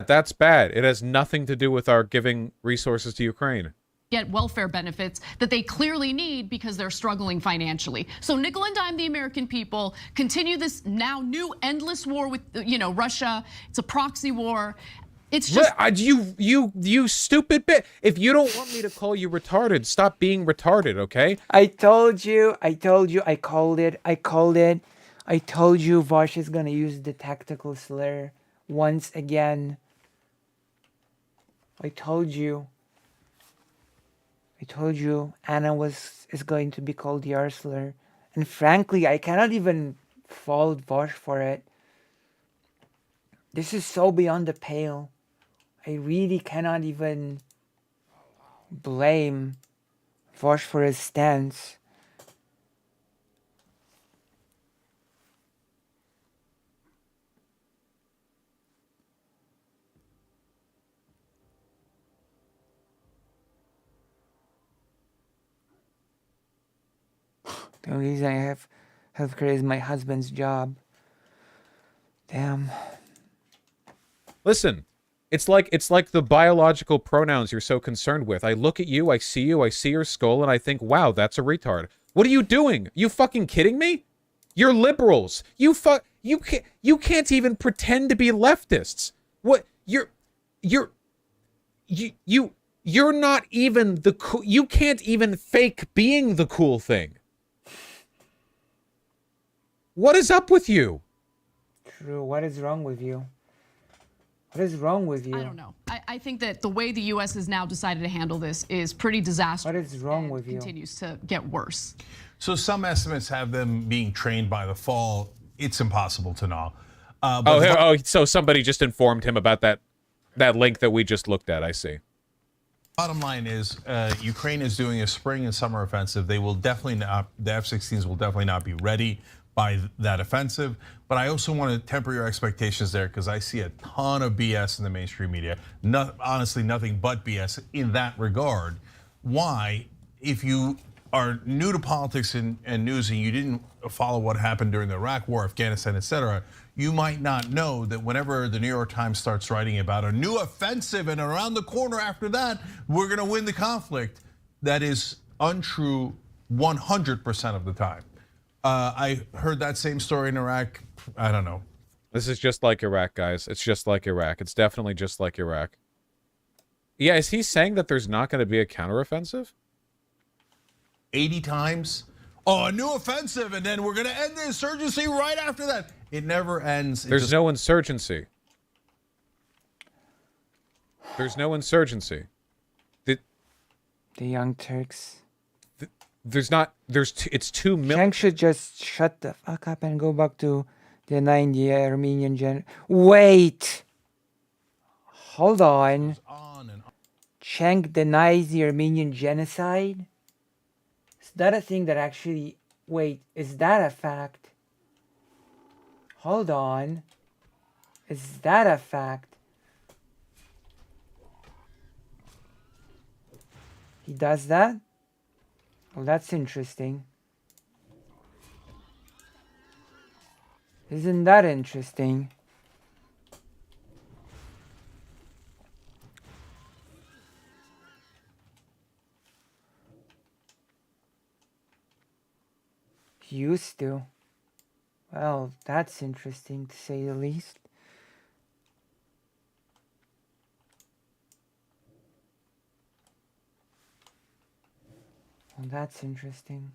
That's bad. It has nothing to do with our giving resources to Ukraine. get welfare benefits that they clearly need because they're struggling financially. So nickel and dime the American people, continue this now new endless war with Russia. It's a proxy war. It's just you stupid bit. If you don't want me to call you retarded, stop being retarded, okay? I told you, I called it. I told you Vosh is gonna use the tactical slur once again. I told you Anna is going to be called the R slur. And frankly, I cannot even fault Vosh for it. This is so beyond the pale. I really cannot even blame Vosh for his stance. The only reason I have healthcare is my husband's job. Damn. Listen, it's like the biological pronouns you're so concerned with. I look at you, I see your skull, and I think, wow, that's a retard. What are you doing? You fucking kidding me? You're liberals. You can't even pretend to be leftists. What you're not even the cool. You can't even fake being the cool thing. What is up with you? True. What is wrong with you? What is wrong with you? I don't know. I think that the way the U.S. has now decided to handle this is pretty disastrous. What is wrong with you? Continues to get worse. So some estimates have them being trained by the fall. It's impossible to know. So somebody just informed him about that link that we just looked at. I see. Bottom line is, Ukraine is doing a spring and summer offensive. They will definitely not. The F-16s will definitely not be ready by that offensive. But I also want to temper your expectations there because I see a ton of BS in the mainstream media. Honestly, nothing but BS in that regard. Why, if you are new to politics and news and you didn't follow what happened during the Iraq War, Afghanistan, etc., you might not know that whenever the New York Times starts writing about a new offensive and around the corner after that, we're going to win the conflict, that is untrue 100% of the time. I heard that same story in Iraq. I don't know. This is just like Iraq, guys. It's just like Iraq. It's definitely just like Iraq. Yeah, is he saying that there's not going to be a counteroffensive? 80 times. Oh, a new offensive, and then we're going to end the insurgency right after that. It never ends. There's no insurgency. There's no insurgency. The Young Turks. It's 2 million. Shank should just shut the fuck up and go back to denying the Armenian Wait! Hold on. Shank denies the Armenian genocide? Is that a thing that actually... Wait, is that a fact? Hold on. Is that a fact? He does that? Well, that's interesting. Isn't that interesting? He used to. Well, that's interesting to say the least. Well, that's interesting.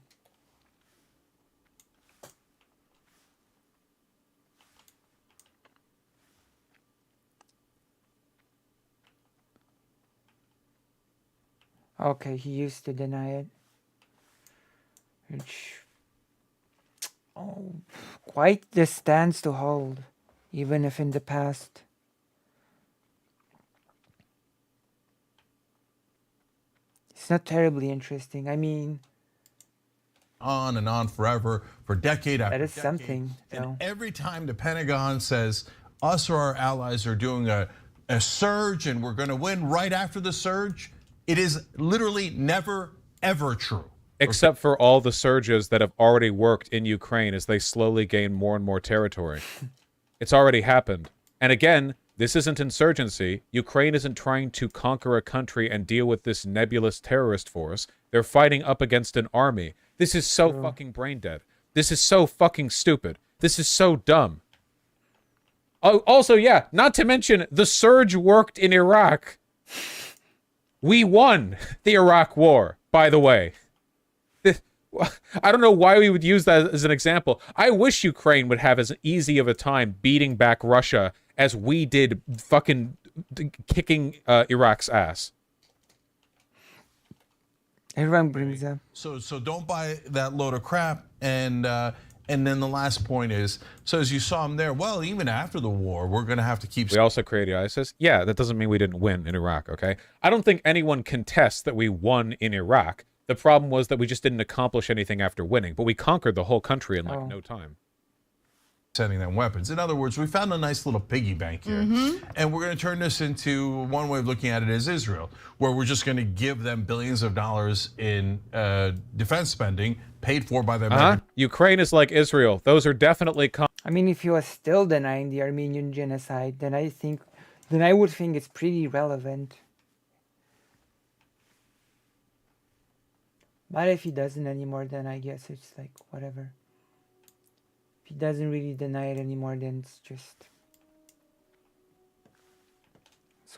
Okay, he used to deny it. Which... Oh, quite the stance to hold, even if in the past. It's not terribly interesting. I mean... On and on forever, for decade after decade. That is something, and though. every time the Pentagon says, us or our allies are doing a surge and we're going to win right after the surge, it is literally never, ever true. Except for all the surges that have already worked in Ukraine as they slowly gain more and more territory. It's already happened. And again, This isn't insurgency. Ukraine isn't trying to conquer a country and deal with this nebulous terrorist force. They're fighting up against an army. This is so fucking brain dead. This is so fucking stupid. This is so dumb. Oh, also, yeah, not to mention the surge worked in Iraq. We won the Iraq War, by the way. I don't know why we would use that as an example. I wish Ukraine would have as easy of a time beating back Russia as we did fucking kicking Iraq's ass. Everyone brings up. So don't buy that load of crap. And then the last point is, so as you saw him there, well, even after the war, we're going to have to keep. We also created ISIS. Yeah, that doesn't mean we didn't win in Iraq, okay? I don't think anyone contests that we won in Iraq. The problem was that we just didn't accomplish anything after winning, but we conquered the whole country in like no time. Sending them weapons. In other words, we found a nice little piggy bank here. And we're going to turn this into, one way of looking at it is Israel, where we're just going to give them billions of dollars in defense spending paid for by them. Ukraine is like Israel. Those are definitely... I mean, if you are still denying the Armenian genocide, then I would think it's pretty relevant. But if he doesn't anymore, then I guess it's like, whatever. If he doesn't really deny it anymore, then it's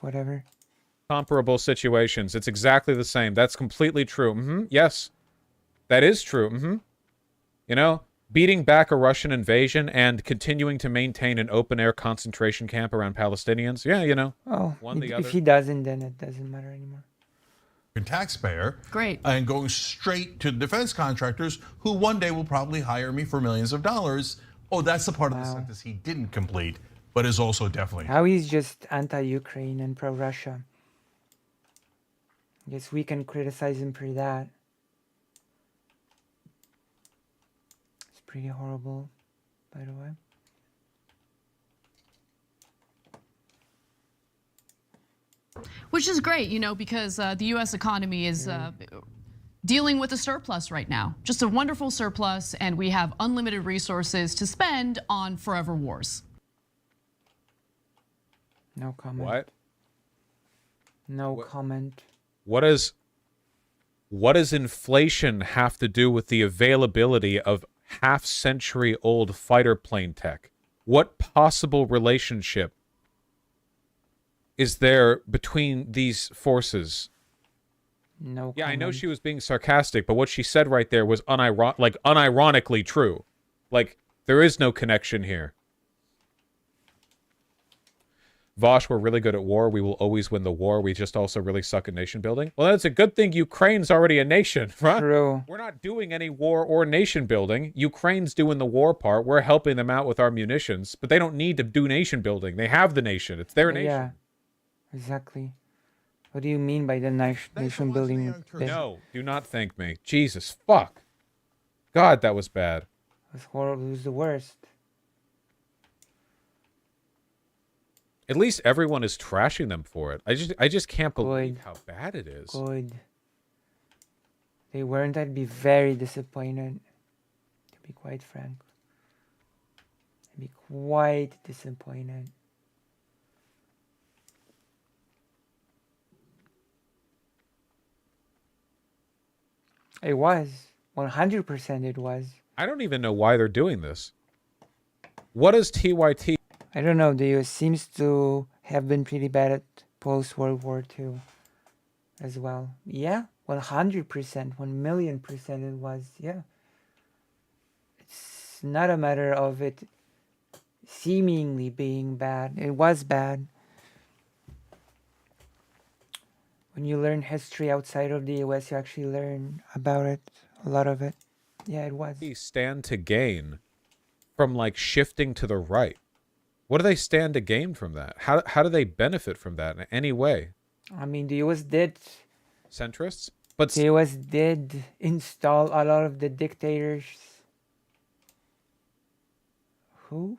whatever. Comparable situations. It's exactly the same. That's completely true. Yes. That is true. You know, beating back a Russian invasion and continuing to maintain an open-air concentration camp around Palestinians. Yeah, you know. Oh, one the other. If he doesn't, then it doesn't matter anymore. Taxpayer. Great. And going straight to defense contractors who one day will probably hire me for millions of dollars. Oh, that's the part of the sentence he didn't complete, but is also definitely. How he's just anti-Ukraine and pro-Russia. I guess we can criticize him for that. It's pretty horrible, by the way. Which is great, you know, because the U.S. economy is dealing with a surplus right now. Just a wonderful surplus, and we have unlimited resources to spend on forever wars. No comment. What? No comment. What does inflation have to do with the availability of half-century-old fighter plane tech? What possible relationship is there between these forces? No. Yeah, I know she was being sarcastic, but what she said right there was unironically true. Like, there is no connection here. Vosh, we're really good at war. We will always win the war. We just also really suck at nation building. Well, that's a good thing Ukraine's already a nation, right? True. We're not doing any war or nation building. Ukraine's doing the war part. We're helping them out with our munitions, but they don't need to do nation building. They have the nation. It's their nation. Yeah, exactly. What do you mean by the nation building bit? No, do not thank me. Jesus, fuck. God, that was bad. It was horrible. It was the worst. At least everyone is trashing them for it. I just can't believe how bad it is. Good. They weren't. I'd be very disappointed. To be quite frank. I'd be quite disappointed. It was. 100% it was. I don't even know why they're doing this. What is TYT? I don't know. The US seems to have been pretty bad at post-World War II as well. Yeah, 100%, 1,000,000% it was. Yeah. It's not a matter of it seemingly being bad. It was bad. When you learn history outside of the US, you actually learn about it, a lot of it. Yeah, it was. They stand to gain from like shifting to the right. What do they stand to gain from that? How do they benefit from that in any way? I mean, the US did. Centrists? But the US did install a lot of the dictators. Who?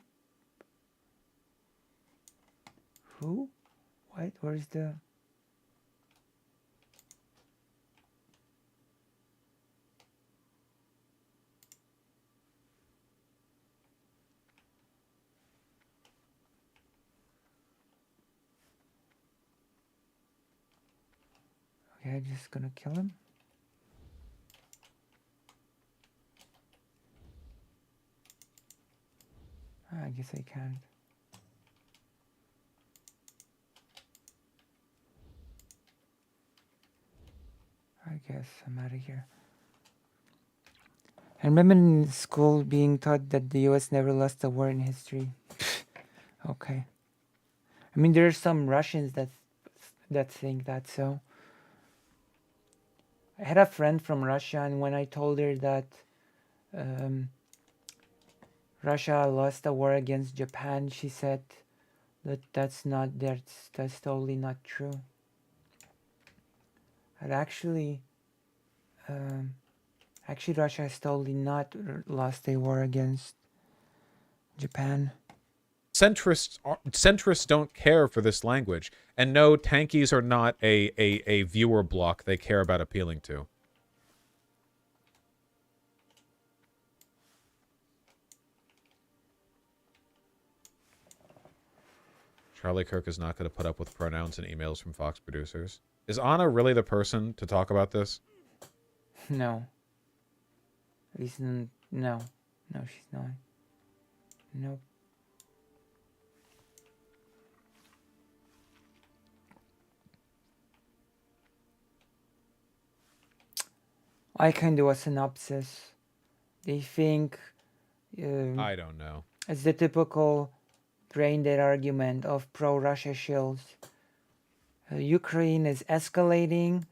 What? Where's the... Okay, just gonna kill him. I guess I can't. I guess I'm out of here. I remember in school being taught that the US never lost a war in history. Okay. I mean, there are some Russians that think that, so. I had a friend from Russia, and when I told her that Russia lost a war against Japan, she said that that's totally not true. And actually, Russia has totally not lost a war against Japan. Centrists don't care for this language, and no, tankies are not a viewer block they care about appealing to. Charlie Kirk is not going to put up with pronouns and emails from Fox producers. Is Anna really the person to talk about this? No. At least, no. No, she's not. Nope. I can do a synopsis. They think... I don't know. It's the typical brain-dead argument of pro-Russia shills. Ukraine is escalating.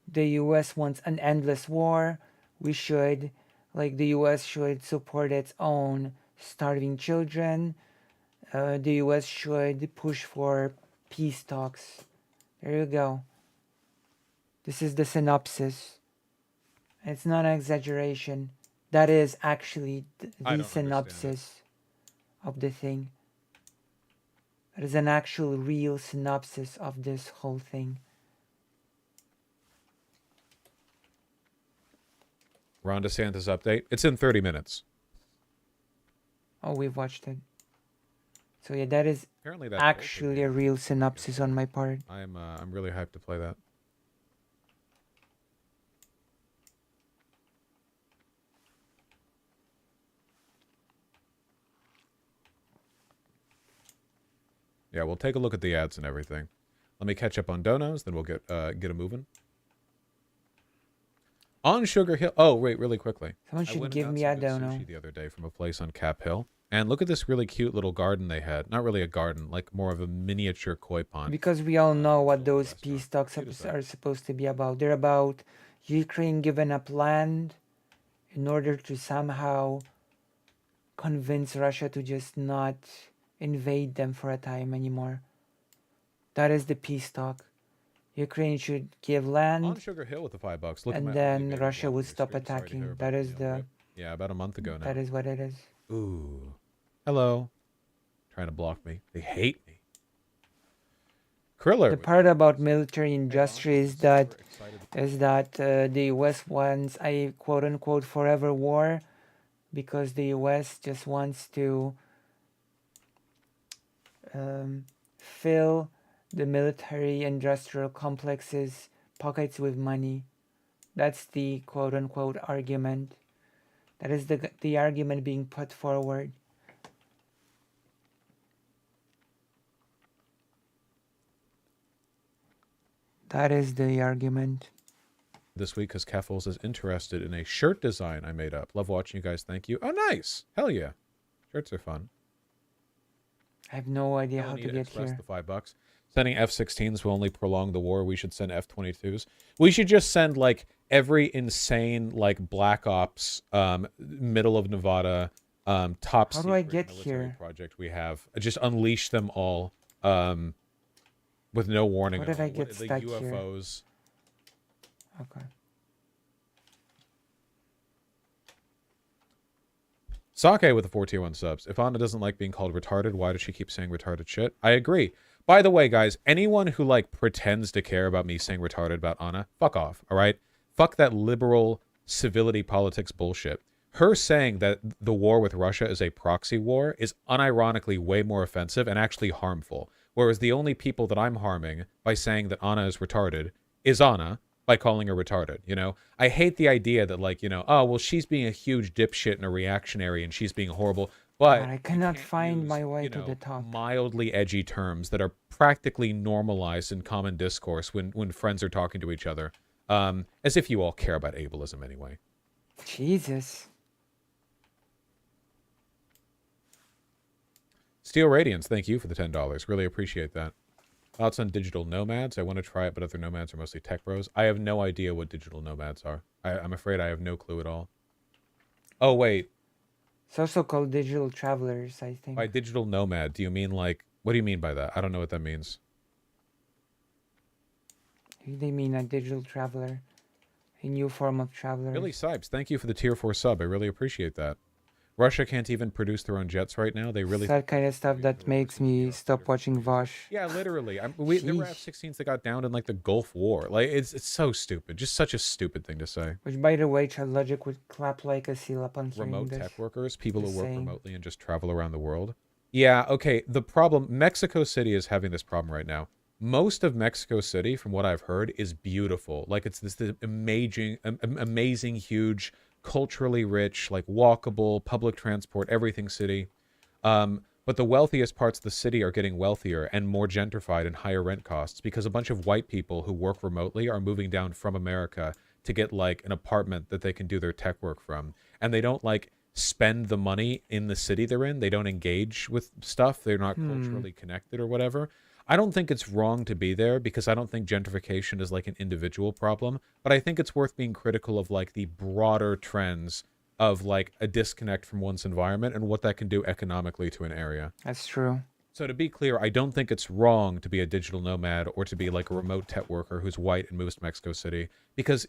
The US wants an endless war. The US should support its own starving children. The US should push for peace talks. There you go. This is the synopsis. It's not an exaggeration. That is actually the synopsis of the thing. It is an actual real synopsis of this whole thing. Ron DeSantis update. It's in 30 minutes. Oh, we've watched it. So yeah, that is apparently that's actually a real synopsis on my part. I'm really hyped to play that. Yeah, we'll take a look at the ads and everything. Let me catch up on donos, then we'll get it moving. On Sugar Hill. Oh, wait, really quickly. Someone should give me a dono. Sushi the other day from a place on Cap Hill, and look at this really cute little garden they had. Not really a garden, like more of a miniature koi pond. Because we all know what those peace talks are supposed to be about. They're about Ukraine giving up land in order to somehow convince Russia to just not invade them for a time anymore. That is the peace talk. Ukraine should give land. On Sugar Hill with the $5. Look and at then Russia would stop attacking. That is the... Yeah, about a month ago now. That is what it is. Ooh. Hello. Trying to block me. They hate me. Kriller. The part about military industry is that the US wants a quote-unquote forever war because the US just wants to fill the military industrial complexes pockets with money. That's the quote-unquote argument. That is the argument being put forward. That is the argument. This week because Keffels is interested in a shirt design I made up. Love watching you guys. Thank you. Oh, nice. Hell yeah. Shirts are fun. I have no idea how to get here. The $5. Sending F-16s will only prolong the war. We should send F-22s. We should just send like every insane like Black Ops, middle of Nevada, top secret military project we have. Just unleash them all with no warning. How did I get stuck the UFOs. Here? Okay. Sake with the 4 tier 1 subs. If Anna doesn't like being called retarded, why does she keep saying retarded shit? I agree. By the way, guys, anyone who like pretends to care about me saying retarded about Anna, fuck off, all right? Fuck that liberal civility politics bullshit. Her saying that the war with Russia is a proxy war is unironically way more offensive and actually harmful. Whereas the only people that I'm harming by saying that Anna is retarded is Anna by calling her retarded, you know? I hate the idea that, like, you know, oh, well, she's being a huge dipshit and a reactionary and she's being horrible, but God, I cannot find my way to the top. mildly edgy terms that are practically normalized in common discourse when friends are talking to each other, as if you all care about ableism anyway. Jesus. Steel Radiance, thank you for the $10. Really appreciate that. Thoughts on digital nomads? I want to try it, but other nomads are mostly tech bros. I have no idea what digital nomads are. I'm afraid I have no clue at all. Oh, wait. It's also called digital travelers, I think. By digital nomad, do you mean like... What do you mean by that? I don't know what that means. They mean a digital traveler. A new form of traveler. Billy Sipes, thank you for the tier 4 sub. I really appreciate that. Russia can't even produce their own jets right now. They really... It's that kind of stuff that makes me stop watching Vosh. Yeah, literally. There were F-16s that got downed in, like, the Gulf War. Like, it's so stupid. Just such a stupid thing to say. Which, by the way, Chad Logic would clap like a seal upon hearing Remote this. tech workers, people who Just work saying. remotely and just travel around the world. Yeah, okay. The problem... Mexico City is having this problem right now. Most of Mexico City, from what I've heard, is beautiful. Like, it's this amazing, huge... culturally rich, like walkable, public transport, everything city. But the wealthiest parts of the city are getting wealthier and more gentrified and higher rent costs because a bunch of white people who work remotely are moving down from America to get like an apartment that they can do their tech work from. And they don't like spend the money in the city they're in. They don't engage with stuff. They're not culturally connected or whatever. I don't think it's wrong to be there because I don't think gentrification is like an individual problem, but I think it's worth being critical of like the broader trends of like a disconnect from one's environment and what that can do economically to an area. That's true. So to be clear, I don't think it's wrong to be a digital nomad or to be like a remote tech worker who's white and moves to Mexico City because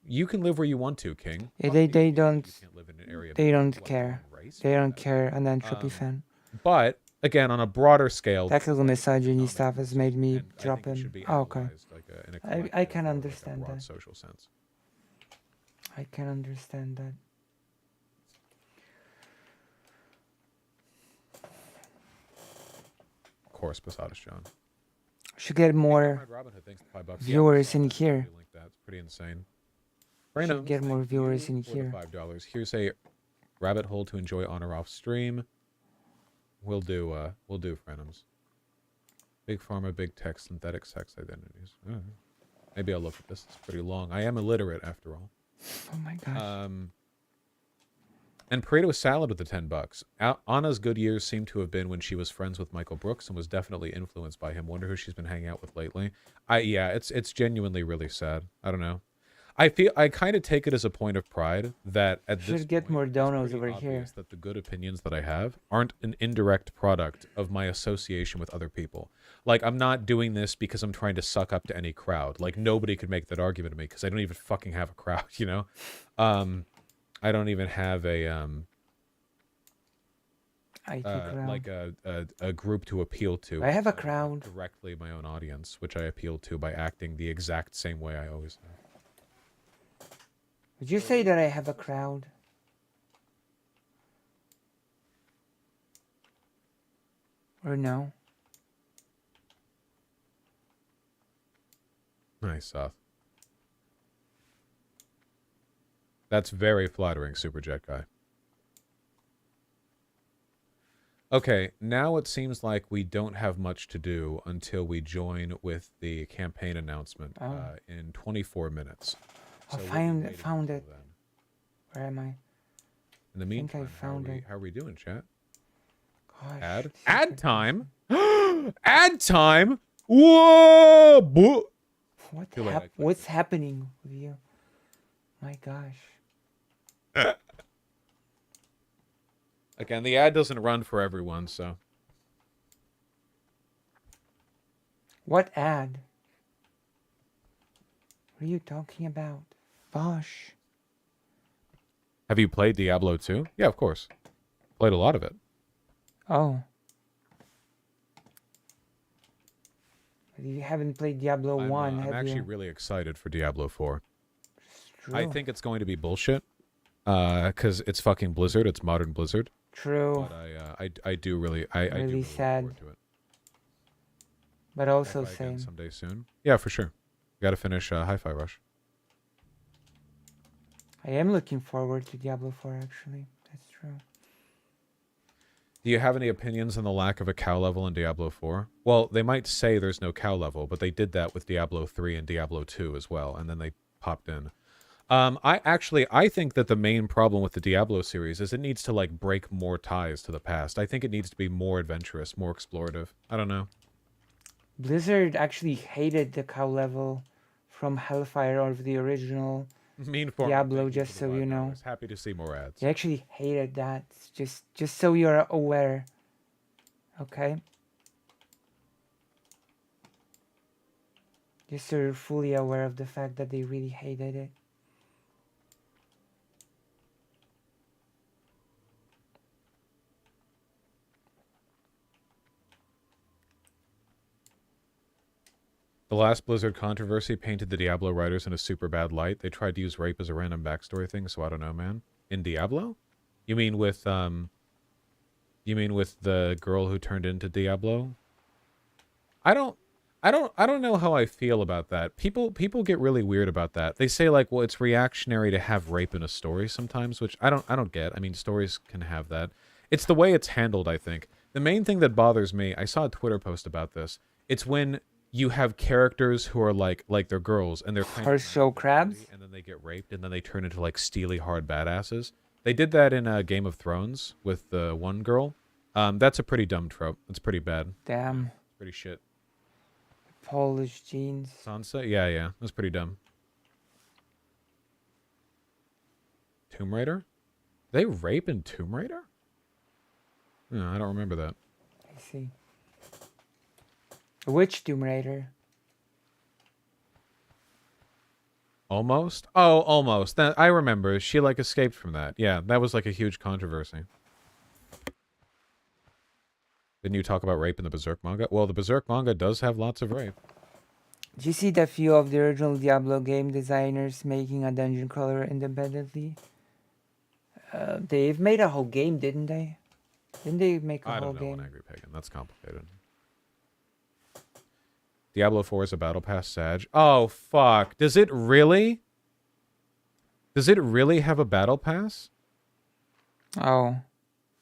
you can live where you want to, King. Yeah, they don't live in an area they don't care. They don't care, an entropy fan. But again, on a broader scale, Technical misogyny stuff has made me drop it in. should be Oh, okay. analyzed, like, in a collective I can or, understand like, a broad that. social sense. I can understand that. Of course, Posadas John. Should get more Robin Hood, thanks for $5. viewers in here. That's pretty insane. Should get more viewers in For the here. $5. Here's a rabbit hole to enjoy on or off stream. We'll do Frenums. Big Pharma, Big Tech, Synthetic Sex Identities. Maybe I'll look at this. It's pretty long. I am illiterate after all. Oh my gosh. And Pareto Salad with the $10. Anna's good years seem to have been when she was friends with Michael Brooks and was definitely influenced by him. Wonder who she's been hanging out with lately. Yeah, it's genuinely really sad. I don't know. I kind of take it as a point of pride that at this Should get more donos over here. obvious that the good opinions that I have aren't an indirect product of my association with other people. Like, I'm not doing this because I'm trying to suck up to any crowd. Like, nobody could make that argument to me because I don't even fucking have a crowd, you know? I don't even have a like a group to appeal to. I have a crowd. Directly my own audience, which I appeal to by acting the exact same way I always have. Would you say that I have a crowd? Or no? Nice, Seth. That's very flattering, Superjet guy. Okay, now it seems like we don't have much to do until we join with the campaign announcement in 24 minutes. I So found it. Where am I? In the meantime, I found it. how are we doing, chat? Gosh, Ad time? Ad time? Whoa! What's happening with you? My gosh. Again, the ad doesn't run for everyone, so. What ad? What are you talking about? Bosh. Have you played Diablo 2? Yeah, of course. Played a lot of it. Oh. You haven't played Diablo 1, have you? I'm actually really excited for Diablo 4. True. I think it's going to be bullshit. Because it's fucking Blizzard. It's modern Blizzard. True. But I do really... I do really sad. look forward to it. But also Hi-Fi again same. someday soon. Yeah, for sure. Got to finish Hi-Fi Rush. I am looking forward to Diablo 4, actually. That's true. Do you have any opinions on the lack of a cow level in Diablo 4? Well, they might say there's no cow level, but they did that with Diablo 3 and Diablo 2 as well, and then they popped in. I think that the main problem with the Diablo series is it needs to, like, break more ties to the past. I think it needs to be more adventurous, more explorative. I don't know. Blizzard actually hated the cow level from Hellfire of the original Diablo, just so you know. Happy to see more ads. They actually hated that. Just so you're aware. Okay? Just so you're fully aware of the fact that they really hated it. The last Blizzard controversy painted the Diablo writers in a super bad light. They tried to use rape as a random backstory thing, so I don't know, man. In Diablo? You mean with the girl who turned into Diablo? I don't know how I feel about that. People get really weird about that. They say, like, well, it's reactionary to have rape in a story sometimes, which I don't get. I mean, stories can have that. It's the way it's handled, I think. The main thing that bothers me, I saw a Twitter post about this. It's when you have characters who are like they're girls and they're show crabs, and then they get raped and then they turn into like steely hard badasses. They did that in Game of Thrones with the one girl. That's a pretty dumb trope. That's pretty bad. Damn. Yeah, pretty shit. Polish jeans. Sansa? Yeah. That's pretty dumb. Tomb Raider? They rape in Tomb Raider? No, I don't remember that. I see. Which Tomb Raider? Almost? Oh, almost. That I remember. She like escaped from that. Yeah, that was like a huge controversy. Didn't you talk about rape in the Berserk manga? Well, the Berserk manga does have lots of rape. Did you see the few of the original Diablo game designers making a dungeon crawler independently? They've made a whole game, didn't they? Didn't they make a whole game? I don't know, Angry Pagan. That's complicated. Diablo 4 is a battle pass, Sag. Oh, fuck. Does it really? Does it really have a battle pass? Oh.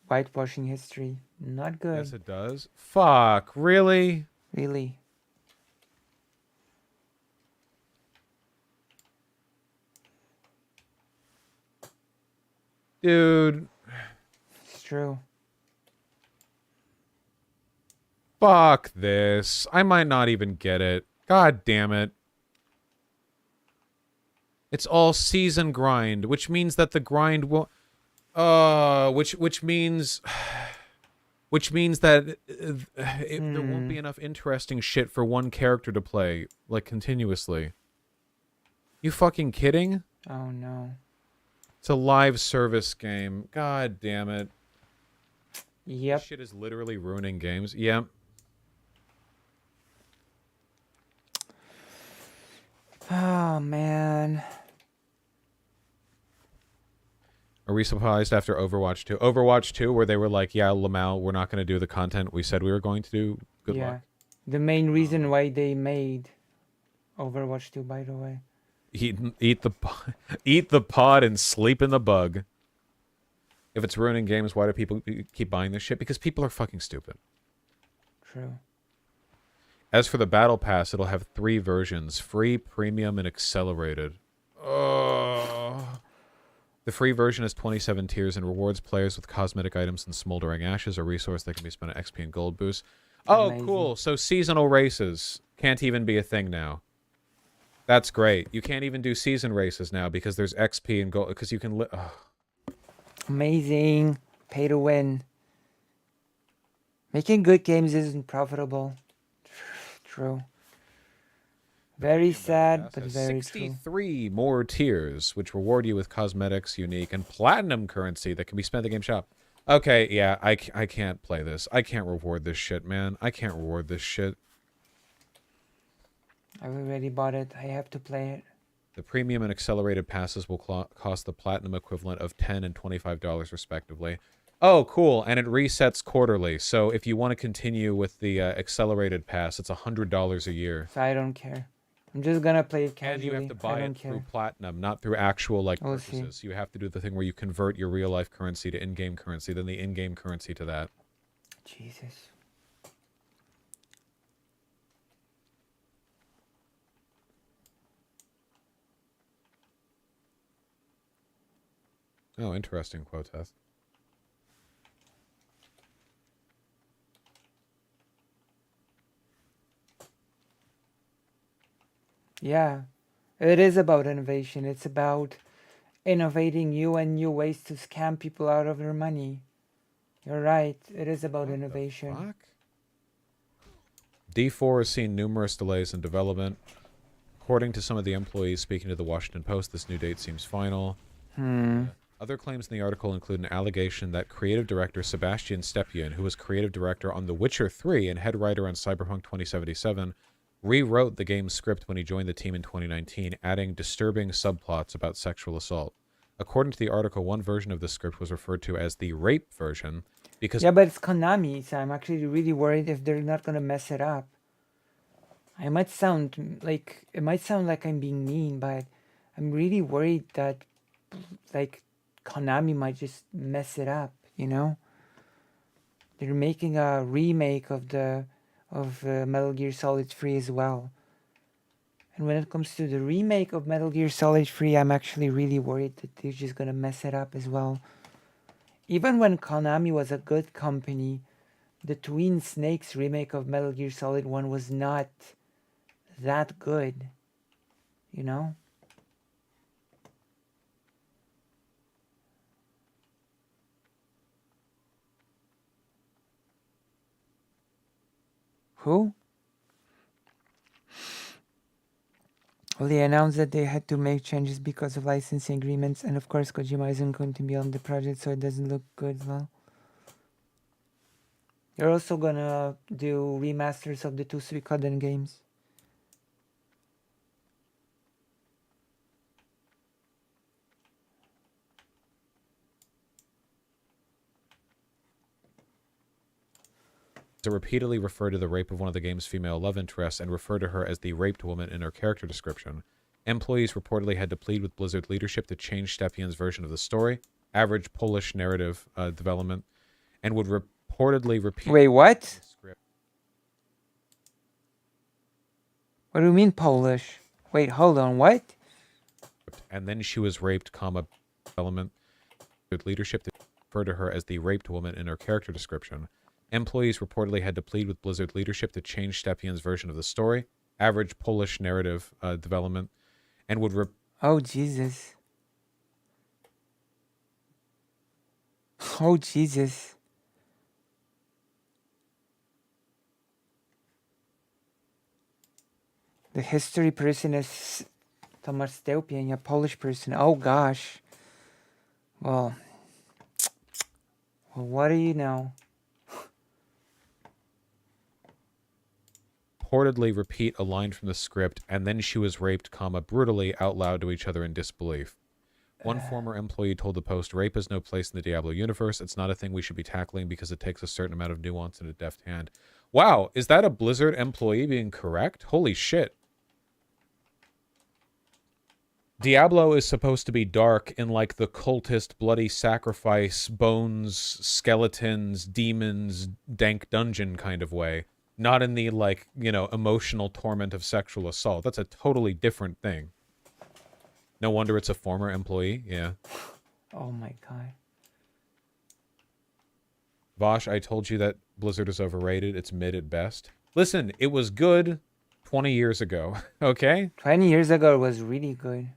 Whitewashing history. Not good. Yes, it does. Fuck. Really? Really. Dude. It's true. Fuck this. I might not even get it. God damn it. It's all season grind, which means that the grind will which means that there won't be enough interesting shit for one character to play like continuously. You fucking kidding? Oh no. It's a live service game. God damn it. Yep. This shit is literally ruining games. Yep. Oh, man. Are we surprised after Overwatch 2? Overwatch 2, where they were like, yeah, Lamau, we're not going to do the content we said we were going to do. Good luck. The main reason why they made Overwatch 2, by the way. Eat the pod and sleep in the bug. If it's ruining games, why do people keep buying this shit? Because people are fucking stupid. True. As for the Battle Pass, it'll have 3 versions. Free, Premium, and Accelerated. Oh. The free version has 27 tiers and rewards players with cosmetic items and smoldering ashes, a resource that can be spent on XP and gold boosts. Oh, amazing. Cool. So seasonal races can't even be a thing now. That's great. You can't even do season races now because there's XP and gold, because you can... Amazing. Pay to win. Making good games isn't profitable. True. Very sad, but very 63 more tiers, which reward you with cosmetics, unique, and platinum currency that can be spent in the game shop. Okay, yeah, I can't play this. I can't reward this shit, man. I can't reward this shit. I've already bought it. I have to play it. The premium and accelerated passes will cost the platinum equivalent of $10 and $25 respectively. Oh, cool. And it resets quarterly. So if you want to continue with the accelerated pass, it's $100 a year. So I don't care. I'm just gonna play it casually. And you have to I buy don't it care. through platinum, not through actual like We'll see. purchases. You have to do the thing where you convert your real life currency to in-game currency, then the in-game currency to that. Jesus. Oh, interesting quote test. Yeah, it is about innovation. It's about innovating new ways to scam people out of their money. You're right. It is about innovation. Fuck? D4 has seen numerous delays in development. According to some of the employees speaking to the Washington Post, this new date seems final. Other claims in the article include an allegation that creative director Sebastian Stepien, who was creative director on The Witcher 3 and head writer on Cyberpunk 2077, rewrote the game's script when he joined the team in 2019, adding disturbing subplots about sexual assault. According to the article, one version of the script was referred to as the rape version because... Yeah, but it's Konami, so I'm actually really worried if they're not gonna mess it up. It might sound like I'm being mean, but I'm really worried that like Konami might just mess it up, you know? They're making a remake of Metal Gear Solid 3 as well. And when it comes to the remake of Metal Gear Solid 3, I'm actually really worried that they're just gonna mess it up as well. Even when Konami was a good company, the Twin Snakes remake of Metal Gear Solid 1 was not that good, you know? Who? Well, they announced that they had to make changes because of licensing agreements, and of course Kojima isn't going to be on the project, so it doesn't look good as well. They're also gonna do remasters of the two Suikoden games. To repeatedly refer to the rape of one of the game's female love interests and refer to her as the raped woman in her character description. Employees reportedly had to plead with Blizzard leadership to change Stepien's version of the story, average Polish narrative development, and would reportedly repeat... Wait, what? What do you mean Polish? Wait, hold on, what? And then she was raped, development, with leadership to refer to her as the raped woman in her character description. Employees reportedly had to plead with Blizzard leadership to change Stepien's version of the story, average Polish narrative development, and would... Oh, Jesus. Oh, Jesus. The history person is Tomasz Stepien, a Polish person. Oh, gosh. Well, what do you know? Reportedly repeat a line from the script, and then she was raped, brutally out loud to each other in disbelief. One former employee told the Post, rape has no place in the Diablo universe. It's not a thing we should be tackling because it takes a certain amount of nuance and a deft hand. Wow, is that a Blizzard employee being correct? Holy shit. Diablo is supposed to be dark in like the cultist, bloody sacrifice, bones, skeletons, demons, dank dungeon kind of way. Not in the, like, you know, emotional torment of sexual assault. That's a totally different thing. No wonder it's a former employee. Yeah. Oh my god. Vosh, I told you that Blizzard is overrated. It's mid at best. Listen, it was good 20 years ago, okay? 20 years ago it was really good.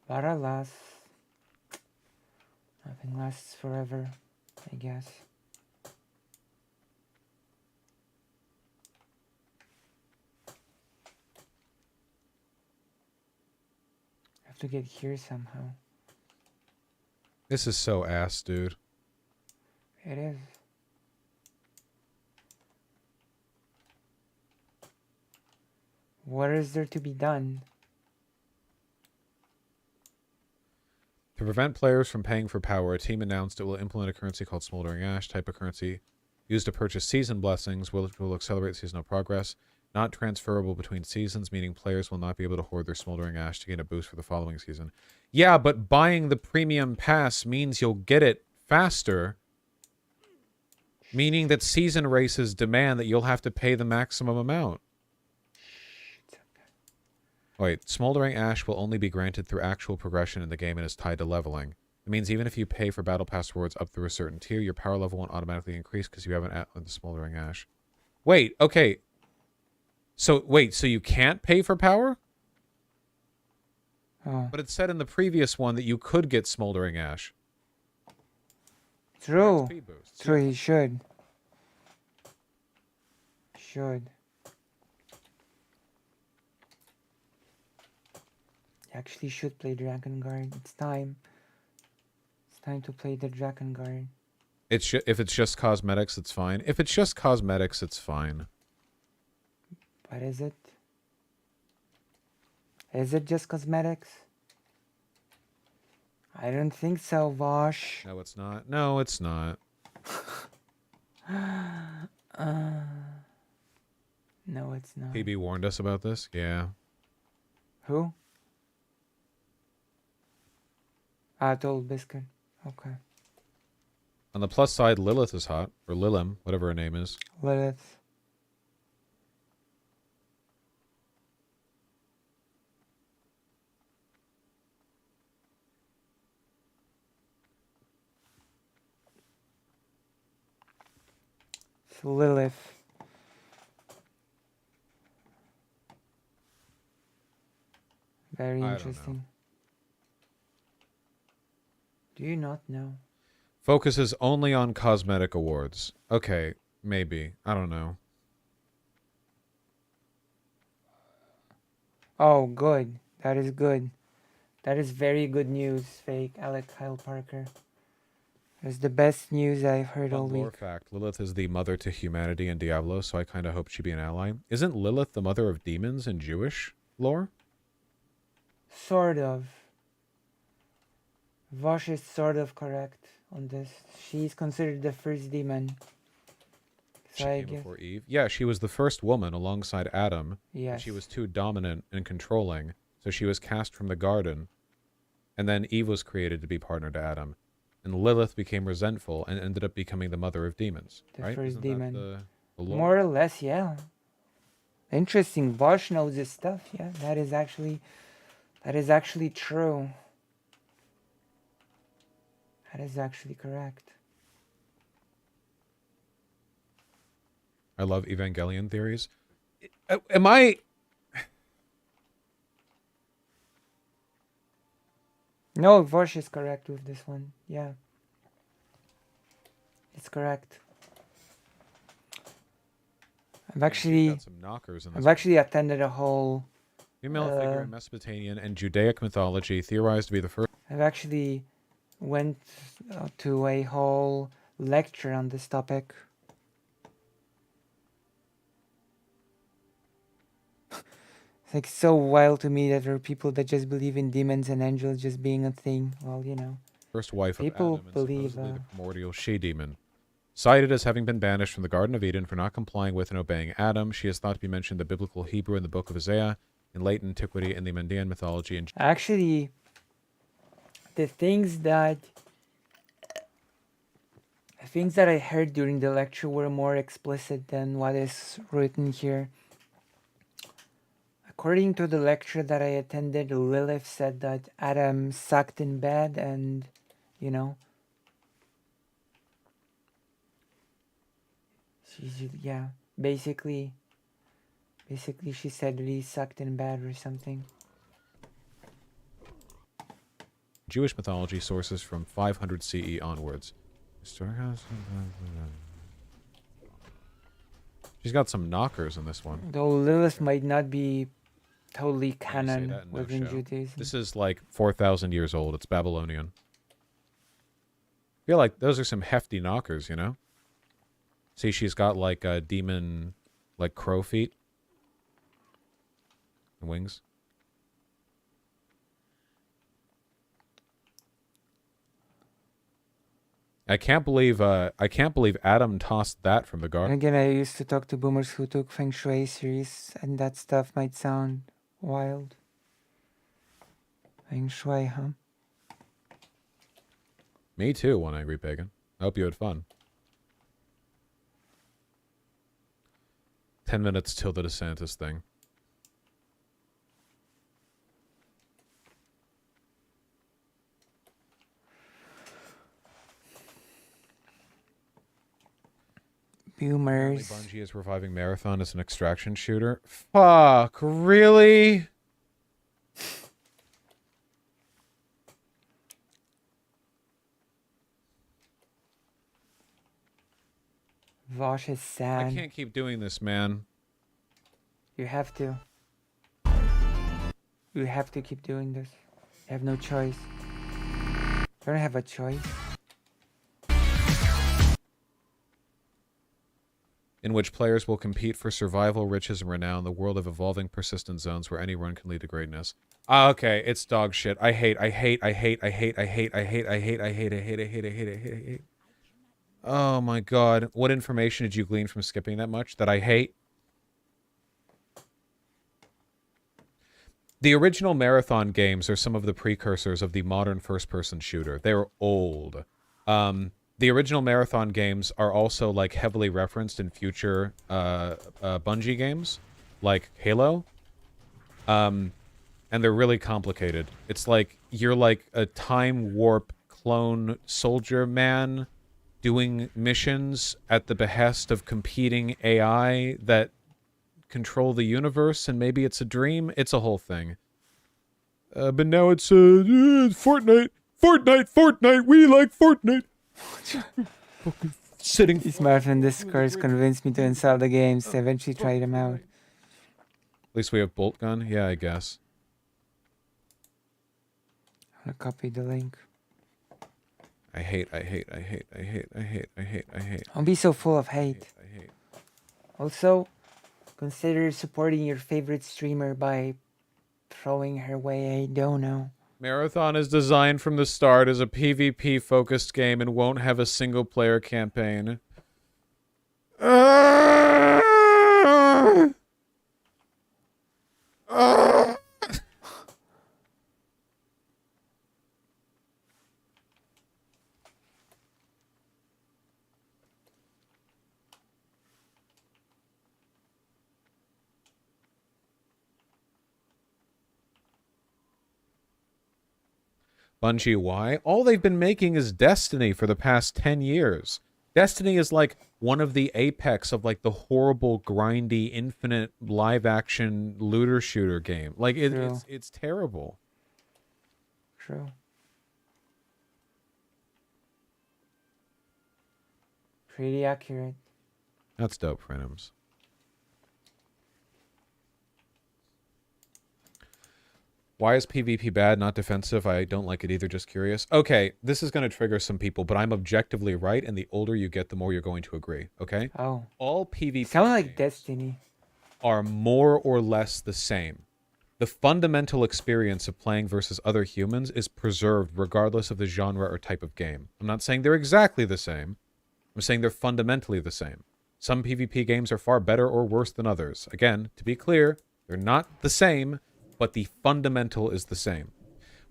But alas, nothing lasts forever, I guess. I have to get here somehow. This is so ass, dude. It is. What is there to be done? To prevent players from paying for power, a team announced it will implement a currency called Smoldering Ash, type of currency used to purchase season blessings, which will accelerate seasonal progress. Not transferable between seasons, meaning players will not be able to hoard their Smoldering Ash to gain a boost for the following season. Yeah, but buying the premium pass means you'll get it faster, meaning that season races demand that you'll have to pay the maximum amount. Wait, Smoldering Ash will only be granted through actual progression in the game and is tied to leveling. It means even if you pay for Battle Pass rewards up through a certain tier, your power level won't automatically increase because you haven't added the Smoldering Ash. Wait, okay. So you can't pay for power? Oh. But it said in the previous one that you could get Smoldering Ash. True. XP boosts. True, he should. Should. You actually should play Dragon Guard. It's time. It's time to play the Dragon Guard. If it's just cosmetics, it's fine. If it's just cosmetics, it's fine. What is it? Is it just cosmetics? I don't think so, Vosh. No, it's not. No, it's not. No, it's not. PB warned us about this. Yeah. Who? Ah, Told Biscuit. Okay. On the plus side, Lilith is hot. Or Lilim, whatever her name is. Lilith. So Lilith. Very interesting. Do you not know? Focuses only on cosmetic awards. Okay, maybe. I don't know. Oh, good. That is good. That is very good news, fake Alec Kyle Parker. It's the best news I've heard all Fun lore week. fact. Lilith is the mother to humanity in Diablo, so I kind of hope she'd be an ally. Isn't Lilith the mother of demons in Jewish lore? Sort of. Vosh is sort of correct on this. She's considered the first demon. She So I came guess. before Eve. Yeah, she was the first woman alongside Adam. Yes. And she was too dominant and controlling, so she was cast from the garden. And then Eve was created to be partner to Adam. And Lilith became resentful and ended up becoming the mother of demons. The right? first Isn't that demon. the lore? More or less, yeah. Interesting. Vosh knows this stuff. Yeah, that is actually true. That is actually correct. I love Evangelion theories. Am I... No, Vosh is correct with this one. Yeah. It's correct. I've actually got some knockers in this I've actually attended a whole female figure in Mesopotamian and Judaic mythology theorized to be the first. I've actually went to a whole lecture on this topic. It's like so wild to me that there are people that just believe in demons and angels just being a thing. Well, you know. First wife People of Adam and believe, supposedly the primordial she-demon. Cited as having been banished from the Garden of Eden for not complying with and obeying Adam, she is thought to be mentioned in the biblical Hebrew in the book of Isaiah, in late antiquity in the Mandean mythology. And Actually, the things that I heard during the lecture were more explicit than what is written here. According to the lecture that I attended, Lilith said that Adam sucked in bed and, you know, yeah, basically she said that he sucked in bed or something. Jewish mythology sources from 500 CE onwards. She's got some knockers in this one. Though Lilith might not be totally Say canon that in no within show. Judaism. This is like 4,000 years old. It's Babylonian. I feel like those are some hefty knockers, you know? See, she's got like a demon, like crow feet. And wings. I can't believe Adam tossed that from the And garden. again, I used to talk to boomers who took Feng Shui series, and that stuff might sound wild. Feng Shui, huh? Me too, one angry pagan. I hope you had fun. 10 minutes till the DeSantis thing. Boomers. Bungie is reviving Marathon as an extraction shooter. Fuck, really? Vosh is sad. I can't keep doing this, man. You have to. You have to keep doing this. You have no choice. You don't have a choice. In which players will compete for survival, riches, and renown, the world of evolving persistent zones where any run can lead to greatness. Okay, it's dog shit. I hate. Oh my god. What information did you glean from skipping that much that I hate? The original Marathon games are some of the precursors of the modern first-person shooter. They're old. The original Marathon games are also like heavily referenced in future Bungie games, like Halo. And they're really complicated. It's like you're like a time warp clone soldier man doing missions at the behest of competing AI that control the universe, and maybe it's a dream. It's a whole thing. But now it's Fortnite. Fortnite. We like Fortnite. Sitting. These Marathon Discords convinced me to install the games to eventually try them out. At least we have bolt gun. Yeah, I guess. I'll copy the link. I hate. Don't be so full of hate. I hate. Also, consider supporting your favorite streamer by throwing her way a dono. Marathon is designed from the start as a PvP-focused game and won't have a single-player campaign. Bungie, why? All they've been making is Destiny for the past 10 years. Destiny is like one of the apex of like the horrible, grindy, infinite live-action looter shooter game. Like it's terrible. True. Pretty accurate. That's dope, Frenims. Why is PvP bad, not defensive? I don't like it either, just curious. Okay, this is going to trigger some people, but I'm objectively right, and the older you get, the more you're going to agree, okay? Oh. All PvP Sound like Destiny. Are more or less the same. The fundamental experience of playing versus other humans is preserved regardless of the genre or type of game. I'm not saying they're exactly the same. I'm saying they're fundamentally the same. Some PvP games are far better or worse than others. Again, to be clear, they're not the same, but the fundamental is the same.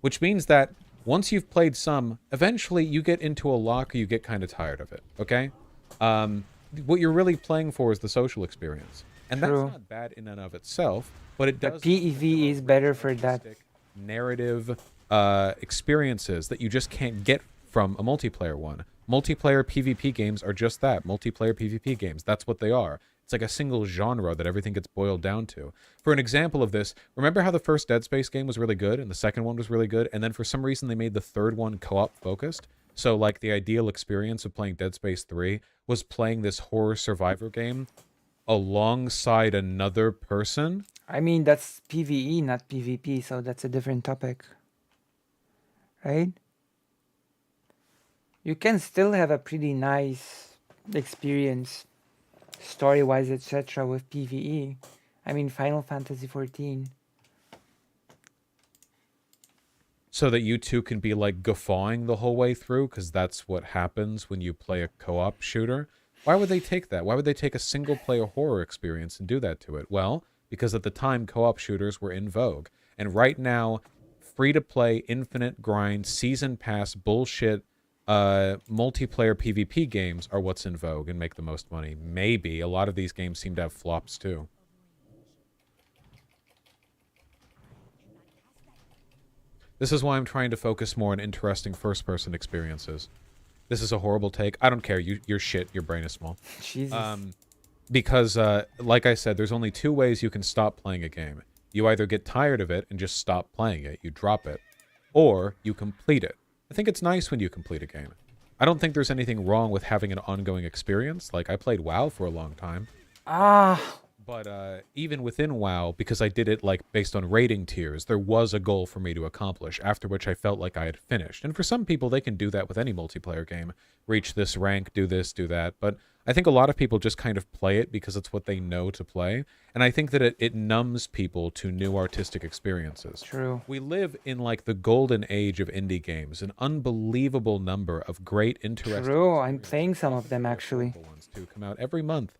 Which means that once you've played some, eventually you get into a lock or you get kind of tired of it, okay? What you're really playing for is the social experience. And True. that's not bad in and of itself, but it does... But PEV is better for that. Narrative experiences that you just can't get from a multiplayer one. Multiplayer PvP games are just that, multiplayer PvP games. That's what they are. It's like a single genre that everything gets boiled down to. For an example of this, remember how the first Dead Space game was really good and the second one was really good, and then for some reason they made the third one co-op focused? So like the ideal experience of playing Dead Space 3 was playing this horror survivor game alongside another person? I mean, that's PvE, not PvP, so that's a different topic. Right? You can still have a pretty nice experience, story-wise, etc., with PvE. I mean, Final Fantasy XIV. so that you two can be like guffawing the whole way through, because that's what happens when you play a co-op shooter. Why would they take that? Why would they take a single-player horror experience and do that to it? Well, because at the time, co-op shooters were in vogue. And right now, free-to-play, infinite grind, season pass, bullshit, multiplayer PvP games are what's in vogue and make the most money. Maybe. A lot of these games seem to have flops, too. This is why I'm trying to focus more on interesting first-person experiences. This is a horrible take. I don't care. You're shit. Your brain is small. Jesus. Because, like I said, there's only two ways you can stop playing a game. You either get tired of it and just stop playing it. You drop it. Or you complete it. I think it's nice when you complete a game. I don't think there's anything wrong with having an ongoing experience. Like, I played WoW for a long time. But even within WoW, because I did it like based on rating tiers, there was a goal for me to accomplish, after which I felt like I had finished. And for some people, they can do that with any multiplayer game. Reach this rank, do this, do that. But I think a lot of people just kind of play it because it's what they know to play. And I think that it numbs people to new artistic experiences. True. We live in like the golden age of indie games. An unbelievable number of great, interesting... True, I'm playing some of them actually. ...ones to come out every month.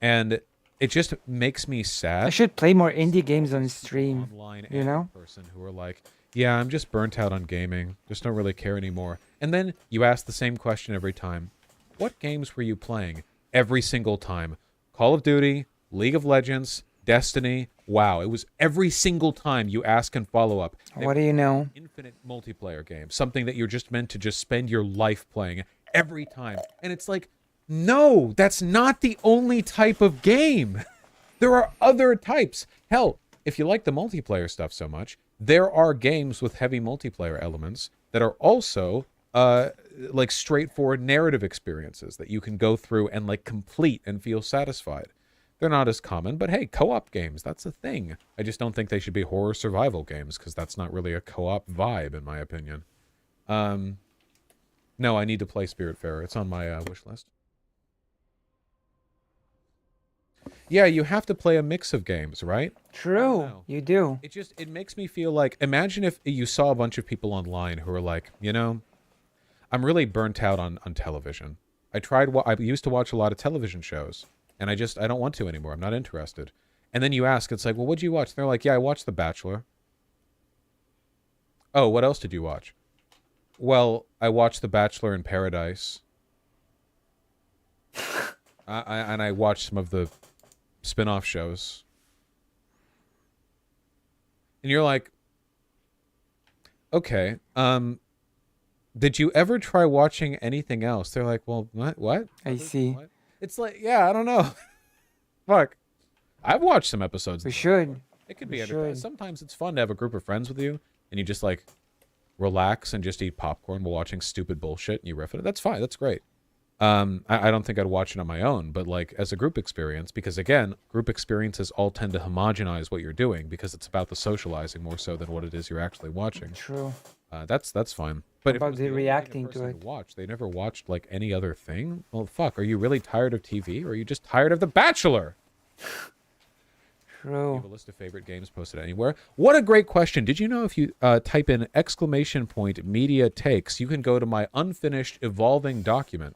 And... it just makes me sad. I should play more indie games on stream, online you know? Person who are like, yeah, I'm just burnt out on gaming. Just don't really care anymore. And then you ask the same question every time. What games were you playing every single time? Call of Duty, League of Legends, Destiny. Wow, it was every single time you ask and follow up. What do you know? Infinite multiplayer game. Something that you're just meant to just spend your life playing every time. And it's like, no, that's not the only type of game. There are other types. Hell, if you like the multiplayer stuff so much, there are games with heavy multiplayer elements that are also like straightforward narrative experiences that you can go through and like complete and feel satisfied. They're not as common, but hey, co-op games, that's a thing. I just don't think they should be horror survival games because that's not really a co-op vibe in my opinion. No, I need to play Spiritfarer. It's on my wish list. Yeah, you have to play a mix of games, right? True, you do. It makes me feel like, imagine if you saw a bunch of people online who are like, you know, I'm really burnt out on television. I used to watch a lot of television shows, and I don't want to anymore. I'm not interested. And then you ask, it's like, well, what'd you watch? And they're like, yeah, I watched The Bachelor. Oh, what else did you watch? Well, I watched The Bachelor in Paradise. And I watched some of the spin-off shows. And you're like, okay, did you ever try watching anything else? They're like, well, what? I see. What? It's like, yeah, I don't know. Fuck. I've watched some episodes. We should. It could be entertaining. Sometimes it's fun to have a group of friends with you, and you just like relax and just eat popcorn while watching stupid bullshit, and you riff it. That's fine. That's great. I don't think I'd watch it on my own, but like as a group experience, because again, group experiences all tend to homogenize what you're doing because it's about the socializing more so than what it is you're actually watching. True. That's fine. But about the reacting to it? They never watched like any other thing. Well, fuck. Are you really tired of TV, or are you just tired of The Bachelor? True. You have a list of favorite games posted anywhere. What a great question. Did you know if you type in !media takes, you can go to my unfinished evolving document.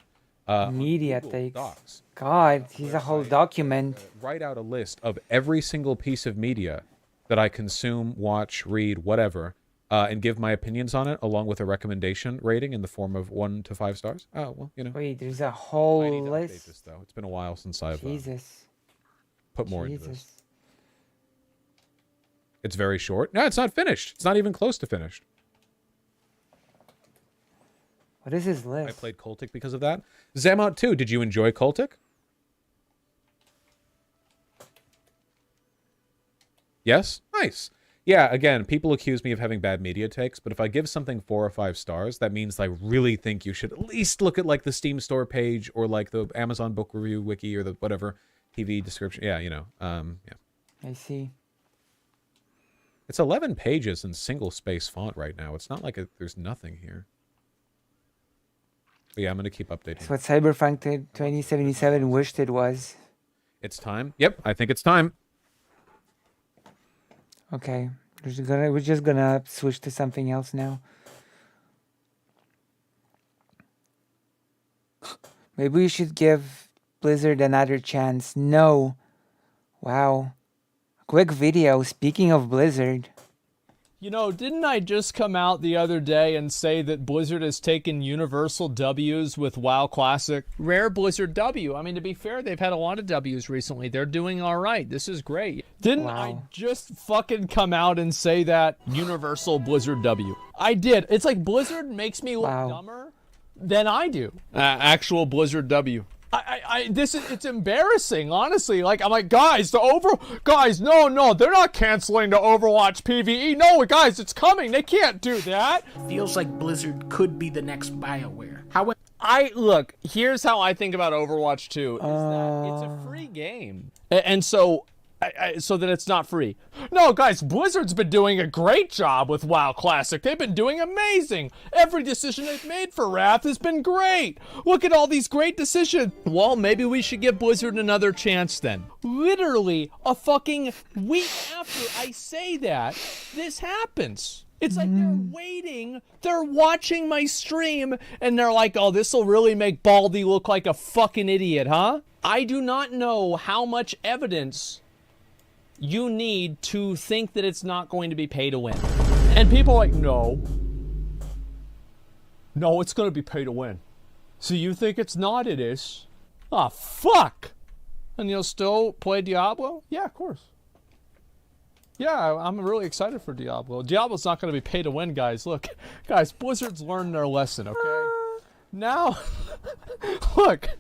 Media takes. God, he's a whole document. Write out a list of every single piece of media that I consume, watch, read, whatever, and give my opinions on it, along with a recommendation rating in the form of 1 to 5 stars. Oh, well, you know. Wait, there's a whole I need to list. update this, though. It's been a while since I've put more into this. It's very short. No, it's not finished. It's not even close to finished. What is his list? I played Cultic because of that. Zamont 2, did you enjoy Cultic? Yes? Nice. Yeah, again, people accuse me of having bad media takes, but if I give something 4 or 5 stars, that means I really think you should at least look at like the Steam store page or like the Amazon book review wiki or the whatever TV description. Yeah, you know. Yeah. I see. It's 11 pages in single space font right now. It's not like there's nothing here. But yeah, I'm going to keep updating. That's what Cyberpunk 2077 wished it was. It's time. Yep, I think it's time. Okay, We're just gonna switch to something else now. Maybe we should give Blizzard another chance. No. Wow. Quick video. Speaking of Blizzard. You know, didn't I just come out the other day and say that Blizzard has taken universal W's with WoW Classic? Rare Blizzard W. I mean, to be fair, they've had a lot of W's recently. They're doing all right. This is great. Didn't I just fucking come out and say that? Universal Blizzard W. I did. It's like Blizzard makes me look dumber than I do. Actual Blizzard W. It's embarrassing, honestly. Like, I'm like, guys, no, they're not canceling the Overwatch PvE. No, guys, it's coming. They can't do that. Feels like Blizzard could be the next BioWare. Look, here's how I think about Overwatch 2, is that it's a free game. And so that it's not free. No, guys, Blizzard's been doing a great job with WoW Classic. They've been doing amazing. Every decision they've made for Wrath has been great. Look at all these great decisions. Well, maybe we should give Blizzard another chance then. Literally a fucking week after I say that, this happens. It's like they're waiting, they're watching my stream, and they're like, oh, this'll really make Baldy look like a fucking idiot, huh? I do not know how much evidence you need to think that it's not going to be pay to win. And people are like, no, it's going to be pay to win. So you think it's not, it is. Ah, fuck. And you'll still play Diablo? Yeah, of course. Yeah, I'm really excited for Diablo. Diablo's not going to be pay to win, guys. Look, guys, Blizzard's learned their lesson, okay? Now, look,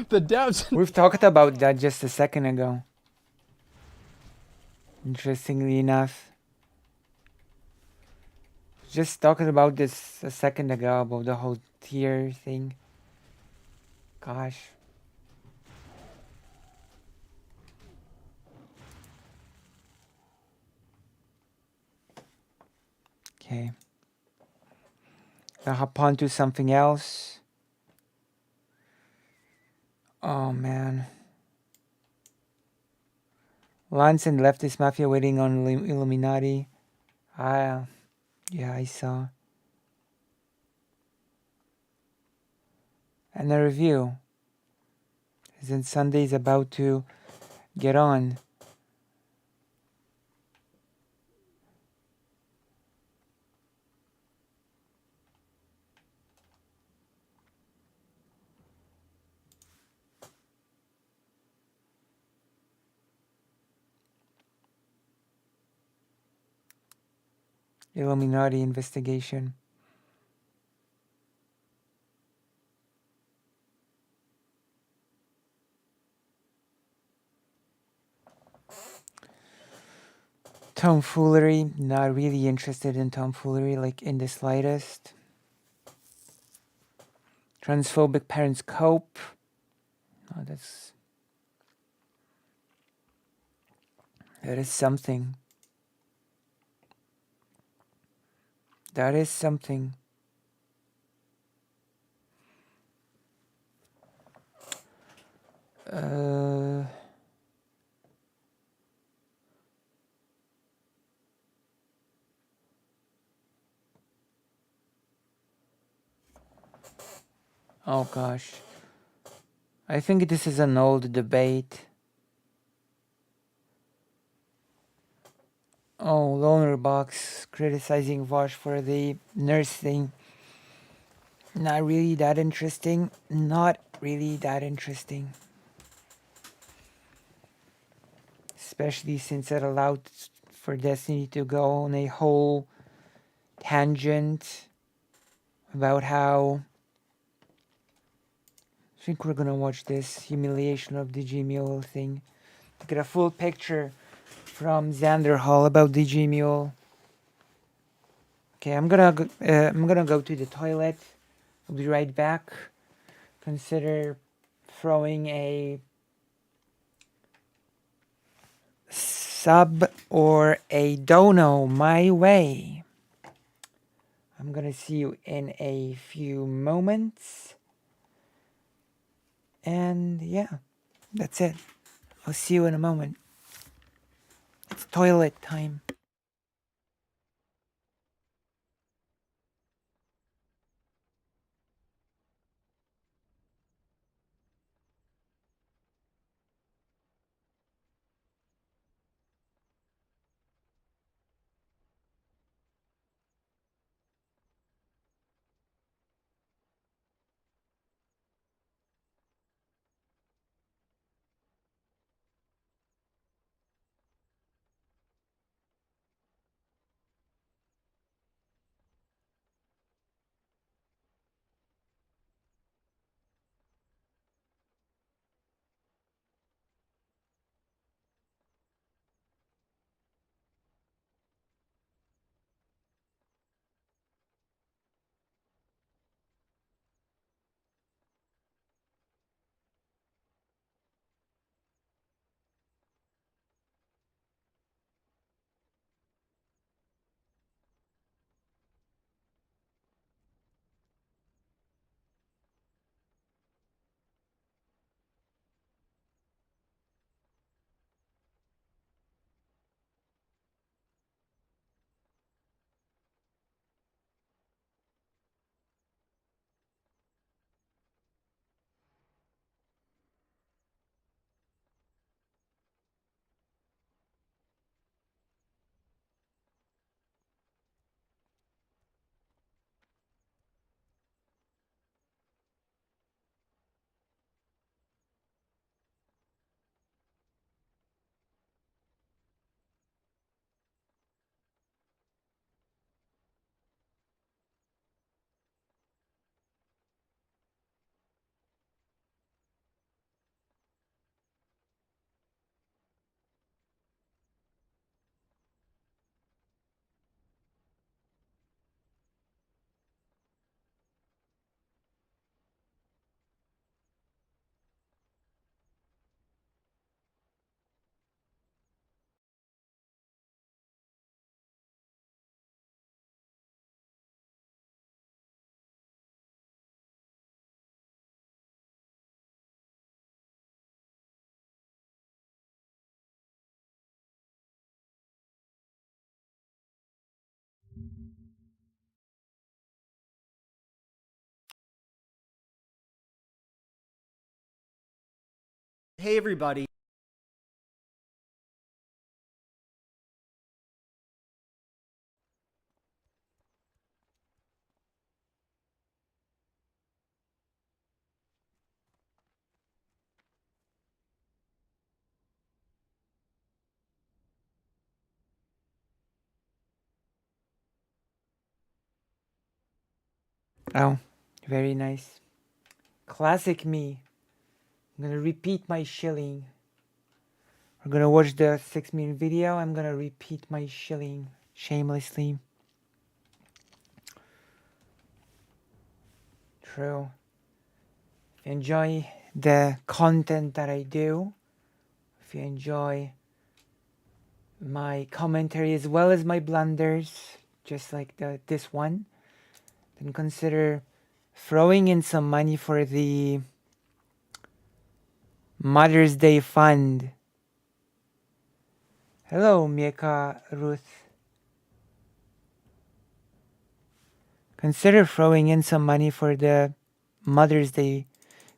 the devs... We've talked about that just a second ago. Interestingly enough. Just talking about this a second ago, about the whole tier thing. Gosh. Okay. I'll hop on to something else. Oh man. Lance and leftist mafia waiting on Illuminati. Yeah, I saw. And a review. Isn't Sunday's about to get on? Illuminati investigation. Tomfoolery. Not really interested in tomfoolery, like in the slightest. Transphobic parents cope. Oh, that is something. That is something. Oh gosh. I think this is an old debate. Oh, Loner Box criticizing Vosh for the nurse thing. Not really that interesting. Not really that interesting. Especially since it allowed for Destiny to go on a whole tangent about how... I think we're gonna watch this humiliation of DG Mule thing to get a full picture from Xander Hall about DG Mule. Okay, I'm gonna go to the toilet. I'll be right back. Consider throwing a sub or a dono my way. I'm gonna see you in a few moments. And yeah, that's it. I'll see you in a moment. It's toilet time. Hey everybody. Oh, very nice. Classic me. I'm gonna repeat my shilling. We're gonna watch the 6-minute video. I'm gonna repeat my shilling shamelessly. True. If you enjoy the content that I do, if you enjoy my commentary as well as my blunders, just like this one, then consider throwing in some money for the Mother's Day Fund. Hello, Mika Ruth. Consider throwing in some money for the Mother's Day,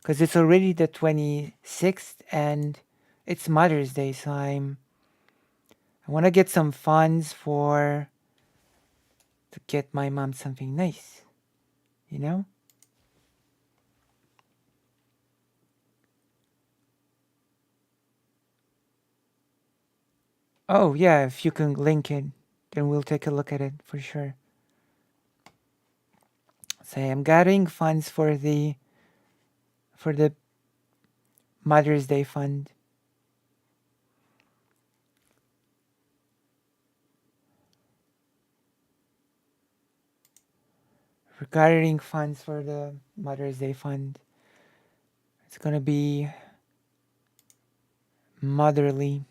because it's already the 26th and it's Mother's Day, so I want to get some funds to get my mom something nice, you know? Oh yeah, if you can link it, then we'll take a look at it for sure. So I'm gathering funds for the Mother's Day Fund. We're gathering funds for the Mother's Day Fund. It's gonna be motherly.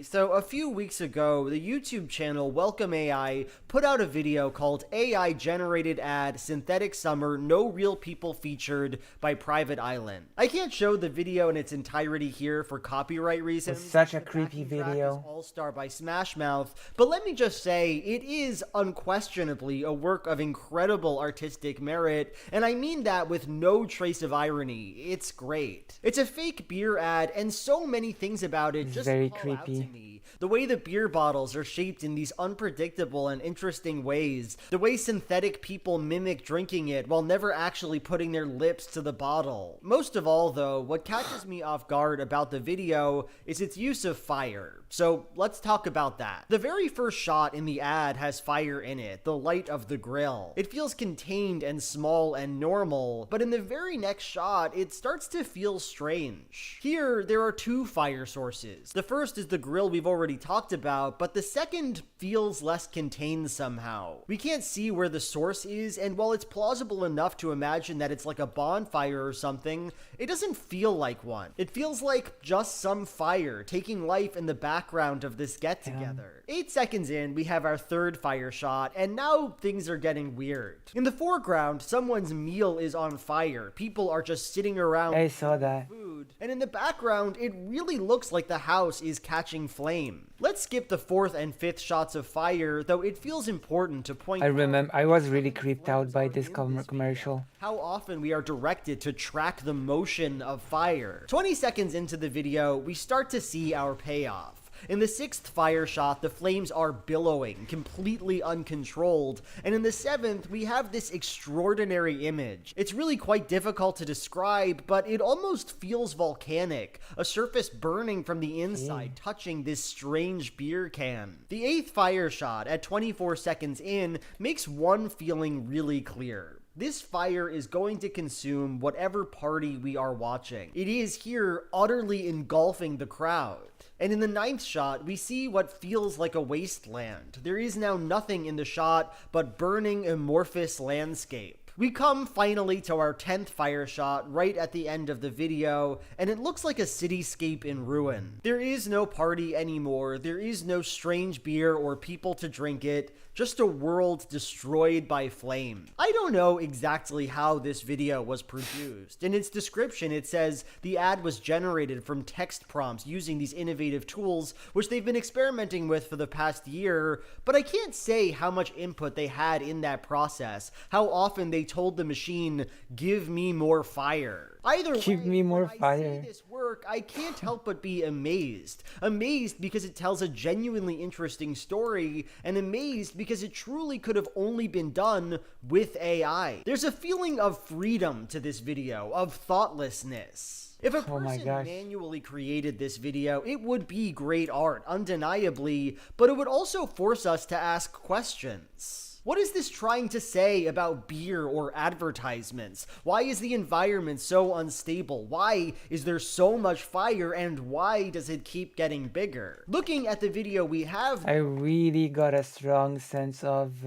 So a few weeks ago, the YouTube channel Welcome AI put out a video called AI Generated Ad Synthetic Summer No Real People Featured by Private Island. I can't show the video in its entirety here for copyright reasons. It's such a creepy video. All-Star by Smash Mouth, but let me just say, it is unquestionably a work of incredible artistic merit, and I mean that with no trace of irony. It's great. It's a fake beer ad, and so many things about it just very call creepy. out to me. The way the beer bottles are shaped in these unpredictable and interesting ways. The way synthetic people mimic drinking it while never actually putting their lips to the bottle. Most of all, though, what catches me off guard about the video is its use of fire. So let's talk about that. The very first shot in the ad has fire in it, the light of the grill. It feels contained and small and normal, but in the very next shot, it starts to feel strange. Here, there are two fire sources. The first is the grill we've already talked about, but the second feels less contained somehow. We can't see where the source is, and while it's plausible enough to imagine that it's like a bonfire or something, it doesn't feel like one. It feels like just some fire taking life in the background of this get-together. 8 seconds in, we have our third fire shot, and now things are getting weird. In the foreground, someone's meal is on fire. People are just sitting around. I saw that. Food. And in the background, it really looks like the house is catching flame. Let's skip the fourth and fifth shots of fire, though it feels important to point out. I remember, I was really creeped out by this commercial. How often we are directed to track the motion of fire. 20 seconds into the video, we start to see our payoff. In the sixth fire shot, the flames are billowing, completely uncontrolled, and in the seventh, we have this extraordinary image. It's really quite difficult to describe, but it almost feels volcanic, a surface burning from the inside, touching this strange beer can. The eighth fire shot, at 24 seconds in, makes one feeling really clear. This fire is going to consume whatever party we are watching. It is here utterly engulfing the crowd. And in the ninth shot, we see what feels like a wasteland. There is now nothing in the shot but burning amorphous landscape. We come finally to our 10th fire shot right at the end of the video, and it looks like a cityscape in ruin. There is no party anymore, there is no strange beer or people to drink it, just a world destroyed by flame. I don't know exactly how this video was produced. In its description, it says the ad was generated from text prompts using these innovative tools, which they've been experimenting with for the past year, but I can't say how much input they had in that process, how often they told the machine, "Give me more fire." Either way, Give me more when I fire. see this work, I can't help but be amazed. Amazed because it tells a genuinely interesting story, and amazed because it truly could have only been done with AI. There's a feeling of freedom to this video, of thoughtlessness. If a person manually created this video, it would be great art, undeniably, but it would also force us to ask questions. What is this trying to say about beer or advertisements? Why is the environment so unstable? Why is there so much fire, and why does it keep getting bigger? Looking at the video we have... I really got a strong sense of...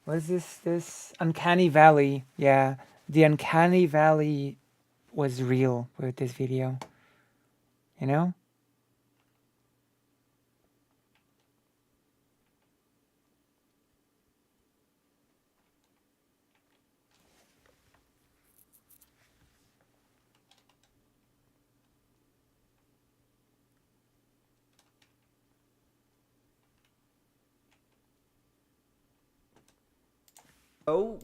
what is this? Uncanny Valley. Yeah, the Uncanny Valley was real with this video. You know?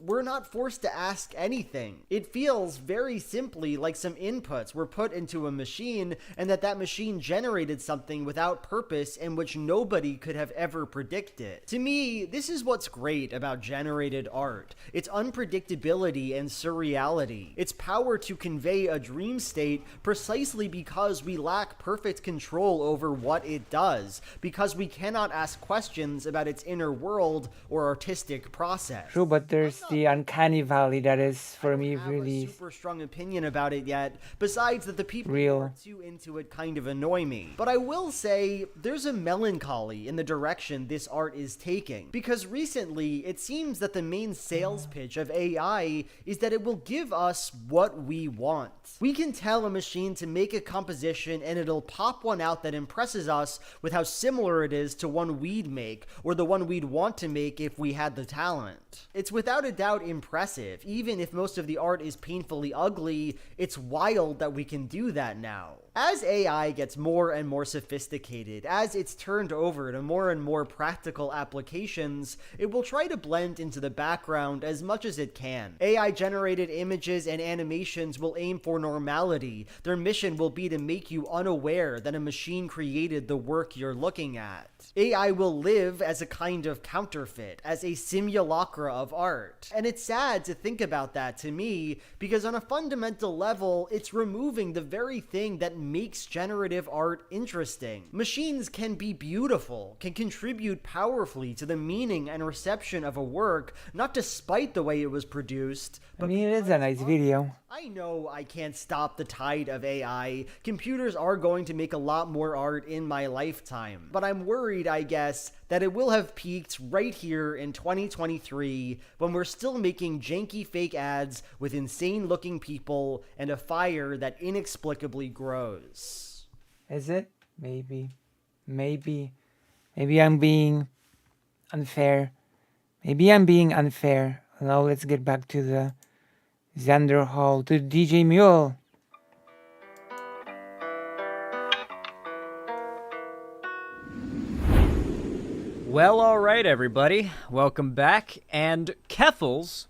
We're not forced to ask anything. It feels very simply like some inputs were put into a machine, and that machine generated something without purpose and which nobody could have ever predicted. To me, this is what's great about generated art. Its unpredictability and surreality. Its power to convey a dream state precisely because we lack perfect control over what it does, because we cannot ask questions about its inner world or artistic process. True, but there's the Uncanny Valley that is, for me, really a super strong opinion about it yet, besides that the people who are too into it kind of annoy me. But I will say, there's a melancholy in the direction this art is taking, because recently, it seems that the main sales pitch of AI is that it will give us what we want. We can tell a machine to make a composition and it'll pop one out that impresses us with how similar it is to one we'd make, or the one we'd want to make if we had the talent. It's without a doubt impressive. Even if most of the art is painfully ugly, it's wild that we can do that now. As AI gets more and more sophisticated, as it's turned over to more and more practical applications, it will try to blend into the background as much as it can. AI-generated images and animations will aim for normality. Their mission will be to make you unaware that a machine created the work you're looking at. AI will live as a kind of counterfeit, as a simulacra of art. And it's sad to think about that to me, because on a fundamental level, it's removing the very thing that makes generative art interesting. Machines can be beautiful, can contribute powerfully to the meaning and reception of a work, not despite the way it was produced, but I mean, it is a nice video. I know I can't stop the tide of AI. Computers are going to make a lot more art in my lifetime, but I'm worried, I guess, that it will have peaked right here in 2023 when we're still making janky fake ads with insane looking people and a fire that inexplicably grows. Is it? Maybe. Maybe I'm being unfair. Now let's get back to the Xander Hall, to DJ Mule. Well, all right, everybody. Welcome back. And Keffels,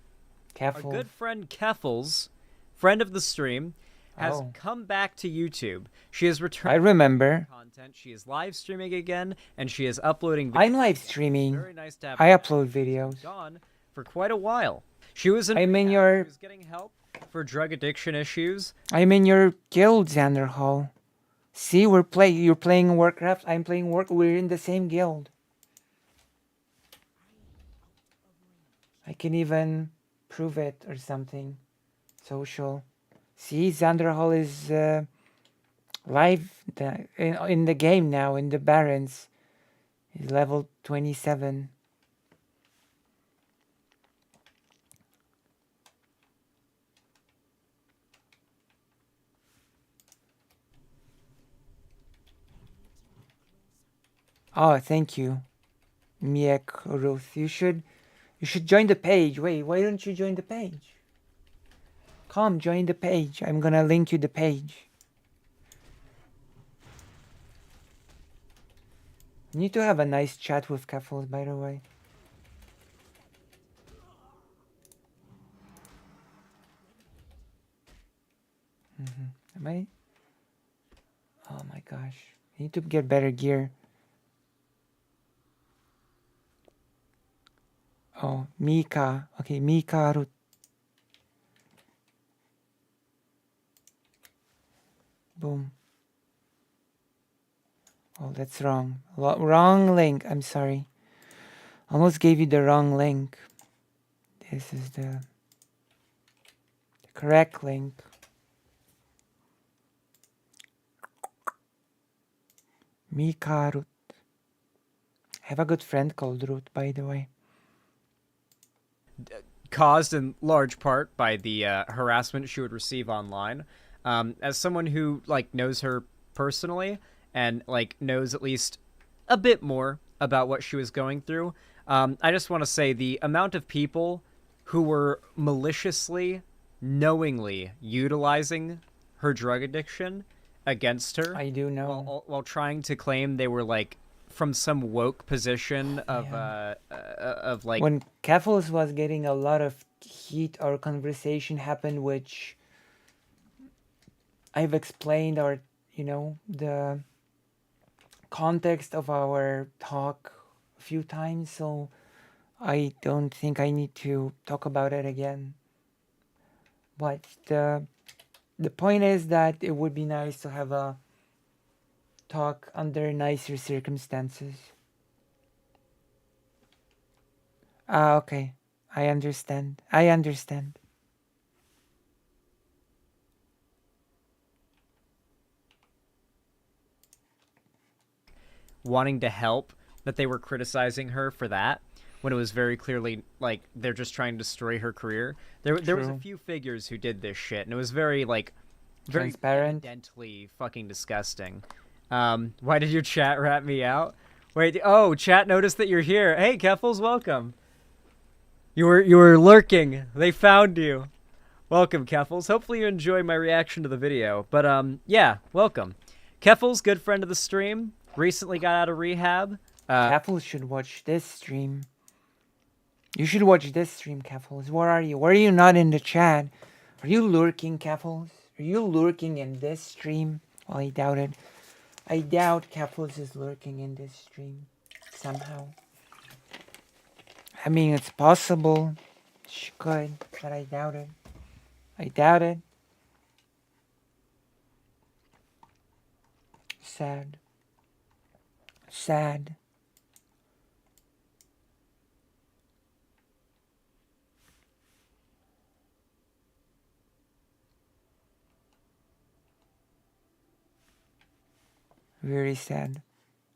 our good friend Keffels, friend of the stream, has come back to YouTube. She has returned. I remember. Content. She is live streaming again, and she is uploading videos. I'm live streaming. Very nice to have I her. upload videos. Gone for quite a while. She was in. I'm in rehab. your. She was getting help for drug addiction issues. I'm in your guild, Xander Hall. See, you're playing Warcraft. I'm playing We're in the same guild. I can even prove it or something. Social. See, Xander Hall is live in the game now, in the Barrens. He's level 27. Oh, thank you, Miek Ruth. You should join the page. Wait, why don't you join the page? Come, join the page. I'm gonna link you the page. You need to have a nice chat with Keffels, by the way. Am I? Oh my gosh. I need to get better gear. Oh, Mika. Okay, Mika Rut. Boom. Oh, that's wrong. Wrong link. I'm sorry. Almost gave you the wrong link. This is the correct link. Mika Rut. I have a good friend called Ruth, by the way. Caused in large part by the harassment she would receive online. As someone who like knows her personally and like knows at least a bit more about what she was going through, I just want to say the amount of people who were maliciously, knowingly utilizing her drug addiction against her. I do know. While trying to claim they were like from some woke position of like when Keffels was getting a lot of heat, our conversation happened, which I've explained our, the context of our talk a few times, so I don't think I need to talk about it again. But the point is that it would be nice to have a talk under nicer circumstances. Okay. I understand. Wanting to help, that they were criticizing her for that, when it was very clearly like they're just trying to destroy her career. There was a few figures who did this shit, and it was very like very transparent, evidently fucking disgusting. Why did your chat rat me out? Wait, oh, chat noticed that you're here. Hey, Keffels, welcome. You were lurking. They found you. Welcome, Keffels. Hopefully you enjoy my reaction to the video. But yeah, welcome. Keffels, good friend of the stream, recently got out of rehab. Keffels should watch this stream. You should watch this stream, Keffels. Where are you? Where are you not in the chat? Are you lurking, Keffels? Are you lurking in this stream? Well, I doubt it. I doubt Keffels is lurking in this stream somehow. I mean, it's possible. She could, but I doubt it. Sad. Very sad.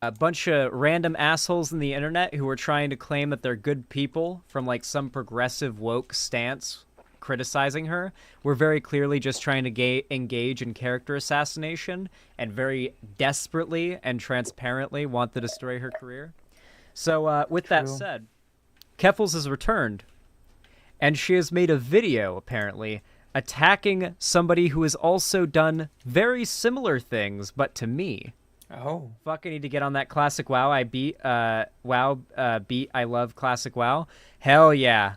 A bunch of random assholes in the internet who were trying to claim that they're good people from like some progressive woke stance criticizing her were very clearly just trying to engage in character assassination and very desperately and transparently want to destroy her career. So with that said, Keffels has returned, and she has made a video, apparently, attacking somebody who has also done very similar things, but to me. Oh. Fuck, I need to get on that classic WoW I beat. Beat. I love classic WoW. Hell yeah.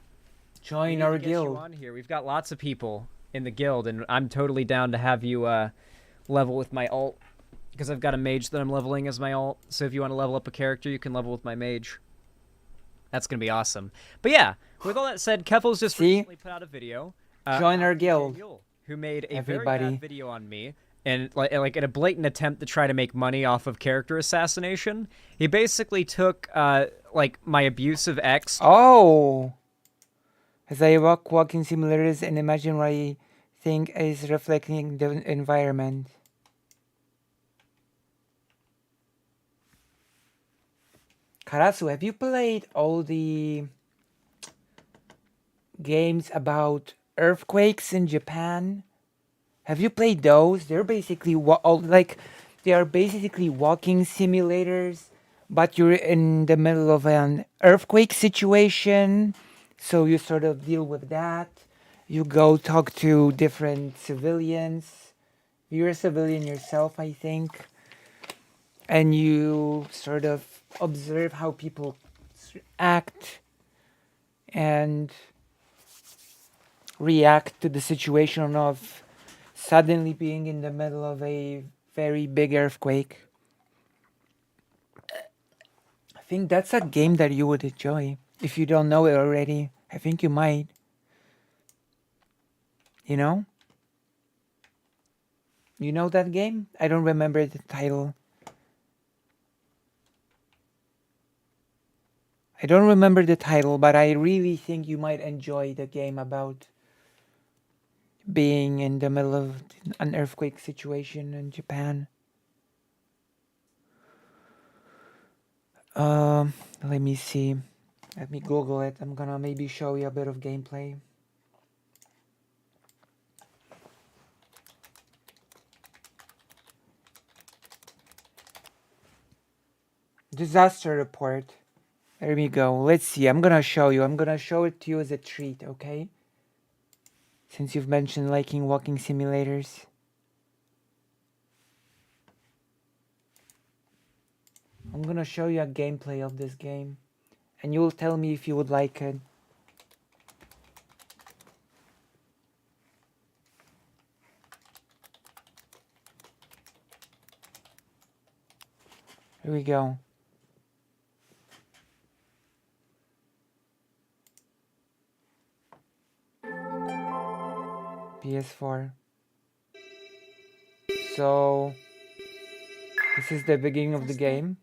Join our guild. You on here. We've got lots of people in the guild, and I'm totally down to have you level with my ult, because I've got a mage that I'm leveling as my ult. So if you want to level up a character, you can level with my mage. That's going to be awesome. But yeah, with all that said, Keffels just recently put out a video. Join our guild. Who made a very bad video on me. And like in a blatant attempt to try to make money off of character assassination, he basically took like my abusive ex. Oh, as I walk in simulators and imagine what I think is reflecting the environment. Karasu, have you played all the games about earthquakes in Japan? Have you played those? They're basically they are basically walking simulators, but you're in the middle of an earthquake situation, so you sort of deal with that. You go talk to different civilians. You're a civilian yourself, I think, and you sort of observe how people act and react to the situation of suddenly being in the middle of a very big earthquake. I think that's a game that you would enjoy. If you don't know it already, I think you might. You know? You know that game? I don't remember the title. I don't remember the title, but I really think you might enjoy the game about being in the middle of an earthquake situation in Japan. Let me see. Let me Google it. I'm gonna maybe show you a bit of gameplay. Disaster report. There we go. Let's see. I'm gonna show you. I'm gonna show it to you as a treat, okay? Since you've mentioned liking walking simulators. I'm gonna show you a gameplay of this game. And you will tell me if you would like it. Here we go. PS4. So, this is the beginning of the game.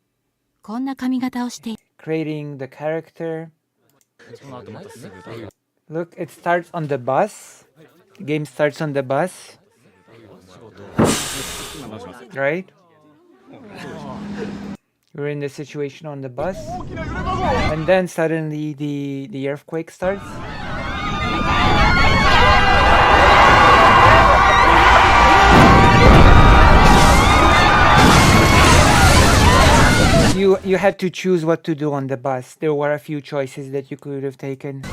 Creating the character. Look, it starts on the bus. The game starts on the bus. Right? We're in the situation on the bus. And then suddenly the earthquake starts. You had to choose what to do on the bus. There were a few choices that you could have taken.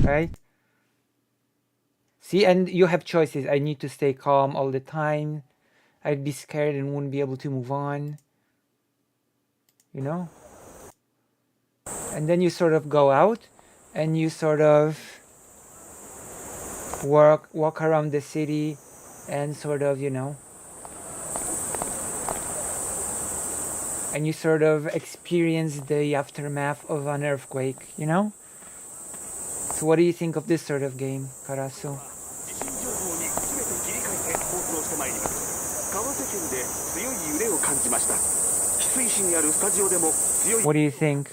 Right? See, and you have choices. I need to stay calm all the time. I'd be scared and wouldn't be able to move on. You know? And then you sort of go out and you sort of walk around the city and sort of, you know, and you sort of experience the aftermath of an earthquake, you know? So what do you think of this sort of game, Karasu? What do you think?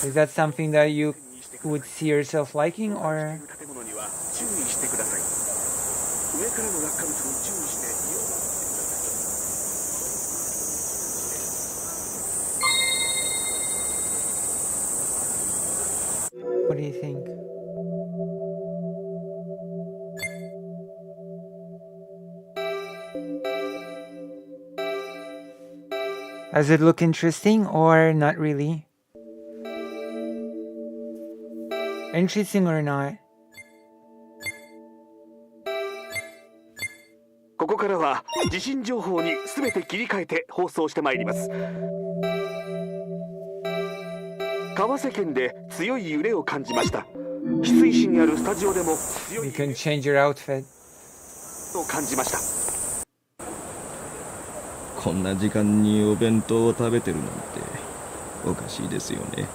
Is that something that you would see yourself liking, or? What do you think? Does it look interesting or not really? Interesting or not? ここからは地震情報にすべて切り替えて放送してまいります。川瀬県で強い揺れを感じました。翡翠市にあるスタジオでも強い You can change your outfit. を感じました。こんな時間にお弁当を食べてるなんておかしいですよね。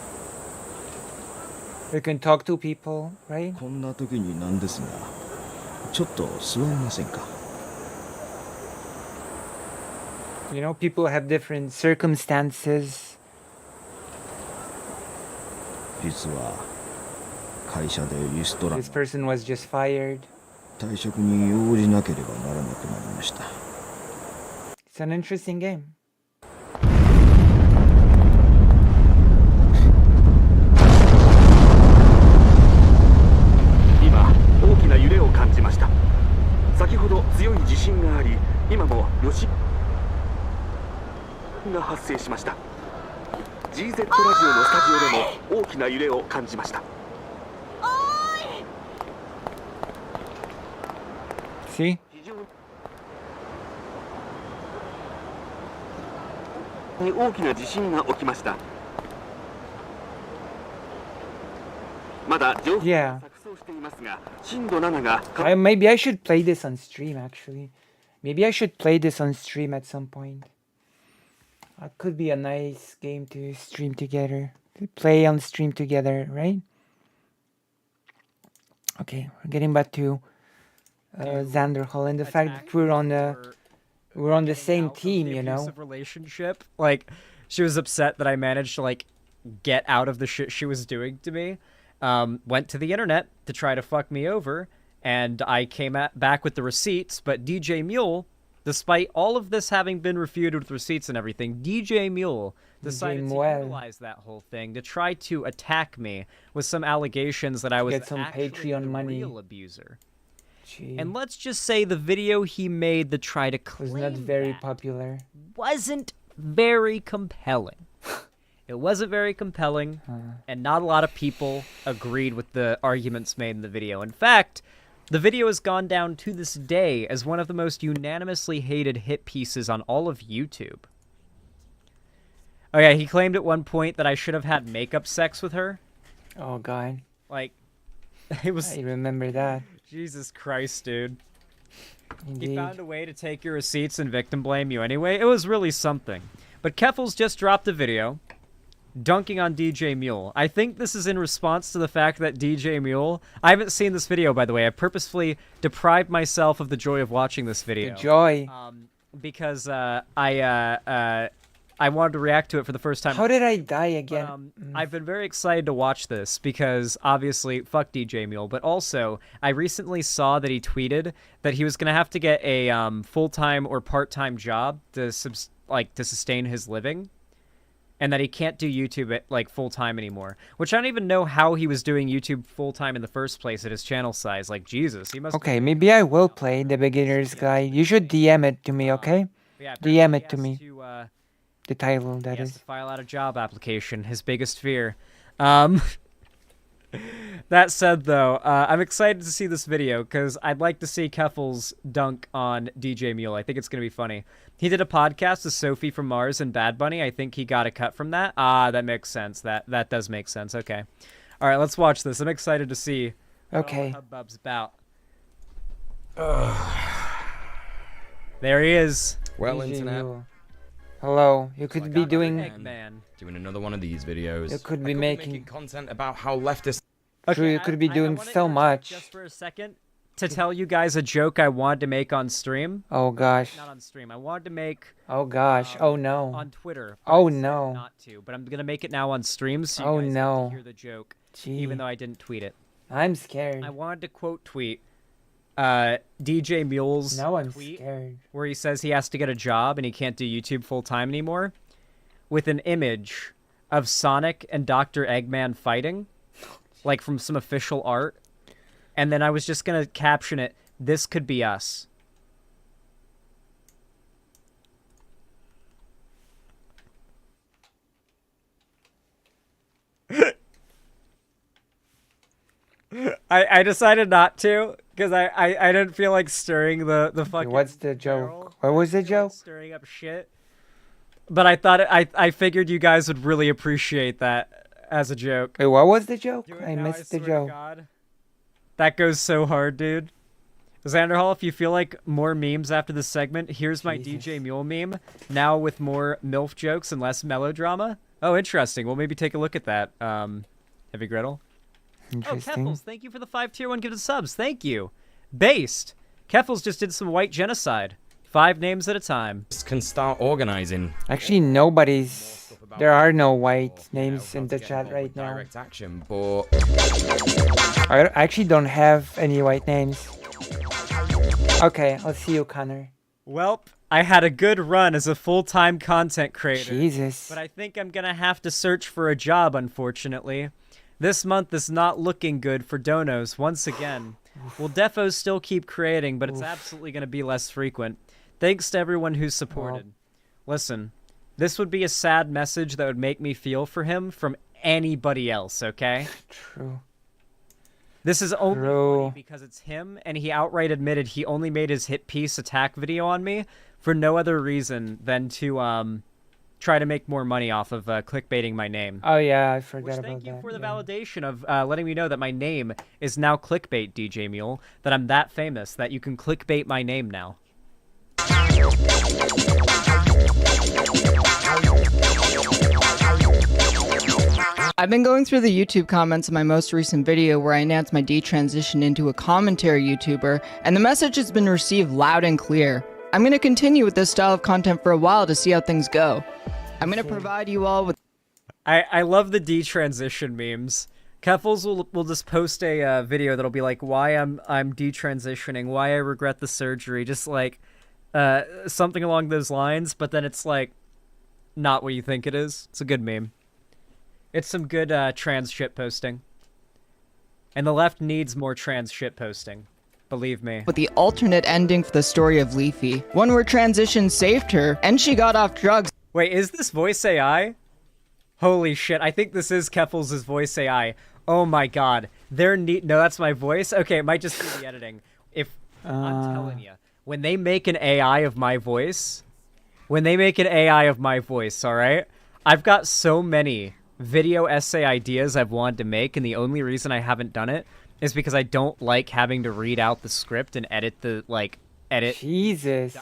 You can talk to people, right? こんな時になんですが、ちょっと座りませんか。You know, people have different circumstances. 実は会社でリストラン This person was just fired. 退職に応じなければならなくなりました。It's an interesting game. 今大きな揺れを感じました。先ほど強い地震があり、今も余震が発生しました。GZ ラジオのスタジオでも大きな揺れを感じました。See? 大きな地震が起きました。Yeah. Maybe I should play this on stream, actually. Maybe I should play this on stream at some point. That could be a nice game to stream together. To play on stream together, right? Okay, we're getting back to Xander Hall and the fact that we're on the same team, you know. Relationship. Like, she was upset that I managed to like get out of the shit she was doing to me. Went to the internet to try to fuck me over, and I came back with the receipts. But DJ Mule, despite all of this having been refuted with receipts and everything, DJ Mule decided to utilize that whole thing to try to attack me with some allegations that I was Get some actually Patreon the money. real abuser. Gee. And let's just say the video he made to try to claim was not very popular. Wasn't very compelling. It wasn't very compelling, and not a lot of people agreed with the arguments made in the video. In fact, the video has gone down to this day as one of the most unanimously hated hit pieces on all of YouTube. Oh yeah, he claimed at one point that I should have had makeup sex with her. Oh god. Like, it was... I remember that. Jesus Christ, dude. Indeed. He found a way to take your receipts and victim blame you anyway. It was really something. But Keffels just dropped a video dunking on DJ Mule. I think this is in response to the fact that DJ Mule... I haven't seen this video, by the way. I purposefully deprived myself of the joy of watching this video. The joy. Because I wanted to react to it for the first time. How did I die again? But, I've been very excited to watch this because, obviously, fuck DJ Mule. But also, I recently saw that he tweeted that he was going to have to get a full-time or part-time job to sustain his living. And that he can't do YouTube at full-time anymore. Which I don't even know how he was doing YouTube full-time in the first place at his channel size. Like, Jesus, he must... Okay, maybe I will play the beginner's guide. You should DM it to me, okay? Yeah, DM it to me. To, the title, that he has is. to file out a job application, his biggest fear. That said, though, I'm excited to see this video because I'd like to see Keffels dunk on DJ Mule. I think it's going to be funny. He did a podcast with Sophie from Mars and Bad Bunny. I think he got a cut from that. Ah, that makes sense. That does make sense. Okay. All right, let's watch this. I'm excited to see what all the hubbub's about. There he is. Well, DJ internet. Mule. Hello. You could be doing another one of these videos. You could be making content about how leftists. True, you could be doing so much. Just for a second to tell you guys a joke I wanted to make on stream. Oh gosh. Not on stream. I wanted to make. Oh gosh. Oh no. On Twitter. Oh no. Not to, but I'm gonna make it now on stream so oh you guys no. get to hear the joke, Gee. even though I didn't tweet it. I'm scared. I wanted to quote tweet DJ Mule's tweet scared. Where he says he has to get a job and he can't do YouTube full time anymore, with an image of Sonic and Dr. Eggman fighting, like from some official art, and then I was just gonna caption it, "This could be us." I decided not to because I didn't feel like stirring the fucking. What's the joke? What was the joke? Stirring up shit. But I thought I figured you guys would really appreciate that as a joke. Wait, what was the joke? I missed the joke. God. That goes so hard, dude. Xander Hall, if you feel like more memes after this segment, here's my DJ Mule meme. Now with more MILF jokes and less melodrama. Oh, interesting. We'll maybe take a look at that. Heavy Gretel. Interesting. Oh, Keffels, thank you for the 5 tier 1 gifted subs. Thank you. Based. Keffels just did some white genocide. 5 names at a time. Can start organizing. Actually, there are no white names in the chat right now. Direct action, but I actually don't have any white names. Okay, let's see you, Connor. Welp, I had a good run as a full-time content creator. Jesus. But I think I'm gonna have to search for a job, unfortunately. This month is not looking good for donos once again. We'll defos still keep creating, but it's absolutely gonna be less frequent. Thanks to everyone who's supported. Listen, this would be a sad message that would make me feel for him from anybody else, okay? True. This is only funny because it's him, and he outright admitted he only made his hit piece attack video on me for no other reason than to try to make more money off of clickbaiting my name. Oh yeah, I forgot about Thank you that. for the validation of letting me know that my name is now clickbait, DJ Mule. That I'm that famous that you can clickbait my name now. I've been going through the YouTube comments in my most recent video where I announced my detransition into a commentary YouTuber, and the message has been received loud and clear. I'm going to continue with this style of content for a while to see how things go. I'm going to provide you all with... I love the detransition memes. Keffels will just post a video that'll be like, why I'm detransitioning, why I regret the surgery, just like something along those lines, but then it's like not what you think it is. It's a good meme. It's some good trans shit posting. And the left needs more trans shit posting. Believe me. With the alternate ending for the story of Leafy, one where transition saved her, and she got off drugs. Wait, is this voice AI? Holy shit, I think this is Keffels' voice AI. Oh my god. No, that's my voice? Okay, it might just be the editing. I'm telling you, when they make an AI of my voice, alright? I've got so many video essay ideas I've wanted to make, and the only reason I haven't done it is because I don't like having to read out the script and edit Jesus.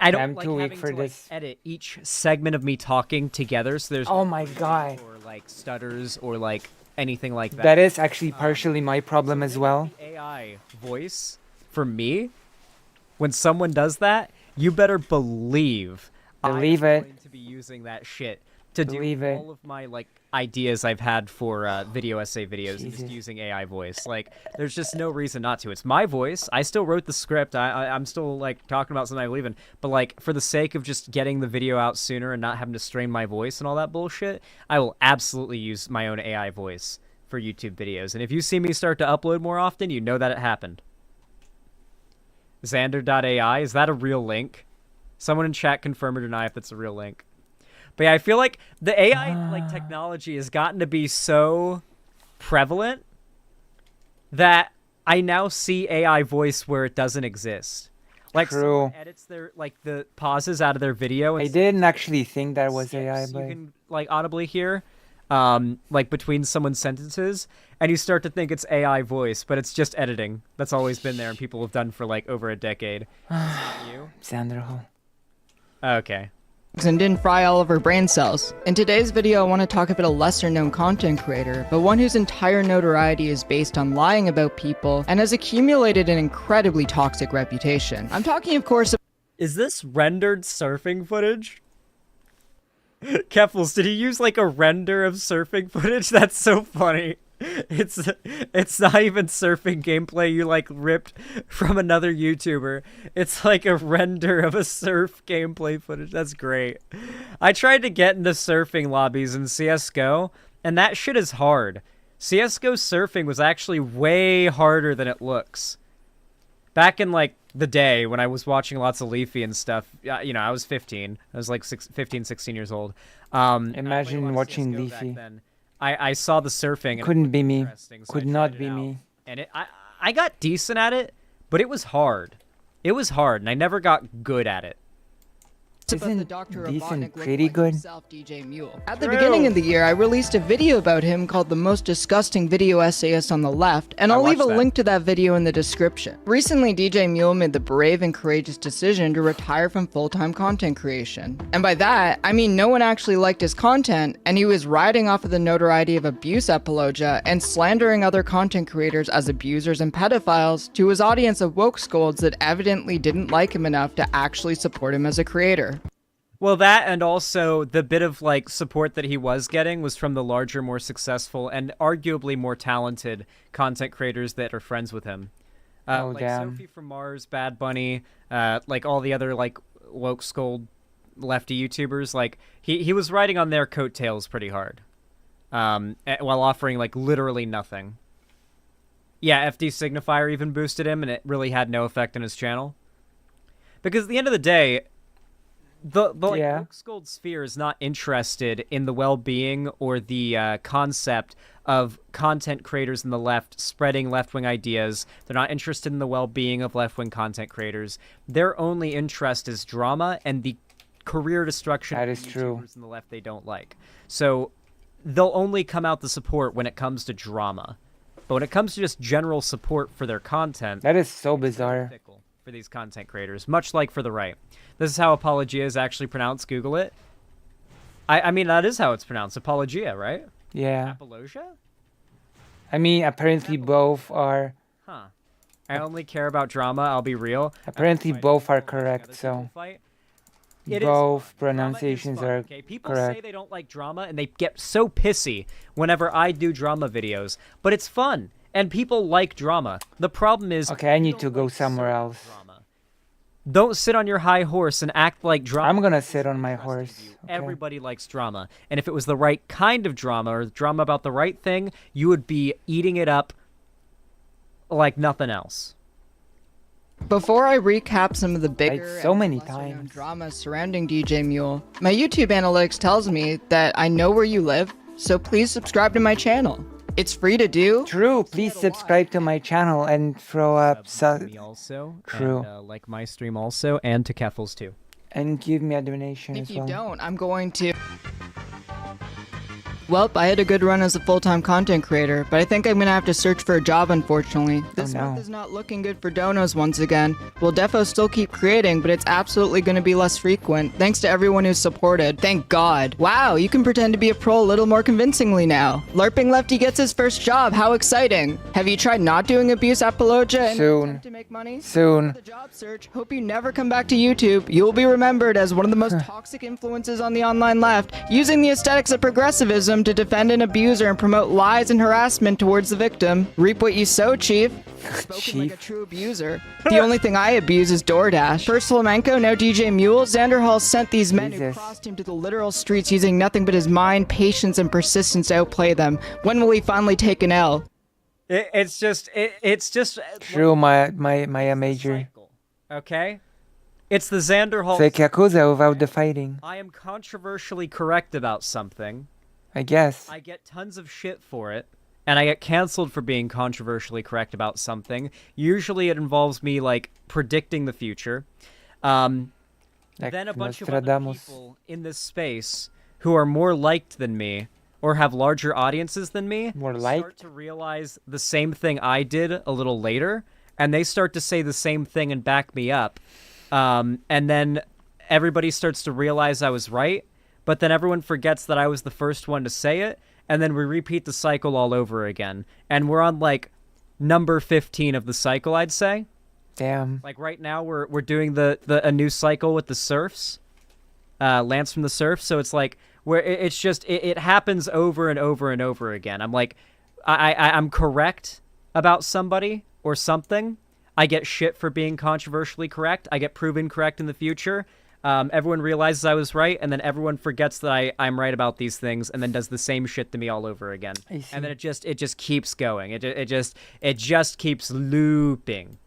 I don't I'm like too weak having for to this. edit each segment of me talking together, so there's Oh my god. or like stutters or like anything like that. That is actually partially my problem as well. AI voice for me, when someone does that, you better believe I'm going to be using that shit to do all of my like ideas I've had for video essay videos and just using AI voice. Like, there's just no reason not to. It's my voice. I still wrote the script. I'm still like talking about something I believe in. But like, for the sake of just getting the video out sooner and not having to strain my voice and all that bullshit, I will absolutely use my own AI voice for YouTube videos. And if you see me start to upload more often, you know that it happened. Xander.ai, is that a real link? Someone in chat confirm or deny if it's a real link. But yeah, I feel like the AI like technology has gotten to be so prevalent that I now see AI voice where it doesn't exist. Like someone edits their like the pauses out of their video. And I didn't actually think that was AI, but you can like audibly hear, like between someone's sentences, and you start to think it's AI voice, but it's just editing. That's always been there, and people have done for like over a decade. You, Xander. Okay. And didn't fry all of her brain cells. In today's video, I want to talk about a lesser known content creator, but one whose entire notoriety is based on lying about people and has accumulated an incredibly toxic reputation. I'm talking, of course, Is this rendered surfing footage? Keffels, did he use like a render of surfing footage? That's so funny. It's not even surfing gameplay you like ripped from another YouTuber. It's like a render of a surf gameplay footage. That's great. I tried to get into surfing lobbies in CS:GO, and that shit is hard. CS:GO surfing was actually way harder than it looks. Back in like the day when I was watching lots of Leafy and stuff, you know, I was 15. I was like 15, 16 years old. Imagine watching Leafy. I saw the surfing. Couldn't be me. So Could not be me. And I got decent at it, but it was hard. It was hard, and I never got good at it. Isn't the Dr. decent pretty good? DJ Mule. At the beginning of the year, I released a video about him called The Most Disgusting Video Essayist on the Left, and I'll leave a link to that video in the description. Recently, DJ Mule made the brave and courageous decision to retire from full-time content creation. And by that, I mean no one actually liked his content, and he was riding off of the notoriety of abuse apologia and slandering other content creators as abusers and pedophiles to his audience of woke scolds that evidently didn't like him enough to actually support him as a creator. Well, that and also the bit of like support that he was getting was from the larger, more successful, and arguably more talented content creators that are friends with him. Like damn. Sophie from Mars, Bad Bunny, like all the other like woke scold lefty YouTubers. Like he was riding on their coattails pretty hard, while offering like literally nothing. Yeah, FD Signifier even boosted him, and it really had no effect on his channel. Because at the end of the day, the woke scold sphere is not interested in the well-being or the concept of content creators in the left spreading left-wing ideas. They're not interested in the well-being of left-wing content creators. Their only interest is drama and the career destruction. That is true. YouTubers on the left they don't like. So they'll only come out the support when it comes to drama. But when it comes to just general support for their content, that is so bizarre for these content creators, much like for the right. This is how apologia is actually pronounced. Google it. I mean, that is how it's pronounced. Apologia, right? Yeah. Apologia? I mean, apparently both are. Huh. I only care about drama, I'll be real. Apparently both are correct, so. Both pronunciations are okay? People correct. say they don't like drama, and they get so pissy whenever I do drama videos. But it's fun, and people like drama. The problem is... Okay, I need to go somewhere else. Don't sit on your high horse and act like drama. I'm gonna sit on my horse. Okay. Everybody likes drama. And if it was the right kind of drama, or drama about the right thing, you would be eating it up like nothing else. Before I recap some of the bigger so many times dramas surrounding DJ Mule, my YouTube analytics tells me that I know where you live, so please subscribe to my channel. It's free to do. True. Please subscribe to my channel and throw up Me also. True. And, like my stream also, and to Keffels too. And give me a donation if as well. If you don't, I'm going to... Welp, I had a good run as a full-time content creator, but I think I'm gonna have to search for a job, unfortunately. This month is not looking good for donos once again. We'll defo still keep creating, but it's absolutely gonna be less frequent, thanks to everyone who's supported. Thank God. Wow, you can pretend to be a pro a little more convincingly now. LARPing Lefty gets his first job, how exciting. Have you tried not doing abuse apologia and Soon. to make money? Soon. The job search, hope you never come back to YouTube. You'll be remembered as one of the most toxic influences on the online left, using the aesthetics of progressivism to defend an abuser and promote lies and harassment towards the victim. Reap what you sow, Chief. Spoken like a true abuser. The only thing I abuse is DoorDash. First Flamenco, now DJ Mule. Xander Hall sent these men who crossed him to the literal streets using nothing but his mind, patience, and persistence to outplay them. When will he finally take an L? It's just True, my major. Okay? It's the Xander Hall. It's like Yakuza without the fighting. I am controversially correct about something. I guess. I get tons of shit for it, and I get canceled for being controversially correct about something. Usually it involves me, like, predicting the future. Then a bunch of other people in this space who are more liked than me, or have larger audiences than me, start to realize the same thing I did a little later, and they start to say the same thing and back me up. And then everybody starts to realize I was right, but then everyone forgets that I was the first one to say it, and then we repeat the cycle all over again. And we're on, like, number 15 of the cycle, I'd say. Damn. Like, right now, we're doing a new cycle with the serfs. Lance from the Surf, so it's like, where it's just, it happens over and over and over again. I'm like, I'm correct about somebody or something. I get shit for being controversially correct. I get proven correct in the future. Everyone realizes I was right, and then everyone forgets that I'm right about these things, and then does the same shit to me all over again. And then it just keeps going. It just keeps looping.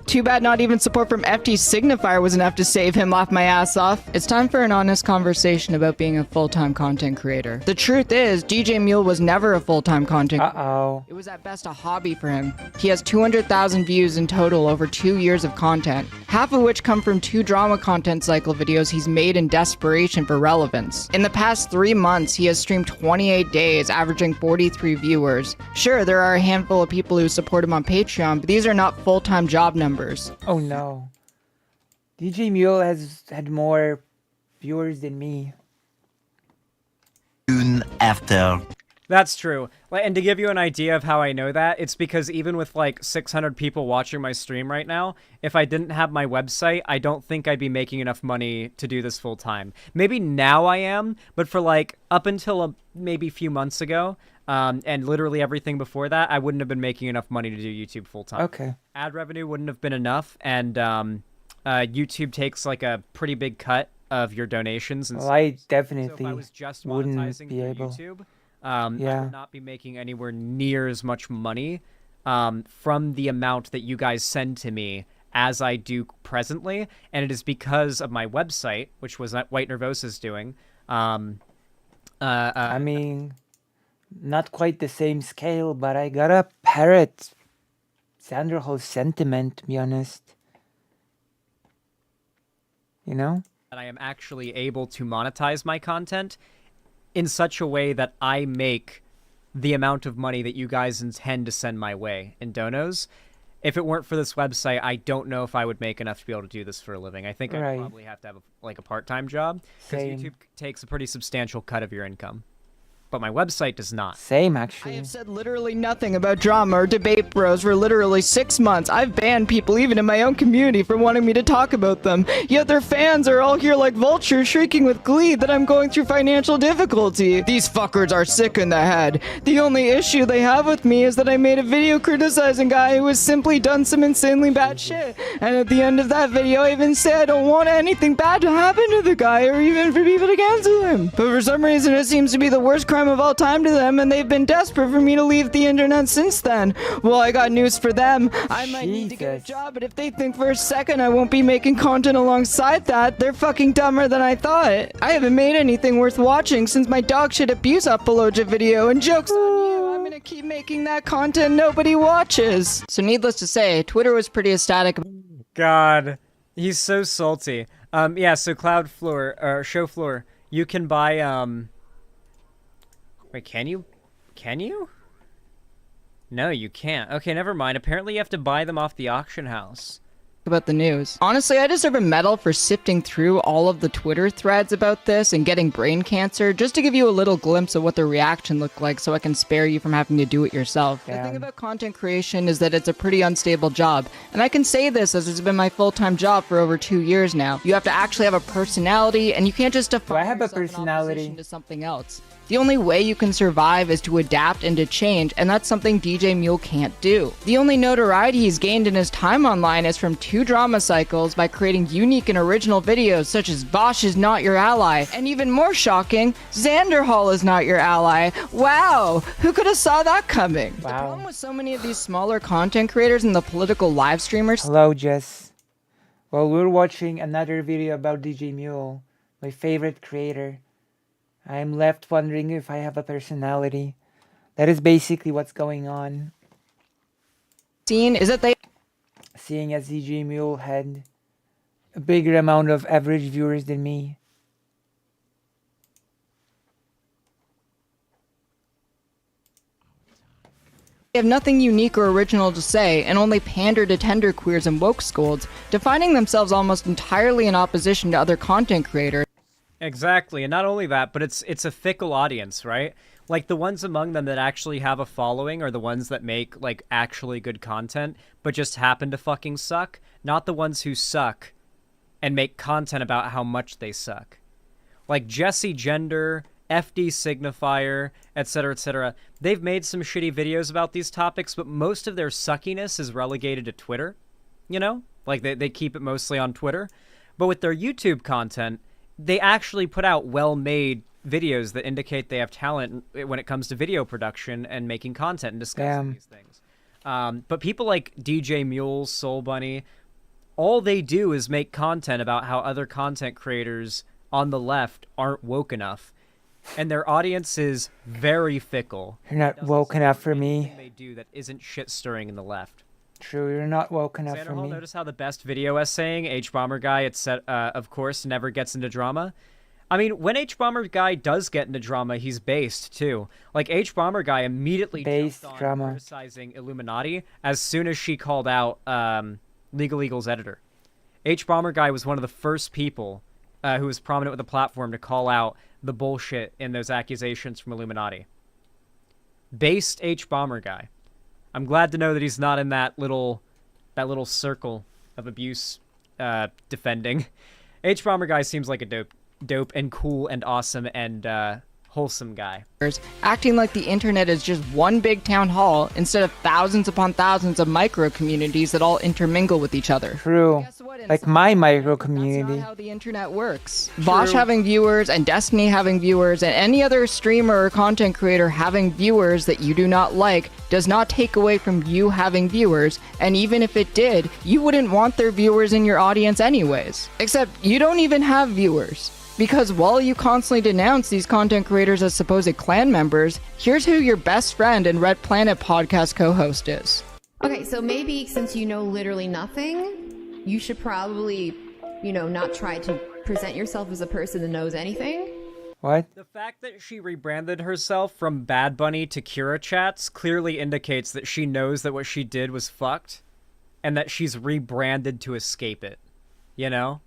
Too bad not even support from FT Signifier was enough to save him laugh my ass off. It's time for an honest conversation about being a full-time content creator. The truth is, DJ Mule was never a full-time content creator. It was at best a hobby for him. He has 200,000 views in total over 2 years of content, half of which come from 2 drama content cycle videos he's made in desperation for relevance. In the past 3 months, he has streamed 28 days, averaging 43 viewers. Sure, there are a handful of people who support him on Patreon, but these are not full-time job numbers. Oh no. DJ Mule has had more viewers than me. Soon after. That's true. And to give you an idea of how I know that, it's because even with like 600 people watching my stream right now, if I didn't have my website, I don't think I'd be making enough money to do this full time. Maybe now I am, but for like up until maybe a few months ago, and literally everything before that, I wouldn't have been making enough money to do YouTube full time. Okay. Ad revenue wouldn't have been enough, and YouTube takes like a pretty big cut of your donations. And well, I definitely so if I was just wouldn't monetizing be able. YouTube, I would not be making anywhere near as much money from the amount that you guys send to me as I do presently, and it is because of my website, which was White Nervosa's doing. I mean, not quite the same scale, but I gotta parrot Xander Hall's sentiment, to be honest. You know? that I am actually able to monetize my content in such a way that I make the amount of money that you guys intend to send my way in donos. If it weren't for this website, I don't know if I would make enough to be able to do this for a living. I think I'd probably have to have a part-time job, because YouTube takes a pretty substantial cut of your income. But my website does not. Same, actually. I have said literally nothing about drama or debate bros for literally 6 months. I've banned people even in my own community for wanting me to talk about them. Yet their fans are all here like vultures shrieking with glee that I'm going through financial difficulty. These fuckers are sick in the head. The only issue they have with me is that I made a video criticizing a guy who has simply done some insanely bad shit. And at the end of that video, I even said I don't want anything bad to happen to the guy or even for people to cancel him. But for some reason, it seems to be the worst crime of all time to them, and they've been desperate for me to leave the internet since then. Well, I got news for them. I might need to get a job, but if they think for a second I won't be making content alongside that, they're fucking dumber than I thought. I haven't made anything worth watching since my dog shit abuse apologia video, and joke's on you, I'm gonna keep making that content nobody watches. So needless to say, Twitter was pretty ecstatic. God, he's so salty. Yeah, so Cloudfloor, or Showfloor, you can buy, Wait, can you? Can you? No, you can't. Okay, never mind. Apparently you have to buy them off the auction house. About the news. Honestly, I deserve a medal for sifting through all of the Twitter threads about this and getting brain cancer, just to give you a little glimpse of what the reaction looked like so I can spare you from having to do it yourself. The thing about content creation is that it's a pretty unstable job, and I can say this as it's been my full-time job for over 2 years now. You have to actually have a personality, and you can't just define yourself in opposition to something else. The only way you can survive is to adapt and to change, and that's something DJ Mule can't do. The only notoriety he's gained in his time online is from 2 drama cycles by creating unique and original videos such as Bosch is not your ally, and even more shocking, Xanderhall is not your ally. Wow, who could have saw that coming? Wow. The problem with so many of these smaller content creators and the political live streamers— Hello, Jess. Well, we're watching another video about DJ Mule, my favorite creator. I'm left wondering if I have a personality. That is basically what's going on. Is that seeing as DJ Mule had a bigger amount of average viewers than me. They have nothing unique or original to say, and only pander to tender queers and woke scolds, defining themselves almost entirely in opposition to other content creators. Exactly, and not only that, but it's a fickle audience, right? Like, the ones among them that actually have a following are the ones that make, like, actually good content, but just happen to fucking suck, not the ones who suck and make content about how much they suck. Like, Jesse Gender, FD Signifier, etc., they've made some shitty videos about these topics, but most of their suckiness is relegated to Twitter, you know? Like, they keep it mostly on Twitter. But with their YouTube content, they actually put out well-made videos that indicate they have talent when it comes to video production and making content and discussing these things. But people like DJ Mule, Soul Bunny, all they do is make content about how other content creators on the left aren't woke enough. And their audience is very fickle. You're not woke enough for me. They do that isn't shit-stirring in the left. True, you're not woke enough for me. Notice how the best video essaying, H-Bomber Guy, of course, never gets into drama. I mean, when H-Bomber Guy does get into drama, he's based, too. Like, H-Bomber Guy immediately jumped on criticizing Illuminati as soon as she called out Legal Eagle's editor. H-Bomber Guy was one of the first people who was prominent with the platform to call out the bullshit in those accusations from Illuminati. Based H-Bomber Guy. I'm glad to know that he's not in that little circle of abuse defending. H-Bomber Guy seems like a dope and cool and awesome and wholesome guy. Acting like the internet is just one big town hall instead of thousands upon thousands of micro communities that all intermingle with each other. True. Like my micro community. That's not how the internet works. Bosch having viewers and Destiny having viewers and any other streamer or content creator having viewers that you do not like does not take away from you having viewers, and even if it did, you wouldn't want their viewers in your audience anyways. Except you don't even have viewers. Because while you constantly denounce these content creators as supposed clan members, here's who your best friend and Red Planet podcast co-host is. Okay, so maybe since you know literally nothing, you should probably, not try to present yourself as a person that knows anything. What? The fact that she rebranded herself from Bad Bunny to Kira Chats clearly indicates that she knows that what she did was fucked, and that she's rebranded to escape it. You know?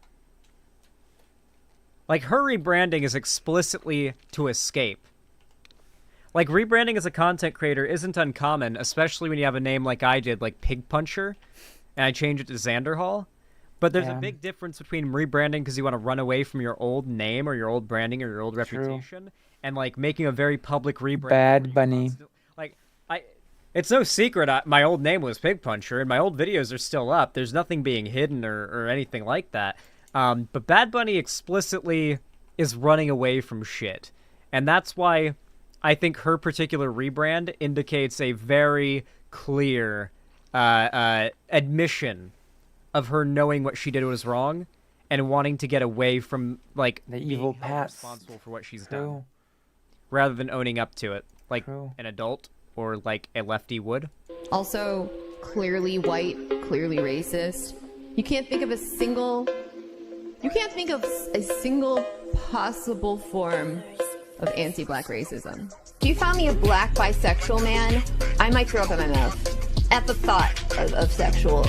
Like, her rebranding is explicitly to escape. Like, rebranding as a content creator isn't uncommon, especially when you have a name like I did, like Pig Puncher, and I changed it to Xanderhall. But there's a big difference between rebranding because you want to run away from your old name or your old branding or your old reputation, and, like, making a very public rebrand. Bad Bunny. Like, it's no secret my old name was Pig Puncher, and my old videos are still up. There's nothing being hidden or anything like that. But Bad Bunny explicitly is running away from shit. And that's why I think her particular rebrand indicates a very clear admission of her knowing what she did was wrong and wanting to get away from, like, the evil past, responsible for what she's done, rather than owning up to it, like an adult or like a lefty would. Also, clearly white, clearly racist. You can't think of a single possible form of anti-black racism. If you found me a black bisexual man, I might throw up in my mouth at the thought of sexual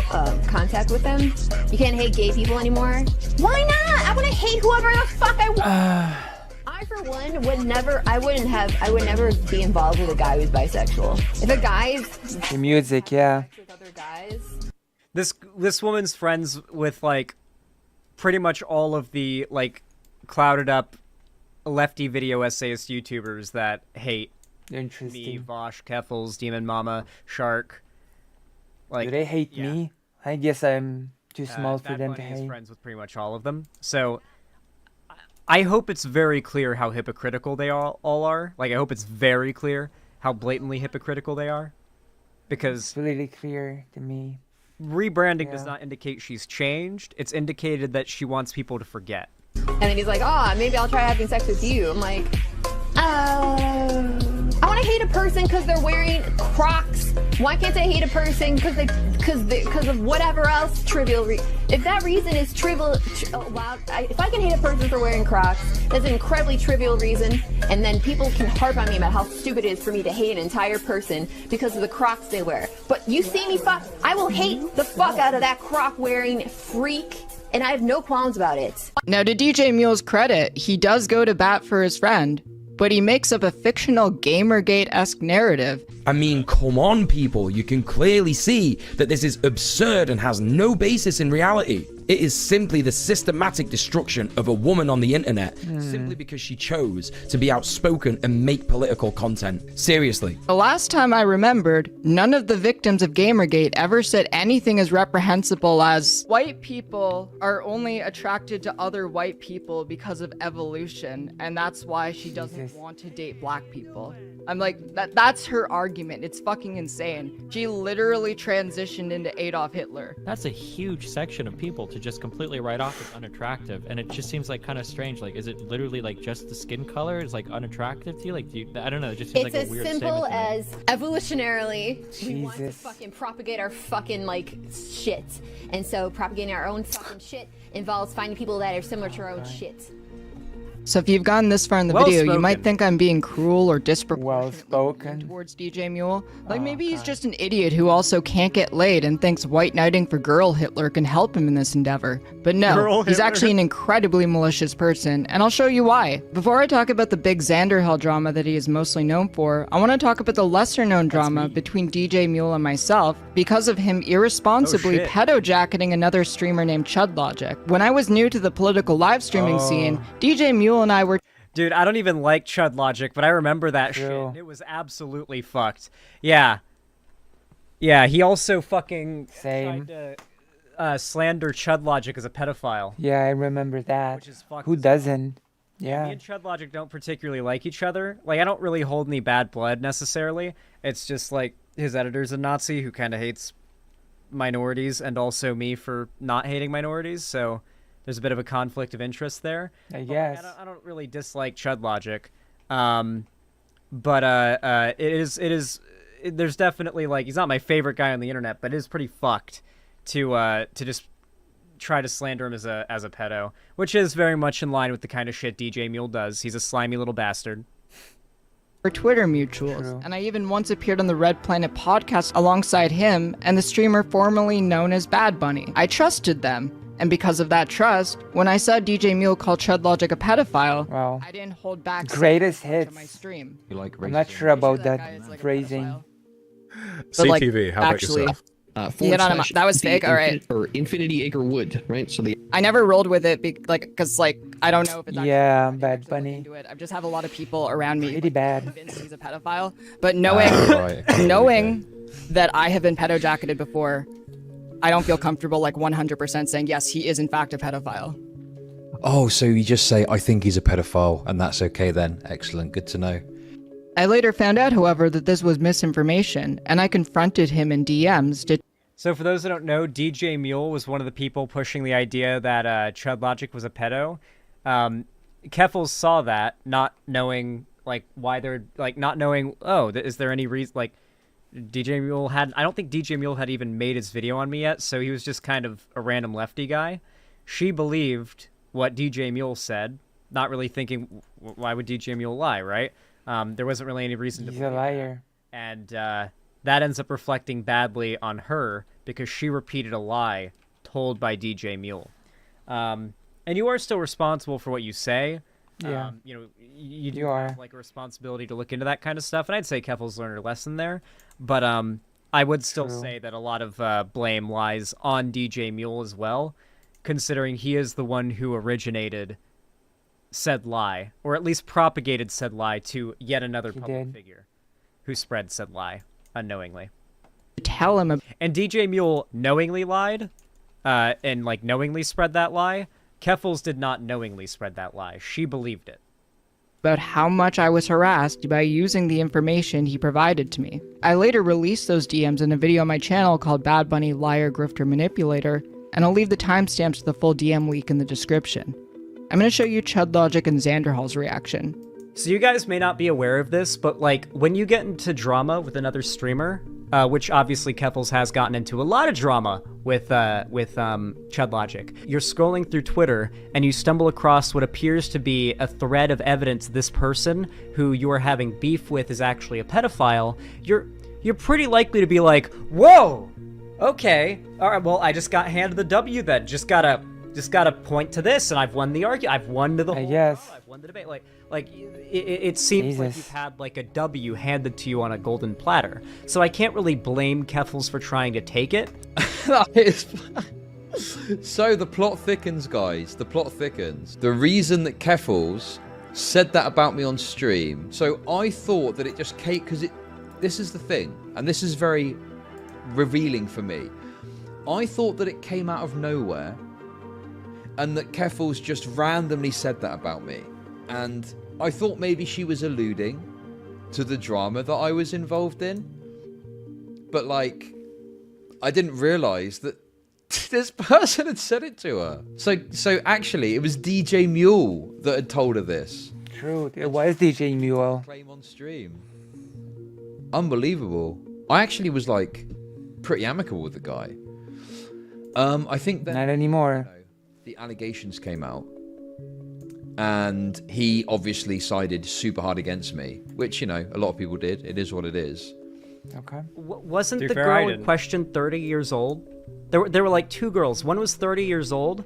contact with them. You can't hate gay people anymore. Why not? I want to hate whoever the fuck I want. I, for one, would never be involved with a guy who's bisexual. If a guy's the music, yeah. with other guys. This woman's friends with, like, pretty much all of the, like, clouded up lefty video essayist YouTubers that hate me, Vosh, Keffels, Demon Mama, Shark. Like, do they hate me? I guess I'm too small for them to hate. Is friends with pretty much all of them. So I hope it's very clear how hypocritical they all are. Like, I hope it's very clear how blatantly hypocritical they are. Because it's really clear to me. Rebranding does not indicate she's changed. It's indicated that she wants people to forget. And then he's like, oh, maybe I'll try having sex with you. I'm like, I want to hate a person because they're wearing Crocs. Why can't I hate a person because of whatever else trivial? If that reason is trivial, if I can hate a person for wearing Crocs, that's an incredibly trivial reason, and then people can harp on me about how stupid it is for me to hate an entire person because of the Crocs they wear. But you see me fuck, I will hate the fuck out of that Croc wearing freak. And I have no qualms about it. Now, to DJ Mule's credit, he does go to bat for his friend, but he makes up a fictional Gamergate-esque narrative. I mean, come on, people. You can clearly see that this is absurd and has no basis in reality. It is simply the systematic destruction of a woman on the internet, simply because she chose to be outspoken and make political content. Seriously. The last time I remembered, none of the victims of Gamergate ever said anything as reprehensible as, white people are only attracted to other white people because of evolution, and that's why she doesn't want to date black people. I'm like, that's her argument. It's fucking insane. She literally transitioned into Adolf Hitler. That's a huge section of people to just completely write off as unattractive, and it just seems like kind of strange. Like, is it literally like just the skin color is like unattractive to you? Like, I don't know. It just seems like a weird statement. It's as simple as evolutionarily, we want to fucking propagate our fucking like shit, and so propagating our own fucking shit involves finding people that are similar to our own shit. So if you've gotten this far in the video, you might think I'm being cruel or disproportionate towards DJ Mule. Like, maybe he's just an idiot who also can't get laid and thinks white knighting for girl Hitler can help him in this endeavor. But no, he's actually an incredibly malicious person, and I'll show you why. Before I talk about the big Xanderhell drama that he is mostly known for, I want to talk about the lesser-known drama between DJ Mule and myself because of him irresponsibly pedo-jacketing another streamer named ChudLogic. When I was new to the political live streaming scene, DJ Mule and I were... Dude, I don't even like ChudLogic, but I remember that shit. It was absolutely fucked. Yeah. Yeah, he also fucking tried to slander ChudLogic as a pedophile. Yeah, I remember that. Which is fucked. Who doesn't? Yeah. Me and ChudLogic don't particularly like each other. Like, I don't really hold any bad blood, necessarily. It's just, like, his editor's a Nazi who kind of hates minorities, and also me for not hating minorities, so... There's a bit of a conflict of interest there. I guess. I don't really dislike ChudLogic. But there's definitely, like, he's not my favorite guy on the internet, but it is pretty fucked to just try to slander him as a pedo, which is very much in line with the kind of shit DJ Mule does. He's a slimy little bastard. For Twitter mutuals, and I even once appeared on the Red Planet podcast alongside him and the streamer formerly known as Bad Bunny. I trusted them, and because of that trust, when I saw DJ Mule call Chudlogic a pedophile, I didn't hold back. Greatest hits. To my stream. You like I'm not sure about that phrasing. CTV, how about yourself? That was fake. All right. Or Infinity Acre Wood, right? So I never rolled with it because I don't know if it's Bad Bunny. I just have a lot of people around me pretty bad. Convinced he's a pedophile, but knowing that I have been pedo-jacketed before, I don't feel comfortable 100% saying yes, he is in fact a pedophile. Oh, so you just say I think he's a pedophile, and that's okay then? Excellent, good to know. I later found out, however, that this was misinformation, and I confronted him in DMs. So for those that don't know, DJ Mule was one of the people pushing the idea that Chudlogic was a pedo. Keffels saw that, not knowing why they're not knowing. Oh, is there any reason? DJ Mule had. I don't think DJ Mule had even made his video on me yet, so he was just kind of a random lefty guy. She believed what DJ Mule said, not really thinking why would DJ Mule lie, right? There wasn't really any reason to believe. He's a liar. And that ends up reflecting badly on her because she repeated a lie told by DJ Mule. And you are still responsible for what you say. Yeah. You do have a responsibility to look into that kind of stuff. And I'd say Keffels learned her lesson there. But I would still say that a lot of blame lies on DJ Mule as well, considering he is the one who originated said lie, or at least propagated said lie to yet another public figure who spread said lie unknowingly. Tell him. And DJ Mule knowingly lied, and knowingly spread that lie. Keffels did not knowingly spread that lie. She believed it. About how much I was harassed by using the information he provided to me. I later released those DMs in a video on my channel called Bad Bunny Liar Grifter Manipulator, and I'll leave the timestamps to the full DM leak in the description. I'm going to show you Chudlogic and Xanderhall's reaction. So you guys may not be aware of this, but when you get into drama with another streamer, which obviously Keffels has gotten into a lot of drama with Chudlogic, you're scrolling through Twitter and you stumble across what appears to be a thread of evidence this person who you are having beef with is actually a pedophile. You're pretty likely to be like, whoa, okay, all right, well, I just got handed the W then. Just gotta point to this, and I've won the argument. I've won the whole. Yes. I've won the debate. It seems like you've had a W handed to you on a golden platter. So I can't really blame Keffels for trying to take it. So the plot thickens, guys. The plot thickens. The reason that Keffels said that about me on stream. So I thought that it just came because this is the thing, and this is very revealing for me. I thought that it came out of nowhere, and that Keffels just randomly said that about me. And I thought maybe she was alluding to the drama that I was involved in. But I didn't realize that this person had said it to her. So actually, it was DJ Mule that had told her this. True, it was DJ Mule. Claim on stream. Unbelievable. I actually was pretty amicable with the guy. I think that not anymore. The allegations came out, and he obviously sided super hard against me, which a lot of people did. It is what it is. Okay. Wasn't the girl in question 30 years old? There were two girls. One was 30 years old,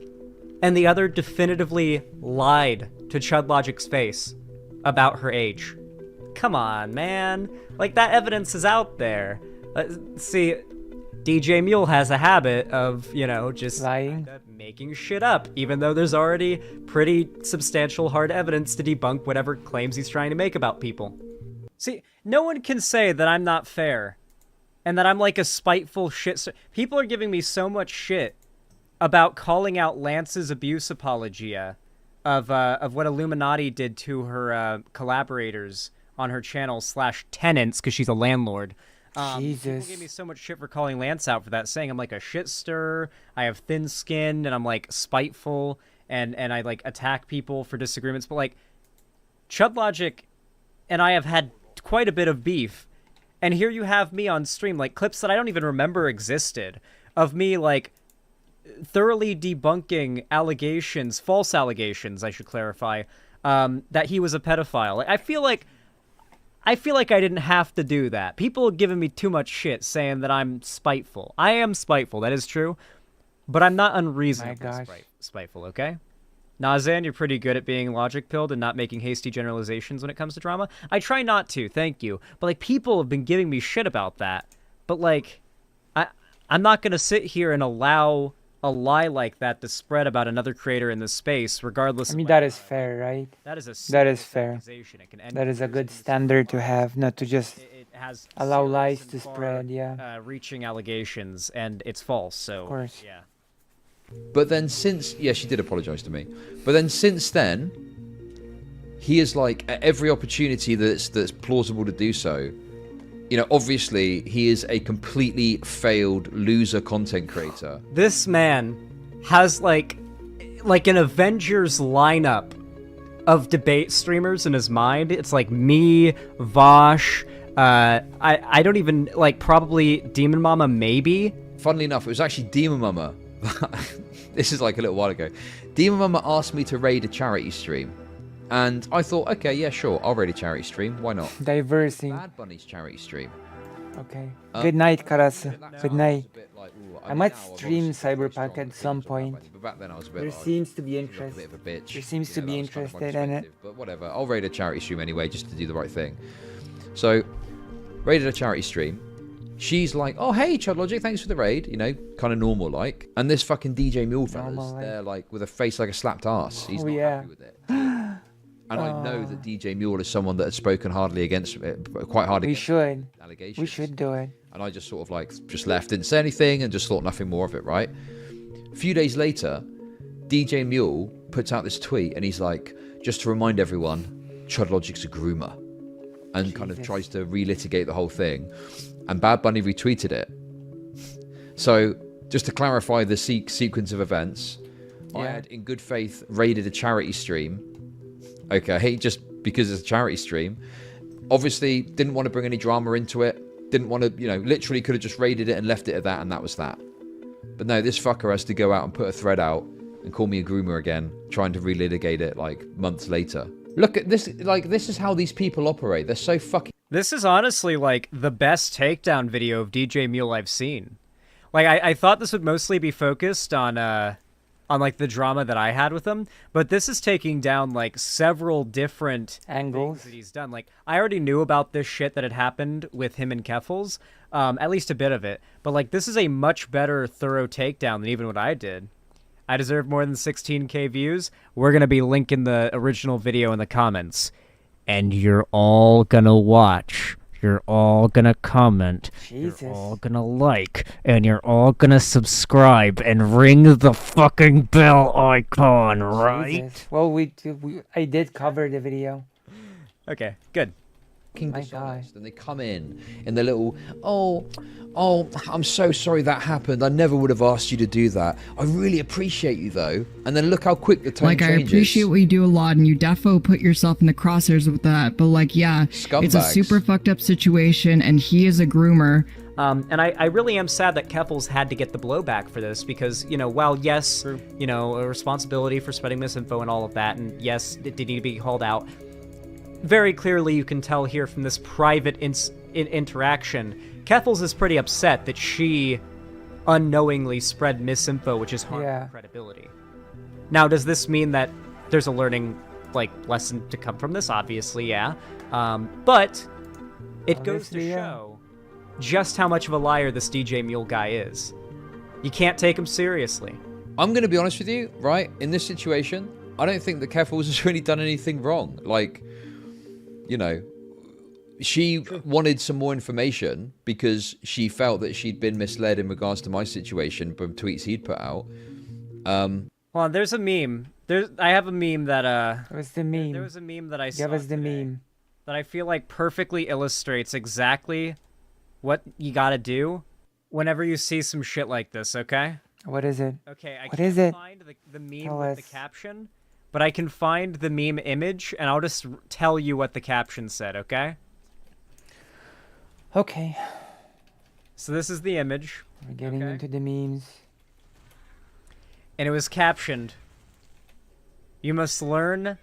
and the other definitively lied to Chudlogic's face about her age. Come on, man. That evidence is out there. See, DJ Mule has a habit of, just lying, making shit up, even though there's already pretty substantial hard evidence to debunk whatever claims he's trying to make about people. See, no one can say that I'm not fair and that I'm a spiteful shit. People are giving me so much shit about calling out Lance's abuse apologia of what Illuminati did to her collaborators on her channel / tenants, because she's a landlord. Jesus. People gave me so much shit for calling Lance out for that, saying I'm a shit stirrer, I have thin skin, and I'm spiteful, and I attack people for disagreements. But Chudlogic and I have had quite a bit of beef, and here you have me on stream, clips that I don't even remember existed, of me thoroughly debunking allegations, false allegations, I should clarify, that he was a pedophile. I feel like I didn't have to do that. People are giving me too much shit saying that I'm spiteful. I am spiteful, that is true, but I'm not unreasonably spiteful, okay? Nazan, you're pretty good at being logic-pilled and not making hasty generalizations when it comes to drama. I try not to, thank you. But, like, people have been giving me shit about that. But, like, I'm not going to sit here and allow a lie like that to spread about another creator in this space, regardless. I mean, that is fair, right? That is fair. That is a good standard to have, not to just allow lies to spread, yeah. Reaching allegations, and it's false, so, of course. Yeah. But then she did apologise to me. But then since then, he is like, at every opportunity that's plausible to do so, you know, obviously he is a completely failed loser content creator. This man has like an Avengers lineup of debate streamers in his mind. It's like me, Vosh, I don't even, like, probably Demon Mama, maybe. Funnily enough, it was actually Demon Mama. This is like a little while ago. Demon Mama asked me to raid a charity stream. And I thought, okay, yeah, sure, I'll raid a charity stream. Why not? Diversing. Bad Bunny's charity stream. Okay. Good night, Karasa. Good night. I might stream Cyberpunk at some point. But back then I was a bit there seems to be interest. A bit of a bitch. There seems to be interested in it. But whatever, I'll raid a charity stream anyway, just to do the right thing. So, raided a charity stream. She's like, oh, hey, Chud Logic, thanks for the raid. You know, kind of normal like. And this fucking DJ Mule fella's there, like, with a face like a slapped ass. He's not happy with it. And I know that DJ Mule is someone that has spoken hardly against it, quite hardly. We should. Allegations. We should do it. And I just sort of like just left, didn't say anything, and just thought nothing more of it. Right. A few days later, DJ Mule puts out this tweet, and he's like, just to remind everyone, Chud Logic's a groomer, and kind of tries to relitigate the whole thing. And Bad Bunny retweeted it. So just to clarify the sequence of events, I had in good faith raided a charity stream. Okay, just because it's a charity stream. Obviously, didn't want to bring any drama into it. Didn't want to, you know, literally could have just raided it and left it at that, and that was that. But no, this fucker has to go out and put a thread out and call me a groomer again, trying to relitigate it like months later. Look at this, like, this is how these people operate. They're so fucking... This is honestly, like, the best takedown video of DJ Mule I've seen. Like, I thought this would mostly be focused on like the drama that I had with him, but this is taking down like several different angles that he's done. Like, I already knew about this shit that had happened with him and Keffels, at least a bit of it, but like this is a much better thorough takedown than even what I did. I deserve more than 16k views. We're gonna be linking the original video in the comments, and you're all gonna watch. You're all gonna comment, Jesus. You're all gonna like, and you're all gonna subscribe and ring the fucking bell icon, right? Jesus. Well, I did cover the video. Okay, good. My dishonest, and they come in their little, oh, I'm so sorry that happened. I never would have asked you to do that. I really appreciate you though. And then look how quick the tone changes. I appreciate what you do a lot, and you defo put yourself in the crosshairs with that. But like, yeah, Scumbags. It's a super fucked up situation, and he is a groomer. And I really am sad that Keffels had to get the blowback for this because, you know, while yes, you know, a responsibility for spreading misinfo and all of that, and yes, it did need to be called out. Very clearly, you can tell here from this private interaction, Keffels is pretty upset that she unknowingly spread misinfo, which is harming her credibility. Now, does this mean that there's a learning, like, lesson to come from this? Obviously, yeah. But it goes to show just how much of a liar this DJ Mule guy is. You can't take him seriously. I'm going to be honest with you, right? In this situation, I don't think that Keffels has really done anything wrong. Like, you know, she wanted some more information because she felt that she'd been misled in regards to my situation from tweets he'd put out. Hold on, there's a meme. I have a meme that What's the meme? There was a meme that I saw Give us the today meme. that I feel like perfectly illustrates exactly what you gotta do whenever you see some shit like this, okay? What is it? Okay, What is it? find the meme Tell with us. the caption, but I can find the meme image, and I'll just tell you what the caption said, okay? Okay. So this is the image. We're getting into the memes. And it was captioned, "You must learn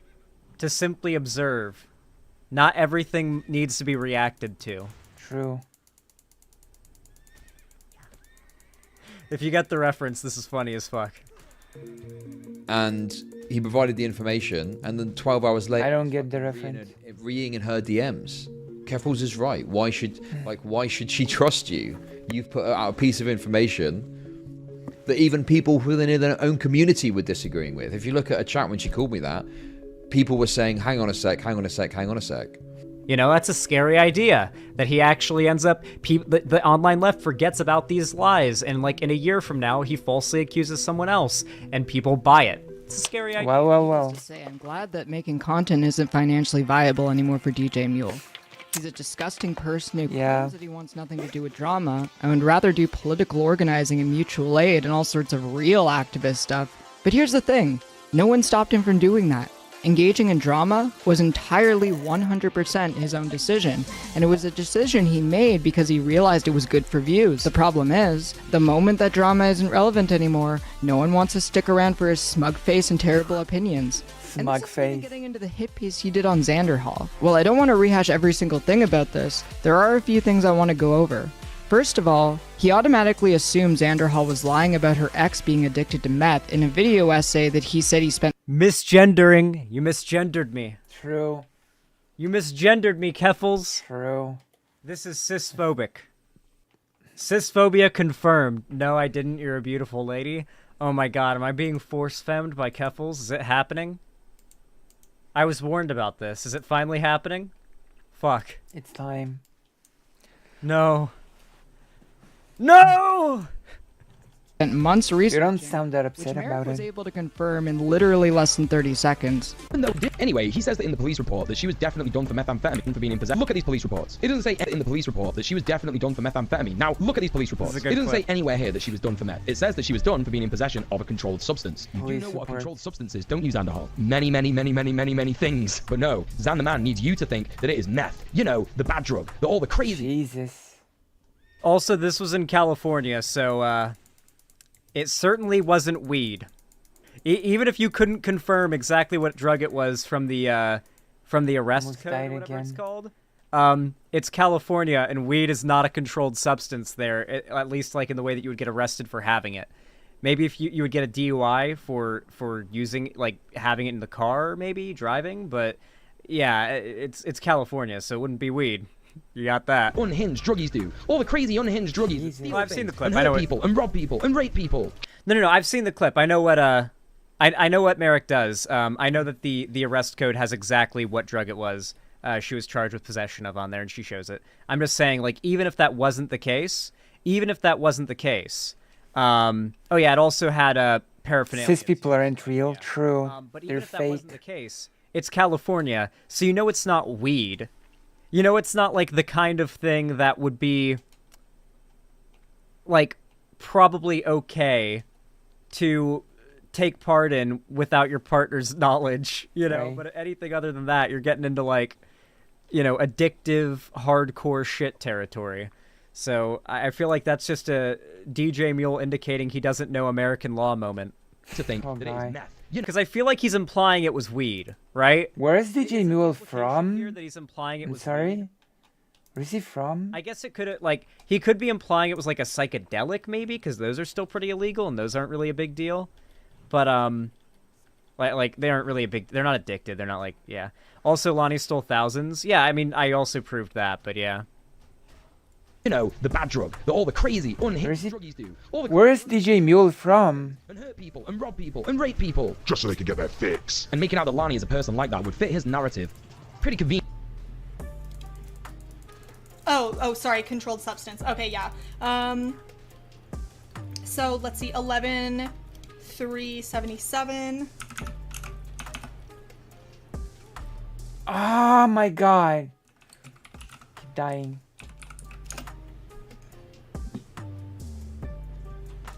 to simply observe. Not everything needs to be reacted to." True. If you get the reference, this is funny as fuck. And he provided the information, and then 12 hours later, I don't get the reference. Reeing in her DMs. Keffels is right. Why should she trust you? You've put out a piece of information that even people within their own community were disagreeing with. If you look at a chat when she called me that, people were saying, hang on a sec, hang on a sec, hang on a sec. You know, that's a scary idea, that he actually ends up, the online left forgets about these lies, and like in a year from now, he falsely accuses someone else, and people buy it. It's a scary idea. Well. To say, I'm glad that making content isn't financially viable anymore for DJ Mule. He's a disgusting person who claims that he wants nothing to do with drama, and would rather do political organizing and mutual aid and all sorts of real activist stuff. But here's the thing, no one stopped him from doing that. Engaging in drama was entirely 100% his own decision, and it was a decision he made because he realized it was good for views. The problem is, the moment that drama isn't relevant anymore, no one wants to stick around for his smug face and terrible opinions. Smug face. Getting into the hit piece he did on Xanderhall. Well, I don't want to rehash every single thing about this. There are a few things I want to go over. First of all, he automatically assumed Xanderhall was lying about her ex being addicted to meth in a video essay that he said he spent— Misgendering. You misgendered me. True. You misgendered me, Keffels. True. This is cisphobic. Cisphobia confirmed. No, I didn't. You're a beautiful lady. Oh my god, am I being force-femmed by Keffels? Is it happening? I was warned about this. Is it finally happening? Fuck. It's time. No. No! Spent months researching. You don't sound that upset which Merrick about was it. able to confirm in literally less than 30 seconds. Anyway, he says that in the police report that she was definitely done for methamphetamine for being in possession. Look at these police reports. It doesn't say in the police report that she was definitely done for methamphetamine. Now, look at these police reports. It doesn't say anywhere here that she was done for meth. It says that she was done for being in possession of a controlled substance. You do know what a controlled substance is, don't you, Xanderhall? Many things. But no, Xander Man needs you to think that it is meth. You know, the bad drug, all the crazy. Jesus. Also, this was in California, so, it certainly wasn't weed. Even if you couldn't confirm exactly what drug it was from the arrest code, or whatever it's called. It's California, and weed is not a controlled substance there, at least like in the way that you would get arrested for having it. Maybe if you would get a DUI for using, like, having it in the car, maybe, driving, but yeah, it's California, so it wouldn't be weed. You got that. Unhinged druggies do. All the crazy unhinged druggies. Well, I've seen the clip. And I know hurt people, and rob people, and rape people. No, I've seen the clip. I know what I know what Merrick does. I know that the arrest code has exactly what drug it was. She was charged with possession of on there, and she shows it. I'm just saying, like, even if that wasn't the case, oh yeah, it also had paraphernalia. Cis people aren't real. True. But even They're if that fake. wasn't the case, it's California, so you know it's not weed. You know it's not like the kind of thing that would be, like, probably okay to take part in without your partner's knowledge, you know? Right. But anything other than that, you're getting into, like, you know, addictive, hardcore shit territory. So I feel like that's just a DJ Mule indicating he doesn't know American law moment. To think that it is meth. Because I feel like he's implying it was weed, right? Where is DJ Mule from? Here that he's implying it was sorry? weed. Where is he from? I guess it could, like, he could be implying it was like a psychedelic, maybe, because those are still pretty illegal and those aren't really a big deal. But like they aren't really they're not addicted. They're not like, yeah. Also, Lonnie stole thousands. Yeah, I mean, I also proved that, but yeah. You know, the bad drug, all the crazy, unhinged druggies do. Where is DJ Mule from? And hurt people, and rob people, and rape people. Just so they can get their fix. And making out that Lonnie is a person like that would fit his narrative. Pretty convenient. Oh, sorry, controlled substance. Okay, yeah. So let's see, 11,377. Oh my god. Keep dying.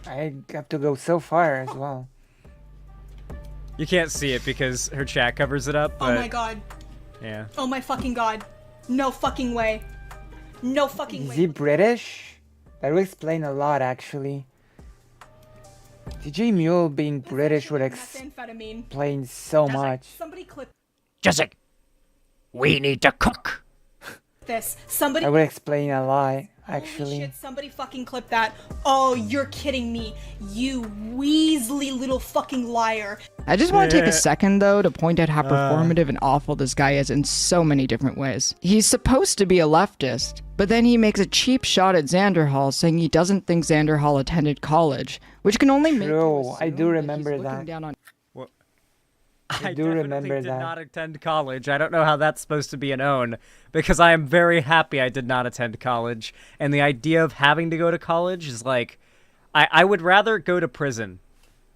I have to go so far as well. You can't see it because her chat covers it up, but... Oh my god. Yeah. Oh my fucking god. No fucking way. No fucking Is way. he British? That would explain a lot, actually. DJ Mule being British would Methamphetamine. explain so much. Somebody clip Jessic, we need to cook. this. Somebody. I would explain a lie, Holy actually. shit, somebody fucking clip that. Oh, you're kidding me. You weaselly little fucking liar. I just want to take a second, though, to point out how performative and awful this guy is in so many different ways. He's supposed to be a leftist, but then he makes a cheap shot at Xander Hall, saying he doesn't think Xander Hall attended college, which can only make you assume I do remember he's that. looking down on. I do remember did that. not attend college. I don't know how that's supposed to be an own, because I am very happy I did not attend college. And the idea of having to go to college is like, I would rather go to prison.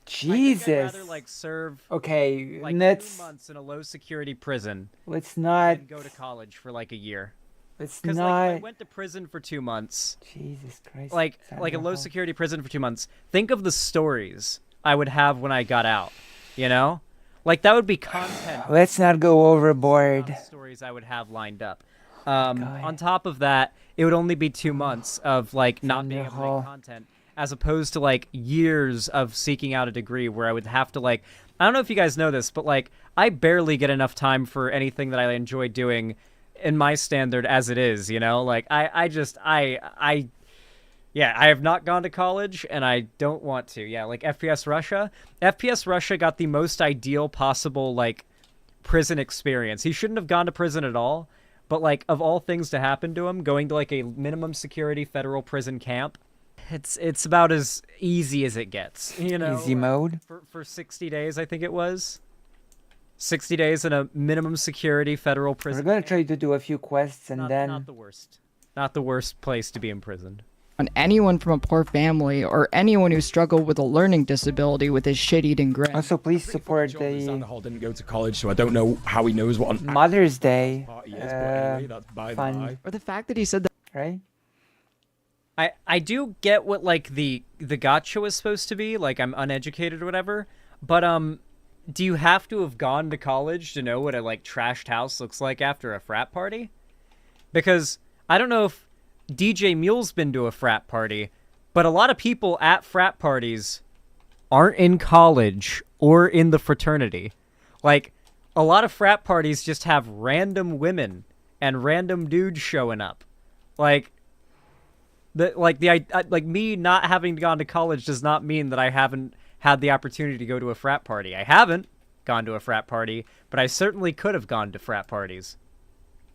Jesus. I'd rather like serve Okay, like let's 2 months in a low security prison. let's not than go to college for like a year. let's Because not like, if I went to prison for 2 months. Jesus Christ. Like a Xander low Hall. security prison for 2 months. Think of the stories I would have when I got out. You know, like that would be content. Let's not go overboard. Stories I would have lined up. On top of that, it would only be 2 months of like not being able to make content, as opposed to like years of seeking out a degree where I would have to like. I don't know if you guys know this, but like I barely get enough time for anything that I enjoy doing in my standard as it is. You know, like yeah, I have not gone to college, and I don't want to. Yeah, like FPS Russia. FPS Russia got the most ideal possible, like, prison experience. He shouldn't have gone to prison at all, but, like, of all things to happen to him, going to, like, a minimum security federal prison camp, it's about as easy as it gets, you know? Easy mode? For 60 days, I think it was. 60 days in a minimum security federal prison. We're gonna try to do a few quests and then Not the worst. Not the worst place to be imprisoned. On anyone from a poor family or anyone who struggled with a learning disability with his shit-eating grin. Also, please support Xander Hall didn't go to college, so I don't know how he knows what an Mother's Day. party is, but anyway, that's by the fun. by. Or the fact that he said that. Right? I do get what like the gotcha was supposed to be, like I'm uneducated or whatever, but do you have to have gone to college to know what a like trashed house looks like after a frat party? Because I don't know if DJ Mule's been to a frat party, but a lot of people at frat parties aren't in college or in the fraternity. Like a lot of frat parties just have random women and random dudes showing up. Like me not having gone to college does not mean that I haven't had the opportunity to go to a frat party. I haven't gone to a frat party, but I certainly could have gone to frat parties.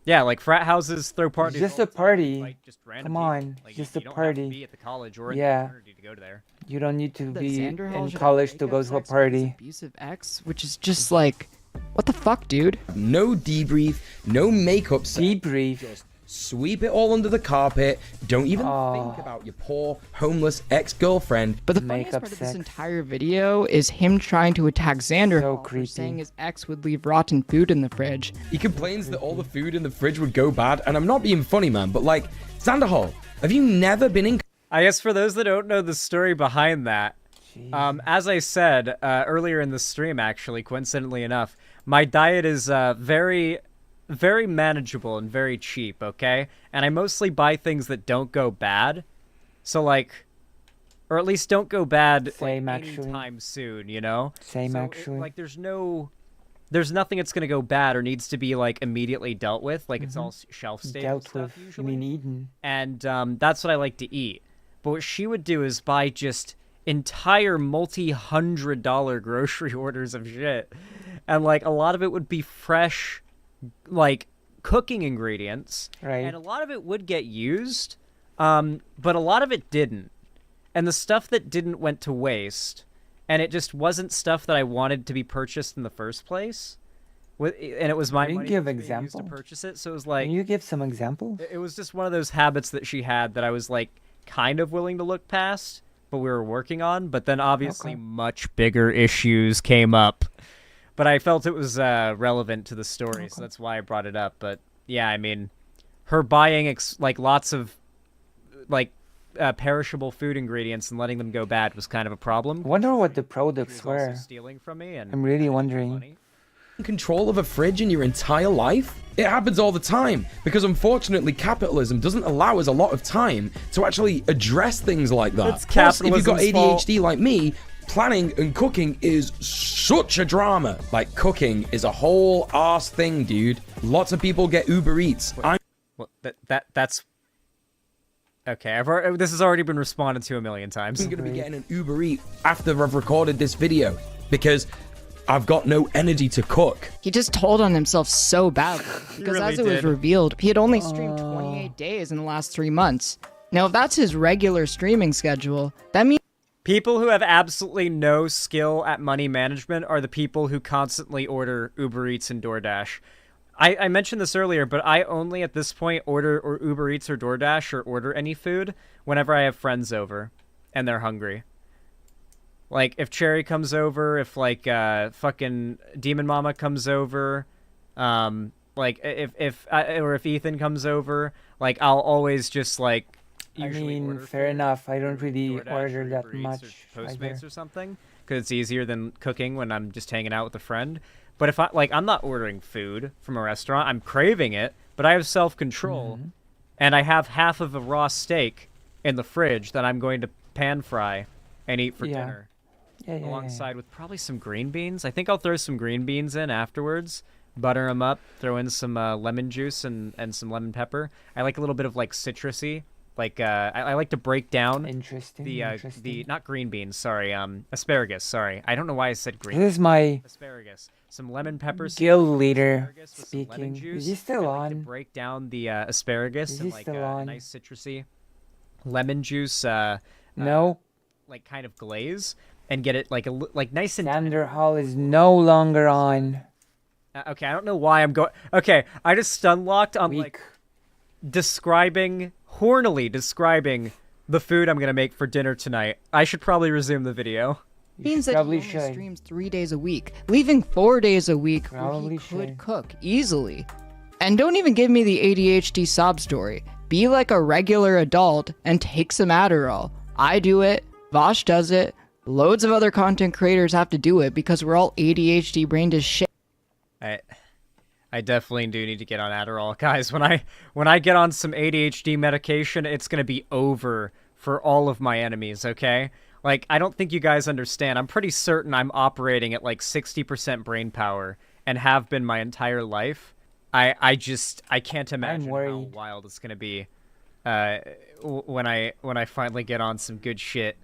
Yeah, like frat houses throw parties. Just a party. Like, just random Come on, like, just you a don't party. Have to be at the college or in Yeah. the fraternity to go to there. You don't need to That be Xander Hall in should college have to go to a sex with his party. abusive ex, which is just like, what the fuck, dude? No debrief, no makeup set. Debrief. Just sweep it all under the carpet. Don't even think about your poor, homeless ex-girlfriend. But the funniest part of this entire video is him trying to attack Xander Hall for saying his ex would leave rotten food in the fridge. He complains that all the food in the fridge would go bad, and I'm not being funny, man, but like, Xander Hall, have you never been in... I guess for those that don't know the story behind that, as I said earlier in the stream, actually, coincidentally enough, my diet is very manageable and very cheap, okay? And I mostly buy things that don't go bad. So, like, or at least don't go bad anytime soon, you know? Like, there's nothing that's going to go bad or needs to be, like, immediately dealt with. Like, it's all shelf-stable stuff, usually. You mean eaten. And that's what I like to eat. But what she would do is buy just entire multi-$100 grocery orders of shit. And, like, a lot of it would be fresh, like, cooking ingredients. Right. And a lot of it would get used, but a lot of it didn't. And the stuff that didn't went to waste. And it just wasn't stuff that I wanted to be purchased in the first place. And it was my money give that was being used to example? purchase it. So it was like... Can you give some examples? It was just one of those habits that she had that I was, like, kind of willing to look past, but we were working on. But then obviously much bigger issues came up. But I felt it was relevant to the story, so that's why I brought it up. But yeah, I mean, her buying like lots of like perishable food ingredients and letting them go bad was kind of a problem. I wonder what the products were. Also stealing from me, and I'm really wondering. Control of a fridge in your entire life? It happens all the time, because unfortunately capitalism doesn't allow us a lot of time to actually address things like that. It's Plus, if you've got capitalism's ADHD like me, Planning and cooking is such a drama. Like, cooking is a whole arse thing, dude. Lots of people get Uber Eats. Well, that's okay. This has already been responded to a million times. I'm gonna be getting an Uber Eat after I've recorded this video because I've got no energy to cook. He just told on himself so badly because really as it was did. revealed, he had only streamed 28 days in the last 3 months. Now, if that's his regular streaming schedule, that means People who have absolutely no skill at money management are the people who constantly order Uber Eats and DoorDash. I mentioned this earlier, but I only at this point order or Uber Eats or DoorDash or order any food whenever I have friends over and they're hungry. Like, if Cherry comes over, if, like, fucking Demon Mama comes over, like, if Ethan comes over, like, I'll always just, like, I mean, fair enough. I don't really order that much. Postmates or something, because it's easier than cooking when I'm just hanging out with a friend. But if I'm not ordering food from a restaurant, I'm craving it, but I have self-control, and I have half of a raw steak in the fridge that I'm going to pan fry and eat for dinner. Alongside with probably some green beans. I think I'll throw some green beans in afterwards, butter them up, throw in some lemon juice and some lemon pepper. I like a little bit of, like, citrusy. Like, I like to break down the not green beans, sorry, asparagus, sorry. I don't know why I said green. This is my asparagus. Some lemon pepper. Guild leader speaking. Is he still on? I like to break down the asparagus and, like, nice citrusy lemon juice. No. Like, kind of glaze and get it like nice and. Xander Hall is no longer on. Okay, I don't know why I'm going. Okay, I just stun locked on like hornily describing the food I'm gonna make for dinner tonight. I should probably resume the video. Means that he only streams 3 days a week, leaving 4 days a week where he could cook easily. And don't even give me the ADHD sob story. Be like a regular adult and take some Adderall. I do it. Vosh does it. Loads of other content creators have to do it because we're all ADHD brained as shit. I definitely do need to get on Adderall. Guys, when I get on some ADHD medication, it's going to be over for all of my enemies, okay? Like, I don't think you guys understand. I'm pretty certain I'm operating at like 60% brain power and have been my entire life. I can't imagine how wild it's going to be when I finally get on some good shit.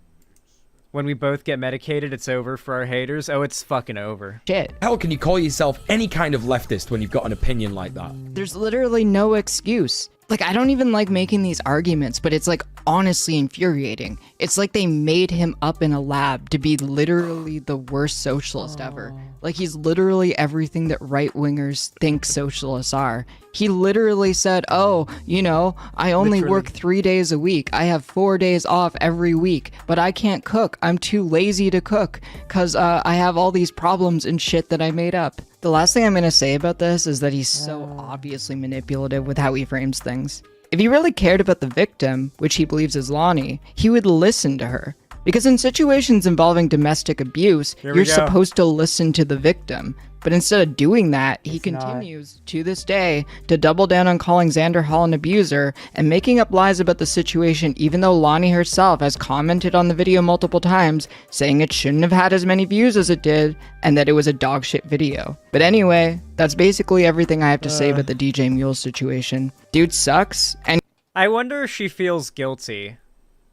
When we both get medicated, it's over for our haters. Oh, it's fucking over. Shit. How can you call yourself any kind of leftist when you've got an opinion like that? There's literally no excuse. Like, I don't even like making these arguments, but it's, like, honestly infuriating. It's like they made him up in a lab to be literally the worst socialist ever. Like, he's literally everything that right-wingers think socialists are. He literally said, oh, you know, I only work 3 days a week. I have 4 days off every week, but I can't cook. I'm too lazy to cook because I have all these problems and shit that I made up. The last thing I'm going to say about this is that he's so obviously manipulative with how he frames things. If he really cared about the victim, which he believes is Lonnie, he would listen to her. Because in situations involving domestic abuse, you're supposed to listen to the victim. But instead of doing that, he continues, to this day, to double down on calling Xander Hall an abuser and making up lies about the situation, even though Lonnie herself has commented on the video multiple times, saying it shouldn't have had as many views as it did, and that it was a dogshit video. But anyway, that's basically everything I have to say about the DJ Mule situation. Dude sucks, and I wonder if she feels guilty.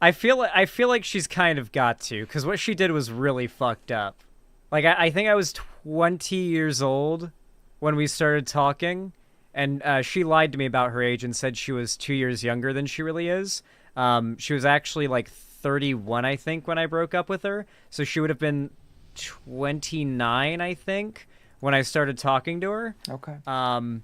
I feel like she's kind of got to, because what she did was really fucked up. Like, I think I was 20 years old when we started talking, and she lied to me about her age and said she was 2 years younger than she really is. She was actually, like, 31, I think, when I broke up with her. So she would have been 29, I think, when I started talking to her. Okay. And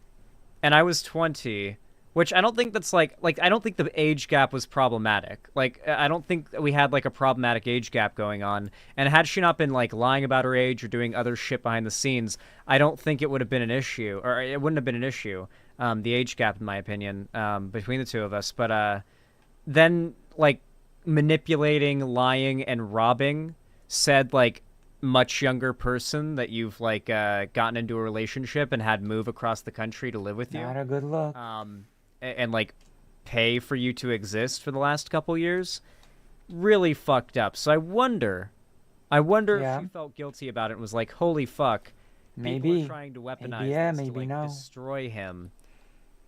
I was 20. Which I don't think that's I don't think the age gap was problematic. Like, I don't think we had, like, a problematic age gap going on. And had she not been, like, lying about her age or doing other shit behind the scenes, I don't think it would have been an issue. Or it wouldn't have been an issue, the age gap, in my opinion, between the two of us. But then, like, manipulating, lying, and robbing said, like, much younger person that you've, like, gotten into a relationship and had move across the country to live with you. Not a good look. And like pay for you to exist for the last couple years, really fucked up. So I wonder I wonder Yeah. if she felt guilty about it and was like, holy fuck. People Maybe. are trying to weaponize Maybe yeah, this maybe to, like, no. destroy him.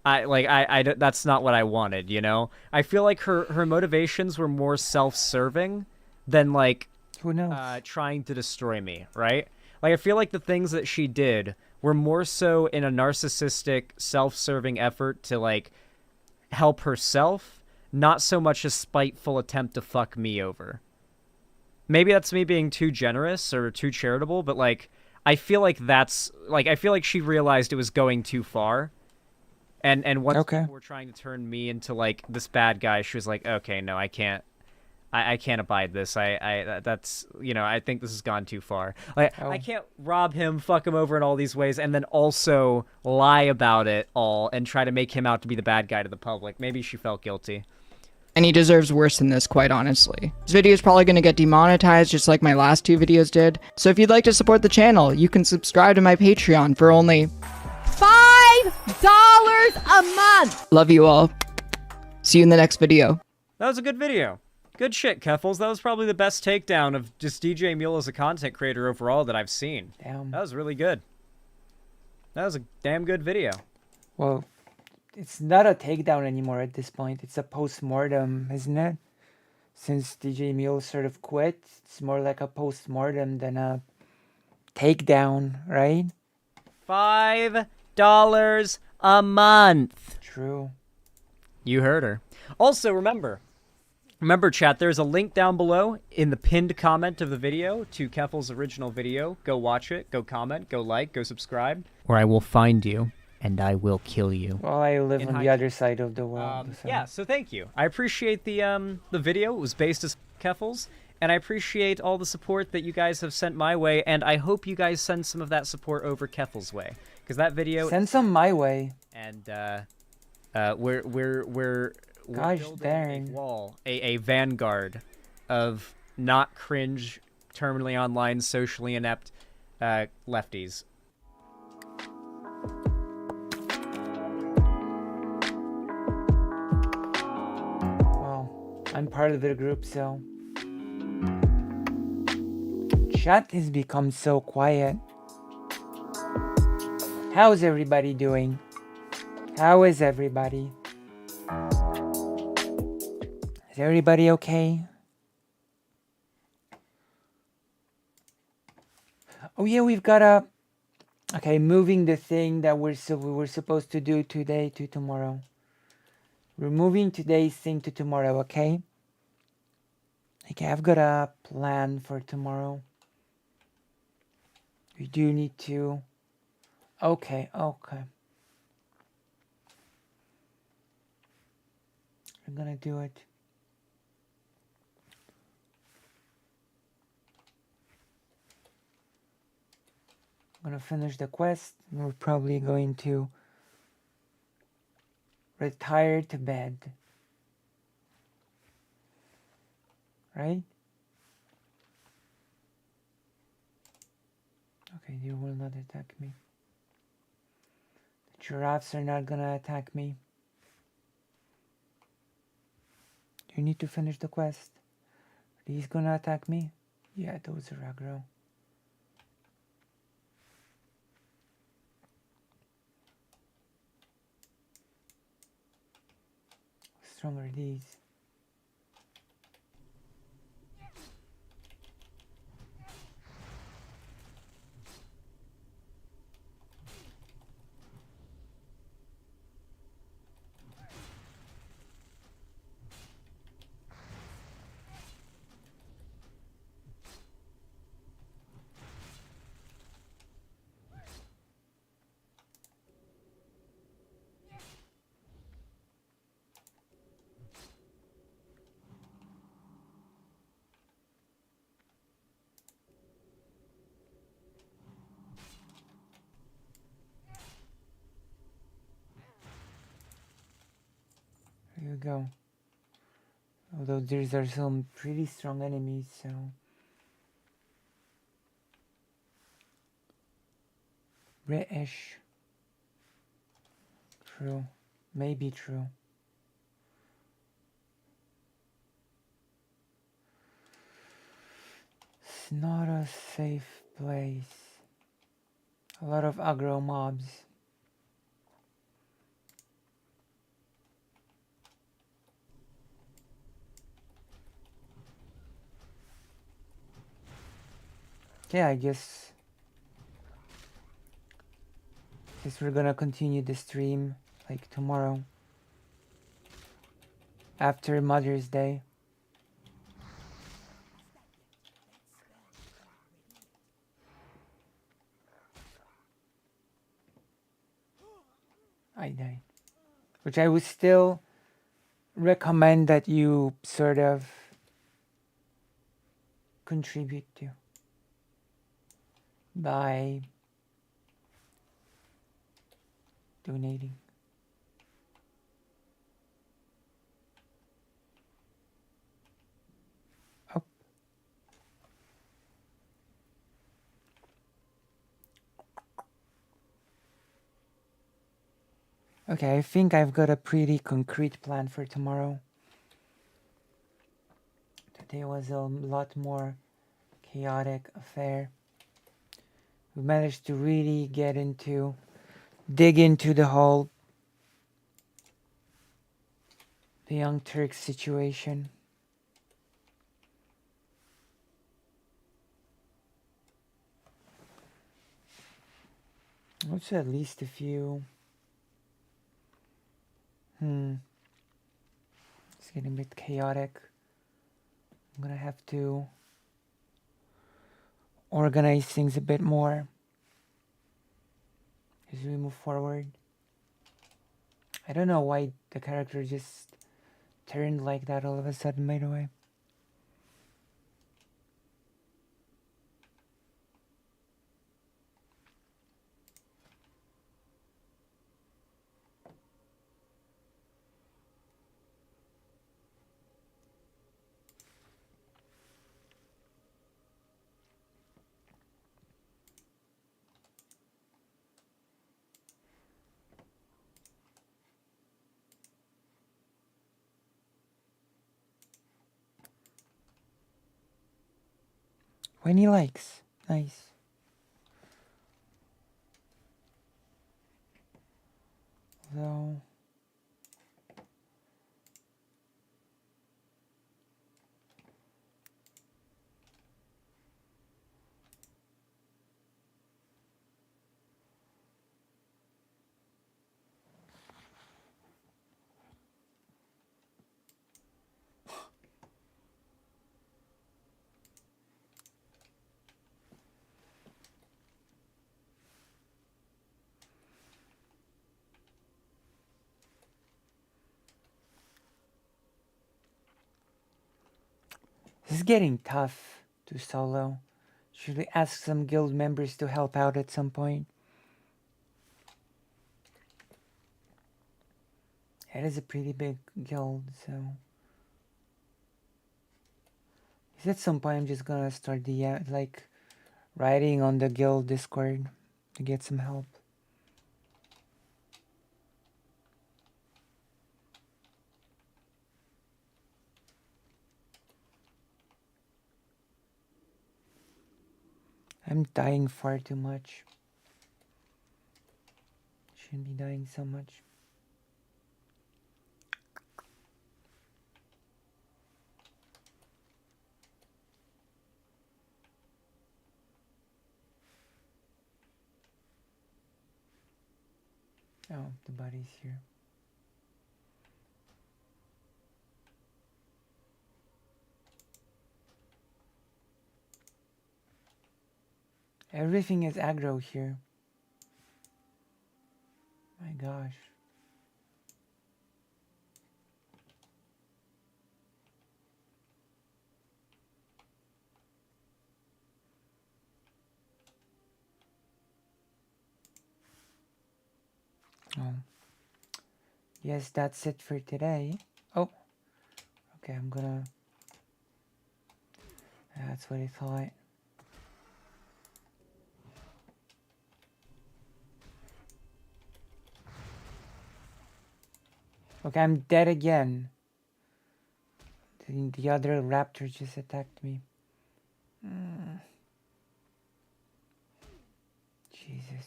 That's not what I wanted, you know? I feel like her motivations were more self-serving than, like, who knows? Trying to destroy me, right? Like, I feel like the things that she did were more so in a narcissistic, self-serving effort to, like, help herself, not so much a spiteful attempt to fuck me over. Maybe that's me being too generous or too charitable, but, like, I feel like she realized it was going too far. And once people were trying to turn me into, like, this bad guy, she was like, okay, no, I can't abide this. That's, you know, I think this has gone too far. Like, I can't rob him, fuck him over in all these ways, and then also lie about it all and try to make him out to be the bad guy to the public. Maybe she felt guilty. And he deserves worse than this, quite honestly. This video is probably going to get demonetized just like my last 2 videos did. So if you'd like to support the channel, you can subscribe to my Patreon for only $5 a month. Love you all. See you in the next video. That was a good video. Good shit, Keffels. That was probably the best takedown of just DJ Mule as a content creator overall that I've seen. Damn. That was really good. That was a damn good video. Well, it's not a takedown anymore at this point. It's a post-mortem, isn't it? Since DJ Mule sort of quit, it's more like a post-mortem than a takedown, right? $5 a month. True. You heard her. Also, remember, chat, there's a link down below in the pinned comment of the video to Keffel's original video. Go watch it, go comment, go like, go subscribe. Or I will find you, and I will kill you. Well, I live on the other side of the world. So. Yeah, so thank you. I appreciate the video. It was based as Keffel's, and I appreciate all the support that you guys have sent my way, and I hope you guys send some of that support over Keffel's way. Because that video... Send some my way. And, we're Gosh building dang. a wall, a vanguard of not cringe, terminally online, socially inept lefties. Well, I'm part of the group, so... Chat has become so quiet. How's everybody doing? How is everybody? Is everybody okay? Oh yeah, we've got a... Okay, moving the thing that we were supposed to do today to tomorrow. We're moving today's thing to tomorrow, okay? Okay, I've got a plan for tomorrow. We do need to... Okay. I'm gonna do it. I'm gonna finish the quest. We're probably going to retire to bed. Right? Okay, you will not attack me. The giraffes are not gonna attack me. You need to finish the quest. Are these gonna attack me? Yeah, those are aggro. How strong are these? Here you go. Although these are some pretty strong enemies, so... British. True. Maybe true. It's not a safe place. A lot of aggro mobs. Yeah, I guess we're gonna continue the stream like tomorrow after Mother's Day. I died. Which I would still recommend that you sort of contribute to by donating. Oh. Okay, I think I've got a pretty concrete plan for tomorrow. Today was a lot more chaotic affair. We managed to really dig into the whole the Young Turks situation. What's at least a few? It's getting a bit chaotic. I'm gonna have to organize things a bit more as we move forward. I don't know why the character just turned like that all of a sudden, by the way. When he likes. Nice. So this is getting tough to solo. Should we ask some guild members to help out at some point? It is a pretty big guild, so at some point I'm just gonna start the writing on the guild Discord to get some help. I'm dying far too much. Shouldn't be dying so much. Oh, the body's here. Everything is aggro here. My gosh. Oh. Yes, that's it for today. Oh. Okay, I'm gonna... That's what I thought. Okay, I'm dead again. The other raptor just attacked me. Jesus.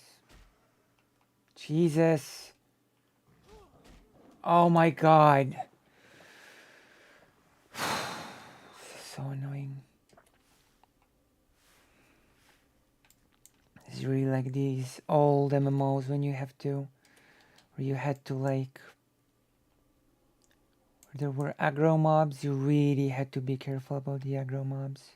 Jesus. Oh my God. This is so annoying. It's really like these old MMOs when you have to, where you had to like, where there were aggro mobs, you really had to be careful about the aggro mobs.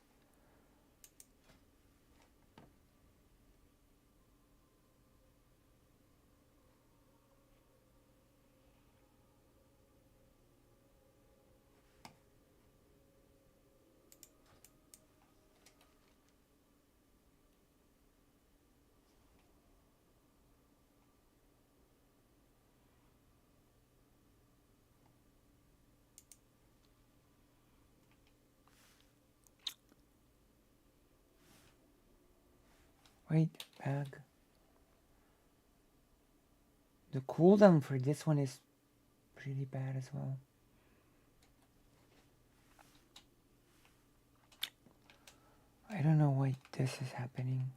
Wait, bag. The cooldown for this one is pretty bad as well. I don't know why this is happening.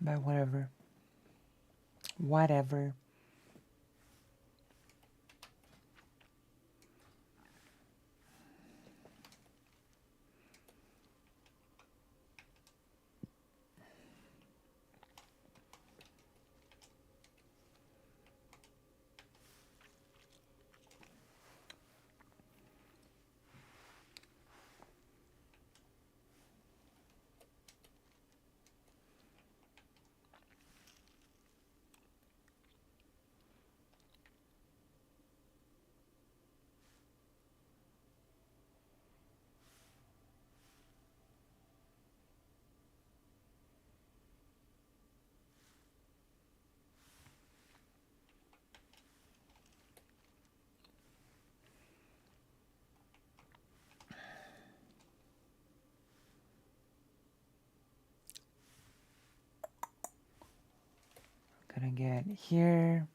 But whatever. Whatever. Gonna get here.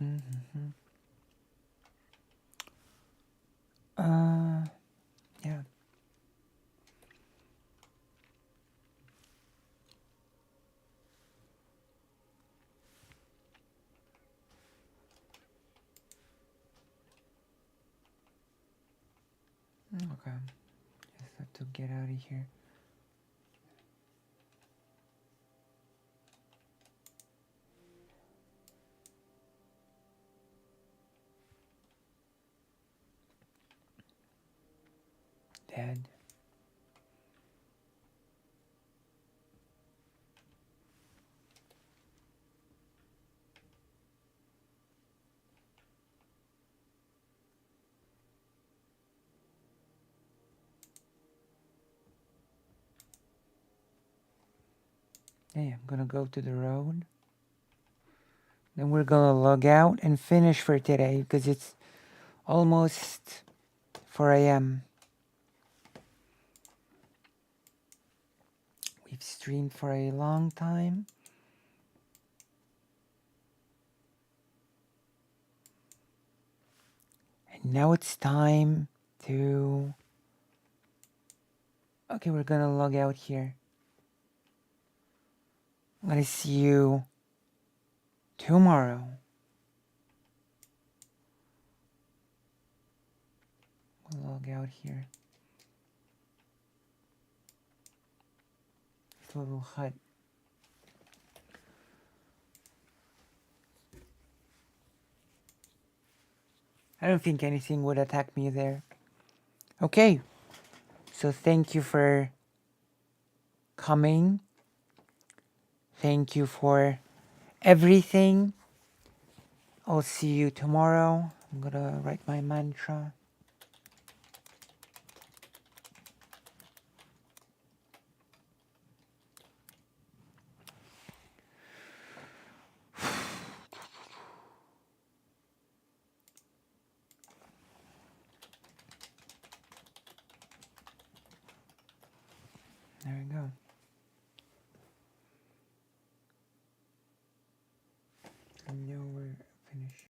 Yeah. Okay. Just have to get out of here. Dead. Hey, I'm gonna go to the road. Then we're gonna log out and finish for today because it's almost 4 a.m. We've streamed for a long time. And now it's time to... Okay, we're gonna log out here. I'm gonna see you tomorrow. We'll log out here. This little hut. I don't think anything would attack me there. Okay. So thank you for coming. Thank you for everything. I'll see you tomorrow. I'm gonna write my mantra. There we go. No